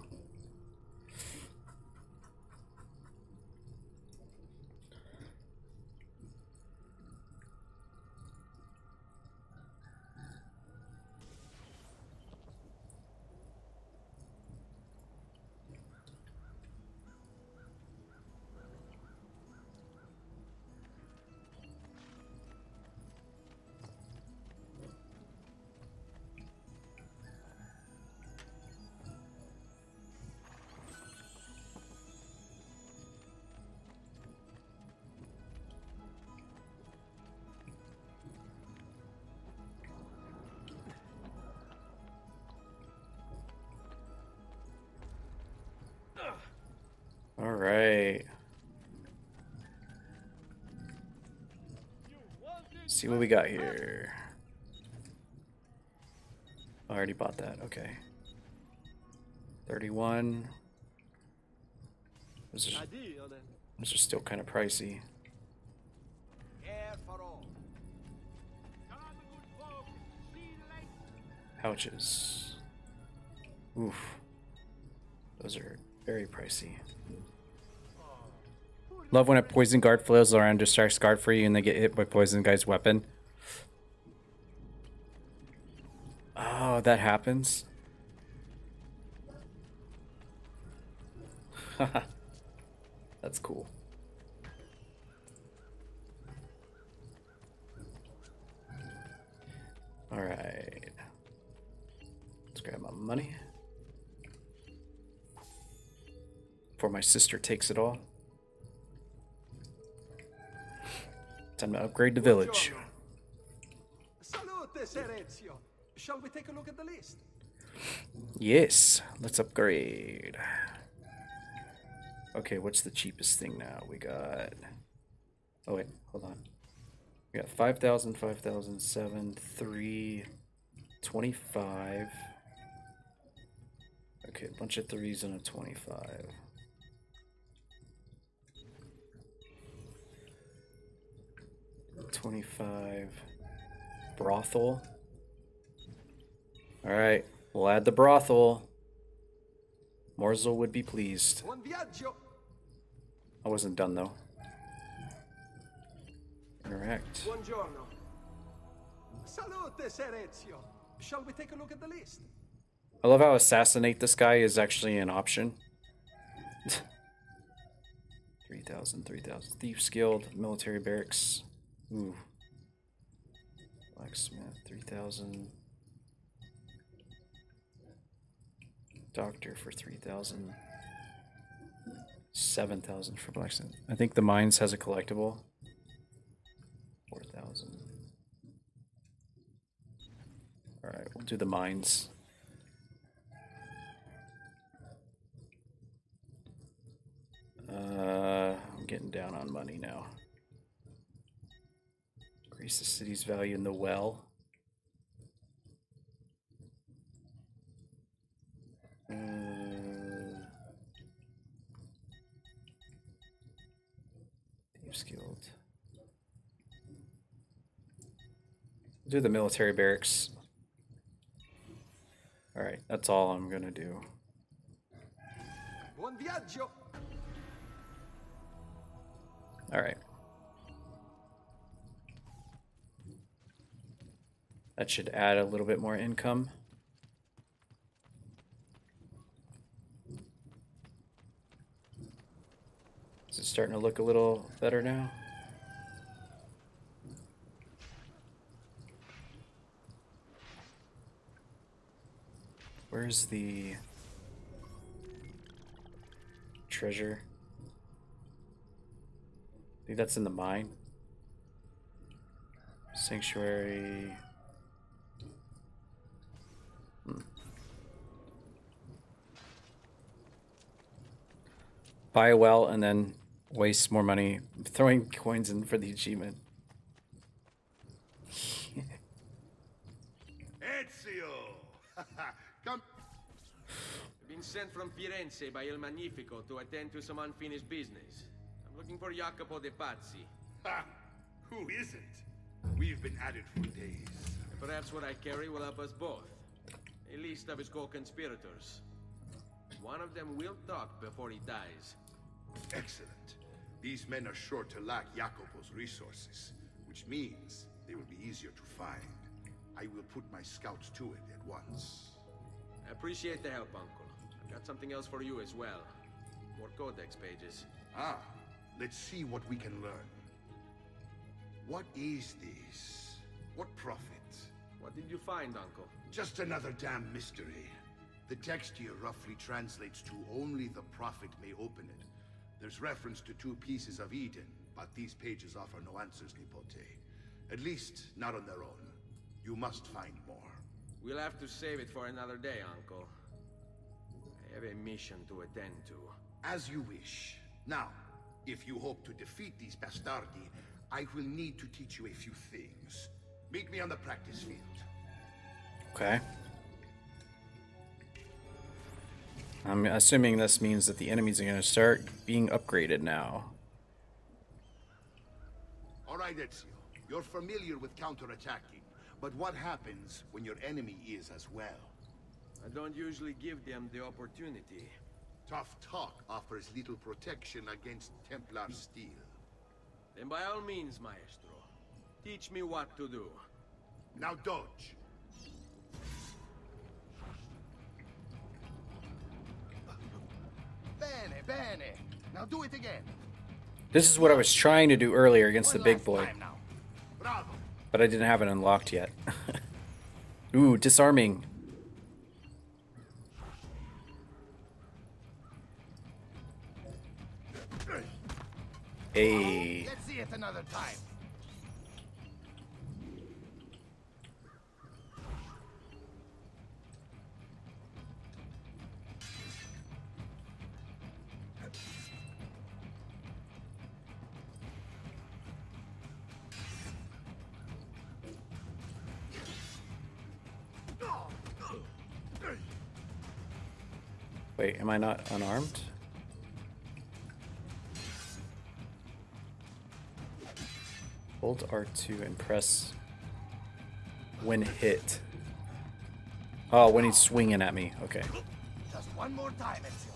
All right. See what we got here. I already bought that. Okay. 31. Those are still kind of pricey. Pouches. Oof. Those are very pricey. Love when a poison guard flails around, distracts guard for you, and they get hit by poison guy's weapon. Oh, that happens. That's cool. All right. Let's grab my money before my sister takes it all. Time to upgrade the village. Salute, Ser Ezio. Shall we take a look at the list? Yes, let's upgrade. Okay, what's the cheapest thing now? We got... Oh wait, hold on. We got 5,000, 5,000, 7, 3, 25. Okay, a bunch of 3s and a 25. $25. Brothel. Alright, we'll add the brothel. Morzel would be pleased. I wasn't done though. Interact. Buongiorno. Salute, Ser Ezio. Shall we take a look at the list? I love how assassinate this guy is actually an option. 3,000, 3,000. Thieves Guild, military barracks. Ooh. Blacksmith, 3,000. Doctor for 3,000. 7,000 for blacksmith. I think the mines has a collectible. 4,000. Alright, we'll do the mines. I'm getting down on money now. Increase the city's value in the well. Thieves Guild. Do the military barracks. Alright, that's all I'm gonna do. Buon viaggio. Alright. That should add a little bit more income. Is it starting to look a little better now? Where's the treasure? I think that's in the mine. Sanctuary. Buy a well and then waste more money throwing coins in for the achievement. Ezio! Come. Been sent from Firenze by Il Magnifico to attend to some unfinished business. I'm looking for Jacopo de Pazzi. Ha! Who isn't? We've been at it for days. Perhaps what I carry will help us both. At least of his co-conspirators. One of them will talk before he dies. Excellent. These men are sure to lack Jacopo's resources, which means they will be easier to find. I will put my scouts to it at once. I appreciate the help, Uncle. I've got something else for you as well. More codex pages. Ah, let's see what we can learn. What is this? What prophet? What did you find, Uncle? Just another damn mystery. The text here roughly translates to only the prophet may open it. There's reference to 2 pieces of Eden, but these pages offer no answers, Nipote. At least, not on their own. You must find more. We'll have to save it for another day, Uncle. I have a mission to attend to. As you wish. Now, if you hope to defeat these bastardi, I will need to teach you a few things. Meet me on the practice field. Okay. I'm assuming this means that the enemies are going to start being upgraded now. All right, Ezio. You're familiar with counterattacking, but what happens when your enemy is as well? I don't usually give them the opportunity. Tough talk offers little protection against Templar steel. Then by all means, Maestro. Teach me what to do. Now dodge. Bene, bene. Now do it again. This is what I was trying to do earlier against the big boy. Bravo. But I didn't have it unlocked yet. Ooh, disarming. Hey. Let's see it another time. Wait, am I not unarmed? Hold R2 and press when hit. Oh, when he's swinging at me. Okay. Just one more time, Ezio.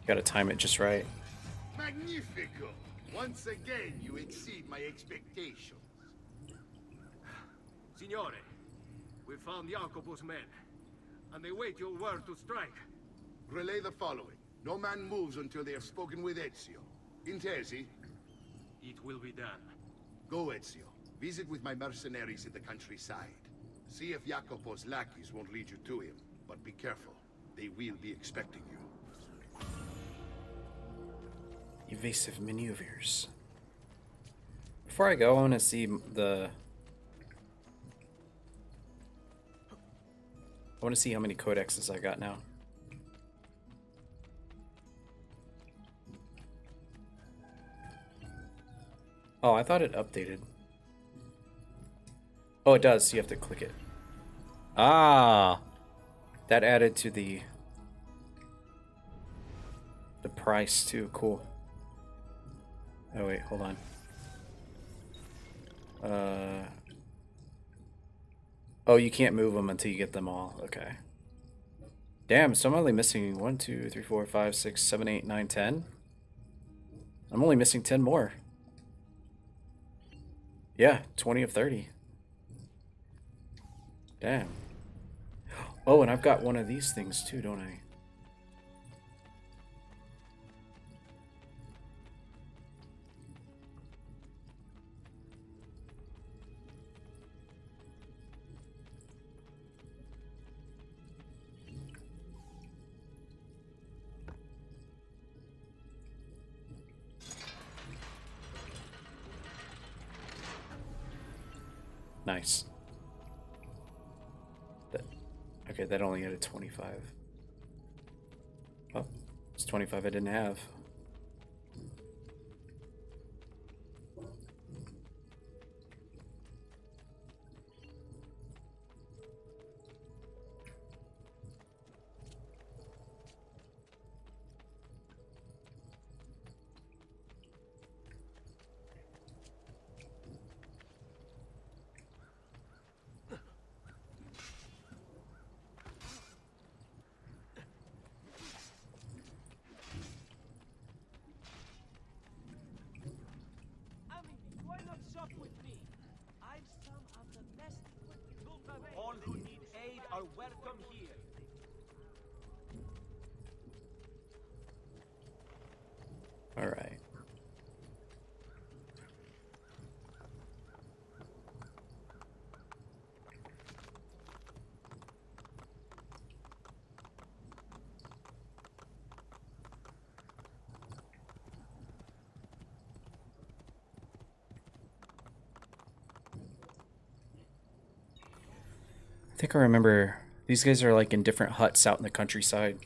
Gotta time it just right. Magnifico! Once again, you exceed my expectations. Signore, we found Jacopo's men, and they wait your word to strike. Relay the following. No man moves until they have spoken with Ezio. Intesi? It will be done. Go, Ezio. Visit with my mercenaries in the countryside. See if Jacopo's lackeys won't lead you to him. But be careful. They will be expecting you. Evasive maneuvers. Before I go, I want to see the... I want to see how many codexes I got now. Oh, I thought it updated. Oh, it does. You have to click it. Ah! That added to the price too. Cool. Oh wait, hold on. Oh, you can't move them until you get them all. Okay. Damn, so I'm only missing 1, 2, 3, 4, 5, 6, 7, 8, 9, 10. I'm only missing 10 more. Yeah, 20 of 30. Damn. Oh, and I've got one of these things too, don't I? Nice. Okay, that only had a 25. Oh, it's 25 I didn't have. Why not shop with me? I've some of the best loot available. All who need aid are welcome here. All right. I think I remember these guys are like in different huts out in the countryside.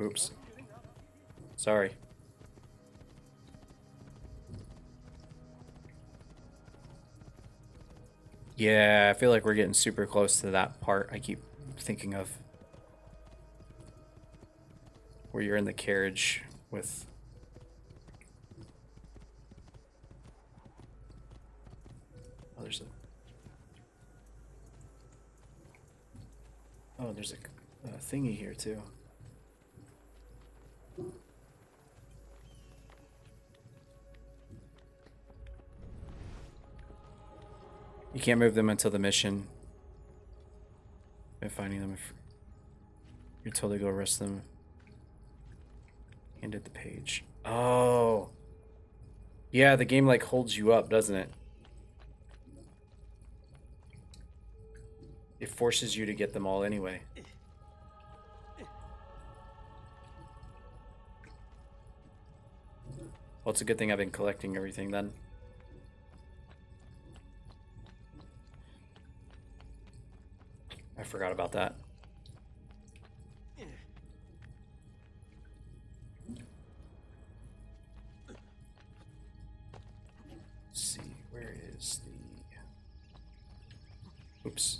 Oops. Sorry. Yeah, I feel like we're getting super close to that part I keep thinking of. Where you're in the carriage with... Oh, there's a... Oh, there's a thingy here too. You can't move them until the mission. By finding them, if you're told to go arrest them. Handed the page. Oh, yeah. The game like holds you up, doesn't it? It forces you to get them all anyway. Well, it's a good thing I've been collecting everything then. I forgot about that. Let's see, where is the... Oops.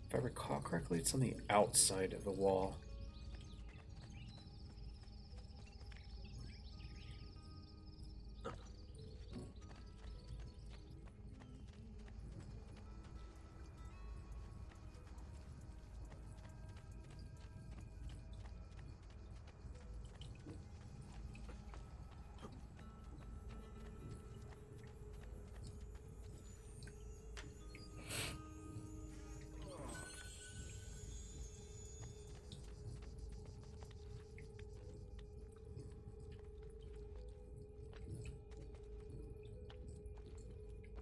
If I recall correctly, it's on the outside of the wall.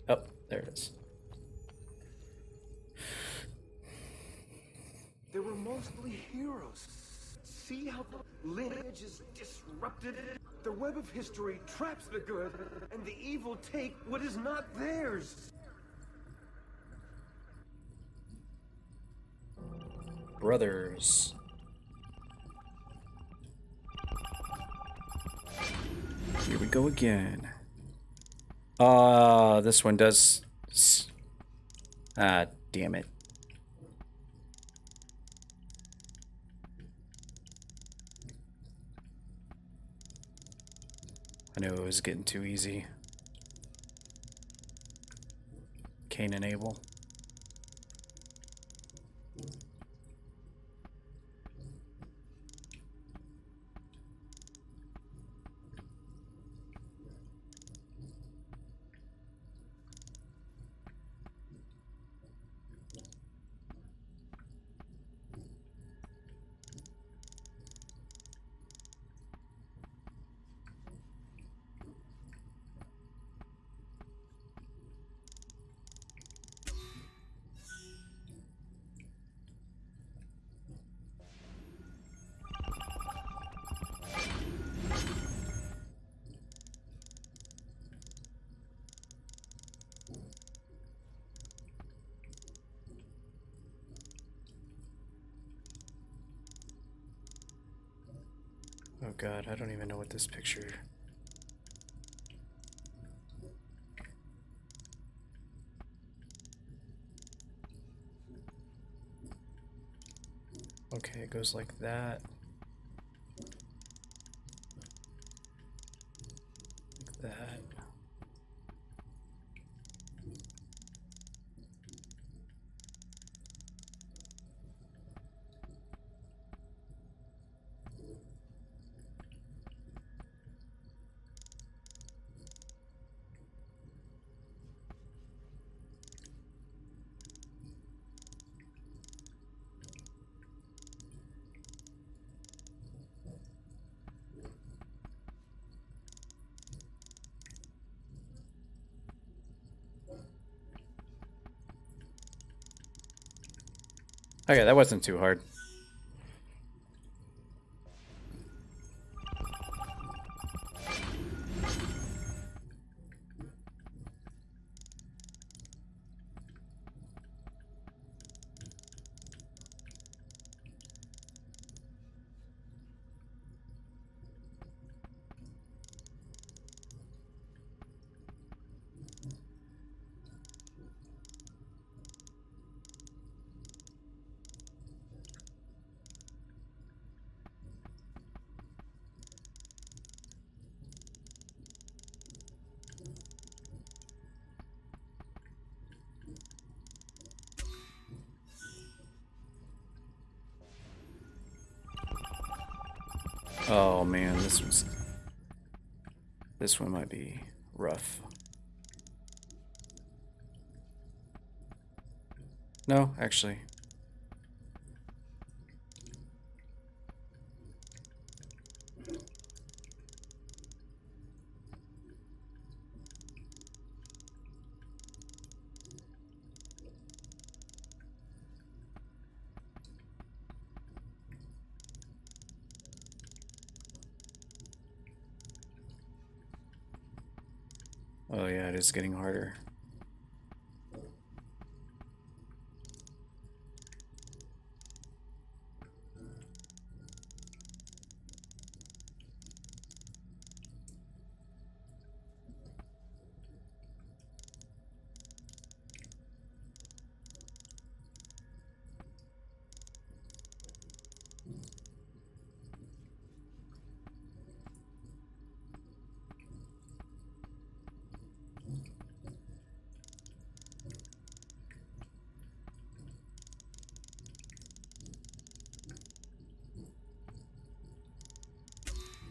Oh, there it is. They were mostly heroes. See how the lineage is disrupted? The web of history traps the good, and the evil take what is not theirs. Brothers. Here we go again. This one does... Ah, damn it. I knew it was getting too easy. Cain and Abel. Oh god, I don't even know what this picture... Okay, it goes like that. Like that. Okay, that wasn't too hard. Oh man, this one might be rough. No, actually. Oh yeah, it is getting harder.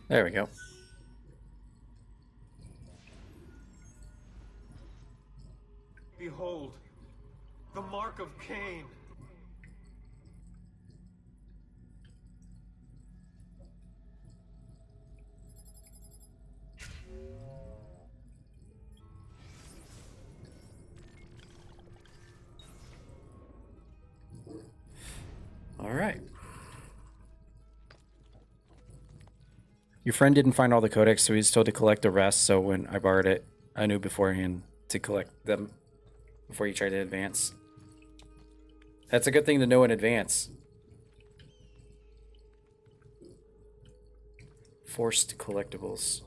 There we go. Behold, the mark of Cain. All right. Your friend didn't find all the codex, so he's told to collect the rest, so when I borrowed it, I knew beforehand to collect them before you try to advance. That's a good thing to know in advance. Forced collectibles.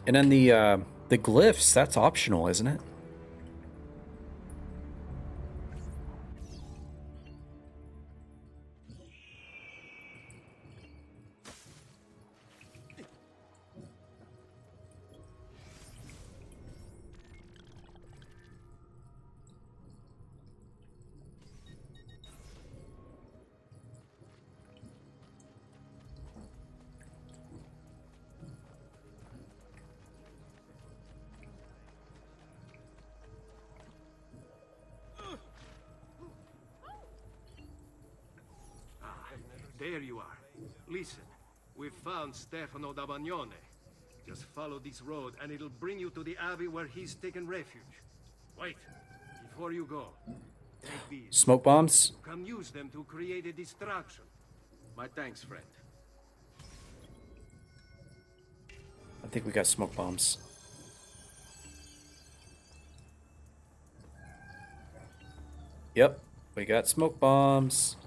And then the glyphs, that's optional, isn't it? There you are. Listen, we've found Stefano da Bagnone. Just follow this road and it'll bring you to the abbey where he's taken refuge. Wait, before you go, take these. Smoke bombs? You can use them to create a distraction. My thanks, friend. I think we got smoke bombs. Yep, we got smoke bombs.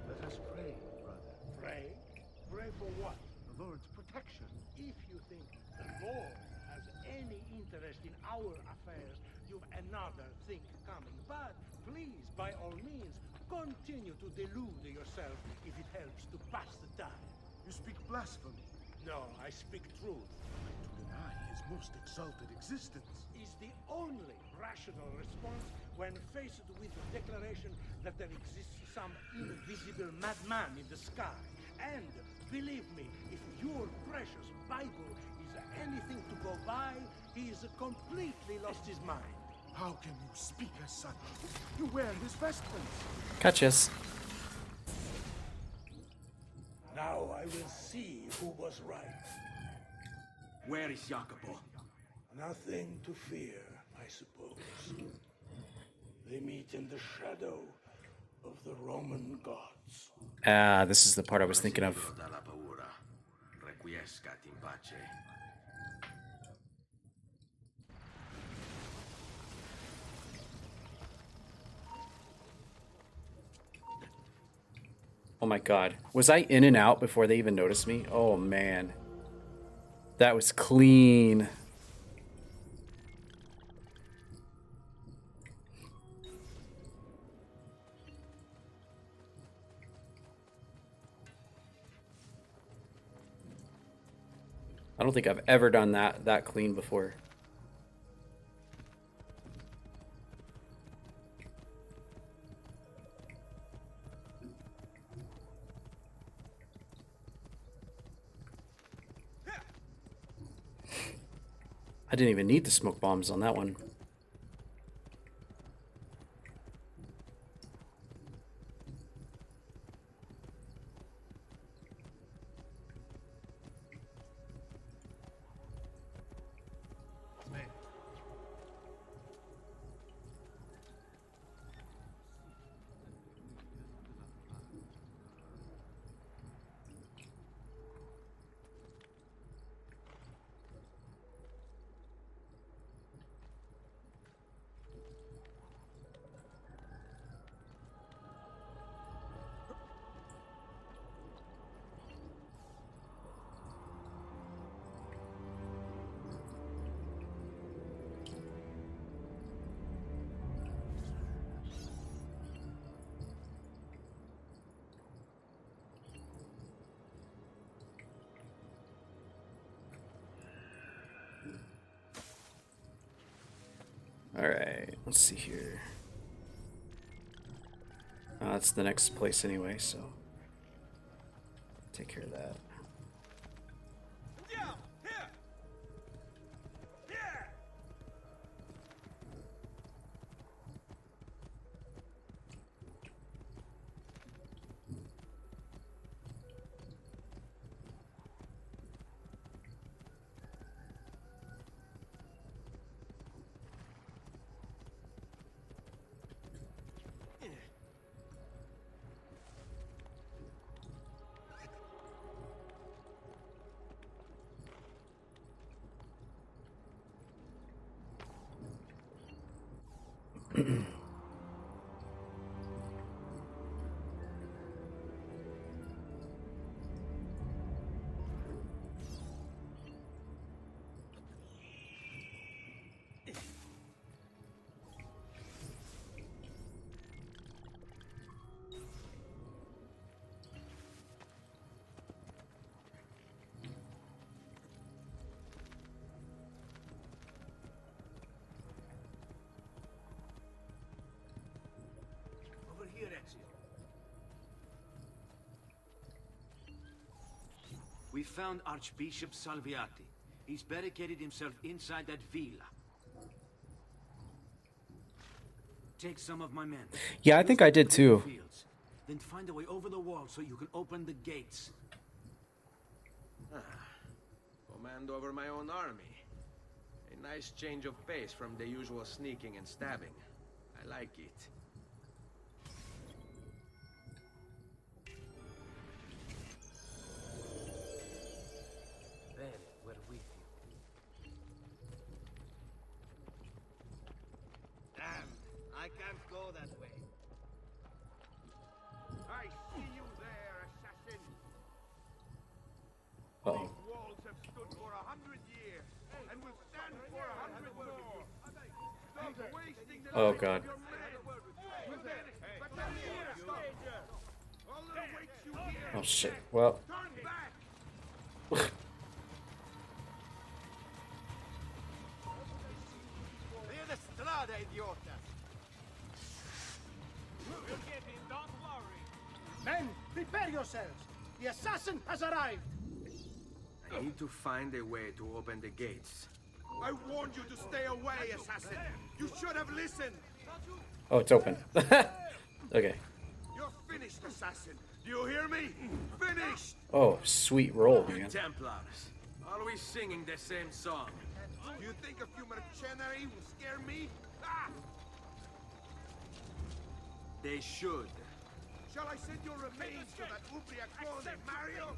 Let us pray, brother. Pray? Pray for what? The Lord's protection. If you think the Lord has any interest in our affairs, you've another thing coming. But please, by all means, continue to delude yourself if it helps to pass the time. You speak blasphemy. No, I speak truth. To deny his most exalted existence Is the only rational response when faced with the declaration that there exists some invisible madman in the sky. And believe me, if your precious Bible is anything to go by, he's completely lost his mind. How can you speak as such? You wear his vestments. Catches. Now I will see who was right. Where is Jacopo? Nothing to fear, I suppose. They meet in the shadow of the Roman gods. Ah, this is the part I was thinking of. Dalla paura. Requiescat in pace. Oh my god. Was I in and out before they even noticed me? Oh man. That was clean. I don't think I've ever done that clean before. I didn't even need the smoke bombs on that one. Alright, let's see here. That's the next place anyway, so take care of that. Over here, Ezio. We found Archbishop Salviati. He's barricaded himself inside that villa. Take some of my men. Yeah, I think I did too. Then find a way over the wall so you can open the gates. Command over my own army. A nice change of pace from the usual sneaking and stabbing. I like it. Then we're with you. Damn, I can't go that way. I see you there, assassin. Uh-oh. These walls have stood for 100 years, and will stand for 100 more. Stop wasting the Oh life God. of your men. But then here, stranger. All that awaits you here. Oh shit. Well. Turn back. Via the strada, idiota. We'll get him, don't worry. Men, prepare yourselves. The assassin has arrived. I need to find a way to open the gates. I warned you to stay away, assassin. You should have listened. Oh, it's open. Okay. You're finished, assassin. Do you hear me? Finished. Oh, sweet roll, You man. Templars, always singing the same song. Do you think a few mercenary will scare me? Ah! They should. Shall I send your remains to that Ubriacone, Mario?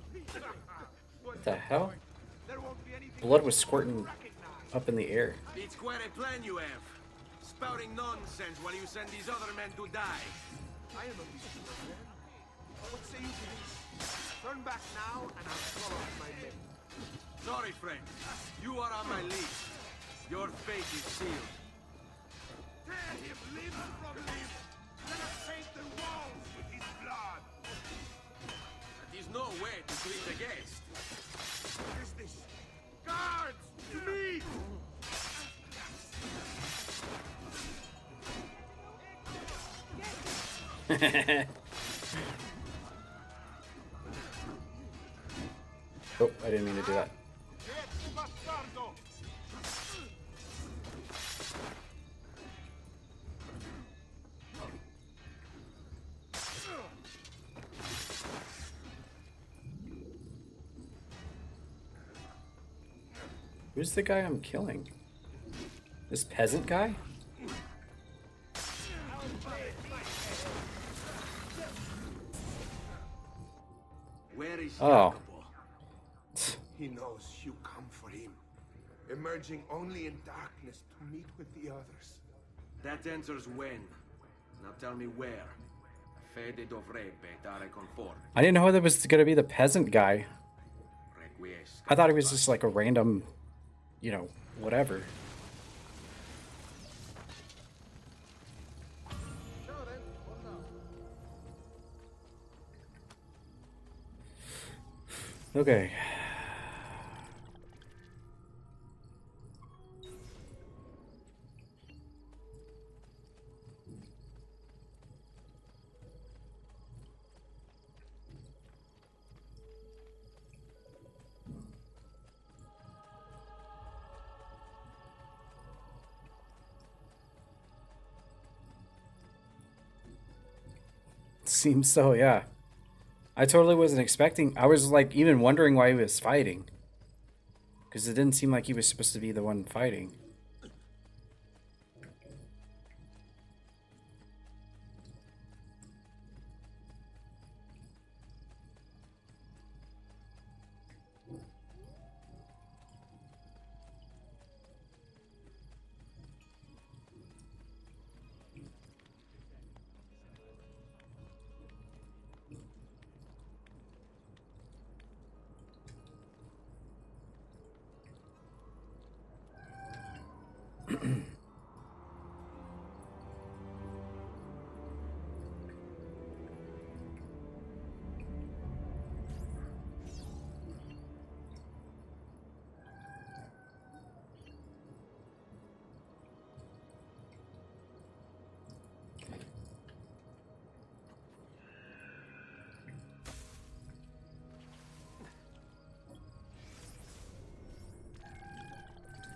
What the hell? There won't be anything Blood was squirting up in the air. It's quite a plan you have. Spouting nonsense while you send these other men to die. I am a reasonable man. What say you to this? Turn back now, and I'll follow my men. Sorry, friend. You are on my list. Your fate is sealed. Tear him limb from limb. Let us paint the walls with his blood. That is no way to treat a guest. What is this? Guards! To me! Oh, I didn't mean to do that. Who's the guy I'm killing? This peasant guy? Where is Oh. He knows you come for him, emerging only in darkness to meet with the others. That answers when. Now tell me where. Fede dovrebbe dare conforto. I didn't know that was gonna be the peasant guy. Requiescat. I thought he was just like a random, you know, whatever. Okay. Seems so, yeah. I totally wasn't expecting. I was like even wondering why he was fighting. Because it didn't seem like he was supposed to be the one fighting.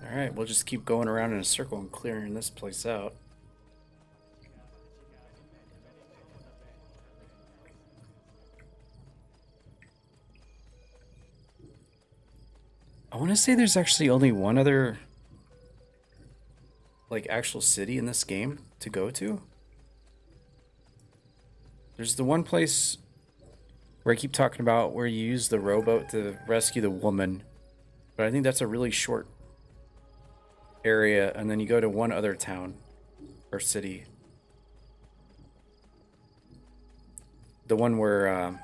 Alright, we'll just keep going around in a circle and clearing this place out. want to say there's actually only one other, like, actual city in this game to go to. There's the one place where I keep talking about where you use the rowboat to rescue the woman. But I think that's a really short area, and then you go to one other town or city. The one where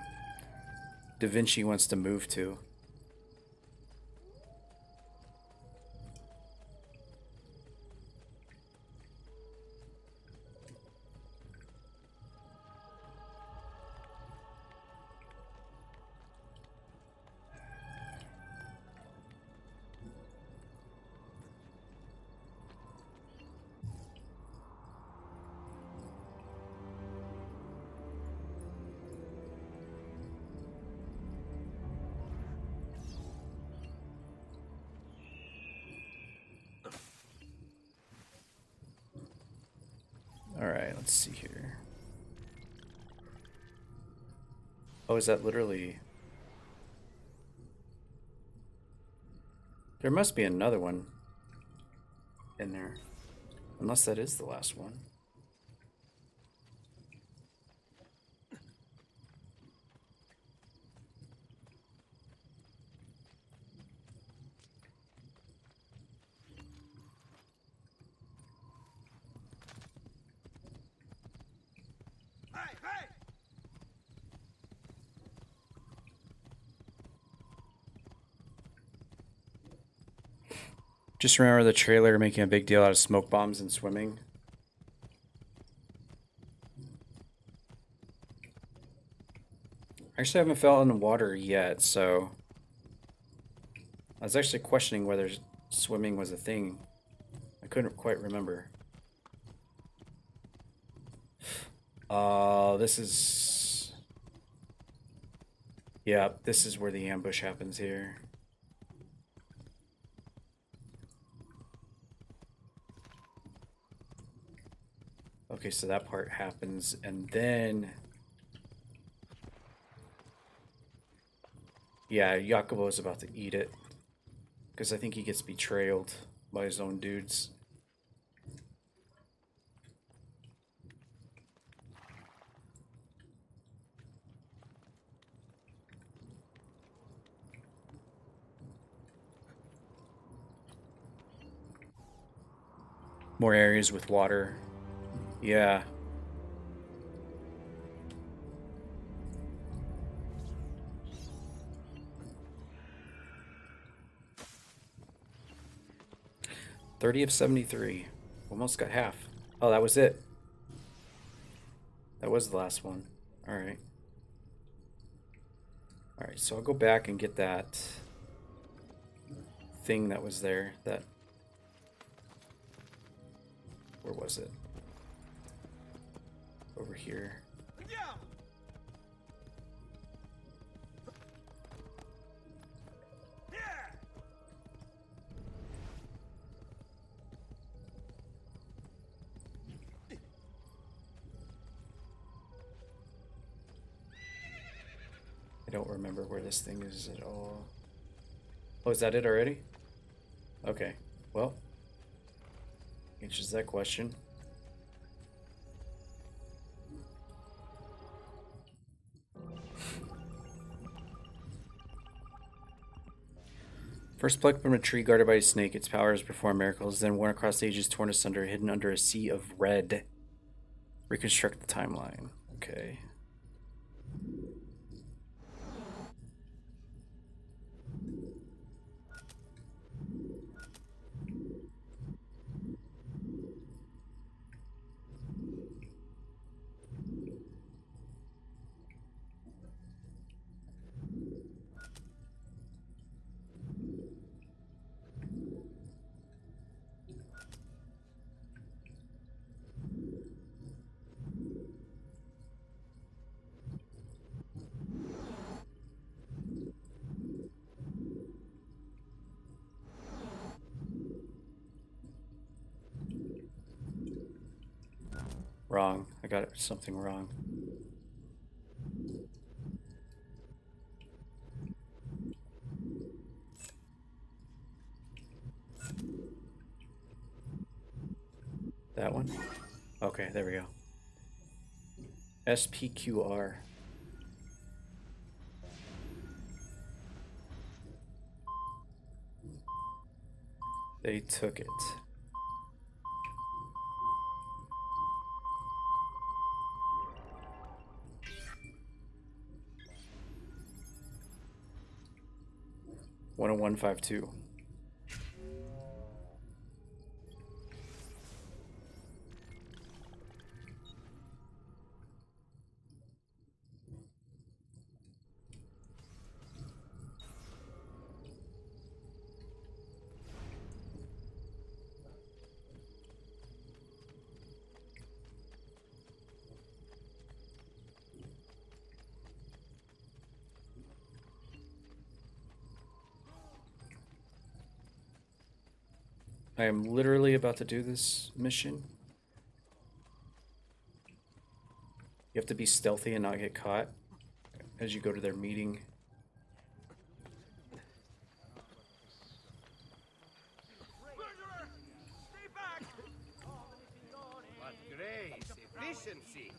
Da Vinci wants to move to. Alright, let's see here. Oh, is that literally... There must be another one in there. Unless that is the last one. Just remember the trailer making a big deal out of smoke bombs and swimming. I actually haven't fell in the water yet, so... I was actually questioning whether swimming was a thing. I couldn't quite remember. This is... Yeah, this is where the ambush happens here. Okay, so that part happens, and then... Yeah, Jacobo is about to eat it. Because I think he gets betrayed by his own dudes. More areas with water. Yeah. $30 of 73. Almost got half. Oh, that was it. That was the last one. Alright. Alright, so I'll go back and get that thing that was there. That... Where was it? Over here. I don't remember where this thing is at all. Oh, is that it already? Okay, well, answers that question. First plucked from a tree guarded by a snake, its powers perform miracles, then worn across the ages, torn asunder, hidden under a sea of red. Reconstruct the timeline. Okay. Wrong. I got something wrong. That one? Okay, there we go. SPQR. They took it. One 152. I am literally about to do this mission. You have to be stealthy and not get caught as you go to their meeting. What grace, efficiency.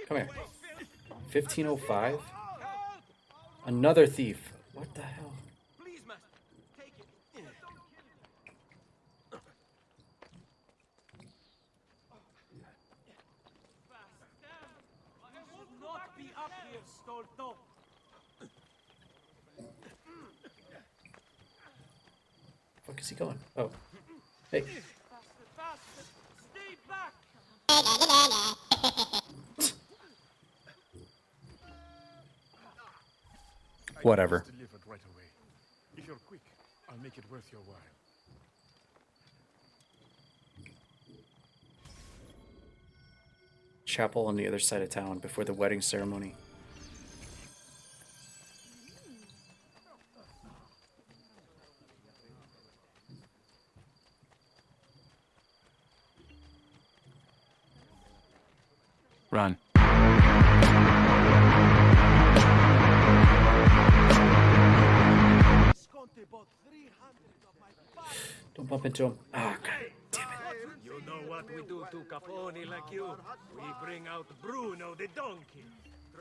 Come here. 1505? Another thief. What the hell? Please, master, take it. You should not be up here, Stolto. Fuck is he going? Oh. Hey. Faster, stay back. Whatever. Delivered right away. If you're quick, I'll make it worth your while. Chapel on the other side of town before the wedding ceremony. Run. Don't bump into him. Ah, God. You know what we do to Capone like you? We bring out Bruno the donkey.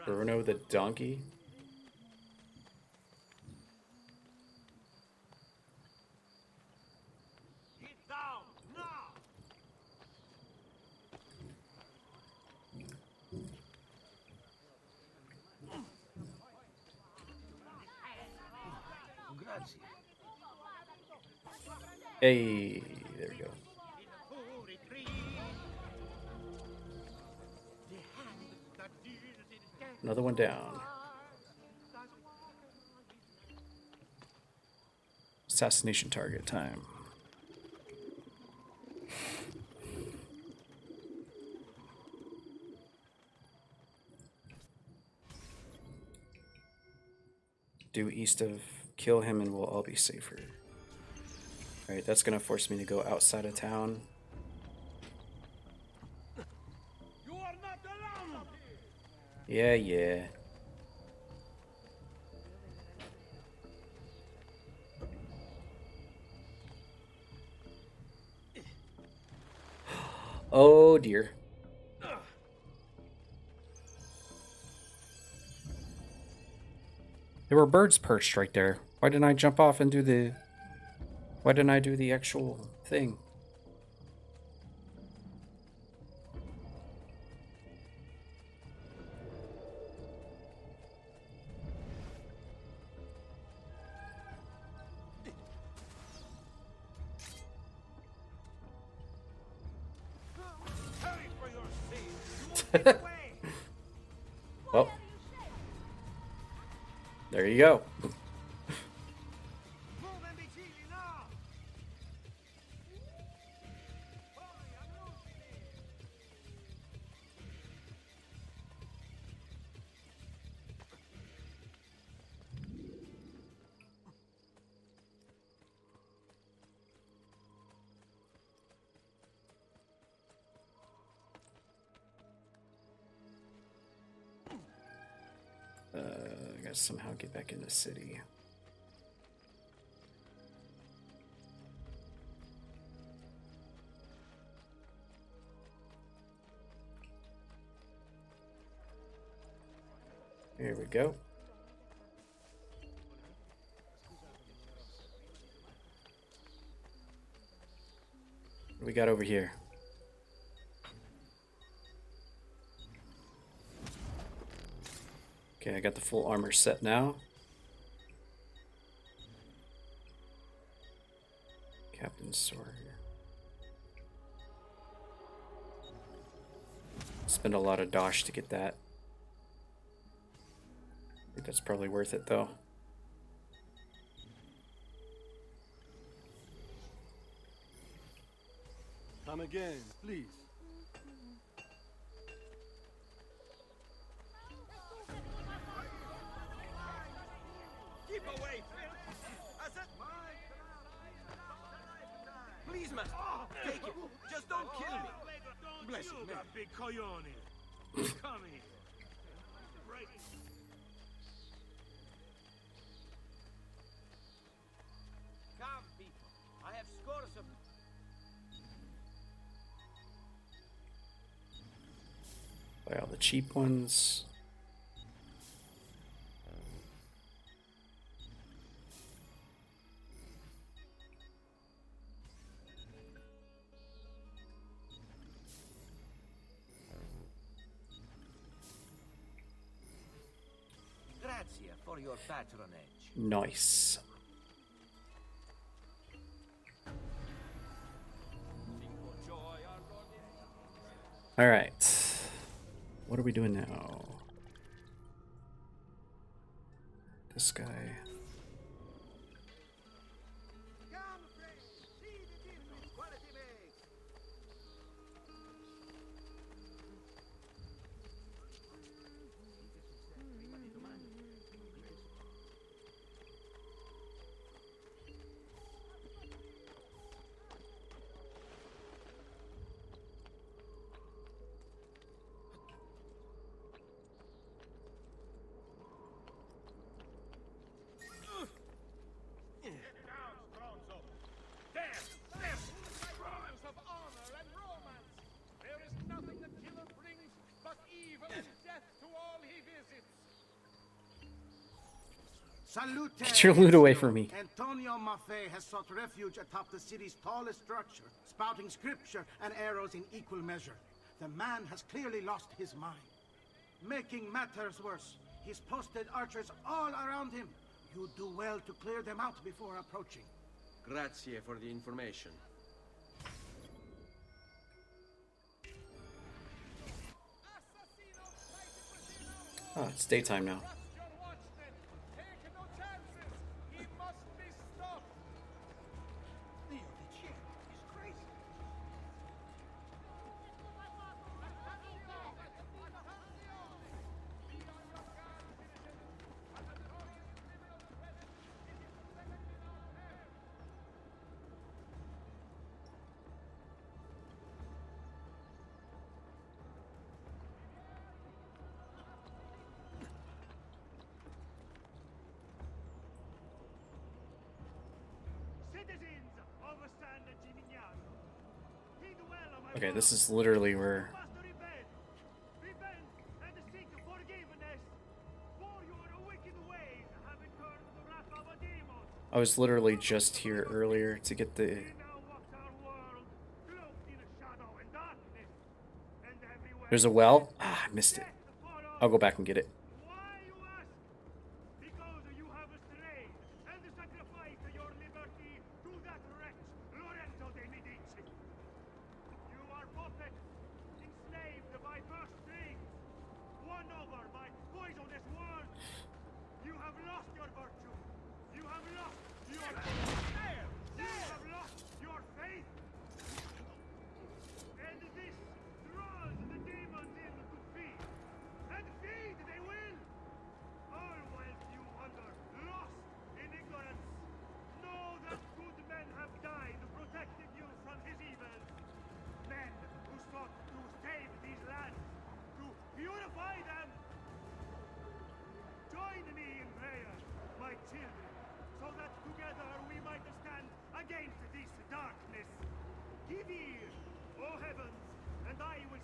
Bruno the donkey? Get down, now. Grazie. Hey, there we go. Another one down. Assassination target time. Due east of kill him and we'll all be safer. Alright, that's gonna force me to go outside of town. You are not alone. Yeah, yeah. Oh dear. There were birds perched right there. Why didn't I jump off and do the... Why didn't I do the actual thing? Hurry for your sake. Well, there you go. I gotta somehow get back in the city. Here we go. What do we got over here? Okay, I got the full armor set now. Captain's sword here. Spend a lot of dosh to get that. I think that's probably worth it though. Come again, please. Keep away, Phil! I said... Please, man, take it. Just don't kill me. Bless you, man. Big coyote. Come here. Right. Come, people. I have scores of... Buy all the cheap ones. Grazie for your patronage. Nice. All right. What are we doing now? This guy. Salute! Get your loot away from me. Antonio Maffei has sought refuge atop the city's tallest structure, spouting scripture and arrows in equal measure. The man has clearly lost his mind. Making matters worse, he's posted archers all around him. You do well to clear them out before approaching. Grazie for the information. Oh, it's daytime now. Okay, this is literally where... I was literally just here earlier to get the... There's a well? Ah, I missed it. I'll go back and get it.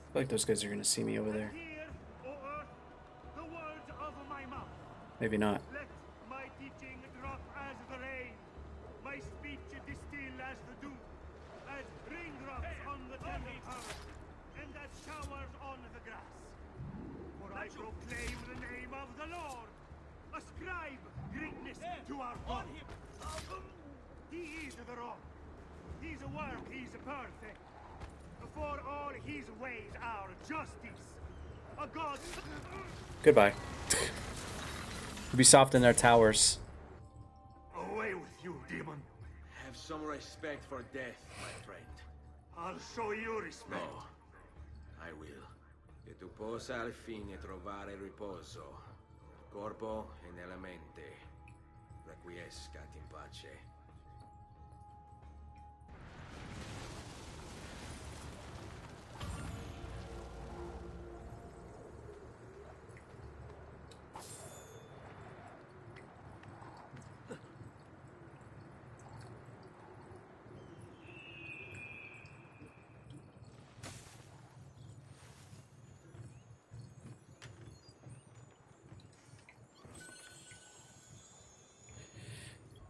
I feel like those guys are gonna see me over there. The words of my Maybe not. Let my teaching drop as the rain, my speech distill as the dew, as raindrops on the tender earth, and as showers on the grass. For I proclaim the name of the Lord. Ascribe greatness to our God. He is the rock. His work is perfect. For all his ways are justice. A God. Goodbye. Ubisoft in their towers. Away with you, demon. Have some respect for death, my friend. I'll show you respect. No, I will. E tu possa al fine trovare riposo. Corpo e nella mente. Requiescat in pace.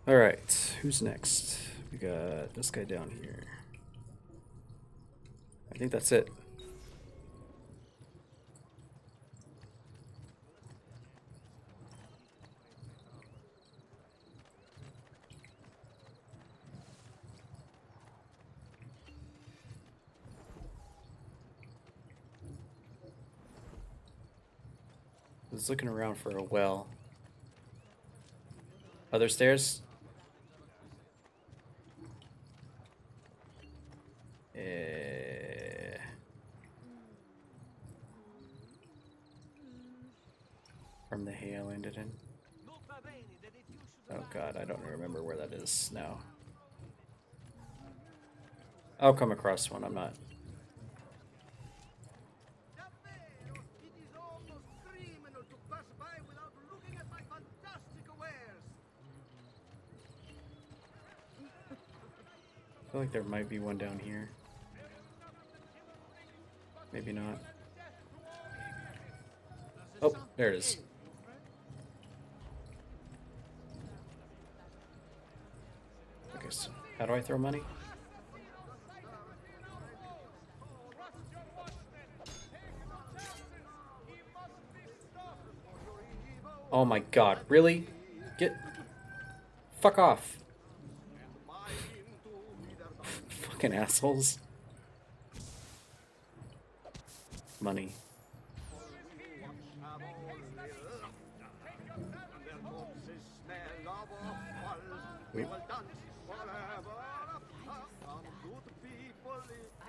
All right, who's next? We got this guy down here. I think that's it. I was looking around for a well. Other stairs? From the hay I landed in. Oh god, I don't remember where that is now. I'll come across one, I'm not. I feel like there might be one down here. Maybe not. Oh, there it is. Okay, so how do I throw money? Oh my god, really? Get... Fuck off. Fucking assholes. Money. Wait. I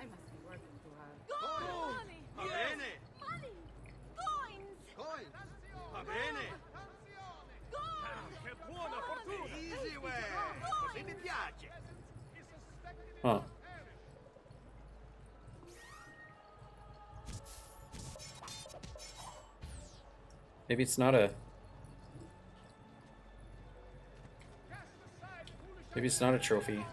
must be working too hard. Gold! Money! Va bene! Money! Coins! Coins! Va bene! Che buona fortuna! Easy way! Così mi piace! Huh. Maybe it's not a... Maybe it's not a trophy.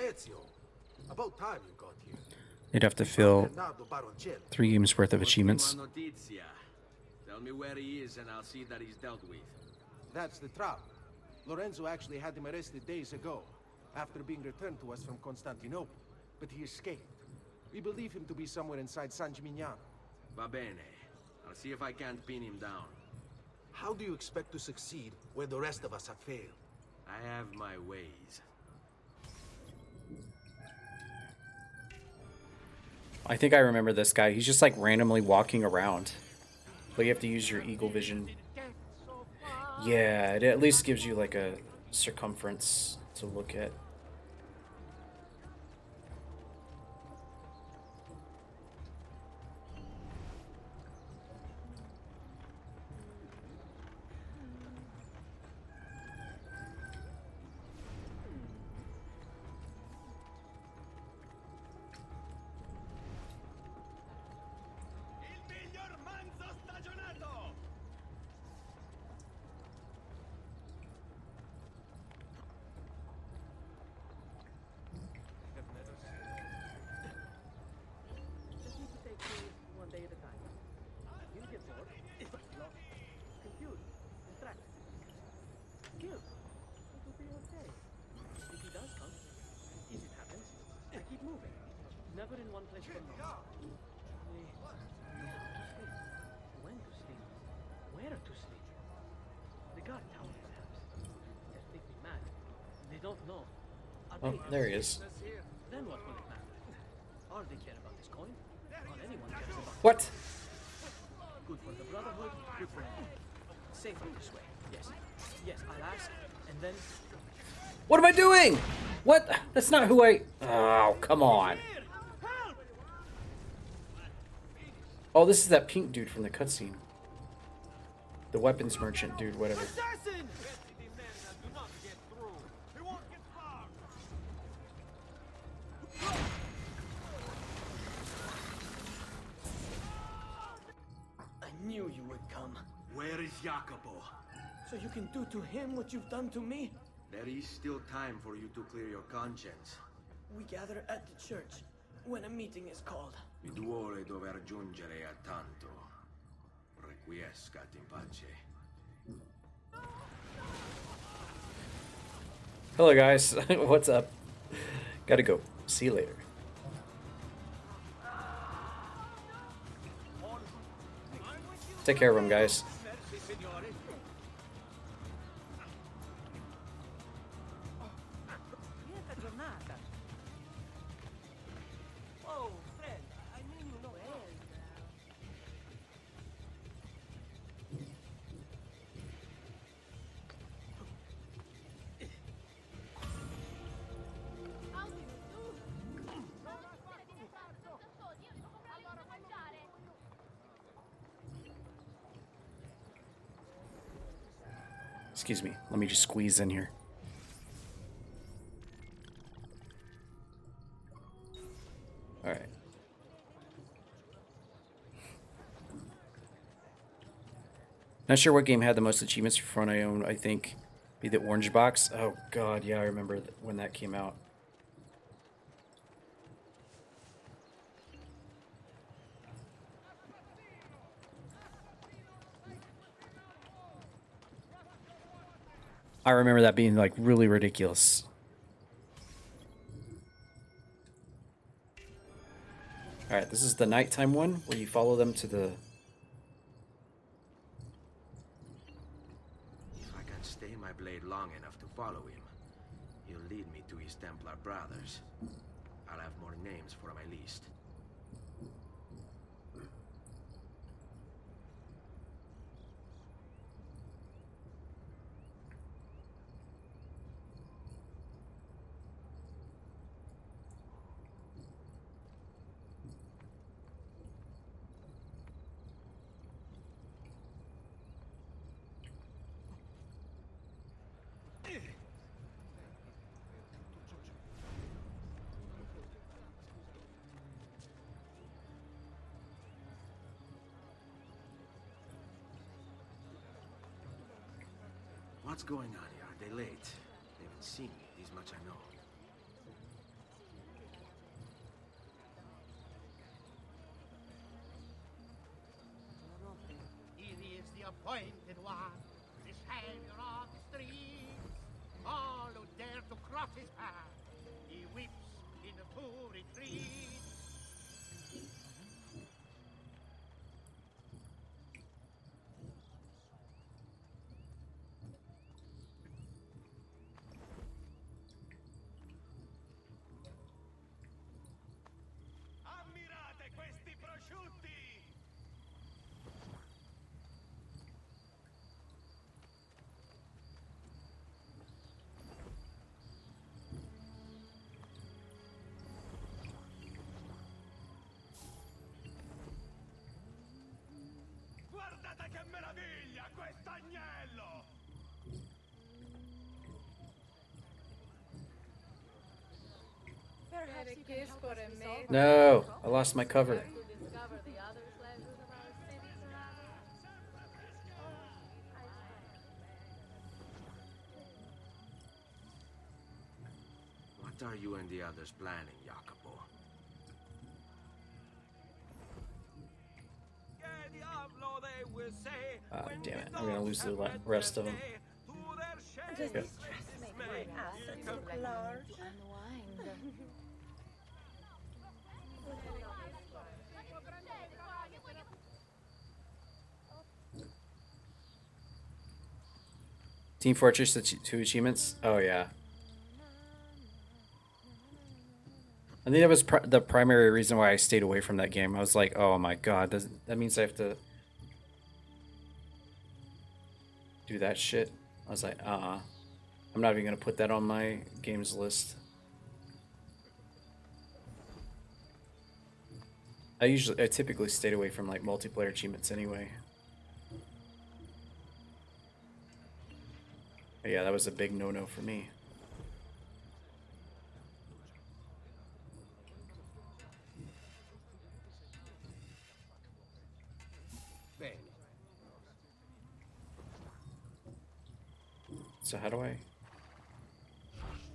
Ezio, about time you got here. You'd have to fill Bernardo Baroncelli. 3 games worth of achievements. Notizia. Tell me where he is and I'll see that he's dealt with. That's the trouble. Lorenzo actually had him arrested days ago, after being returned to us from Constantinople. But he escaped. We believe him to be somewhere inside San Gimignano. Va bene. I'll see if I can't pin him down. How do you expect to succeed where the rest of us have failed? I have my ways. I think I remember this guy. He's just like randomly walking around. But you have to use your eagle vision. Yeah, it at least gives you like a circumference to look at. Just need to take things one day at a time. He'll get bored, lost, confused, distracted, killed. It will be okay. If he does come, if it happens, I keep moving. Never in one place for long. We know how to sleep, when to sleep, where to sleep. The guard tower, perhaps. They'll think me mad. They don't know. Oh, there he is. Then what will it matter? All they care about is coin. All anyone cares about. What? Good for the Brotherhood, good for everyone. Safer this way. Yes. Yes, I'll ask, and then... What am I doing? What? That's not who I... Oh, come on. Oh, this is that pink dude from the cutscene. The weapons merchant dude, whatever. Assassin! I knew you would come. Where is Jacopo? So you can do to him what you've done to me? There is still time for you to clear your conscience. We gather at the church when a meeting is called. Mi duole dover giungere a tanto. Requiescat in pace. Hello, guys. What's up? Gotta go. See you later. Take care of him, guys. Oh, friend, I mean you know Excuse me. Let me just squeeze in here. All right. Not sure what game had the most achievements for phone I own. I think be the Orange Box. Oh God, yeah, I remember when that came out. I remember that being like really ridiculous. All right, this is the nighttime one where you follow them to the... If I can stay my blade long enough to follow him, he'll lead me to his Templar brothers. I'll have more names for my list. What's going on here? Are they late? They haven't seen me. This much I know. He is the appointed one, the savior of the streets. All who dare to cross his path, he weeps in the full retreat. Perhaps you can help us resolve No, I lost my cover. What are you and the others planning, Jacopo? Damn it, I'm gonna lose the rest of them. Does this dress make my assets look large? Unwind. Team Fortress, the 2 achievements? Oh, yeah. I think that was the primary reason why I stayed away from that game. I was like, oh my god, that means I have to do that shit. I was like, I'm not even gonna put that on my games list. I typically stayed away from like multiplayer achievements anyway. But yeah, that was a big no-no for me. So how do I?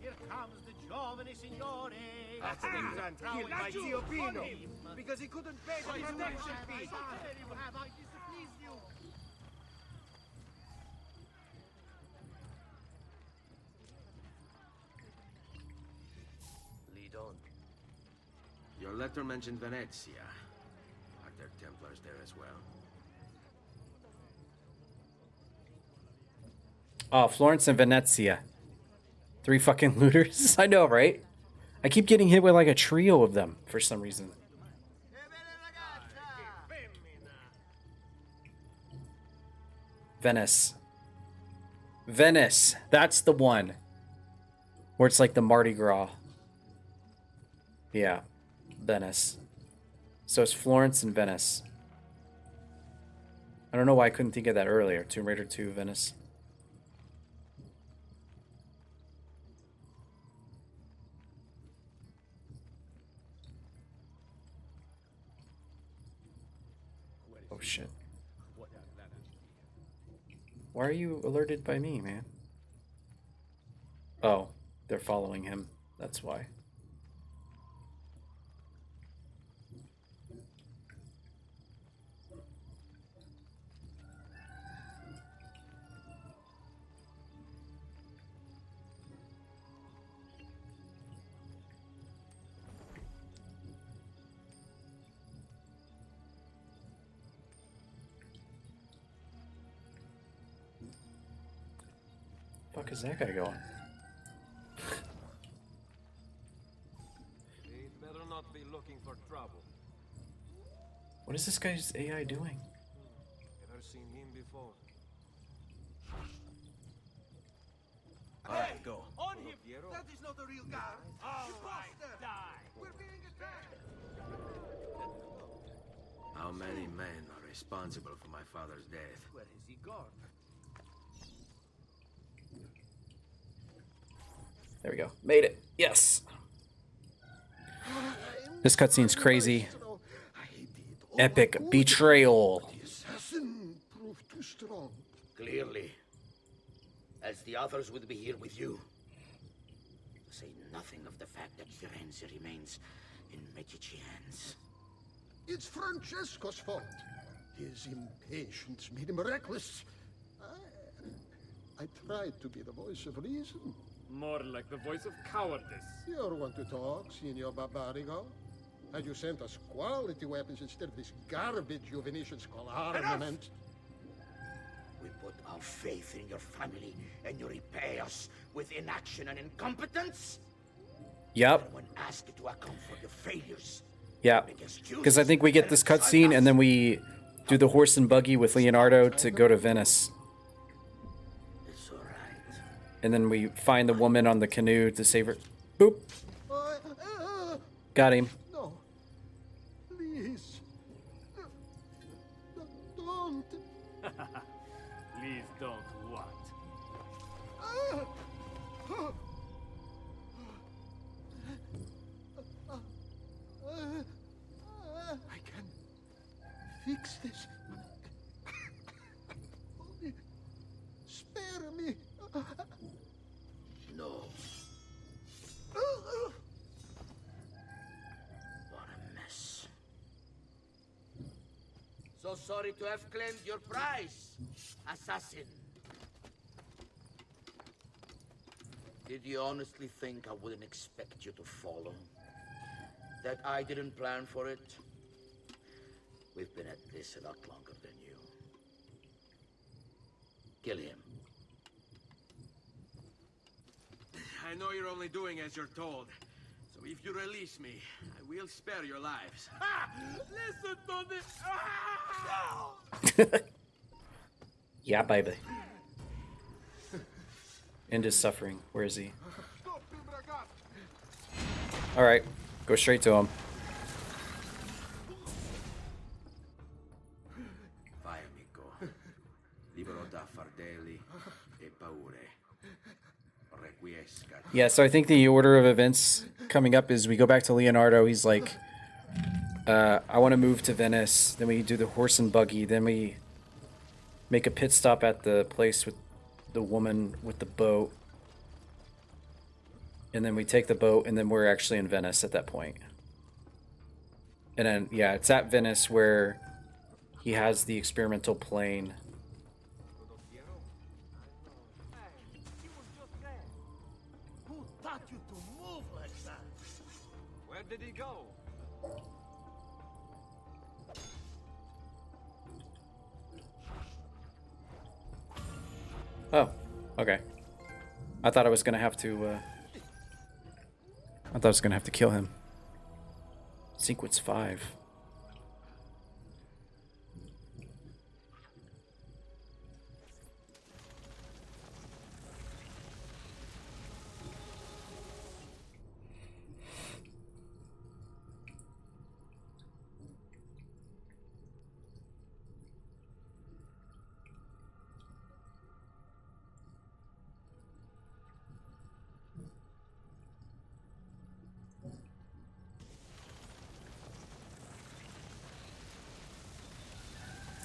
Here comes the giovane signore. My Zio Pino, because he couldn't pay the protection fee. Have I displeased you? Lead on. Your letter mentioned Venezia. Are there Templars there as well? Oh, Florence and Venezia. 3 fucking looters? I know, right? I keep getting hit with like a trio of them for some reason. Venice. Venice. That's the one. Where it's like the Mardi Gras. Yeah. Venice. So it's Florence and Venice. I don't know why I couldn't think of that earlier. Tomb Raider 2, Venice. Oh shit. Why are you alerted by me, man? Oh, they're following him. That's why. Fuck is that guy going? He'd better not be looking for trouble. What is this guy's AI doing? Never seen him before. Alright, go. On him! That is not a real guy! All right, die. We're being attacked! How many men are responsible for my father's death? Where is he gone? There we go. Made it. Yes. This cutscene's crazy. Epic betrayal. The assassin proved too strong. Clearly. Else the others would be here with you. To say nothing of the fact that Firenze remains in Medici hands. It's Francesco's fault. His impatience made him reckless. I tried to be the voice of reason. More like the voice of cowardice. You want to talk, Signor Barbarigo? Had you sent us quality weapons instead of this garbage you Venetians call armament? We put our faith in your family, and you repay us with inaction and incompetence? Yep. When asked to account for your failures. Yeah. Because I think we get this cutscene and then we do the horse and buggy with Leonardo to go to Venice. And then we find the woman on the canoe to save her. Boop. Got him. No. Please. Don't. Please don't what? fix this. Only spare me. No. What a mess. So sorry to have claimed your prize, assassin. Did you honestly think I wouldn't expect you to follow? That I didn't plan for it? We've been at this a lot longer than you. Kill him. I know you're only doing as you're told. So if you release me, I will spare your lives. Ha! Listen to this! Yeah, baby. End his suffering. Where is he? Alright, go straight to him. Vai, amico. Libero da fardelli e paure. Requiescat. Yeah, so I think the order of events coming up is we go back to Leonardo. He's like, I want to move to Venice. Then we do the horse and buggy. Then we make a pit stop at the place with the woman with the boat. And then we take the boat, and then we're actually in Venice at that point. And then, yeah, it's at Venice where he has the experimental plane. Who taught you to move like that? Where did he go? Oh, okay. I thought I was gonna have to, I thought I was gonna have to kill him. Sequence 5.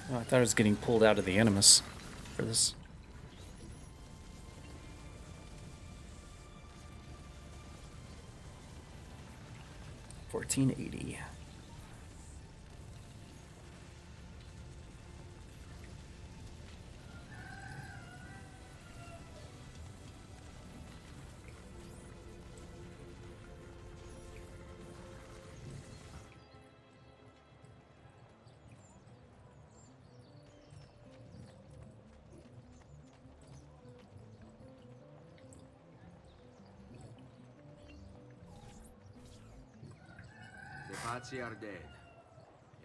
Oh, I thought I was getting pulled out of the Animus for this. $14.80. The Pazzi are dead.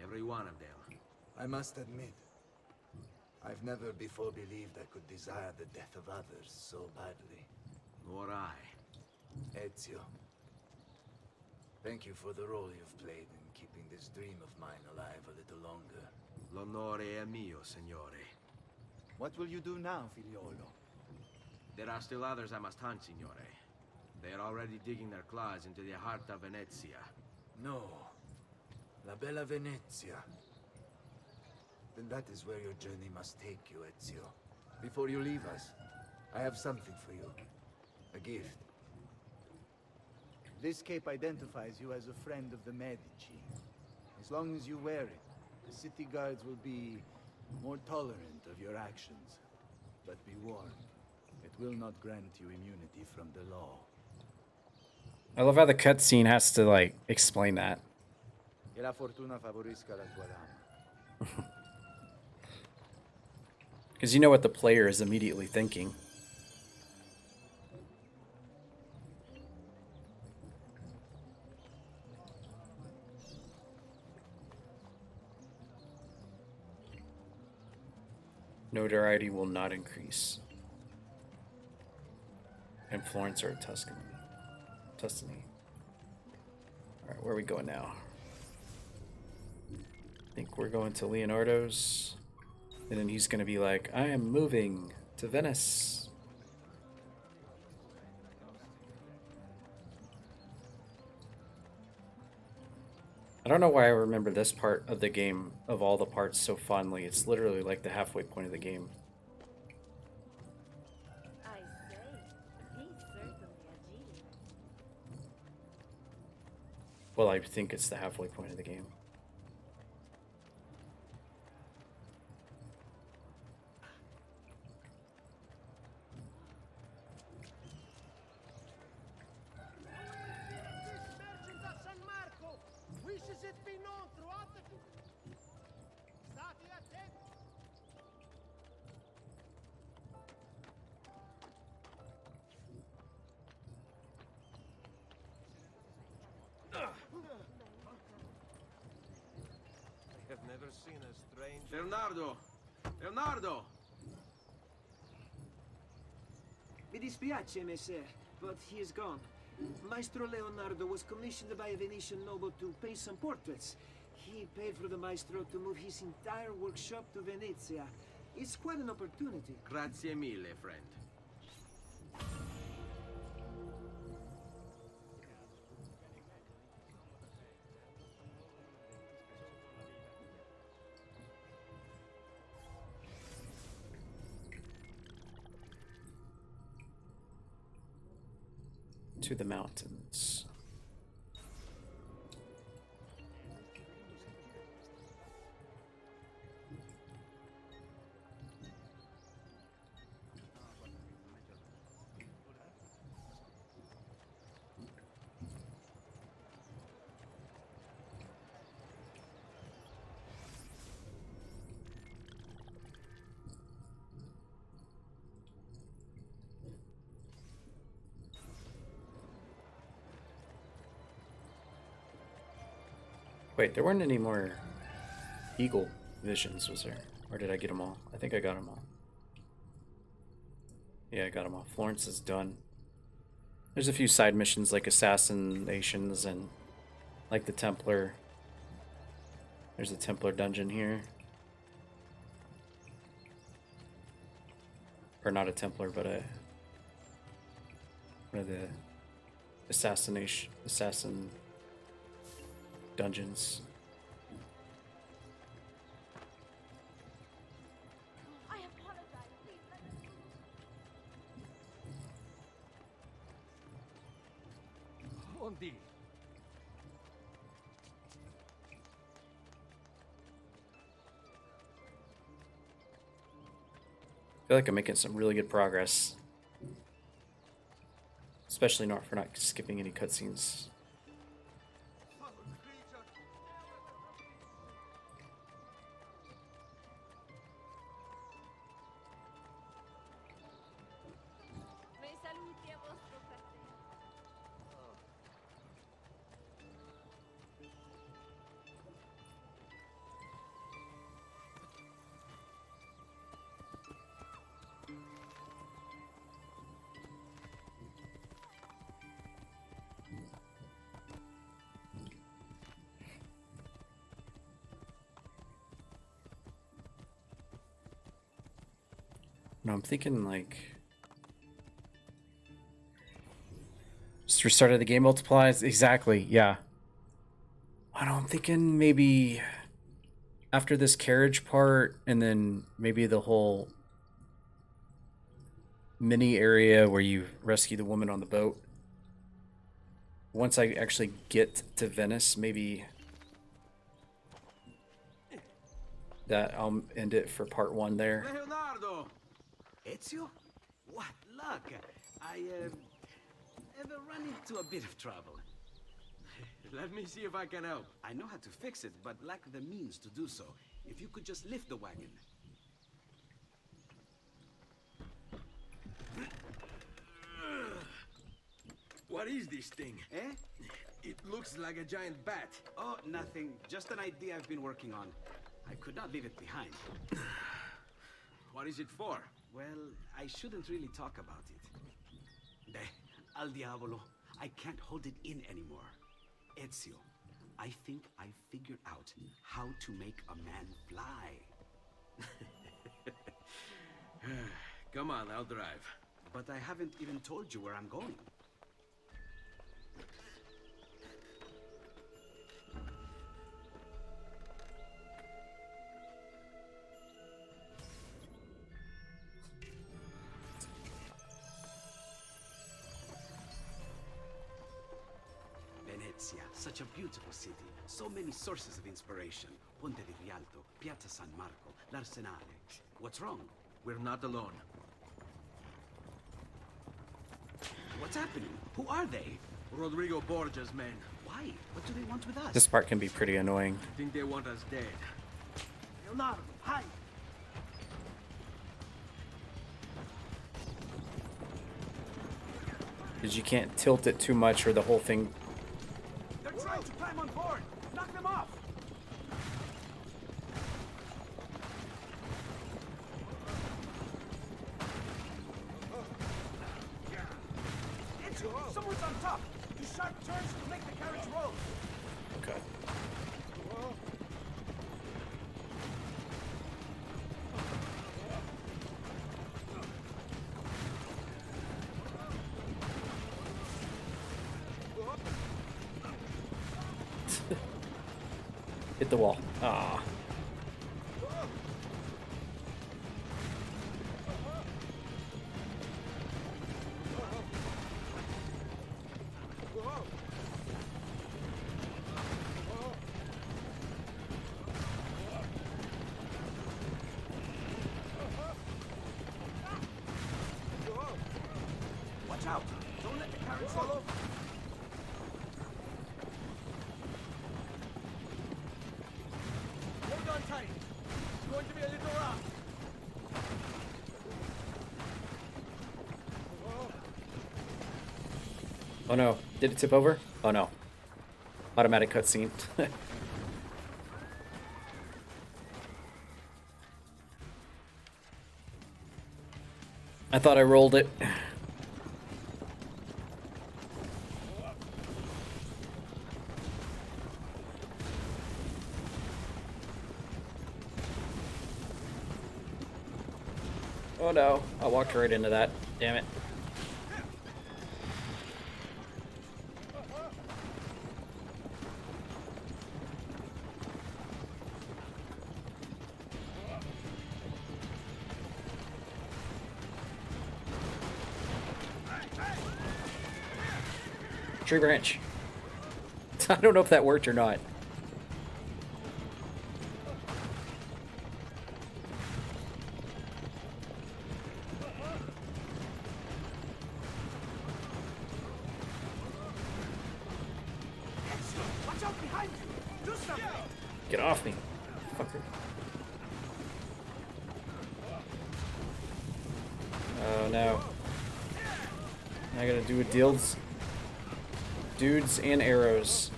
Every one of them. I must admit, I've never before believed I could desire the death of others so badly. Nor I. Ezio, thank you for the role you've played in keeping this dream of mine alive a little longer. L'onore è mio, signore. What will you do now, figliolo? There are still others I must hunt, signore. They are already digging their claws into the heart of Venezia. No. La Bella Venezia. Then that is where your journey must take you, Ezio. Before you leave us, I have something for you. A gift. This cape identifies you as a friend of the Medici. As long as you wear it, the city guards will be more tolerant of your actions. But be warned, it will not grant you immunity from the law. I love how the cutscene has to, like, explain that. Che la fortuna favorisca la tua dama. Because you know what the player is immediately thinking. Notoriety will not increase. In Florence or Tuscany. Alright, where are we going now? I think we're going to Leonardo's. And then he's gonna be like, I am moving to Venice. I don't know why I remember this part of the game of all the parts so fondly. It's literally like the halfway point of the game. I say, he's certainly a genius. Well, I think it's the halfway point of the game. Merchant of San Marco wishes it be known throughout the... State attenti. I have never seen a strange... Leonardo! Leonardo! Mi dispiace, messer, but he is gone. Maestro Leonardo was commissioned by a Venetian noble to paint some portraits. He paid for the maestro to move his entire workshop to Venezia. It's quite an opportunity. Grazie mille, friend. To the mountains. Wait, there weren't any more eagle visions, was there? Or did I get them all? I think I got them all. Yeah, I got them all. Florence is done. There's a few side missions like assassinations and like the Templar. There's a Templar dungeon here. Or not a Templar, but a... one of the assassin dungeons. I apologize. Please let us move. Ondi! I feel like I'm making some really good progress. Especially not for not skipping any cutscenes. Me saluti a vostro fratello. No, I'm thinking like just restarted the game multiplies. Exactly, yeah. I don't know, I'm thinking maybe after this carriage part and then maybe the whole mini area where you rescue the woman on the boat. Once I actually get to Venice, maybe that I'll end it for part 1 there. Leonardo! Ezio? What luck! I have run into a bit of trouble. Let me see if I can help. I know how to fix it, but lack the means to do so. If you could just lift the wagon. What is this thing? Eh? It looks like a giant bat. Oh, nothing. Just an idea I've been working on. I could not leave it behind. What is it for? Well, I shouldn't really talk about it. Al diavolo. I can't hold it in anymore. Ezio, I think I figured out how to make a man fly. Come on, I'll drive. But I haven't even told you where I'm going. Such a beautiful city. So many sources of inspiration. Ponte di Rialto, Piazza San Marco, l'Arsenale. What's wrong? We're not alone. What's happening? Who are they? Rodrigo Borgia's men. Why? What do they want with us? This part can be pretty annoying. I think they want us dead. Leonardo, hide! Because you can't tilt it too much or the whole thing. They're trying to climb on board! Knock them off! Ezio, someone's on top! Do sharp turns to make the carriage roll! Okay. Hit the wall. Ah. Watch out! Don't let the carriage roll over! Hold on tight. It's going to be a little rough. Oh no. Did it tip over? Oh no. Automatic cutscene. I thought I rolled it. Oh no, I walked right into that. Damn it. Tree branch. I don't know if that worked or not. Watch out behind you! Do something! Get off me, fucker. Oh no. I gotta do with deals. Dudes and arrows.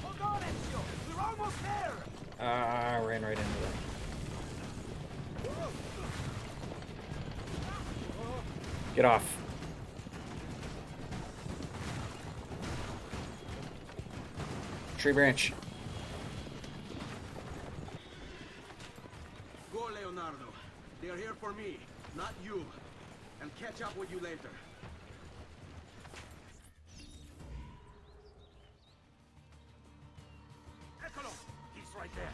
Hold on, Ezio! We're almost there! I ran right into that. Get off. Tree branch. Go, Leonardo. They are here for me, not you. I'll catch up with you later. Eccolo! He's right there.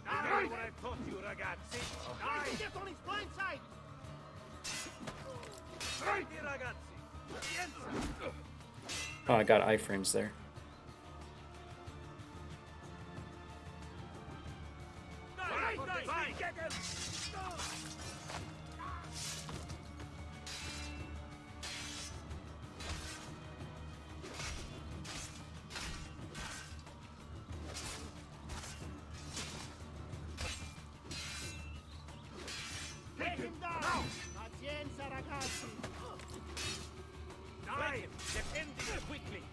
Remember what I taught you, ragazzi. Try to get on his blind side! Righty, ragazzi. Pienza. Oh, I got iframes there. Vai, get him! Take him down! Pazienza, ragazzi! Dai, defendi quickly.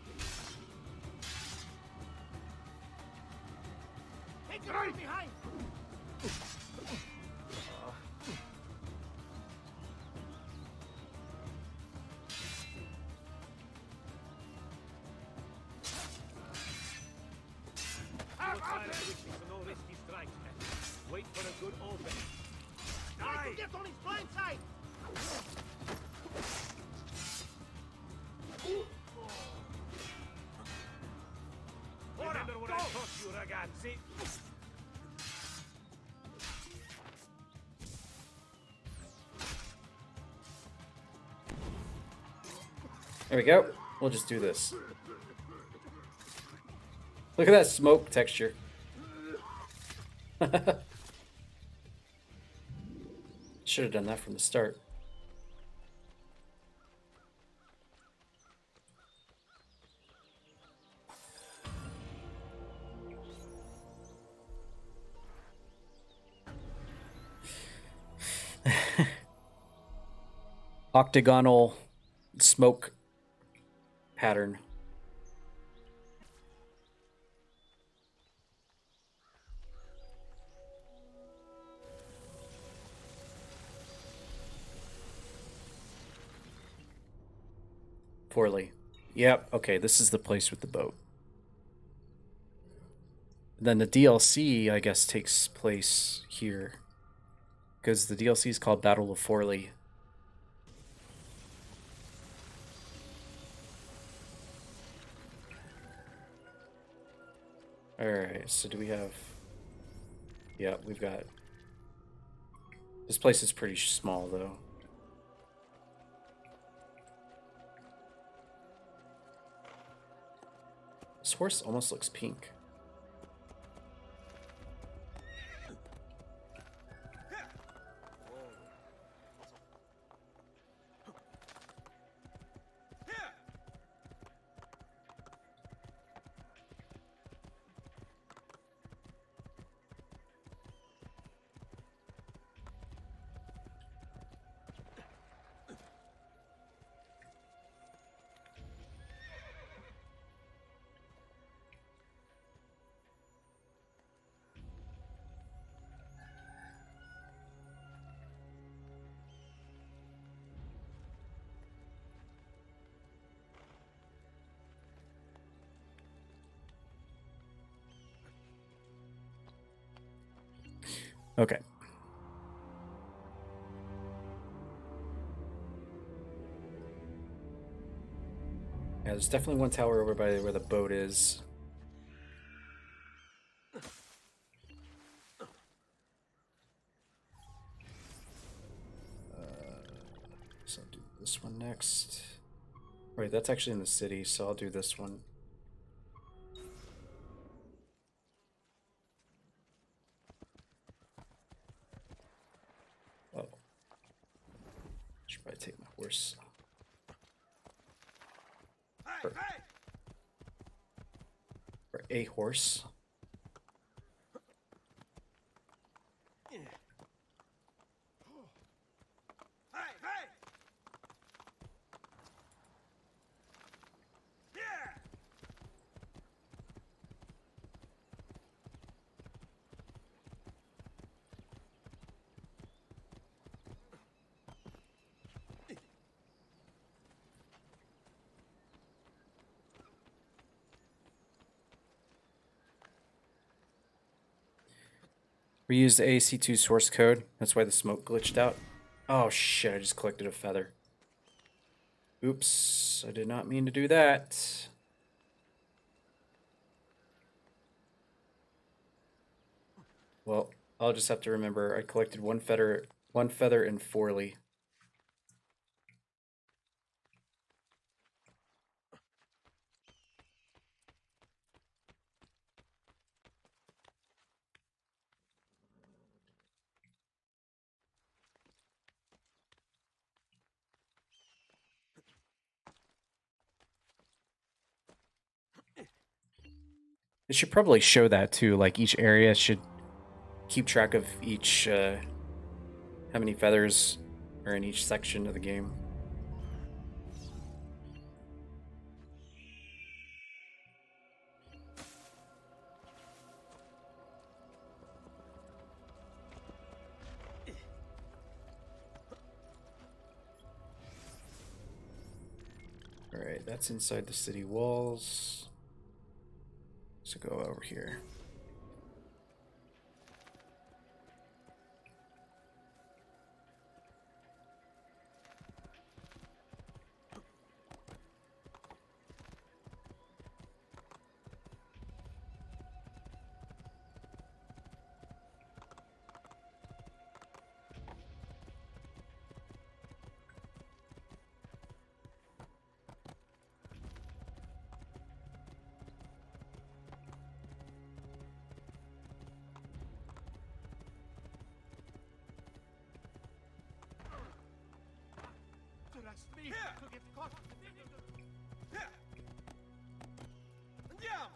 Take him from behind! No risky strikes. Wait for a good opening. Try to get on his blind side! Remember what I taught you, ragazzi. There we go. We'll just do this. Look at that smoke texture. Should have done that from the start. Octagonal smoke pattern. Poorly. Yep, okay, this is the place with the boat. Then the DLC, I guess, takes place here. Because the DLC is called Battle of Forley. Alright, so do we have... Yeah, we've got... This place is pretty small, though. This horse almost looks pink. Okay. Yeah, there's definitely one tower over by where the boat is. So I'll do this one next. Right, that's actually in the city, so I'll do this one. Oh. Should probably take my horse. Or a horse. We used the AC2 source code. That's why the smoke glitched out. Oh shit, I just collected a feather. Oops, I did not mean to do that. Well, I'll just have to remember I collected one feather in Forley. It should probably show that too, like each area should keep track of each, how many feathers are in each section of the game. Alright, that's inside the city walls. So go over here. Trust me to get caught. Andiamo!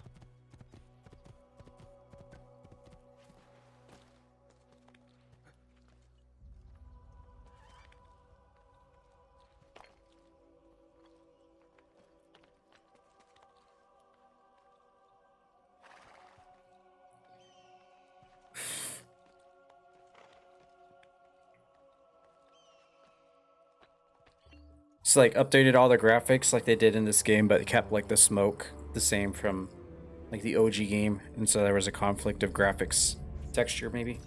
It's like updated all the graphics like they did in this game, but kept like the smoke the same from like the OG game, and so there was a conflict of graphics texture maybe.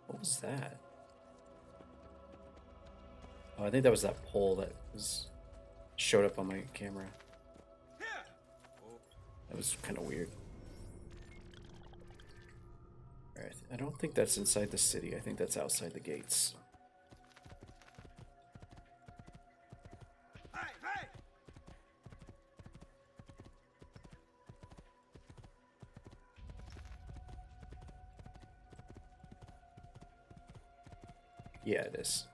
What was that? Oh, I think that was that pole that showed up on my camera. That was kind of weird. Alright, I don't think that's inside the city. I think that's outside the gates. Yeah, it is.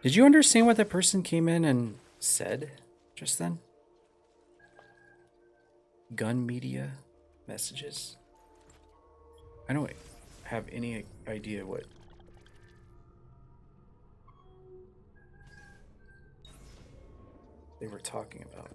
Did you understand what that person came in and said just then? Gun media messages? I don't have any idea what they were talking about.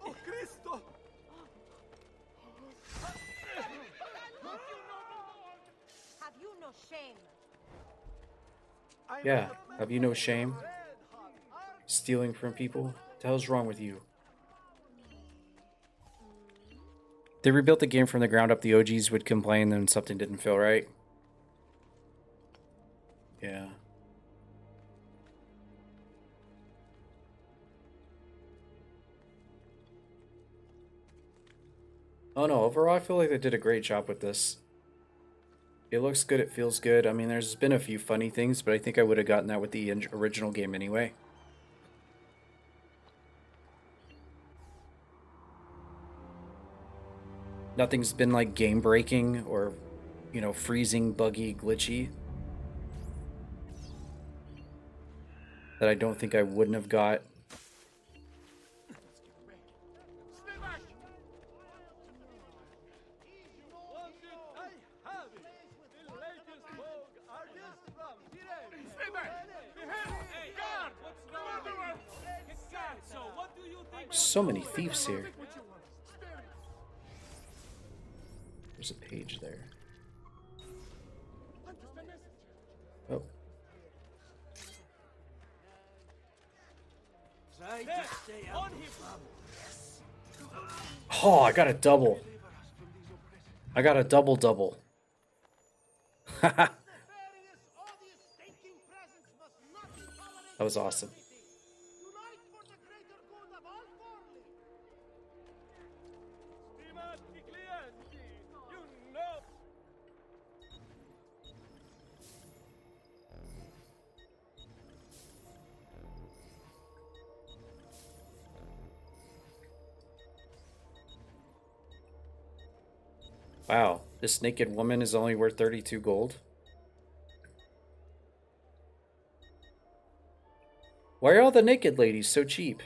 Oh, Cristo! Have you no shame? Yeah, have you no shame? Stealing from people? What the hell's wrong with you? They rebuilt the game from the ground up. The OGs would complain when something didn't feel right. Yeah. Oh no, overall I feel like they did a great job with this. It looks good, it feels good. I mean, there's been a few funny things, but I think I would have gotten that with the original game anyway. Nothing's been like game breaking or, you know, freezing, buggy, glitchy. That I don't think I wouldn't have got. So many thieves here. There's a page there. Oh. Oh, I got a double. I got a double. That was awesome. Wow, this naked woman is only worth 32 gold. Why are all the naked ladies so cheap?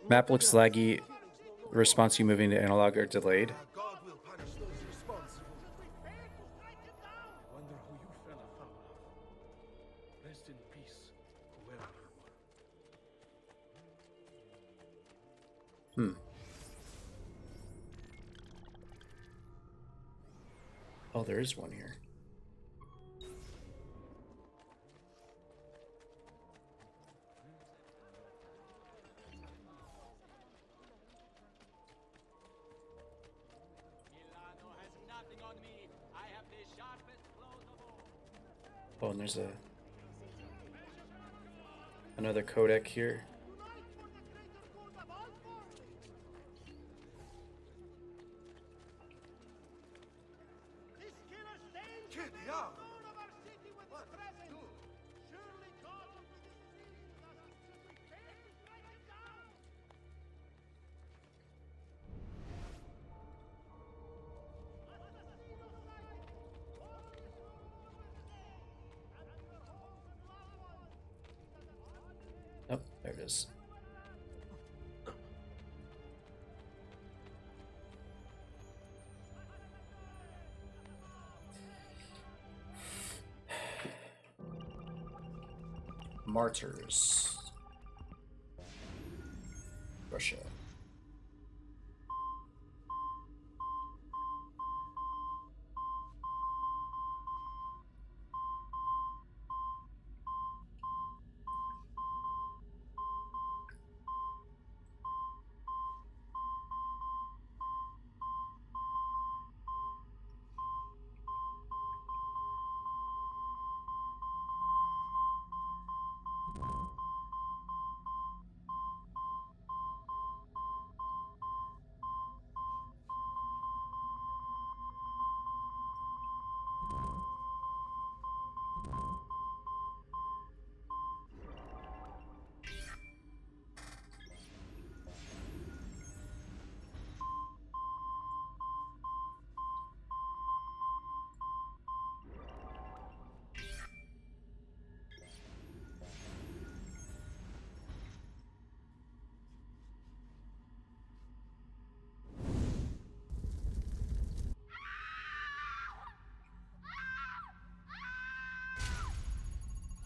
Map looks laggy. Response you moving to analog are delayed. God will punish those responsible. Wonder who you fella found out. Rest in peace, whoever you were. Oh, there is one here. Oh, and there's another codec here. Oh, there it is. Martyrs. Russia.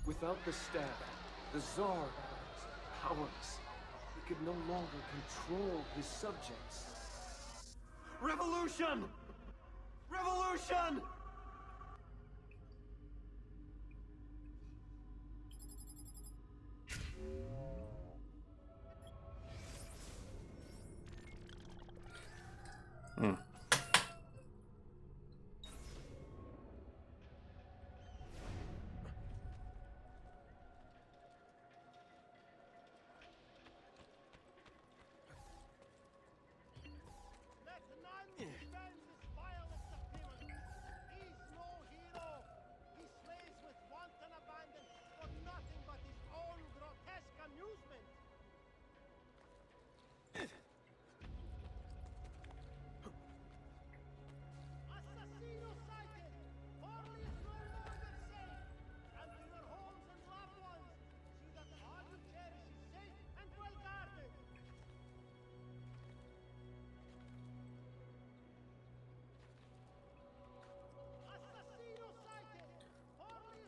Without the staff, the Tsar was powerless. He could no longer control his subjects. Revolution! Revolution!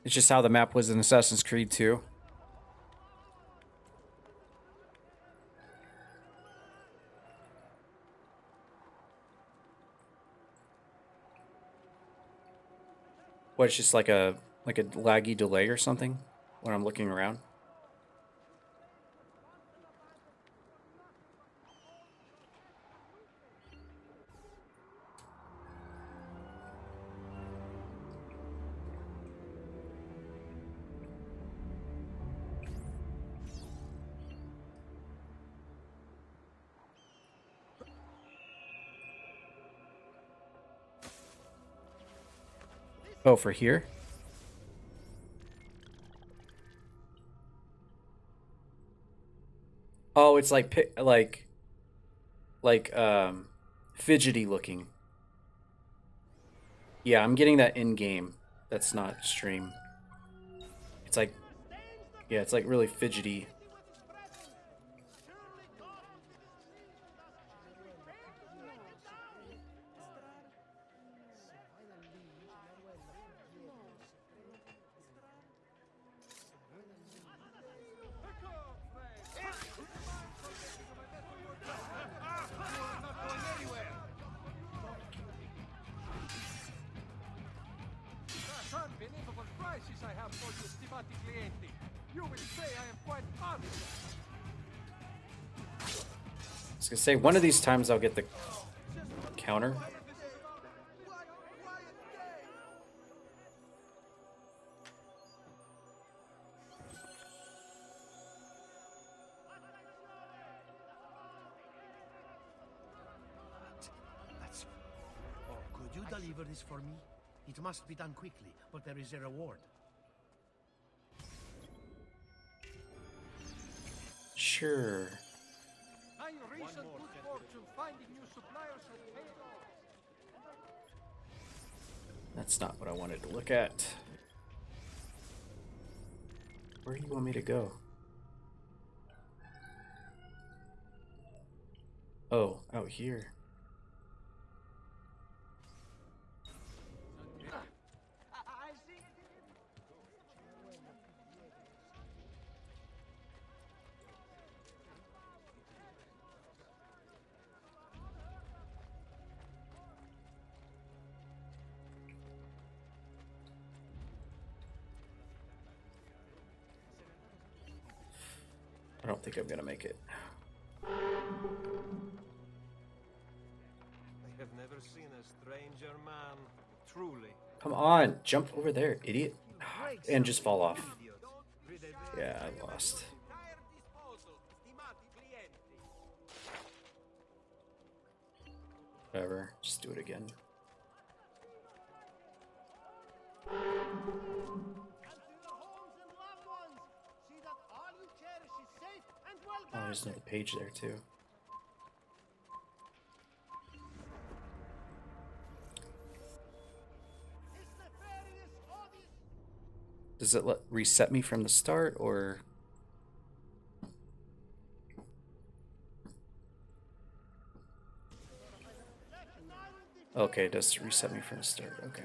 It's just how the map was in Assassin's Creed 2. What, it's just like a laggy delay or something when I'm looking around? Oh, for here? Oh, it's like fidgety looking. Yeah, I'm getting that in game. That's not stream. It's like, yeah, it's like really fidgety. Unbelievable prices I have for you, stimati clienti. You will say I am quite honest. I was gonna say, one of these times I'll get the counter. That's... Oh, could you deliver this for me? It must be done quickly, but there is a reward. Sure. My recent good fortune finding new suppliers has paid off. That's not what I wanted to look at. Where do you want me to go? Oh, out here. I don't think I'm gonna make it. I have never seen a stranger man, truly. Come on, jump over there, idiot. And just fall off. Yeah, I lost. Whatever, just do it again. Oh, there's another page there too. Does it reset me from the start, or? Okay, it does reset me from the start. Okay.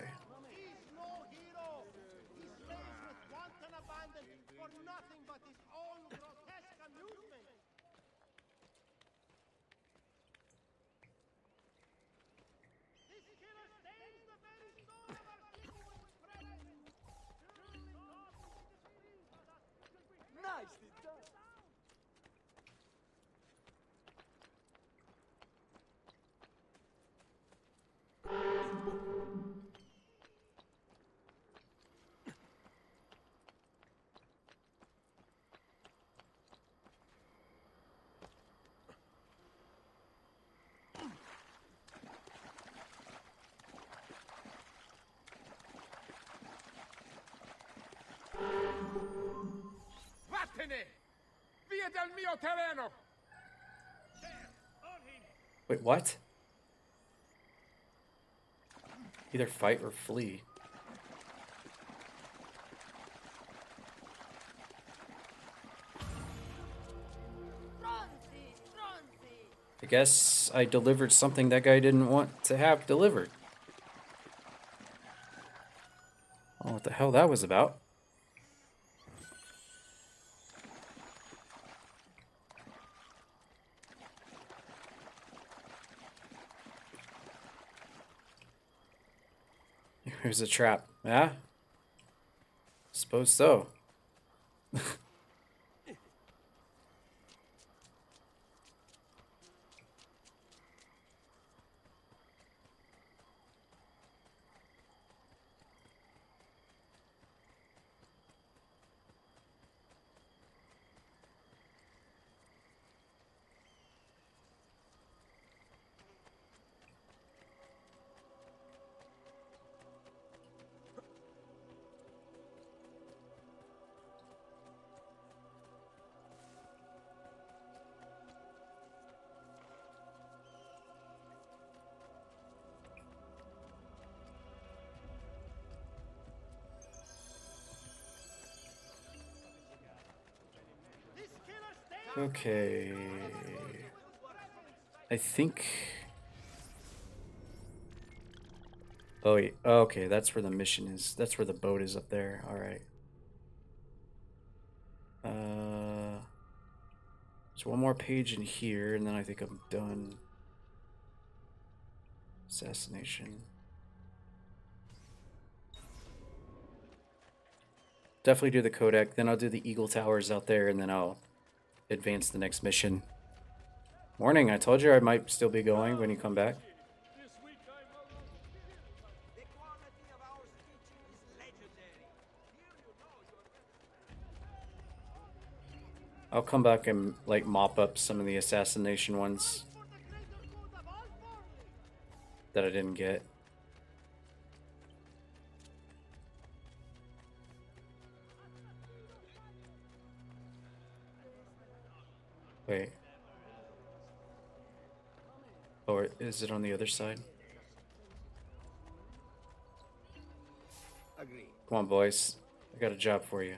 Nicely done. Vattene! Via dal mio terreno! Wait, what? Either fight or flee. I guess I delivered something that guy didn't want to have delivered. Oh, what the hell that was about. Here's a trap. Yeah? Suppose so. Okay. I think... Oh, wait. Okay, that's where the mission is. That's where the boat is up there. Alright. There's one more page in here, and then I think I'm done. Assassination. Definitely do the Kodak, then I'll do the Eagle Towers out there, and then I'll advance the next mission. Morning, I told you I might still be going when you come back. I'll come back and like mop up some of the assassination ones that I didn't get. Wait. Or is it on the other side? Agree. Come on, boys. I got a job for you.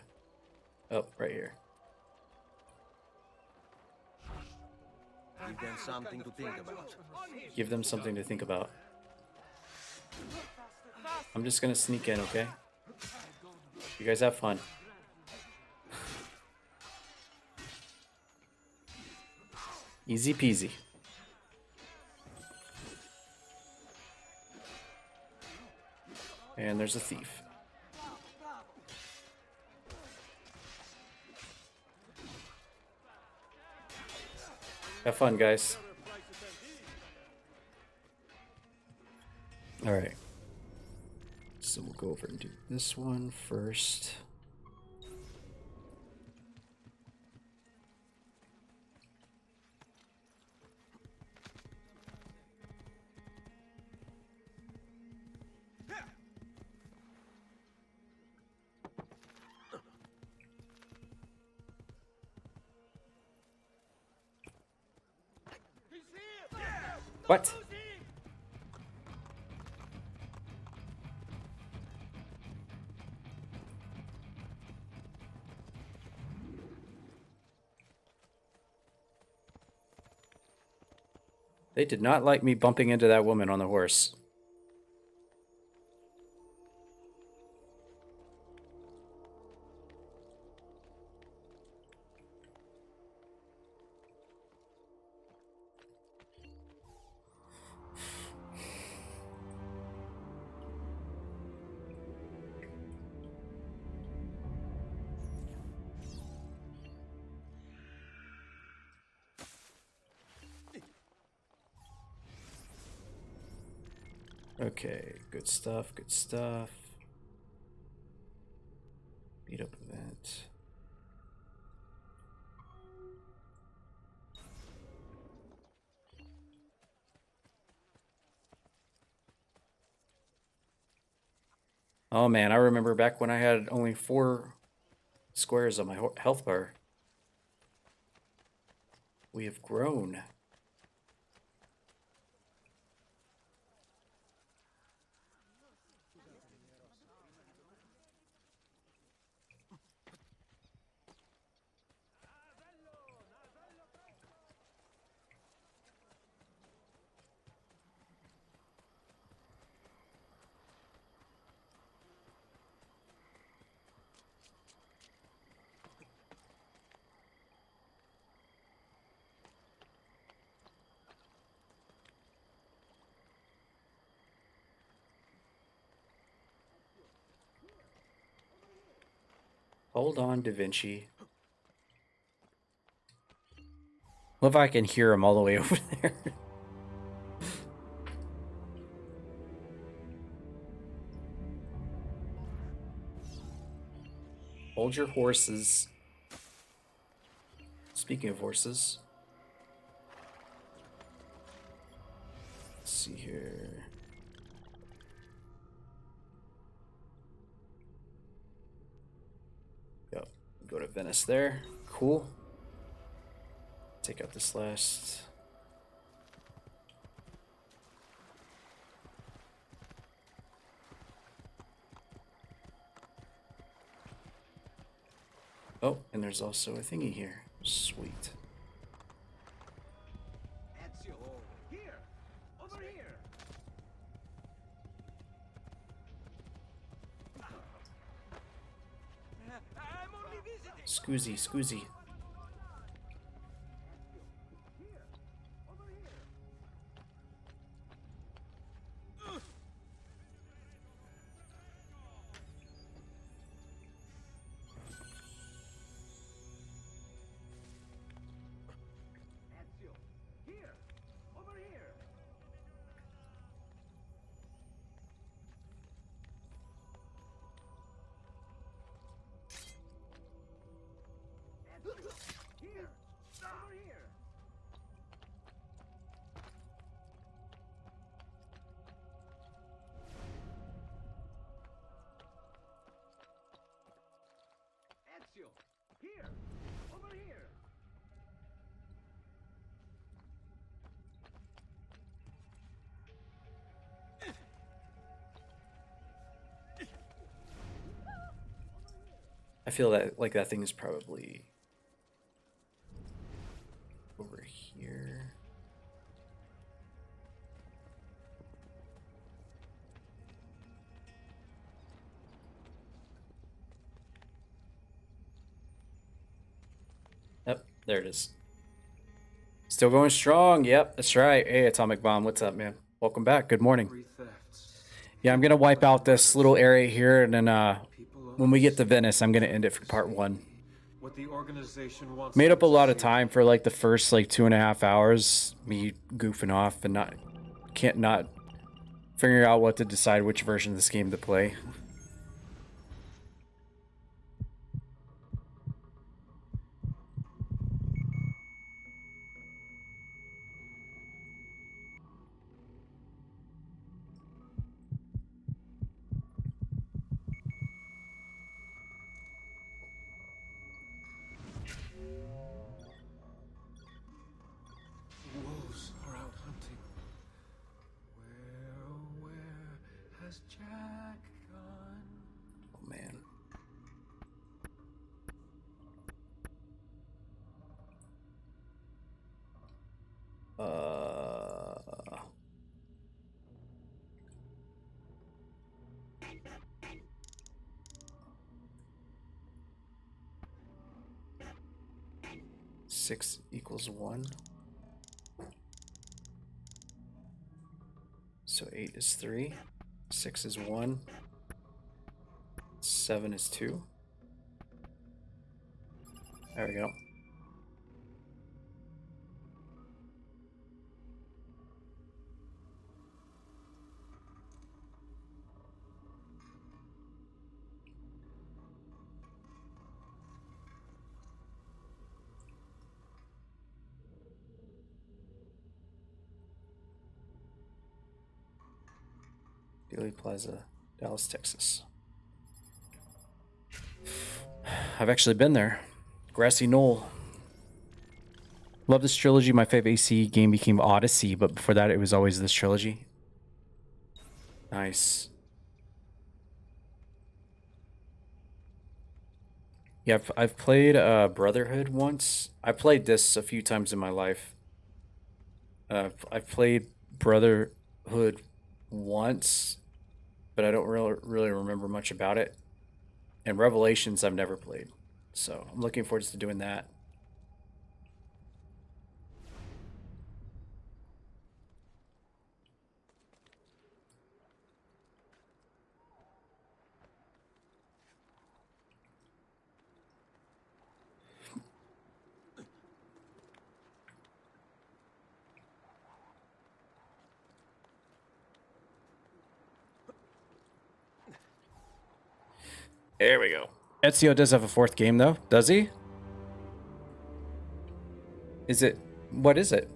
Oh, right here. Give them something to think about. Give them something to think about. I'm just gonna sneak in, okay? You guys have fun. Easy peasy. And there's a thief. Have fun, guys. All right. So we'll go over and do this one first. What? They did not like me bumping into that woman on the horse. Okay, good stuff, good stuff. Beat up event. Oh man, I remember back when I had only 4 squares on my health bar. We have grown. Hold on, Da Vinci. What if I can hear him all the way over there? Hold your horses. Speaking of horses. Let's see here. Yep, go to Venice there. Cool. Take out this last. Oh, and there's also a thingy here. Sweet. Scoozy, scoozy. Ezio, here! Over here! Ezio, here! Over here! Ezio, here! Over here! I feel that like that thing is probably over here. Yep, there it is. Still going strong. Yep, that's right. Hey, Atomic Bomb, what's up, man? Welcome back. Good morning. Yeah, I'm gonna wipe out this little area here, and then when we get to Venice, I'm gonna end it for part 1. What the organization wants. Made up a lot of time for like the first like 2.5 hours, me goofing off and not figuring out what to decide which version of this game to play. Wolves are out hunting. Where has Jack gone? Oh man. Six equals 1. So 8 is 3. 6 is 1. 7 is 2. There we go. Dealey Plaza, Dallas, Texas. I've actually been there. Grassy Knoll. Love this trilogy. My favorite AC game became Odyssey, but before that it was always this trilogy. Nice. Yeah, I've played Brotherhood once. I played this a few times in my life. I've played Brotherhood once, but I don't really remember much about it. And Revelations I've never played, so I'm looking forward to doing that. There we go. Ezio does have a 4th game, though, does he? Is it... what is it?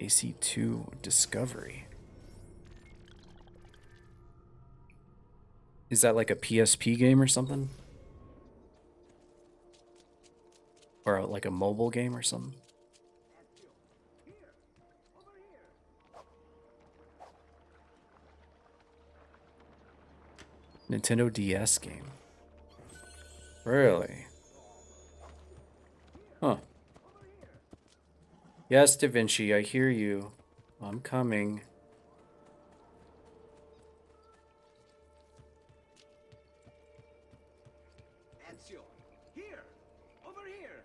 AC2 Discovery. Is that like a PSP game or something? Or like a mobile game or something? Nintendo DS game. Really? Huh. Yes, Da Vinci, I hear you. I'm coming. Ezio, here, over here.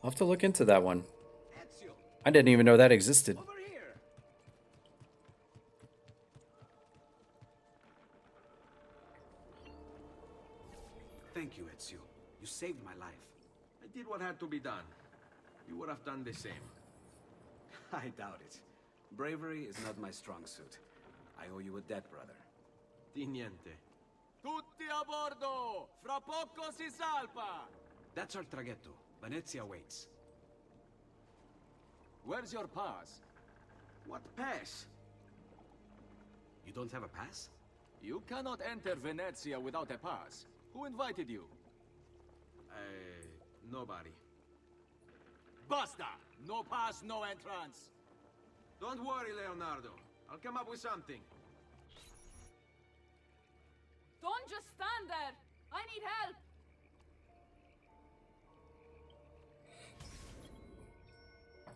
I'll have to look into that one. Ezio, I didn't even know that existed. over here. Thank you, Ezio. You saved my life. I did what had to be done. You would have done the same. I doubt it. Bravery is not my strong suit. I owe you a debt, brother. Di niente. Tutti a bordo! Fra poco si salpa! That's our traghetto. Venezia waits. Where's your pass? What pass? You don't have a pass? You cannot enter Venezia without a pass. Who invited you? Nobody. Basta! No pass, no entrance! Don't worry, Leonardo. I'll come up with something. Don't just stand there! I need help!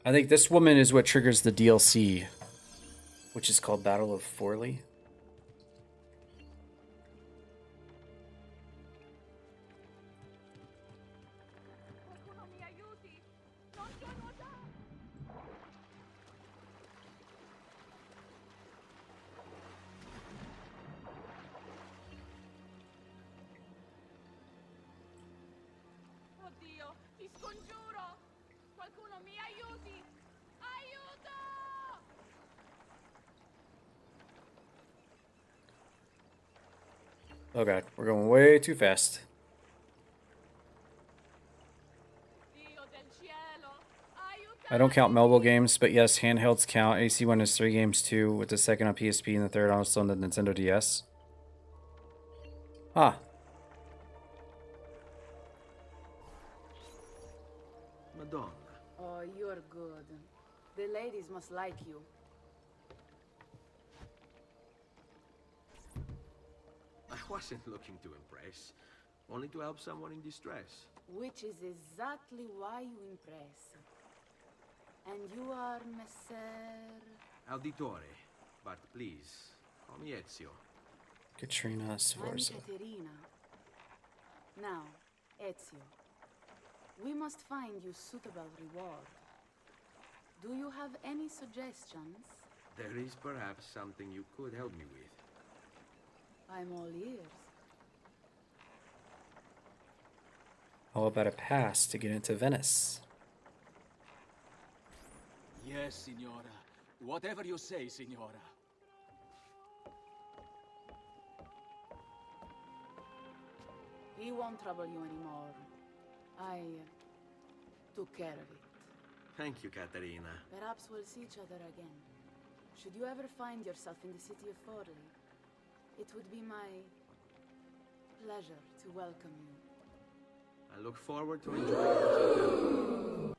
I think this woman is what triggers the DLC, which is called Battle of Forli. Oddio, ti scongiuro! Qualcuno mi aiuti! Aiuto! Oh god, we're going way too fast. Dio del cielo! I don't count mobile games, but yes, handhelds count. AC1 is 3 games too, with the second on PSP and the third also on the Nintendo DS. Ah. Madonna. Oh, you're good. The ladies must like you. I wasn't looking to impress, only to help someone in distress. Which is exactly why you impress. And you are Messer... Auditore, but please, call me Ezio. Katrina I'm Sforza. Caterina. Now, Ezio, we must find you suitable reward. Do you have any suggestions? There is perhaps something you could help me with. I'm all ears. How about a pass to get into Venice? Yes, signora. Whatever you say, signora. He won't trouble you anymore. I took care of it. Thank you, Caterina. Perhaps we'll see each other again. Should you ever find yourself in the city of Forli, it would be my pleasure to welcome you. I look forward to enjoying it.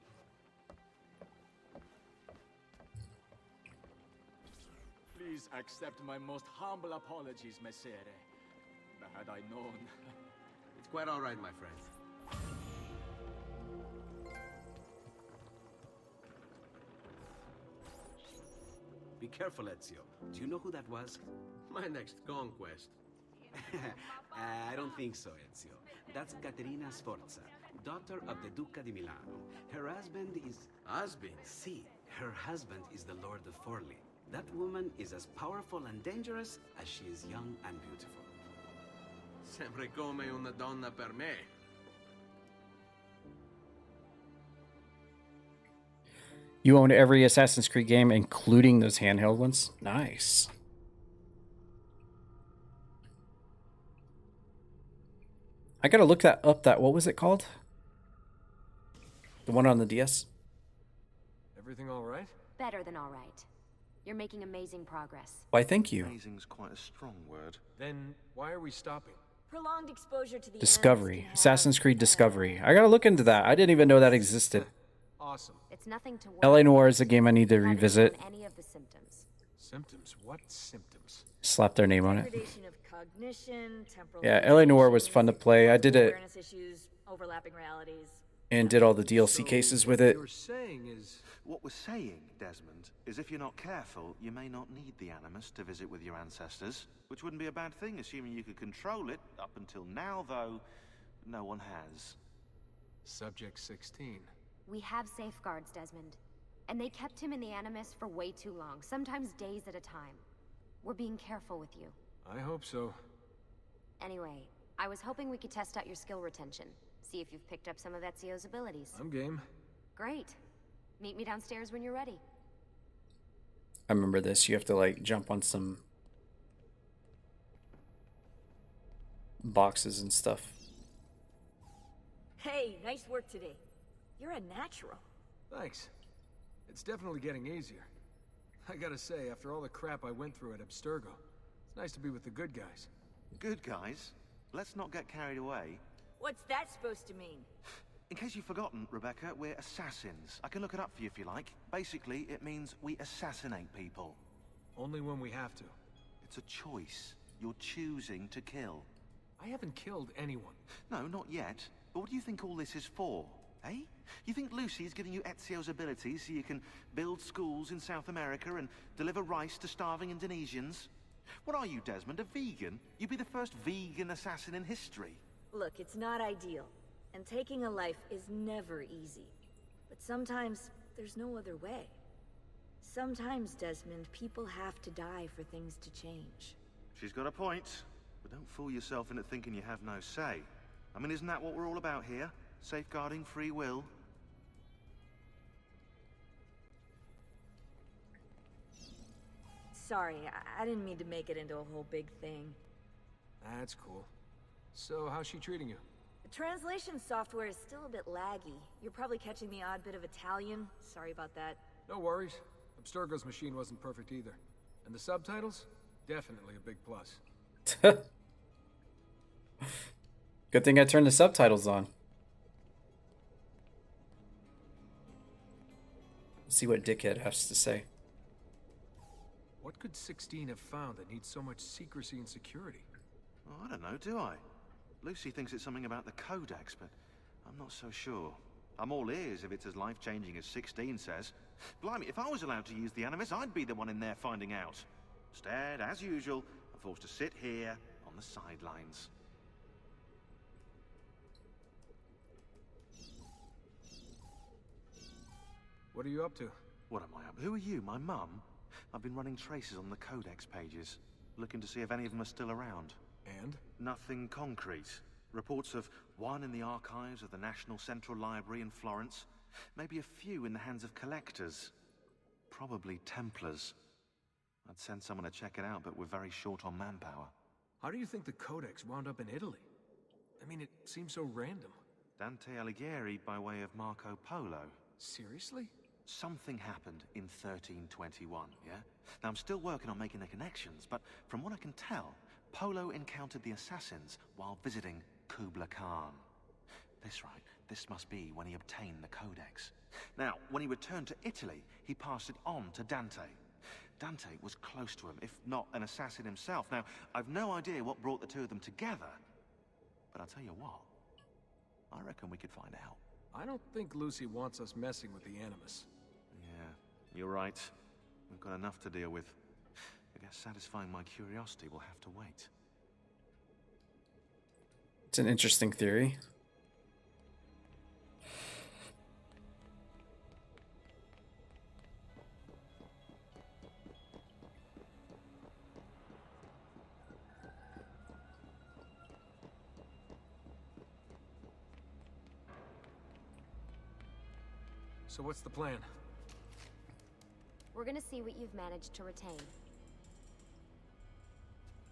Please accept my most humble apologies, Messere. Had I known. It's quite all right, my friend. Be careful, Ezio. Do you know who that was? My next conquest. I don't think so, Ezio. That's Caterina Sforza, daughter of the Duca di Milano. Her husband is... Husband? See, her husband is the Lord of Forli. That woman is as powerful and dangerous as she is young and beautiful. Sempre come una donna per me. You own every Assassin's Creed game, including those handheld ones? Nice. I gotta look that up. What was it called? The one on the DS? Everything all right? Better than all right. You're making amazing progress. Why, thank you. Amazing's quite a strong word. Then why are we stopping? Prolonged exposure to the Discovery. Assassin's Creed Discovery. I gotta look into that. I didn't even know that existed. Awesome. It's nothing to worry LA Noire is a game I need to revisit. any of the symptoms. Symptoms? What symptoms? Slap their name on it. Degradation of Cognition, temporal. Yeah, L.A. Noire was fun to play. I did it Awareness issues, overlapping realities. and did all the DLC cases with it. What you're saying is... What we're saying, Desmond, is if you're not careful, you may not need the Animus to visit with your ancestors, which wouldn't be a bad thing, assuming you could control it. Up until now, though, no one has. Subject 16. We have safeguards, Desmond. And they kept him in the Animus for way too long, sometimes days at a time. We're being careful with you. I hope so. Anyway, I was hoping we could test out your skill retention. See if you've picked up some of Ezio's abilities. I'm game. Great. Meet me downstairs when you're ready. I remember this. You have to like jump on some boxes and stuff. Hey, nice work today. You're a natural. Thanks. It's definitely getting easier. I gotta say, after all the crap I went through at Abstergo, it's nice to be with the good guys. Good guys? Let's not get carried away. What's that supposed to mean? In case you've forgotten, Rebecca, we're assassins. I can look it up for you if you like. Basically, it means we assassinate people. Only when we have to. It's a choice. You're choosing to kill. I haven't killed anyone. No, not yet. But what do you think all this is for? Eh? You think Lucy's giving you Ezio's abilities so you can build schools in South America and deliver rice to starving Indonesians? What are you, Desmond, a vegan? You'd be the first vegan assassin in history. Look, it's not ideal. And taking a life is never easy. But sometimes, there's no other way. Sometimes, Desmond, people have to die for things to change. She's got a point. But don't fool yourself into thinking you have no say. I mean, isn't that what we're all about here? Safeguarding free will? Sorry, I didn't mean to make it into a whole big thing. That's cool. So, how's she treating you? The translation software is still a bit laggy. You're probably catching the odd bit of Italian. Sorry about that. No worries. Abstergo's machine wasn't perfect either. And the subtitles? Definitely a big plus. Good thing I turned the subtitles on. Let's see what Dickhead has to say. What could 16 have found that needs so much secrecy and security? Oh, I don't know, do I? Lucy thinks it's something about the Codex, but I'm not so sure. I'm all ears if it's as life-changing as 16 says. Blimey, if I was allowed to use the Animus, I'd be the one in there finding out. Instead, as usual, I'm forced to sit here on the sidelines. What are you up to? What am I up? Who are you, my mum? I've been running traces on the Codex pages, looking to see if any of them are still around. And? Nothing concrete. Reports of one in the archives of the National Central Library in Florence. Maybe a few in the hands of collectors. Probably Templars. I'd send someone to check it out, but we're very short on manpower. How do you think the Codex wound up in Italy? I mean, it seems so random. Dante Alighieri by way of Marco Polo. Seriously? Something happened in 1321, yeah? Now, I'm still working on making the connections, but from what I can tell, Polo encountered the assassins while visiting Kubla Khan. That's right, this must be when he obtained the Codex. Now, when he returned to Italy, he passed it on to Dante. Dante was close to him, if not an assassin himself. Now, I've no idea what brought the two of them together, but I'll tell you what, I reckon we could find out. I don't think Lucy wants us messing with the Animus. Yeah, you're right. We've got enough to deal with. I guess satisfying my curiosity will have to wait. It's an interesting theory. So what's the plan? We're gonna see what you've managed to retain.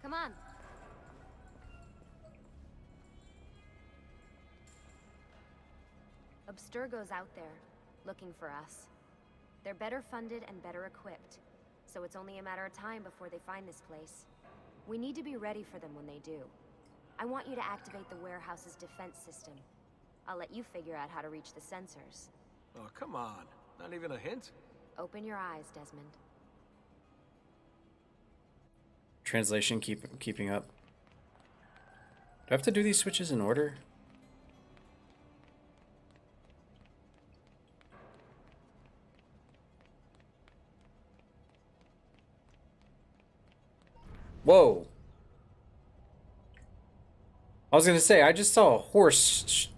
Come on. Abstergo's out there, looking for us. They're better funded and better equipped, so it's only a matter of time before they find this place. We need to be ready for them when they do. I want you to activate the warehouse's defense system. I'll let you figure out how to reach the sensors. Oh, come on. Not even a hint? Open your eyes, Desmond. Translation keeping up. I have to do these switches in order? Whoa. I was gonna say, I just saw a horse.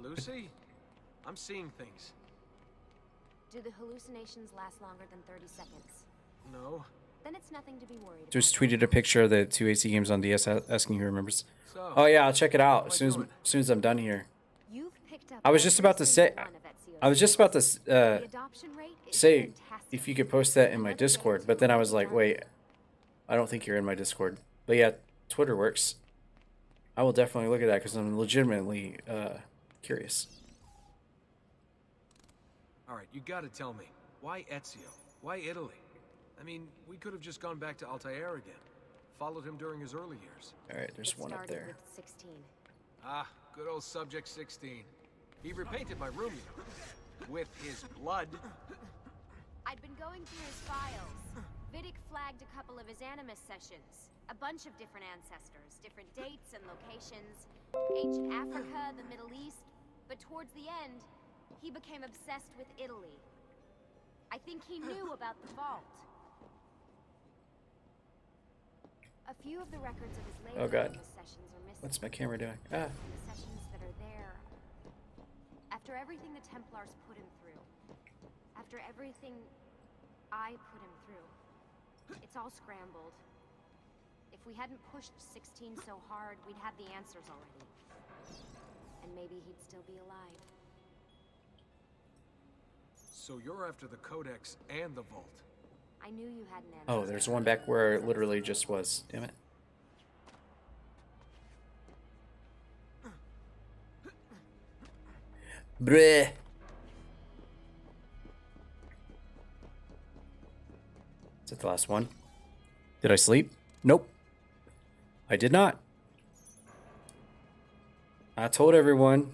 Lucy? I'm seeing things. Do the hallucinations last longer than 30 seconds? No. Then it's nothing to be worried about. Just tweeted a picture of the 2 AC games on DS asking who remembers. So, oh yeah, I'll check it out as soon as I'm done here. You've picked up I was just about to say say if you could post that in my Discord, but then I was like, wait, I don't think you're in my Discord. But yeah, Twitter works. I will definitely look at that because I'm legitimately curious. All right, you gotta tell me, why Ezio? Why Italy? I mean, we could have just gone back to Altair again. Followed him during his early years. All right, there's one up there. With 16. Ah, good old Subject 16. He repainted my room, you know, with his blood. I'd been going through his files. Vidic flagged a couple of his Animus sessions. A bunch of different ancestors, different dates and locations. Ancient Africa, the Middle East. But towards the end, he became obsessed with Italy. I think he knew about the vault. A few of the records of his later Animus sessions are missing. What's my camera doing? Ah. The sessions that are there. After everything the Templars put him through. After everything I put him through. It's all scrambled. If we hadn't pushed 16 so hard, we'd have the answers already. And maybe he'd still be alive. So you're after the Codex and the Vault. I knew you had an answer. Oh, there's one back where it literally just was. Damn it. Bleh. Is that the last one? Did I sleep? Nope. I did not. I told everyone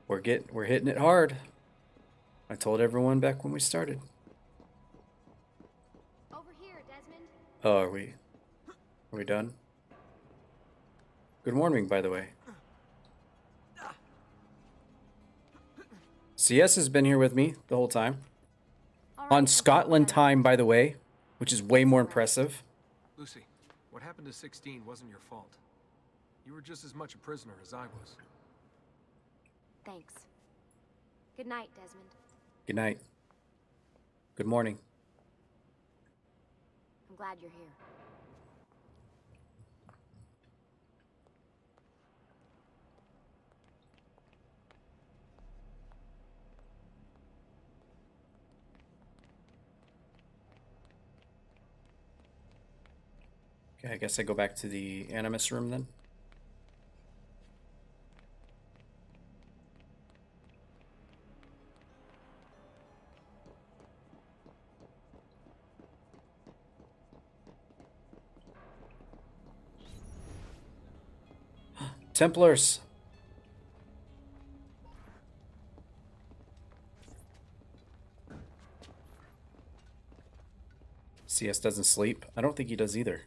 we're hitting it hard. I told everyone back when we started. Over here, Desmond. Oh, are we done? Good morning, by the way. CS has been here with me the whole time. On Scotland time, by the way, which is way more impressive. Lucy, what happened to 16 wasn't your fault. You were just as much a prisoner as I was. Thanks. Good night, Desmond. Good night. Good morning. I'm glad you're here. Okay, I guess I go back to the Animus room then. Templars. CS doesn't sleep. I don't think he does either.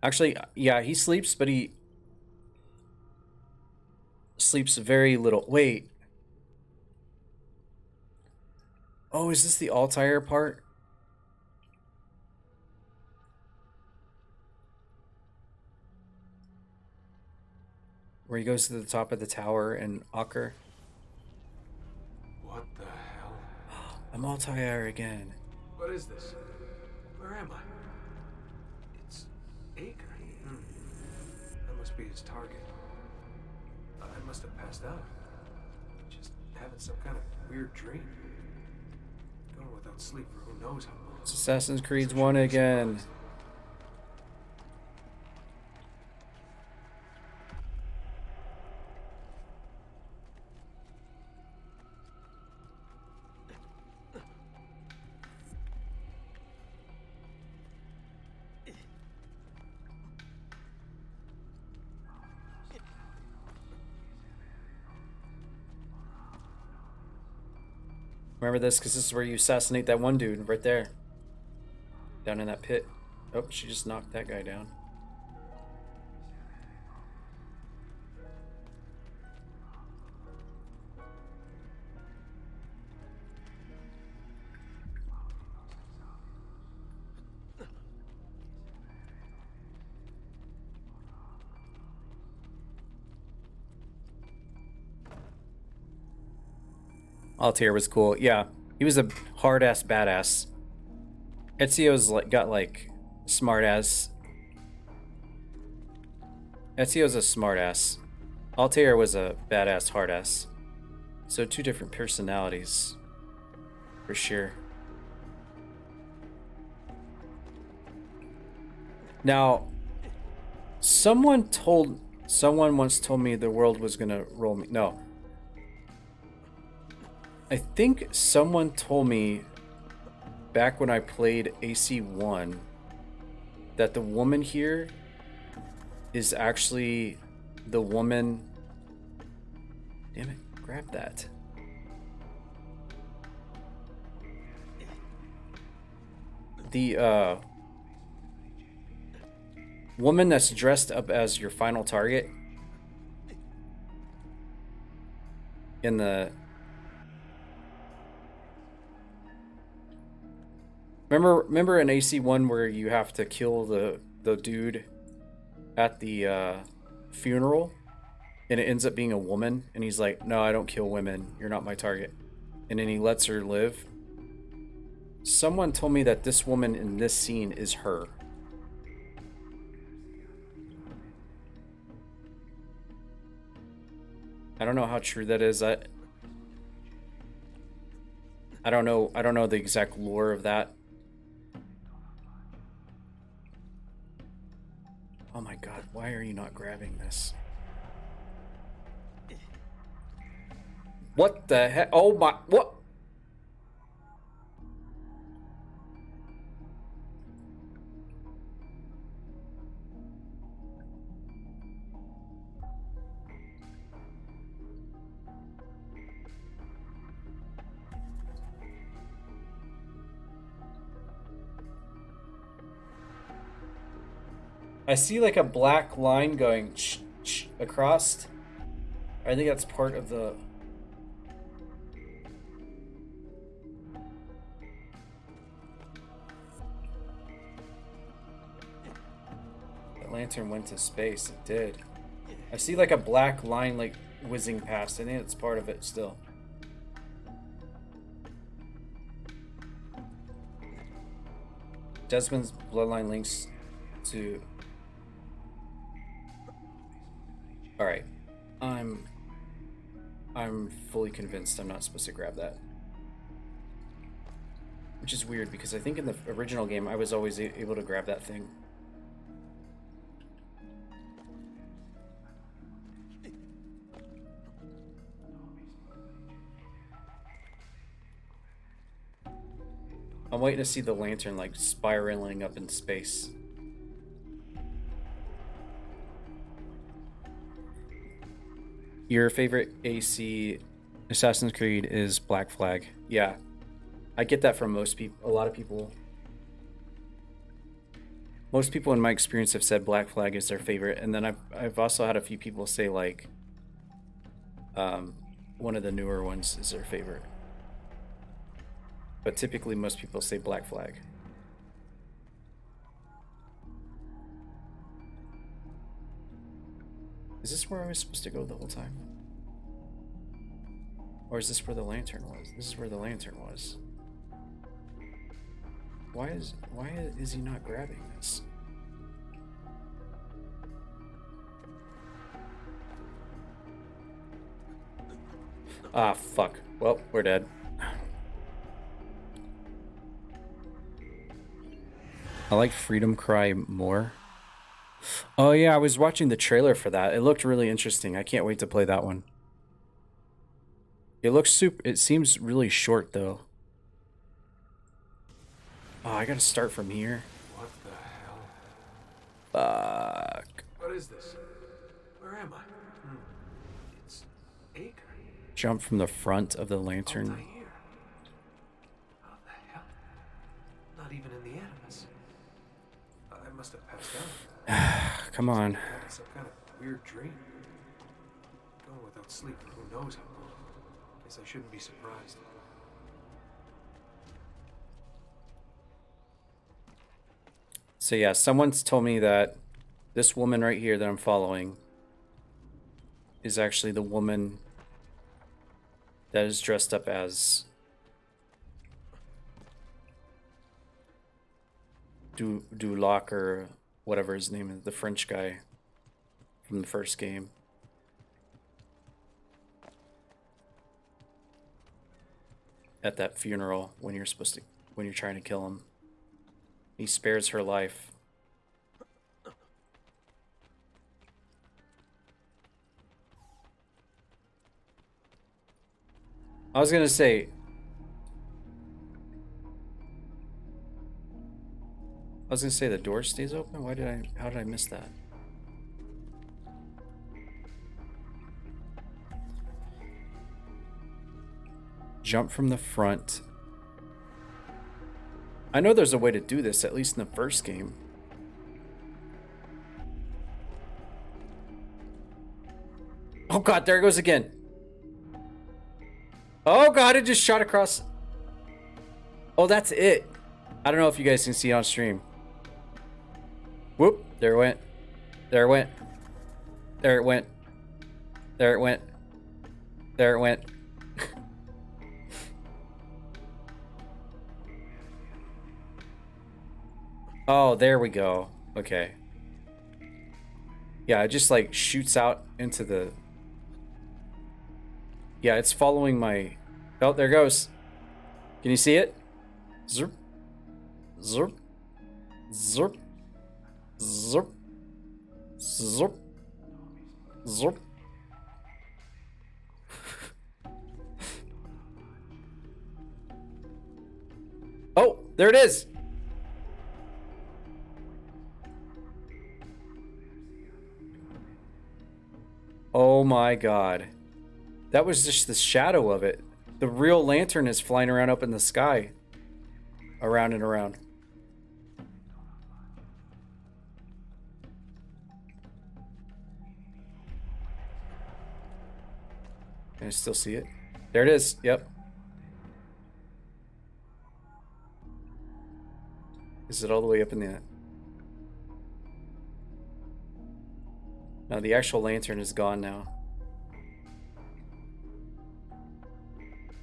Actually, yeah, he sleeps, but he sleeps very little. Wait. Oh, is this the Altair part? Where he goes to the top of the tower in Aker. What the hell? I'm Altair again. What is this? Where am I? It's Aker. That must be his target. I must have passed out. Just having some kind of weird dream. Going without sleep for who knows how long. It's Assassin's Creed 1 again. Remember this, because this is where you assassinate that one dude right there. Down in that pit. Oh, she just knocked that guy down. Altair was cool. Yeah, he was a hard-ass badass. Ezio's like got like smart-ass. Ezio's a smart-ass. Altair was a badass hard-ass. So two different personalities. For sure. Now, someone once told me the world was gonna roll me. No. I think someone told me back when I played AC1 that the woman here is actually the woman. Damn it, grab that. The woman that's dressed up as your final target in the remember in AC1 where you have to kill the dude at the funeral and it ends up being a woman and he's like, no, I don't kill women, you're not my target, and then he lets her live. Someone told me that this woman in this scene is her. I don't know how true that is. I don't know the exact lore of that. Oh my god, why are you not grabbing this? What the heck? Oh my, what? I see like a black line going across. I think that's part of the... The lantern went to space. It did. I see like a black line like whizzing past. I think it's part of it still. Desmond's bloodline links to... Alright, I'm fully convinced I'm not supposed to grab that. Which is weird because I think in the original game I was always able to grab that thing. I'm waiting to see the lantern like spiraling up in space. Your favorite AC Assassin's Creed is Black Flag. Yeah, I get that from most people. A lot of people. Most people in my experience have said Black Flag is their favorite, and then I've also had a few people say like one of the newer ones is their favorite. But typically most people say Black Flag. Is this where I was supposed to go the whole time? Or is this where the lantern was? This is where the lantern was. Why is he not grabbing this? Ah, fuck. Well, we're dead. I like Freedom Cry more. Oh yeah, I was watching the trailer for that. It looked really interesting. I can't wait to play that one. It looks super... It seems really short, though. Oh, I gotta start from here. What the hell? Fuck. What is this? Where am I? It's Acre. Jump from the front of the lantern. Altair. How the hell? Not even in the animus. I must have passed out. Come on. Some kind of weird dream. Going without sleep for who knows how long. Guess I shouldn't be surprised. So yeah, someone's told me that this woman right here that I'm following is actually the woman that is dressed up as Duloc or whatever his name is, the French guy from the first game. At that funeral when you're trying to kill him. He spares her life. I was gonna say, the door stays open? How did I miss that? Jump from the front. I know there's a way to do this, at least in the first game. Oh god, there it goes again. Oh god, it just shot across. Oh, that's it. I don't know if you guys can see on stream. Whoop, there it went. There it went. There it went. There it went. There it went. Oh, there we go. Okay. Yeah, it just like shoots out into the... Yeah, it's following my... Oh, there it goes. Can you see it? Zerp. Zerp. Zerp. Zerp. Zerp. Zerp. Oh, there it is. Oh my god. That was just the shadow of it. The real lantern is flying around up in the sky. Around and around. Can I still see it? There it is. Yep. Is it all the way up in the... No, the actual lantern is gone now.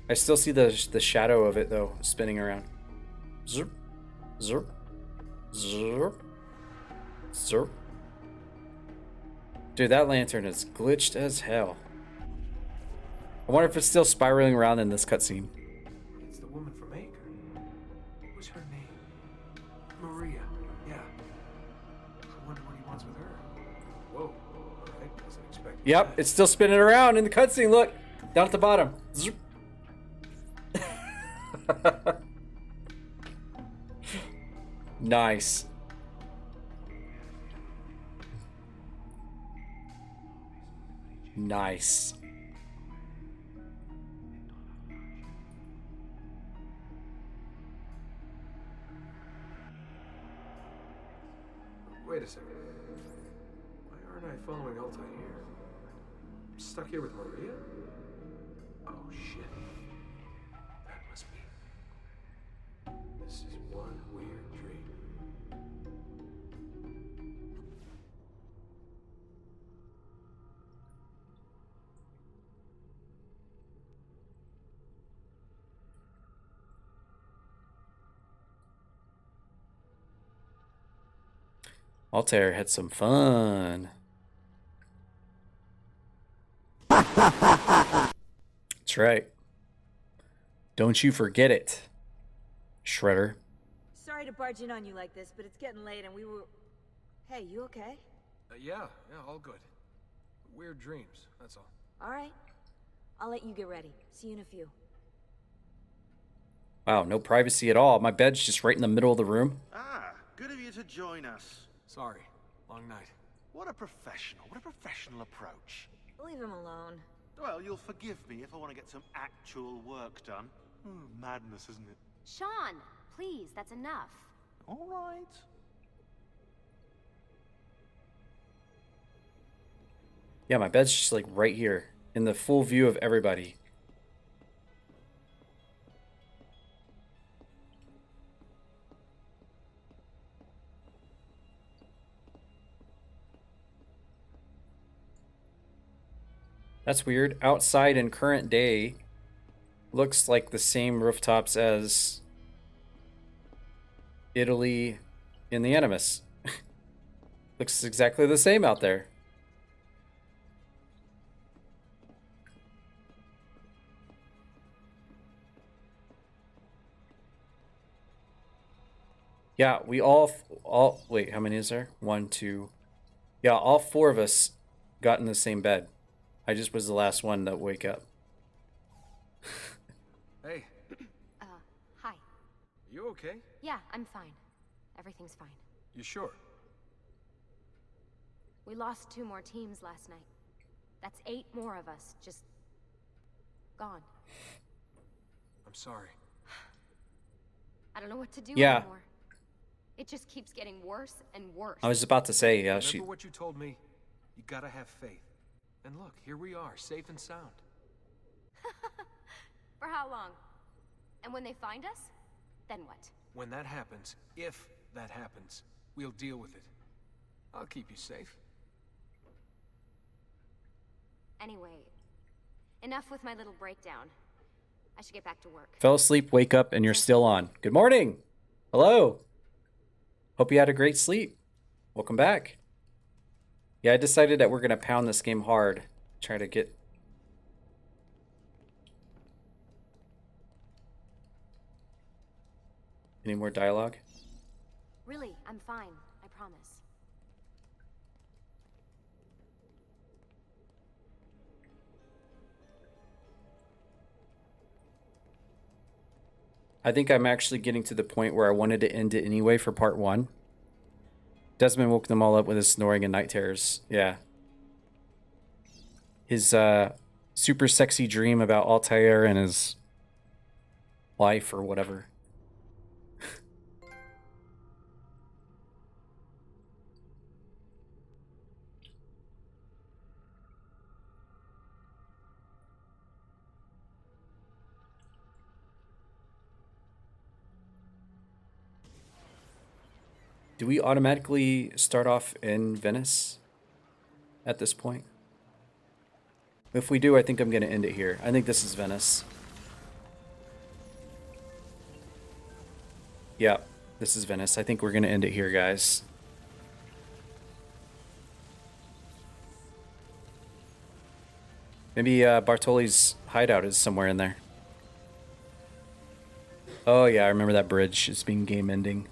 I still see the shadow of it though, spinning around. Zerp, zerp, zerp, zerp. Dude, that lantern is glitched as hell. I wonder if it's still spiraling around in this cutscene. It's the woman from Acre. What was her name? Maria. Yeah. I wonder what he wants with her. Whoa. I wasn't expecting Yep, it's still spinning around in the cutscene. Look, down at the bottom. Zerp. Nice. Nice. Wait a second. Why aren't I following Alta here? I'm stuck here with Maria? Oh shit. That must be... This is one weird dream. Altair had some fun. That's right. Don't you forget it, Shredder. Sorry to barge in on you like this, but it's getting late and we were... Hey, you okay? Yeah, all good. Weird dreams, that's all. All right. I'll let you get ready. See you in a few. Wow, no privacy at all. My bed's just right in the middle of the room. Ah, good of you to join us. Sorry, long night. What a professional approach. Leave him alone. Well, you'll forgive me if I want to get some actual work done. Madness, isn't it? Sean, please, that's enough. All right. Yeah, my bed's just like right here in the full view of everybody. That's weird. Outside in current day, looks like the same rooftops as Italy in the Animus. Looks exactly the same out there. Yeah, we all wait, how many is there? 1, 2. Yeah, all 4 of us got in the same bed. I just was the last one to wake up. Hey, Hi. you okay? Yeah, I'm fine. Everything's fine. You sure? We lost 2 more teams last night. That's 8 more of us, just gone. I'm sorry. I don't know what to do Yeah. anymore. It just keeps getting worse and worse. I was about to say, yeah, Remember what you told me? You gotta have faith. And look, here we are, safe and sound. For how long? And when they find us, then what? When that happens, if that happens, we'll deal with it. I'll keep you safe. Anyway, enough with my little breakdown. I should get back to work. Fell asleep, wake up, and you're still on. Good morning. Hello. Hope you had a great sleep. Welcome back. Yeah, I decided that we're going to pound this game hard. Try to get... Any more dialogue? Really, I'm fine. I promise. I think I'm actually getting to the point where I wanted to end it anyway for part 1. Desmond woke them all up with his snoring and night terrors. Yeah. His super sexy dream about Altair and his wife or whatever. Do we automatically start off in Venice at this point? If we do, I think I'm going to end it here. I think this is Venice. Yeah, this is Venice. I think we're going to end it here, guys. Maybe Bartoli's hideout is somewhere in there. Oh yeah, I remember that bridge as being game ending.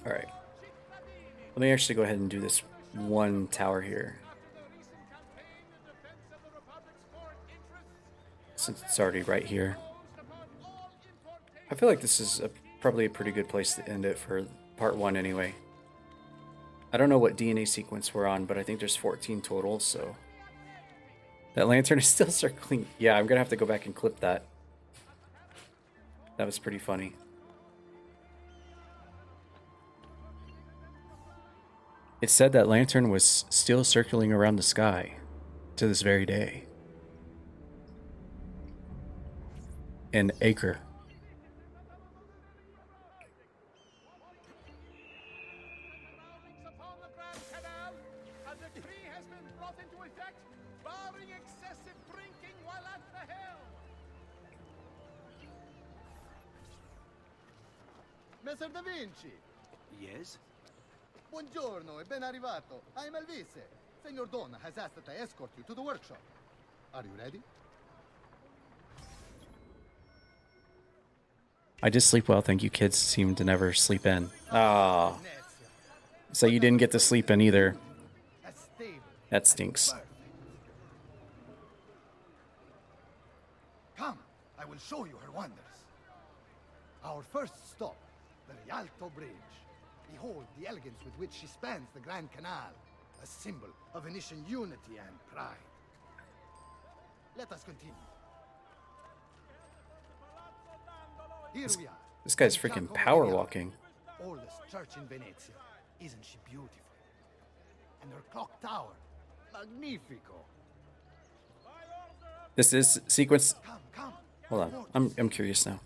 All right. Let me actually go ahead and do this one tower here. Since it's already right here. I feel like this is probably a pretty good place to end it for part 1 anyway. I don't know what DNA sequence we're on, but I think there's 14 total, so... That lantern is still circling. Yeah, I'm gonna have to go back and clip that. That was pretty funny. It said that lantern was still circling around the sky to this very day. An acre. A decree has been brought into effect, barring excessive drinking while at the helm. Messer Da Vinci! Yes? Buongiorno e ben arrivato. I'm Elvise. Senor Don has asked that I escort you to the workshop. Are you ready? I did sleep well, thank you. Kids seem to never sleep in. Ah, so you didn't get to sleep in either. That stinks. Come, I will show you her wonders. Our first stop, the Rialto Bridge. Behold the elegance with which she spans the Grand Canal, a symbol of Venetian unity and pride. Let us continue. Here we are. This guy's freaking power walking. Oldest church in Venezia. Isn't she beautiful? And her clock tower, magnifico. This is sequence. Hold on, I'm curious now.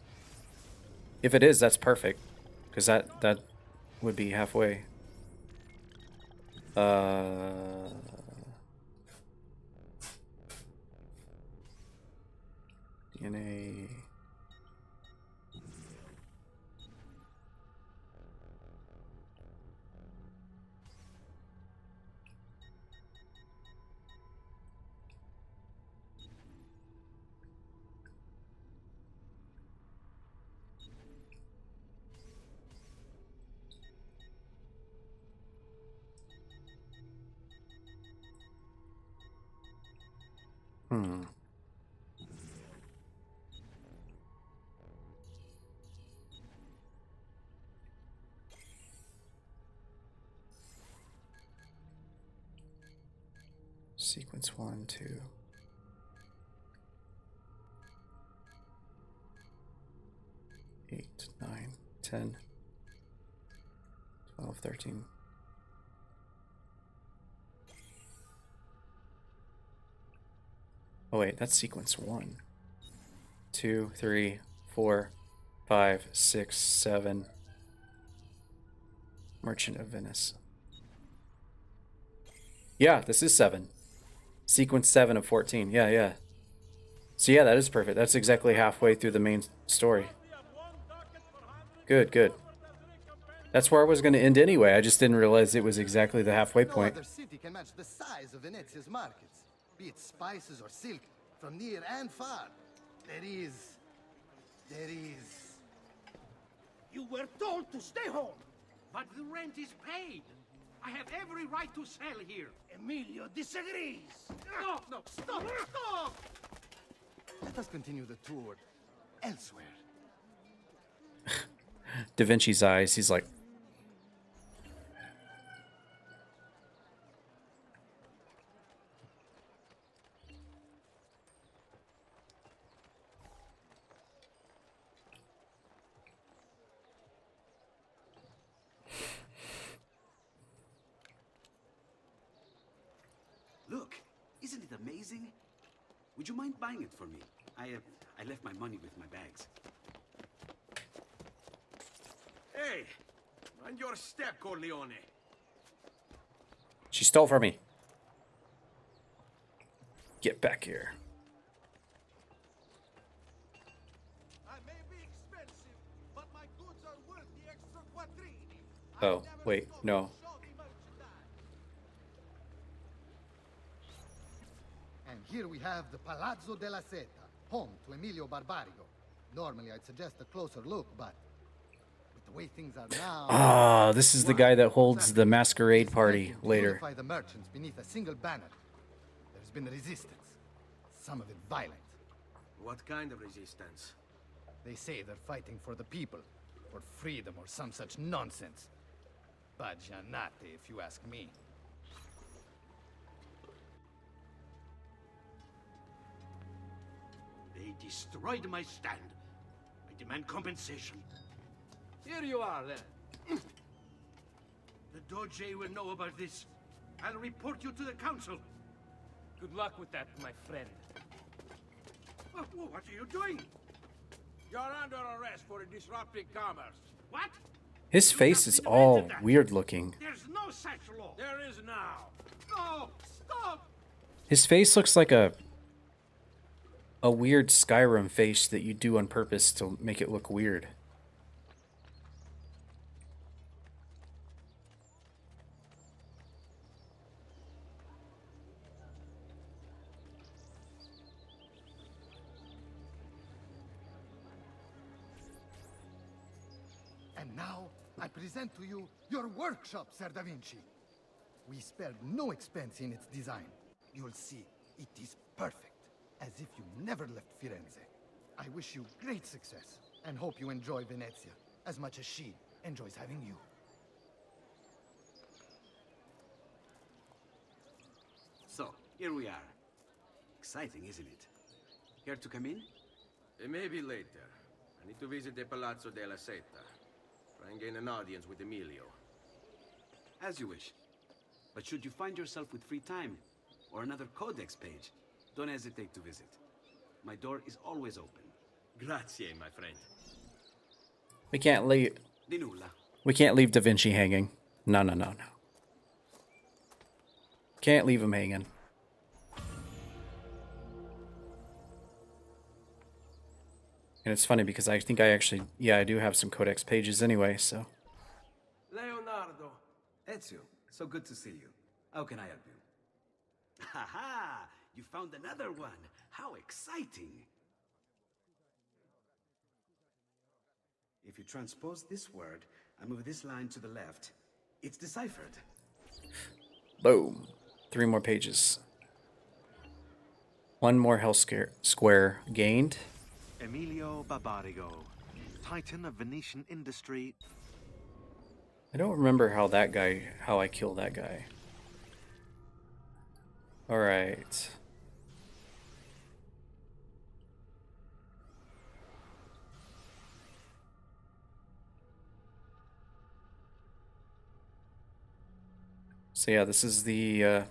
If it is, that's perfect, because that would be halfway. DNA. Hmm. Sequence 1, 2. 8, 9, 10, 12, 13. Oh wait, that's sequence 1. 2, 3, 4, 5, 6, 7. Merchant of Venice. Yeah, this is 7. Sequence 7 of 14. Yeah. So yeah, that is perfect. That's exactly halfway through the main story. Good. That's where I was going to end anyway. I just didn't realize it was exactly the halfway point. No other city can match the size of Venezia's markets, be it spices or silk, from near and far. There is... You were told to stay home, but the rent is paid. I have every right to sell here. Emilio disagrees. No, stop! Let us continue the tour elsewhere. Da Vinci's eyes, he's like... Look, isn't it amazing? Would you mind buying it for me? I left my money with my bags. Hey, mind your step, Corleone. She stole from me. Get back here. I may be expensive, but my goods are worth the extra quattrini. Oh, wait, no. And here we have the Palazzo della Seta, home to Emilio Barbarigo. Normally I'd suggest a closer look, but with the way things are now... Ah, this is the guy that holds the masquerade party later. Unify the merchants beneath a single banner. There's been resistance, some of it violent. What kind of resistance? They say they're fighting for the people, for freedom or some such nonsense. Baggianate, if you ask me. They destroyed my stand. I demand compensation. Here you are, then. The Doge will know about this. I'll report you to the council. Good luck with that, my friend. What are you doing? You're under arrest for disrupting commerce. What? His face is all weird looking. There's no such law. There is now. No, stop! His face looks like a weird Skyrim face that you do on purpose to make it look weird. And now, I present to you your workshop, Ser Da Vinci. We spared no expense in its design. You'll see, it is perfect, as if you never left Firenze. I wish you great success, and hope you enjoy Venezia, as much as she enjoys having you. So, here we are. Exciting, isn't it? Care to come in? Maybe later. I need to visit the Palazzo della Seta. Try and gain an audience with Emilio. As you wish. But should you find yourself with free time, or another codex page, don't hesitate to visit. My door is always open. Grazie, my friend. We can't leave. Di nulla. We can't leave Da Vinci hanging. No, no, no, no. Can't leave him hanging. And it's funny because I think I actually, yeah, I do have some Codex pages anyway, so. Leonardo. Ezio, so good to see you. How can I help you? Ha ha! You found another one. How exciting! If you transpose this word and move this line to the left, it's deciphered. Boom. 3 more pages. 1 more health square gained. Emilio Barbarigo, Titan of Venetian industry. I don't remember how I killed that guy. Alright. So yeah, this is the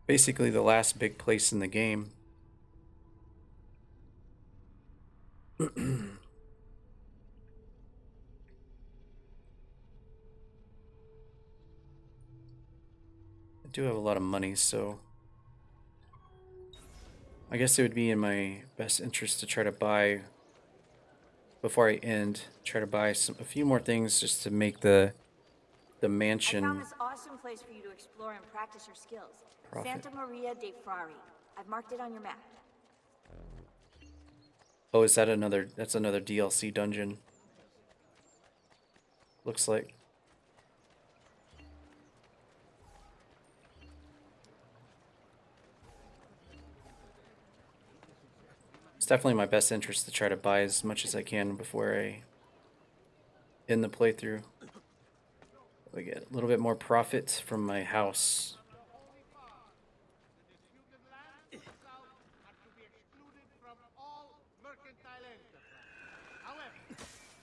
basically the last big place in the game. I do have a lot of money, so I guess it would be in my best interest to try to buy, before I end, try to buy a few more things just to make the mansion. I found this awesome place for you to explore and practice your skills. Profit. Santa Maria dei Frari. I've marked it on your map. Oh, is that another? That's another DLC dungeon. Looks like. It's definitely my best interest to try to buy as much as I can before I end the playthrough. I get a little bit more profit from my house. However,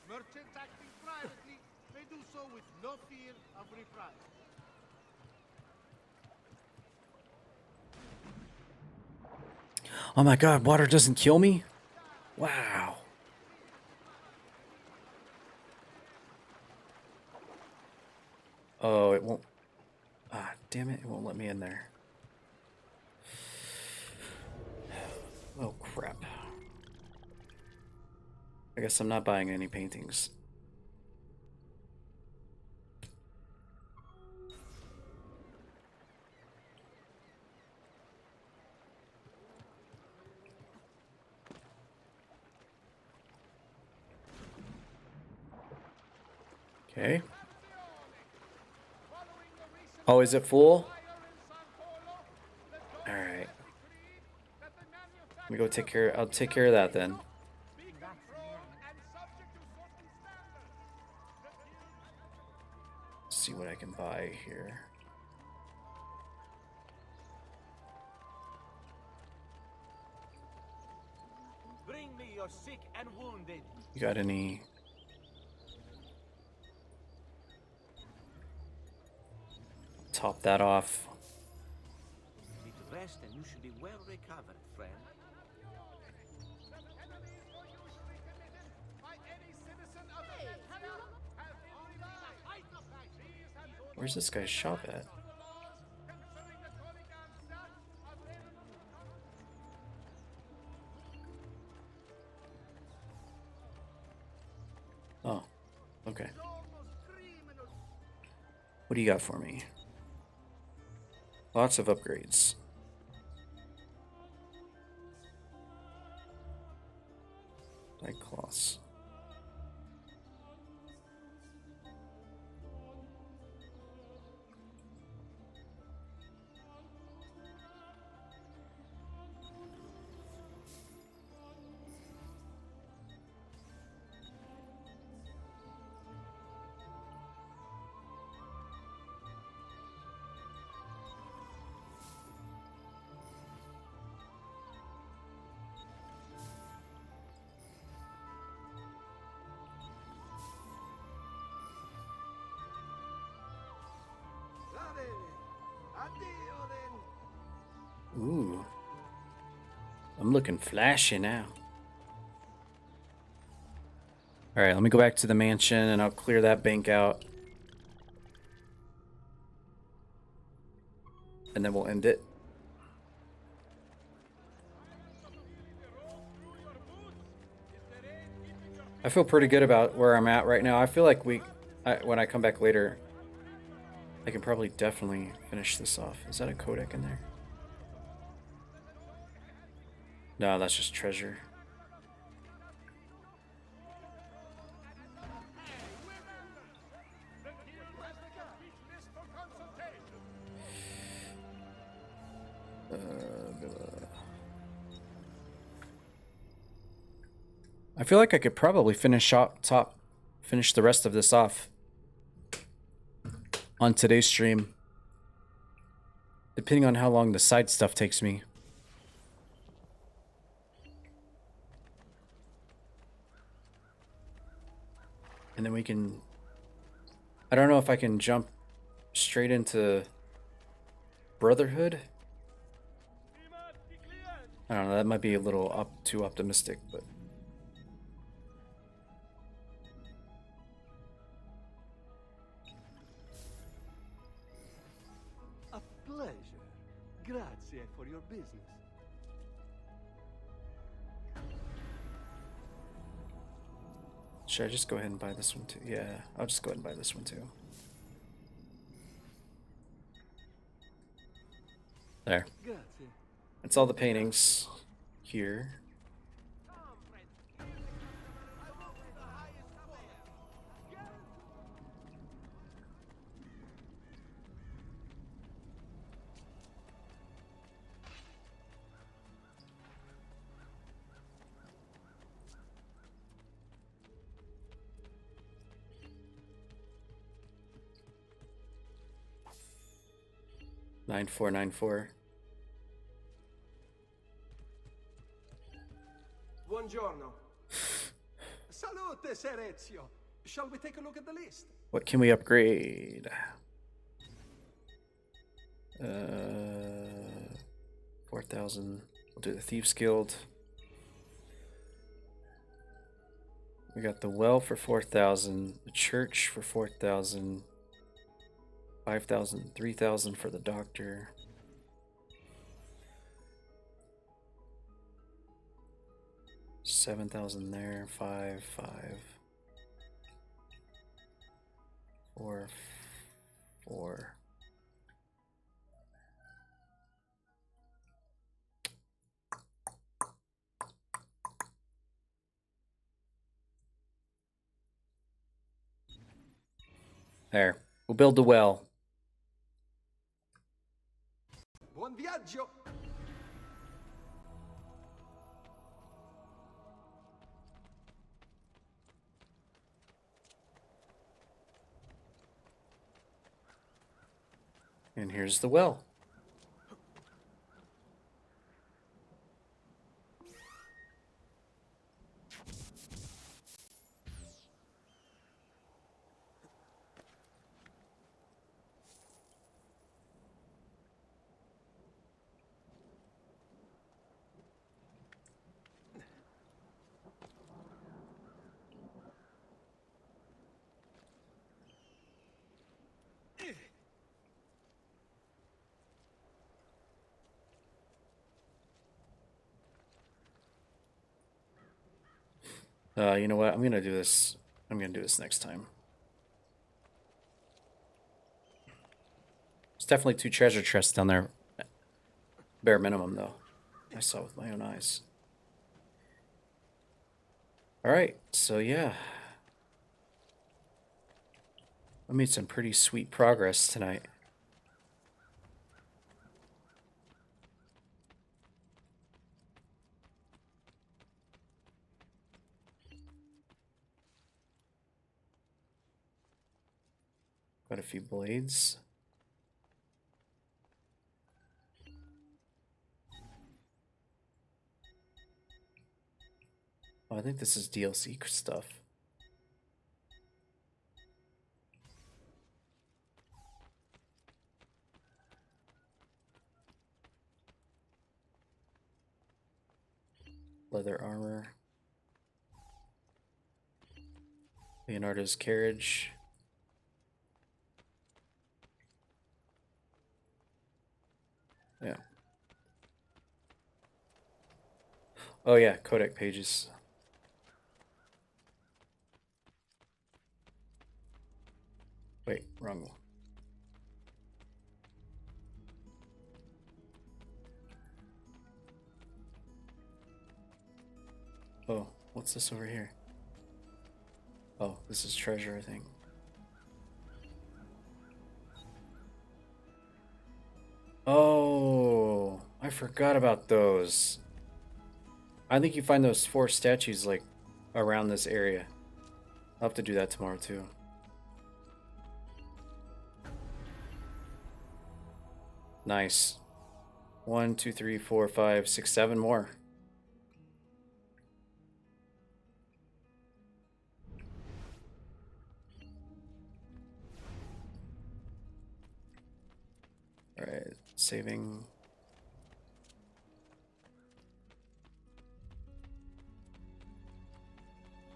merchants acting privately may do so with no fear of reprisal. Oh my god, water doesn't kill me? Wow. Oh, it won't. Ah, damn it, it won't let me in there. Oh, crap. I guess I'm not buying any paintings. Okay. Oh, is it full? All right. Let me go take care. I'll take care of that then. See what I can buy here. Bring me your sick and wounded. You got any? Top that off. Need to rest and you should be well recovered, friend. Where's this guy's shop at? Oh, okay. What do you got for me? Lots of upgrades. Like cloths. Ooh. I'm looking flashy now. Alright, let me go back to the mansion and I'll clear that bank out. And then we'll end it. I feel pretty good about where I'm at right now. I feel like when I come back later, I can probably definitely finish this off. Is that a codec in there? No, that's just treasure. I feel like I could probably finish the rest of this off on today's stream, depending on how long the side stuff takes me. And then we can... I don't know if I can jump straight into Brotherhood. I don't know, that might be a little too optimistic, but... A pleasure. Grazie for your business. Should I just go ahead and buy this one too? Yeah, I'll just go ahead and buy this one too. There. That's all the paintings here. Nine four 94. Buongiorno. Salute, Ser Ezio. Shall we take a look at the list? What can we upgrade? 4,000. We'll do the Thieves Guild. We got the well for 4,000, the church for 4,000, 5,000, 3,000 for the doctor. $7,000 there, 5, 4, 4. There. We'll build the well. Buon viaggio. And here's the well. You know what? I'm gonna do this. I'm gonna do this next time. There's definitely 2 treasure chests down there. Bare minimum, though. I saw with my own eyes. Alright, so yeah. I made some pretty sweet progress tonight. Got a few blades. Oh, I think this is DLC stuff. Leather armor. Leonardo's carriage. Yeah. Oh yeah, codec pages. Wait, wrong one. Oh, what's this over here? Oh, this is treasure, I think. Oh, I forgot about those. I think you find those 4 statues like around this area. I'll have to do that tomorrow too. Nice. 1, 2, 3, 4, 5, 6, 7 more. All right, saving.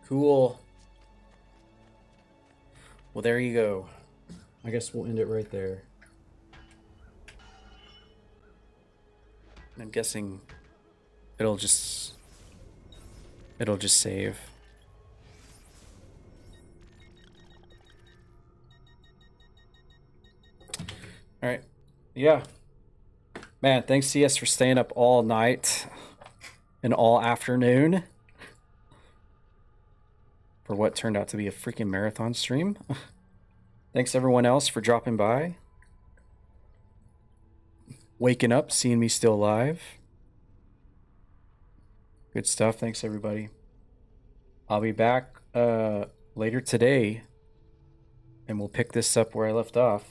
Cool. Well, there you go. I guess we'll end it right there. I'm guessing it'll just save. All right. Yeah. Man, thanks CS for staying up all night and all afternoon for what turned out to be a freaking marathon stream. Thanks everyone else for dropping by. Waking up, seeing me still alive. Good stuff. Thanks everybody. I'll be back later today and we'll pick this up where I left off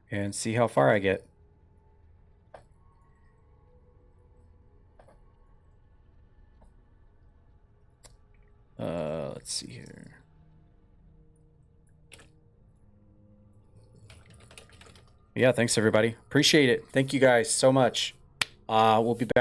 and see how far I get. Let's see here. Yeah, thanks everybody. Appreciate it. Thank you guys so much. We'll be back.